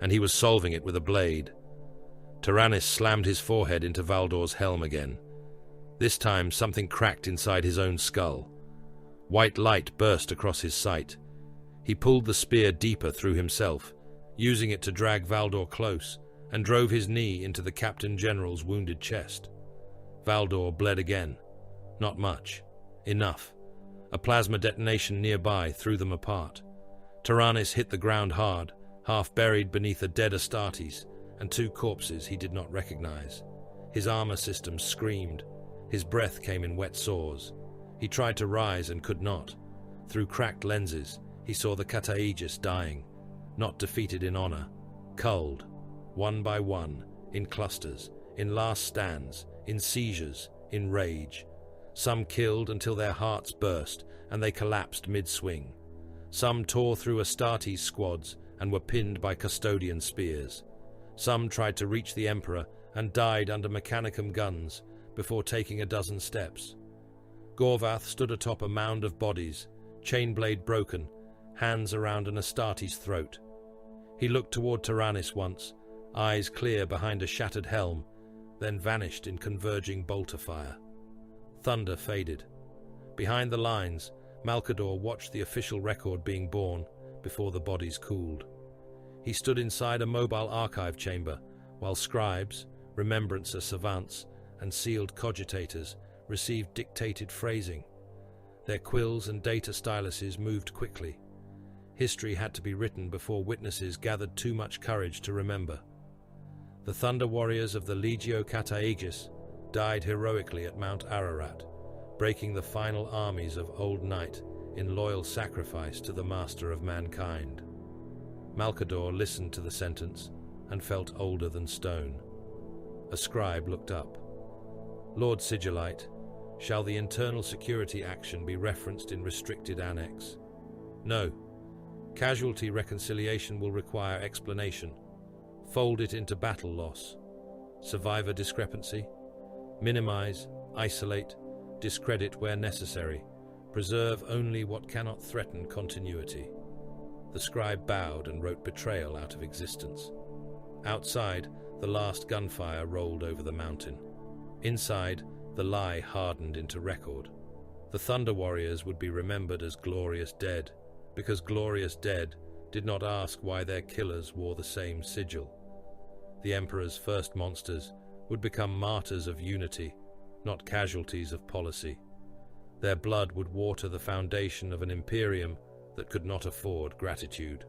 and he was solving it with a blade. Tyrannus slammed his forehead into Valdor's helm again. This time something cracked inside his own skull. White light burst across his sight. He pulled the spear deeper through himself, using it to drag Valdor close, and drove his knee into the Captain General's wounded chest. Valdor bled again. Not much. Enough. A plasma detonation nearby threw them apart. Tyrannus hit the ground hard, half buried beneath a dead Astartes, and two corpses he did not recognize. His armor system screamed. His breath came in wet sores. He tried to rise and could not. Through cracked lenses, he saw the Kataegis dying, not defeated in honor, culled, one by one, in clusters, in last stands, in seizures, in rage. Some killed until their hearts burst and they collapsed mid-swing. Some tore through Astartes' squads and were pinned by custodian spears. Some tried to reach the Emperor and died under Mechanicum guns before taking a dozen steps. Gorvath stood atop a mound of bodies, chainblade broken, hands around an Astartes' throat. He looked toward Tyrannus once, eyes clear behind a shattered helm, then vanished in converging bolter fire. Thunder faded. Behind the lines, Malcador watched the official record being born before the bodies cooled. He stood inside a mobile archive chamber, while scribes, remembrancer savants, and sealed cogitators received dictated phrasing. Their quills and data styluses moved quickly. History had to be written before witnesses gathered too much courage to remember. The Thunder Warriors of the Legio Cataegis died heroically at Mount Ararat, breaking the final armies of Old Night in loyal sacrifice to the Master of Mankind. Malcador listened to the sentence and felt older than stone. A scribe looked up. Lord Sigillite, shall the internal security action be referenced in restricted annex? No. Casualty reconciliation will require explanation. Fold it into battle loss. Survivor discrepancy? Minimize, isolate, discredit where necessary. Preserve only what cannot threaten continuity. The scribe bowed and wrote betrayal out of existence. Outside, the last gunfire rolled over the mountain. Inside, the lie hardened into record. The Thunder Warriors would be remembered as glorious dead, because glorious dead did not ask why their killers wore the same sigil. The Emperor's first monsters would become martyrs of unity, not casualties of policy. Their blood would water the foundation of an imperium that could not afford gratitude.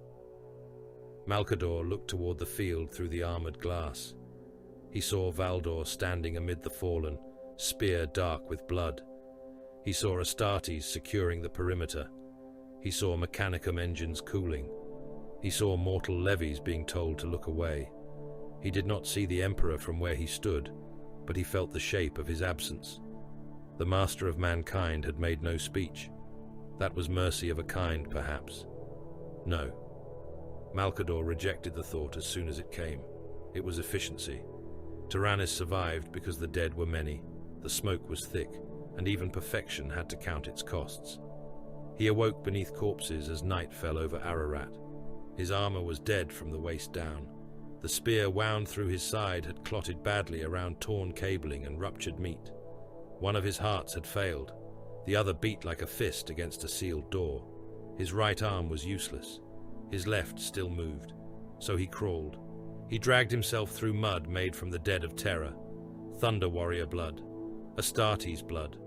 Malcador looked toward the field through the armored glass. He saw Valdor standing amid the fallen, spear dark with blood. He saw Astartes securing the perimeter. He saw Mechanicum engines cooling. He saw mortal levies being told to look away. He did not see the Emperor from where he stood, but he felt the shape of his absence. The Master of Mankind had made no speech. That was mercy of a kind, perhaps. No. Malcador rejected the thought as soon as it came. It was efficiency. Tyrannus survived because the dead were many, the smoke was thick, and even perfection had to count its costs. He awoke beneath corpses as night fell over Ararat. His armor was dead from the waist down. The spear wound through his side had clotted badly around torn cabling and ruptured meat. One of his hearts had failed. The other beat like a fist against a sealed door. His right arm was useless. His left still moved. So he crawled. He dragged himself through mud made from the dead of terror. Thunder Warrior blood. Astartes blood.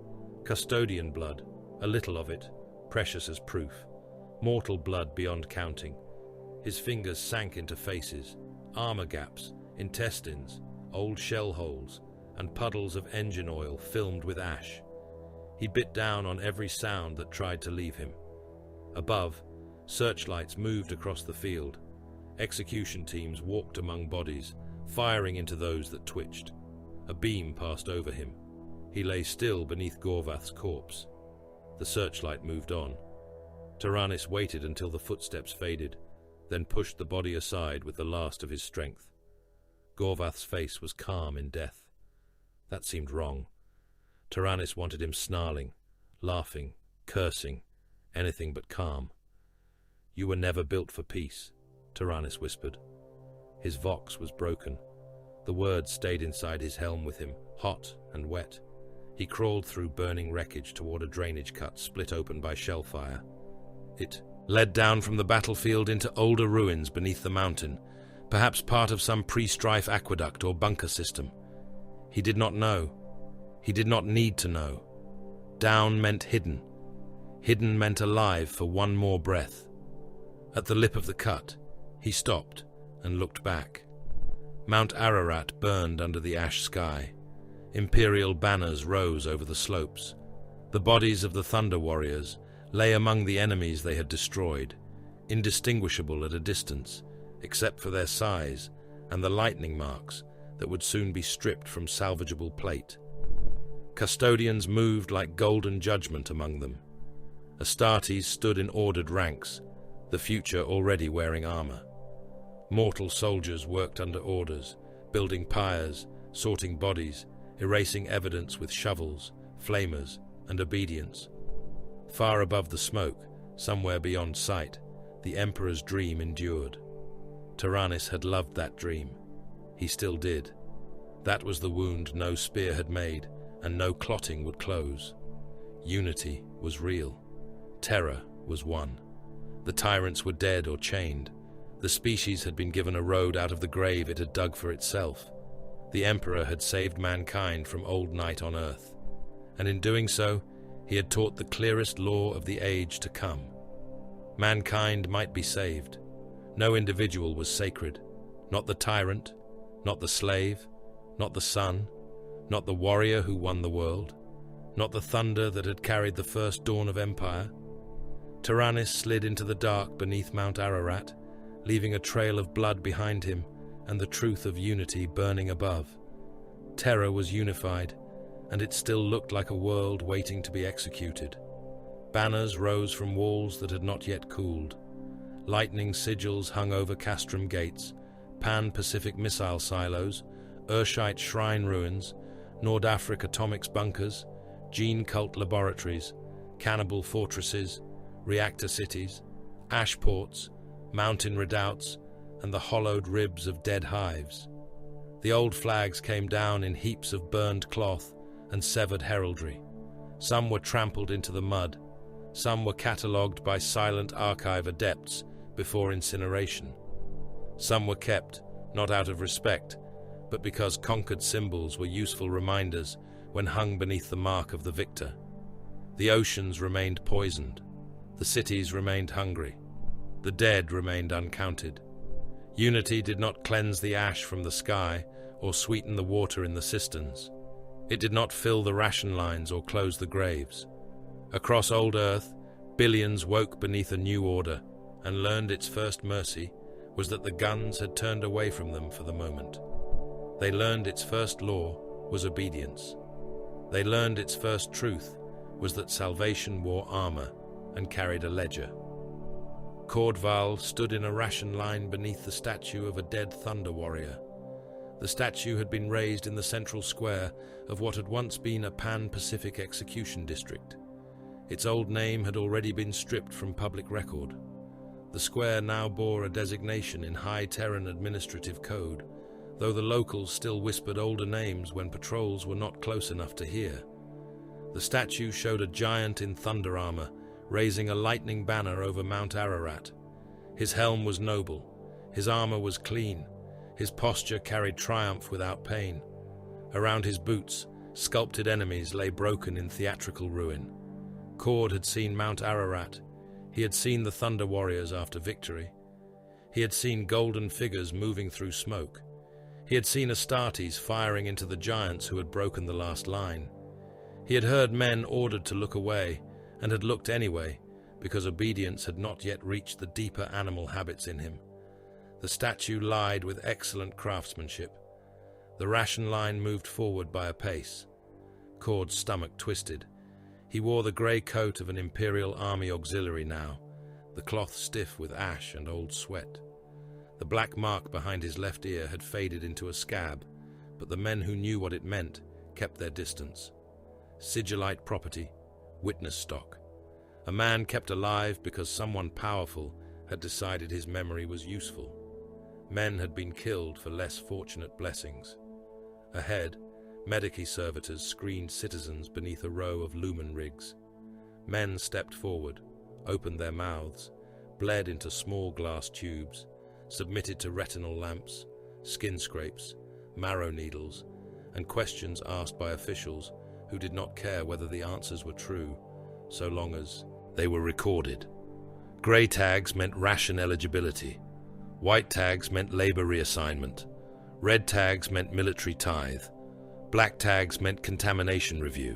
Custodian blood. A little of it. Precious as proof. Mortal blood beyond counting. His fingers sank into faces. Armor gaps. Intestines. Old shell holes. And puddles of engine oil filmed with ash. He bit down on every sound that tried to leave him. Above, searchlights moved across the field. Execution teams walked among bodies, firing into those that twitched. A beam passed over him. He lay still beneath Gorvath's corpse. The searchlight moved on. Tyrannus waited until the footsteps faded, then pushed the body aside with the last of his strength. Gorvath's face was calm in death. That seemed wrong. Tyrannus wanted him snarling, laughing, cursing, anything but calm. "You were never built for peace," Tyrannus whispered. His vox was broken. The words stayed inside his helm with him, hot and wet. He crawled through burning wreckage toward a drainage cut split open by shellfire. It led down from the battlefield into older ruins beneath the mountain, perhaps part of some pre-strife aqueduct or bunker system. He did not know. He did not need to know. Down meant hidden. Hidden meant alive for one more breath. At the lip of the cut, he stopped and looked back. Mount Ararat burned under the ash sky. Imperial banners rose over the slopes. The bodies of the Thunder Warriors lay among the enemies they had destroyed, indistinguishable at a distance, except for their size and the lightning marks that would soon be stripped from salvageable plate. Custodians moved like golden judgment among them. Astartes stood in ordered ranks, the future already wearing armor. Mortal soldiers worked under orders, building pyres, sorting bodies, erasing evidence with shovels, flamers, and obedience. Far above the smoke, somewhere beyond sight, the Emperor's dream endured. Tyrannus had loved that dream. He still did. That was the wound no spear had made, and no clotting would close. Unity was real. Terror was won. The tyrants were dead or chained. The species had been given a road out of the grave it had dug for itself. The Emperor had saved mankind from old night on earth, and in doing so, he had taught the clearest law of the age to come. Mankind might be saved. No individual was sacred, not the tyrant, not the slave, not the son, not the warrior who won the world, not the thunder that had carried the first dawn of empire. Tyrannus slid into the dark beneath Mount Ararat, leaving a trail of blood behind him and the truth of unity burning above. Terror was unified, and it still looked like a world waiting to be executed. Banners rose from walls that had not yet cooled. Lightning sigils hung over Castrum gates, Pan-Pacific missile silos, Urshite shrine ruins, Nord-Afric atomics bunkers, gene cult laboratories, cannibal fortresses, reactor cities, ash ports, mountain redoubts, and the hollowed ribs of dead hives. The old flags came down in heaps of burned cloth and severed heraldry. Some were trampled into the mud. Some were catalogued by silent archive adepts before incineration. Some were kept, not out of respect, but because conquered symbols were useful reminders when hung beneath the mark of the victor. The oceans remained poisoned. The cities remained hungry. The dead remained uncounted. Unity did not cleanse the ash from the sky or sweeten the water in the cisterns. It did not fill the ration lines or close the graves. Across old Earth, billions woke beneath a new order and learned its first mercy was that the guns had turned away from them for the moment. They learned its first law was obedience. They learned its first truth was that salvation wore armor and carried a ledger. Cordval stood in a ration line beneath the statue of a dead thunder warrior. The statue had been raised in the central square of what had once been a Pan-Pacific execution district. Its old name had already been stripped from public record. The square now bore a designation in High Terran administrative code, though the locals still whispered older names when patrols were not close enough to hear. The statue showed a giant in thunder armor, raising a lightning banner over Mount Ararat. His helm was noble, his armor was clean, his posture carried triumph without pain. Around his boots, sculpted enemies lay broken in theatrical ruin. Cord had seen Mount Ararat. He had seen the Thunder Warriors after victory. He had seen golden figures moving through smoke. He had seen Astartes firing into the giants who had broken the last line. He had heard men ordered to look away, and had looked anyway, because obedience had not yet reached the deeper animal habits in him. The statue lied with excellent craftsmanship. The ration line moved forward by a pace. Cord's stomach twisted. He wore the grey coat of an Imperial Army auxiliary now, the cloth stiff with ash and old sweat. The black mark behind his left ear had faded into a scab, but the men who knew what it meant kept their distance. Sigillite property, witness stock. A man kept alive because someone powerful had decided his memory was useful. Men had been killed for less fortunate blessings. Ahead, Medici servitors screened citizens beneath a row of lumen rigs. Men stepped forward, opened their mouths, bled into small glass tubes, submitted to retinal lamps, skin scrapes, marrow needles, and questions asked by officials who did not care whether the answers were true, so long as they were recorded. Grey tags meant ration eligibility. White tags meant labor reassignment. Red tags meant military tithe. Black tags meant contamination review,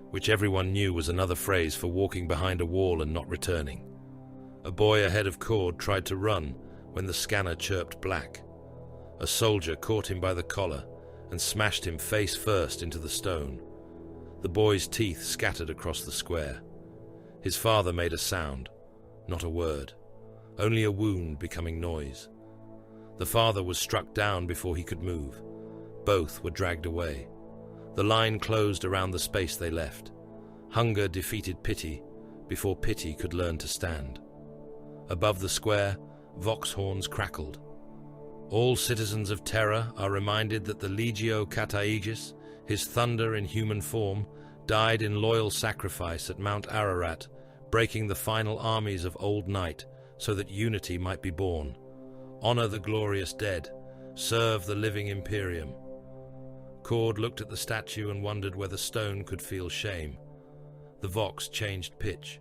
which everyone knew was another phrase for walking behind a wall and not returning. A boy ahead of Cord tried to run when the scanner chirped black. A soldier caught him by the collar and smashed him face first into the stone. The boy's teeth scattered across the square. His father made a sound, not a word, only a wound becoming noise. The father was struck down before he could move. Both were dragged away. The line closed around the space they left. Hunger defeated pity before pity could learn to stand. Above the square, vox horns crackled. All citizens of Terra are reminded that the Legio Cataegis, his thunder in human form, died in loyal sacrifice at Mount Ararat, breaking the final armies of Old Night so that unity might be born. Honor the glorious dead. Serve the living Imperium. Cord looked at the statue and wondered whether stone could feel shame. The vox changed pitch.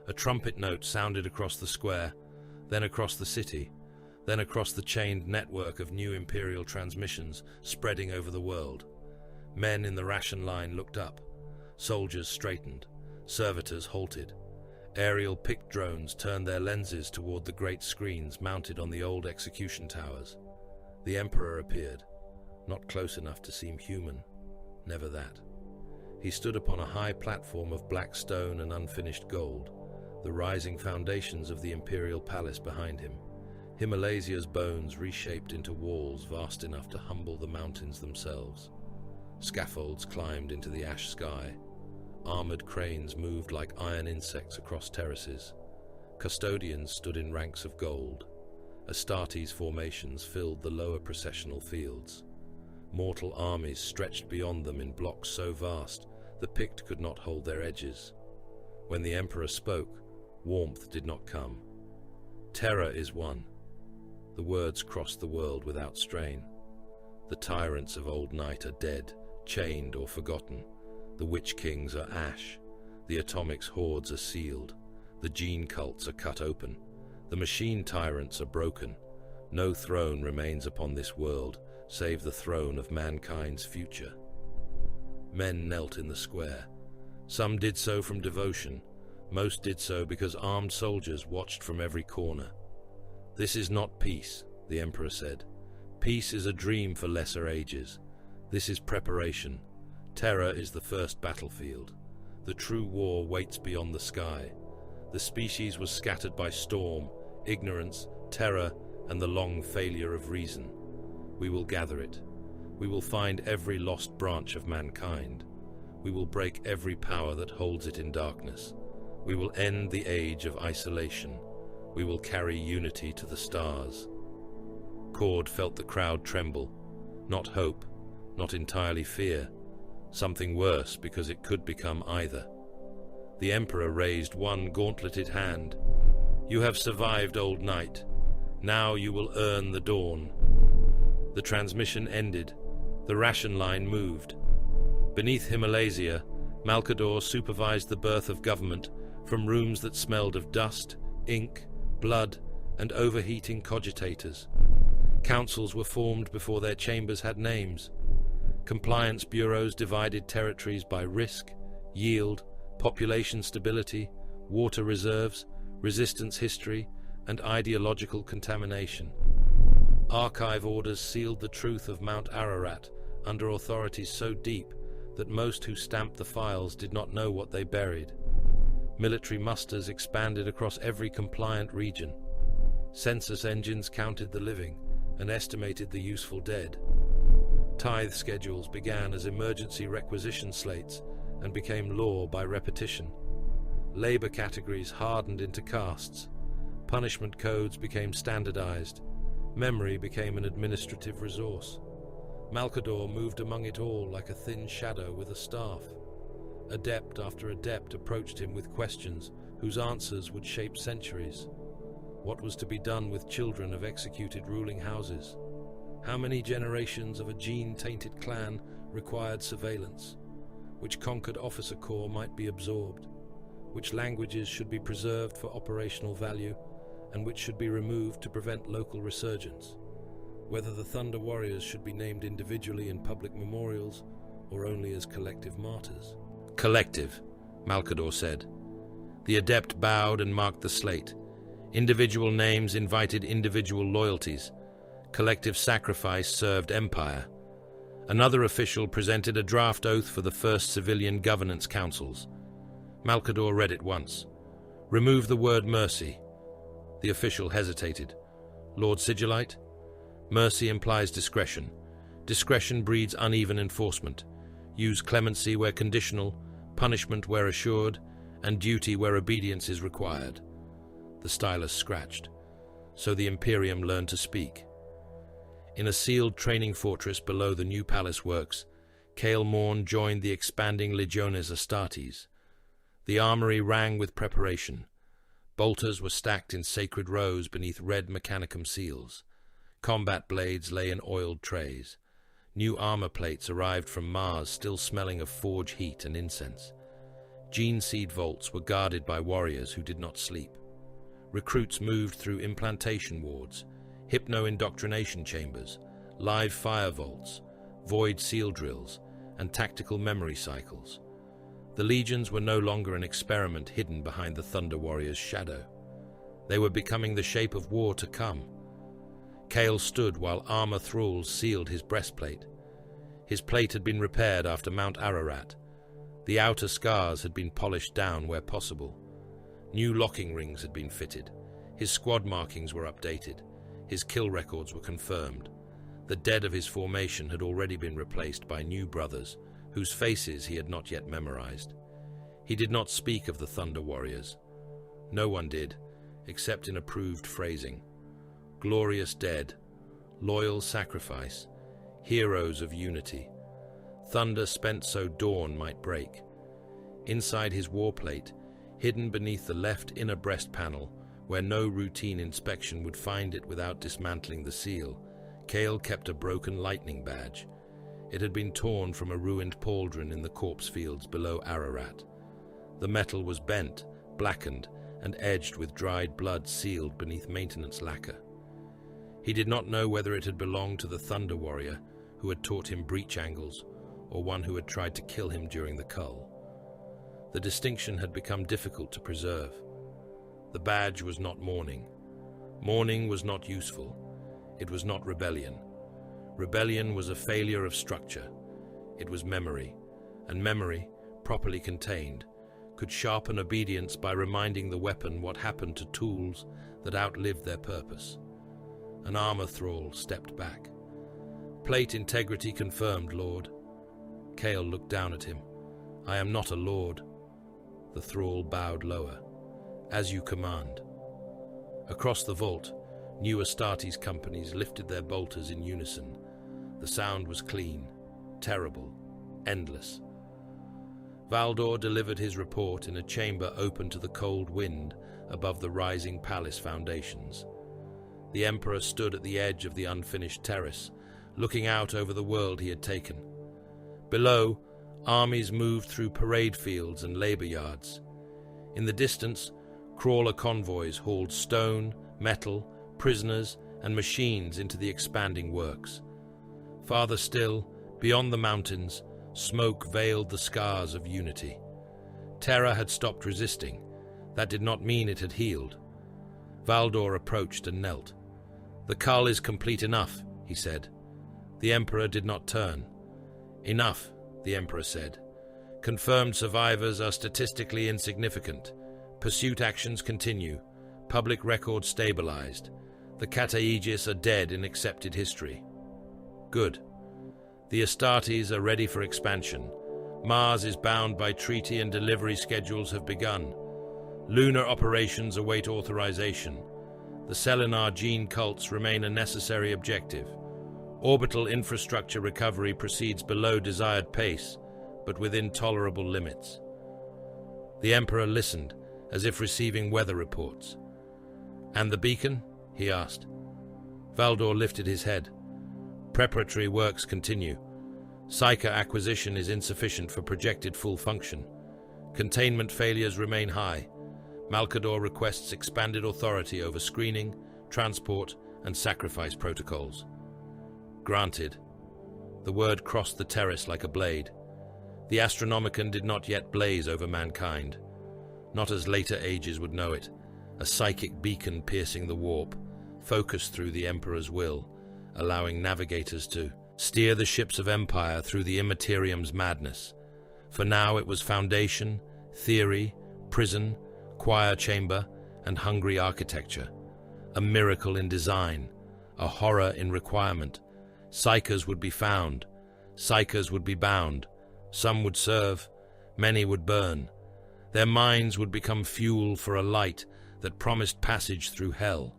A trumpet note sounded across the square, then across the city, then across the chained network of new Imperial transmissions spreading over the world. Men in the ration line looked up. Soldiers straightened. Servitors halted. Aerial picked drones turned their lenses toward the great screens mounted on the old execution towers. The Emperor appeared, not close enough to seem human. Never that. He stood upon a high platform of black stone and unfinished gold, the rising foundations of the Imperial Palace behind him. Himalaysia's bones reshaped into walls vast enough to humble the mountains themselves. Scaffolds climbed into the ash sky. Armored cranes moved like iron insects across terraces. Custodians stood in ranks of gold. Astartes formations filled the lower processional fields. Mortal armies stretched beyond them in blocks so vast the Pict could not hold their edges. When the Emperor spoke, warmth did not come. Terror is one. The words crossed the world without strain. The tyrants of Old Night are dead, chained or forgotten. The witch kings are ash. The atomics hordes are sealed. The gene cults are cut open. The machine tyrants are broken. No throne remains upon this world, save the throne of mankind's future. Men knelt in the square. Some did so from devotion. Most did so because armed soldiers watched from every corner. This is not peace, the Emperor said. Peace is a dream for lesser ages. This is preparation. Terror is the first battlefield. The true war waits beyond the sky. The species was scattered by storm, ignorance, terror, and the long failure of reason. We will gather it. We will find every lost branch of mankind. We will break every power that holds it in darkness. We will end the age of isolation. We will carry unity to the stars. Cord felt the crowd tremble. Not hope, not entirely fear. Something worse, because it could become either. The Emperor raised one gauntleted hand. You have survived Old Night. Now you will earn the dawn. The transmission ended. The ration line moved. Beneath Himalaisia, Malkador supervised the birth of government from rooms that smelled of dust, ink, blood, and overheating cogitators. Councils were formed before their chambers had names. Compliance bureaus divided territories by risk, yield, population stability, water reserves, resistance history, and ideological contamination. Archive orders sealed the truth of Mount Ararat under authorities so deep that most who stamped the files did not know what they buried. Military musters expanded across every compliant region. Census engines counted the living and estimated the useful dead. Tithe schedules began as emergency requisition slates and became law by repetition. Labor categories hardened into castes. Punishment codes became standardized. Memory became an administrative resource. Malkador moved among it all like a thin shadow with a staff. Adept after adept approached him with questions whose answers would shape centuries. What was to be done with children of executed ruling houses? How many generations of a gene-tainted clan required surveillance? Which conquered officer corps might be absorbed? Which languages should be preserved for operational value, and which should be removed to prevent local resurgence? Whether the Thunder Warriors should be named individually in public memorials, or only as collective martyrs? Collective, Malkador said. The adept bowed and marked the slate. Individual names invited individual loyalties. Collective sacrifice served empire. Another official presented a draft oath for the first civilian governance councils. Malkador read it once, Remove the word mercy. The official hesitated. Lord Sigillite? Mercy implies discretion. Discretion breeds uneven enforcement. Use clemency where conditional, punishment where assured, and duty where obedience is required. The stylus scratched. So the Imperium learned to speak. In a sealed training fortress below the new palace works, Kael Morn joined the expanding Legiones Astartes. The armory rang with preparation. Bolters were stacked in sacred rows beneath red mechanicum seals. Combat blades lay in oiled trays. New armor plates arrived from Mars, still smelling of forge heat and incense. Gene seed vaults were guarded by warriors who did not sleep. Recruits moved through implantation wards, hypno-indoctrination chambers, live fire vaults, void seal drills, and tactical memory cycles. The legions were no longer an experiment hidden behind the Thunder Warrior's shadow. They were becoming the shape of war to come. Kael stood while armor thralls sealed his breastplate. His plate had been repaired after Mount Ararat. The outer scars had been polished down where possible. New locking rings had been fitted. His squad markings were updated. His kill records were confirmed. The dead of his formation had already been replaced by new brothers, whose faces he had not yet memorized. He did not speak of the Thunder Warriors. No one did, except in approved phrasing. Glorious dead, loyal sacrifice, heroes of unity. Thunder spent so dawn might break. Inside his warplate, hidden beneath the left inner breast panel, where no routine inspection would find it without dismantling the seal, Kael kept a broken lightning badge. It had been torn from a ruined pauldron in the corpse fields below Ararat. The metal was bent, blackened, and edged with dried blood sealed beneath maintenance lacquer. He did not know whether it had belonged to the Thunder Warrior, who had taught him breach angles, or one who had tried to kill him during the cull. The distinction had become difficult to preserve. The badge was not mourning. Mourning was not useful. It was not rebellion. Rebellion was a failure of structure. It was memory, and memory, properly contained, could sharpen obedience by reminding the weapon what happened to tools that outlived their purpose. An armor thrall stepped back. Plate integrity confirmed, Lord. Kael looked down at him. I am not a lord. The thrall bowed lower. As you command. Across the vault, new Astartes companies lifted their bolters in unison. The sound was clean, terrible, endless. Valdor delivered his report in a chamber open to the cold wind above the rising palace foundations. The Emperor stood at the edge of the unfinished terrace, looking out over the world he had taken. Below, armies moved through parade fields and labor yards. In the distance, crawler convoys hauled stone, metal, prisoners, and machines into the expanding works. Farther still, beyond the mountains, smoke veiled the scars of unity. Terra had stopped resisting. That did not mean it had healed. Valdor approached and knelt. The cull is complete enough, he said. The Emperor did not turn. Enough, the Emperor said. Confirmed survivors are statistically insignificant. Pursuit actions continue. Public record stabilized. The Kata Aegis are dead in accepted history. Good. The Astartes are ready for expansion. Mars is bound by treaty and delivery schedules have begun. Lunar operations await authorization. The Selenar gene cults remain a necessary objective. Orbital infrastructure recovery proceeds below desired pace, but within tolerable limits. The Emperor listened, as if receiving weather reports. And the beacon? He asked. Valdor lifted his head. Preparatory works continue. Psyker acquisition is insufficient for projected full function. Containment failures remain high. Malkador requests expanded authority over screening, transport, and sacrifice protocols. Granted. The word crossed the terrace like a blade. The Astronomicon did not yet blaze over mankind. Not as later ages would know it, a psychic beacon piercing the warp, focused through the Emperor's will, allowing navigators to steer the ships of Empire through the Immaterium's madness. For now it was foundation, theory, prison, choir chamber, and hungry architecture, a miracle in design, a horror in requirement. Psychers would be found, psychers would be bound, some would serve, many would burn. Their minds would become fuel for a light that promised passage through hell.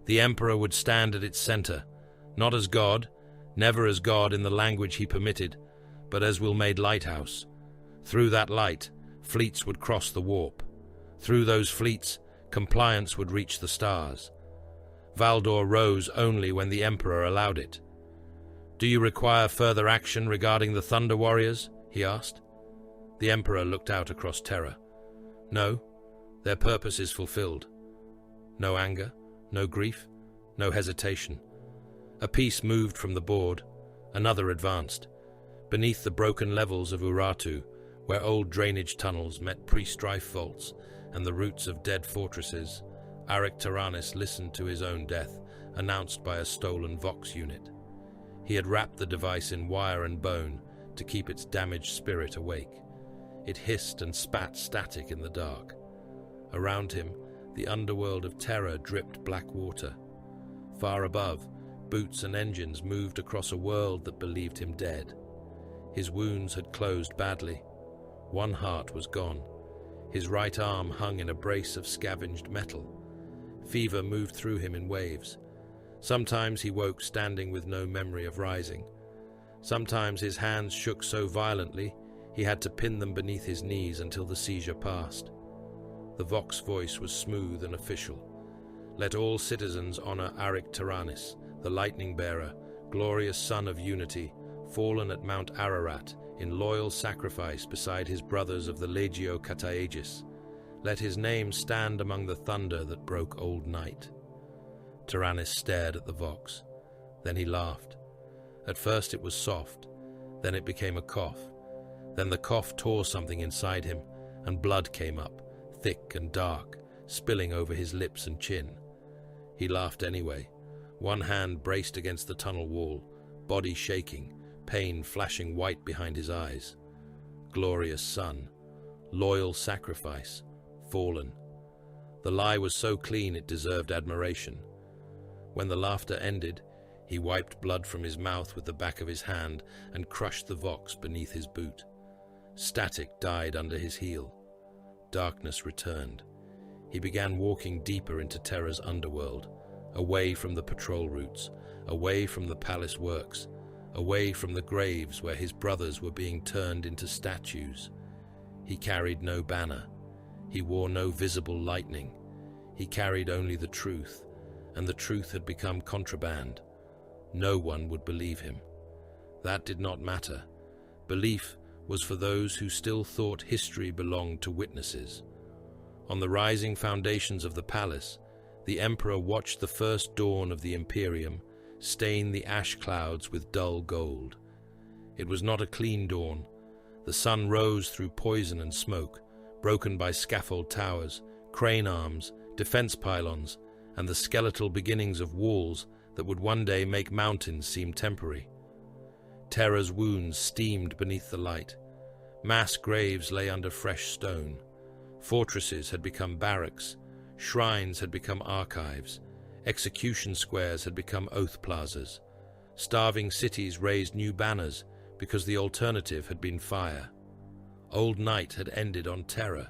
The Emperor would stand at its center, not as God, never as God in the language he permitted, but as will-made lighthouse. Through that light, fleets would cross the warp. Through those fleets, compliance would reach the stars. Valdor rose only when the Emperor allowed it. "Do you require further action regarding the Thunder Warriors?" he asked. The Emperor looked out across Terra. "No, their purpose is fulfilled." No anger, no grief, no hesitation. A piece moved from the board, another advanced. Beneath the broken levels of Urartu, where old drainage tunnels met pre-strife vaults and the roots of dead fortresses, Arik Taranis listened to his own death, announced by a stolen Vox unit. He had wrapped the device in wire and bone to keep its damaged spirit awake. It hissed and spat static in the dark. Around him, the underworld of terror dripped black water. Far above, boots and engines moved across a world that believed him dead. His wounds had closed badly. One heart was gone. His right arm hung in a brace of scavenged metal. Fever moved through him in waves. Sometimes he woke standing with no memory of rising. Sometimes his hands shook so violently he had to pin them beneath his knees until the seizure passed. The Vox voice was smooth and official. "Let all citizens honor Arik Taranis, the lightning bearer, glorious son of unity, fallen at Mount Ararat in loyal sacrifice beside his brothers of the Legio Cataegis. Let his name stand among the thunder that broke old night." Taranis stared at the Vox. Then he laughed. At first it was soft, then it became a cough. Then the cough tore something inside him, and blood came up, thick and dark, spilling over his lips and chin. He laughed anyway, one hand braced against the tunnel wall, body shaking, pain flashing white behind his eyes. Glorious son, loyal sacrifice, fallen. The lie was so clean it deserved admiration. When the laughter ended, he wiped blood from his mouth with the back of his hand and crushed the Vox beneath his boot. Static died under his heel. Darkness returned. He began walking deeper into Terra's underworld, away from the patrol routes, away from the palace works, away from the graves where his brothers were being turned into statues. He carried no banner. He wore no visible lightning. He carried only the truth, and the truth had become contraband. No one would believe him. That did not matter. Belief was for those who still thought history belonged to witnesses. On the rising foundations of the palace, the Emperor watched the first dawn of the Imperium stain the ash clouds with dull gold. It was not a clean dawn. The sun rose through poison and smoke, broken by scaffold towers, crane arms, defense pylons, and the skeletal beginnings of walls that would one day make mountains seem temporary. Terra's wounds steamed beneath the light. Mass graves lay under fresh stone. Fortresses had become barracks. Shrines had become archives. Execution squares had become oath plazas. Starving cities raised new banners because the alternative had been fire. Old night had ended on terror.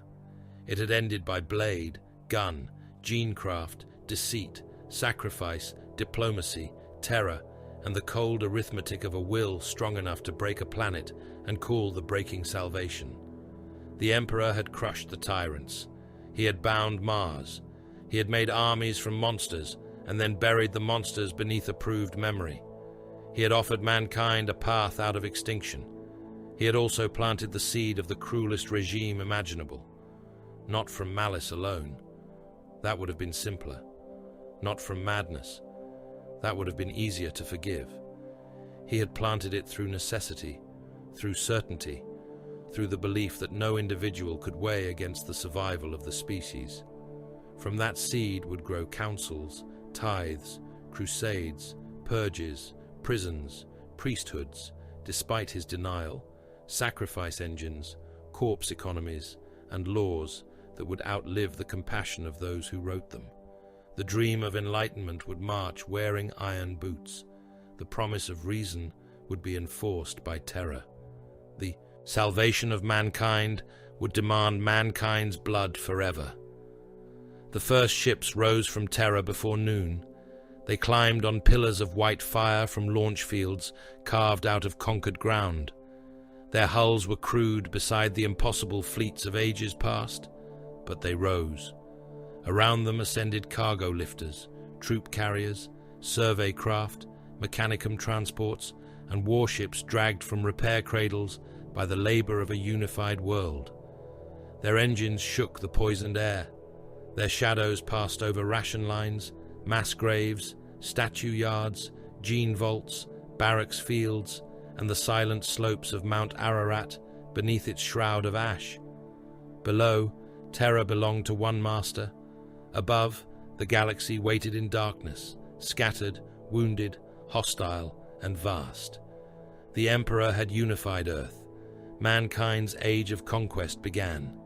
It had ended by blade, gun, genecraft, deceit, sacrifice, diplomacy, terror, and the cold arithmetic of a will strong enough to break a planet and call the breaking salvation. The Emperor had crushed the tyrants. He had bound Mars. He had made armies from monsters and then buried the monsters beneath approved memory. He had offered mankind a path out of extinction. He had also planted the seed of the cruelest regime imaginable. Not from malice alone. That would have been simpler. Not from madness. That would have been easier to forgive. He had planted it through necessity, through certainty, through the belief that no individual could weigh against the survival of the species. From that seed would grow councils, tithes, crusades, purges, prisons, priesthoods, despite his denial, sacrifice engines, corpse economies, and laws that would outlive the compassion of those who wrote them. The dream of enlightenment would march wearing iron boots. The promise of reason would be enforced by terror. The salvation of mankind would demand mankind's blood forever. The first ships rose from Terra before noon. They climbed on pillars of white fire from launch fields carved out of conquered ground. Their hulls were crude beside the impossible fleets of ages past, but they rose. Around them ascended cargo lifters, troop carriers, survey craft, mechanicum transports, and warships dragged from repair cradles by the labor of a unified world. Their engines shook the poisoned air. Their shadows passed over ration lines, mass graves, statue yards, gene vaults, barracks fields, and the silent slopes of Mount Ararat beneath its shroud of ash. Below, Terra belonged to one master. Above, the galaxy waited in darkness, scattered, wounded, hostile, and vast. The Emperor had unified Earth. Mankind's age of conquest began.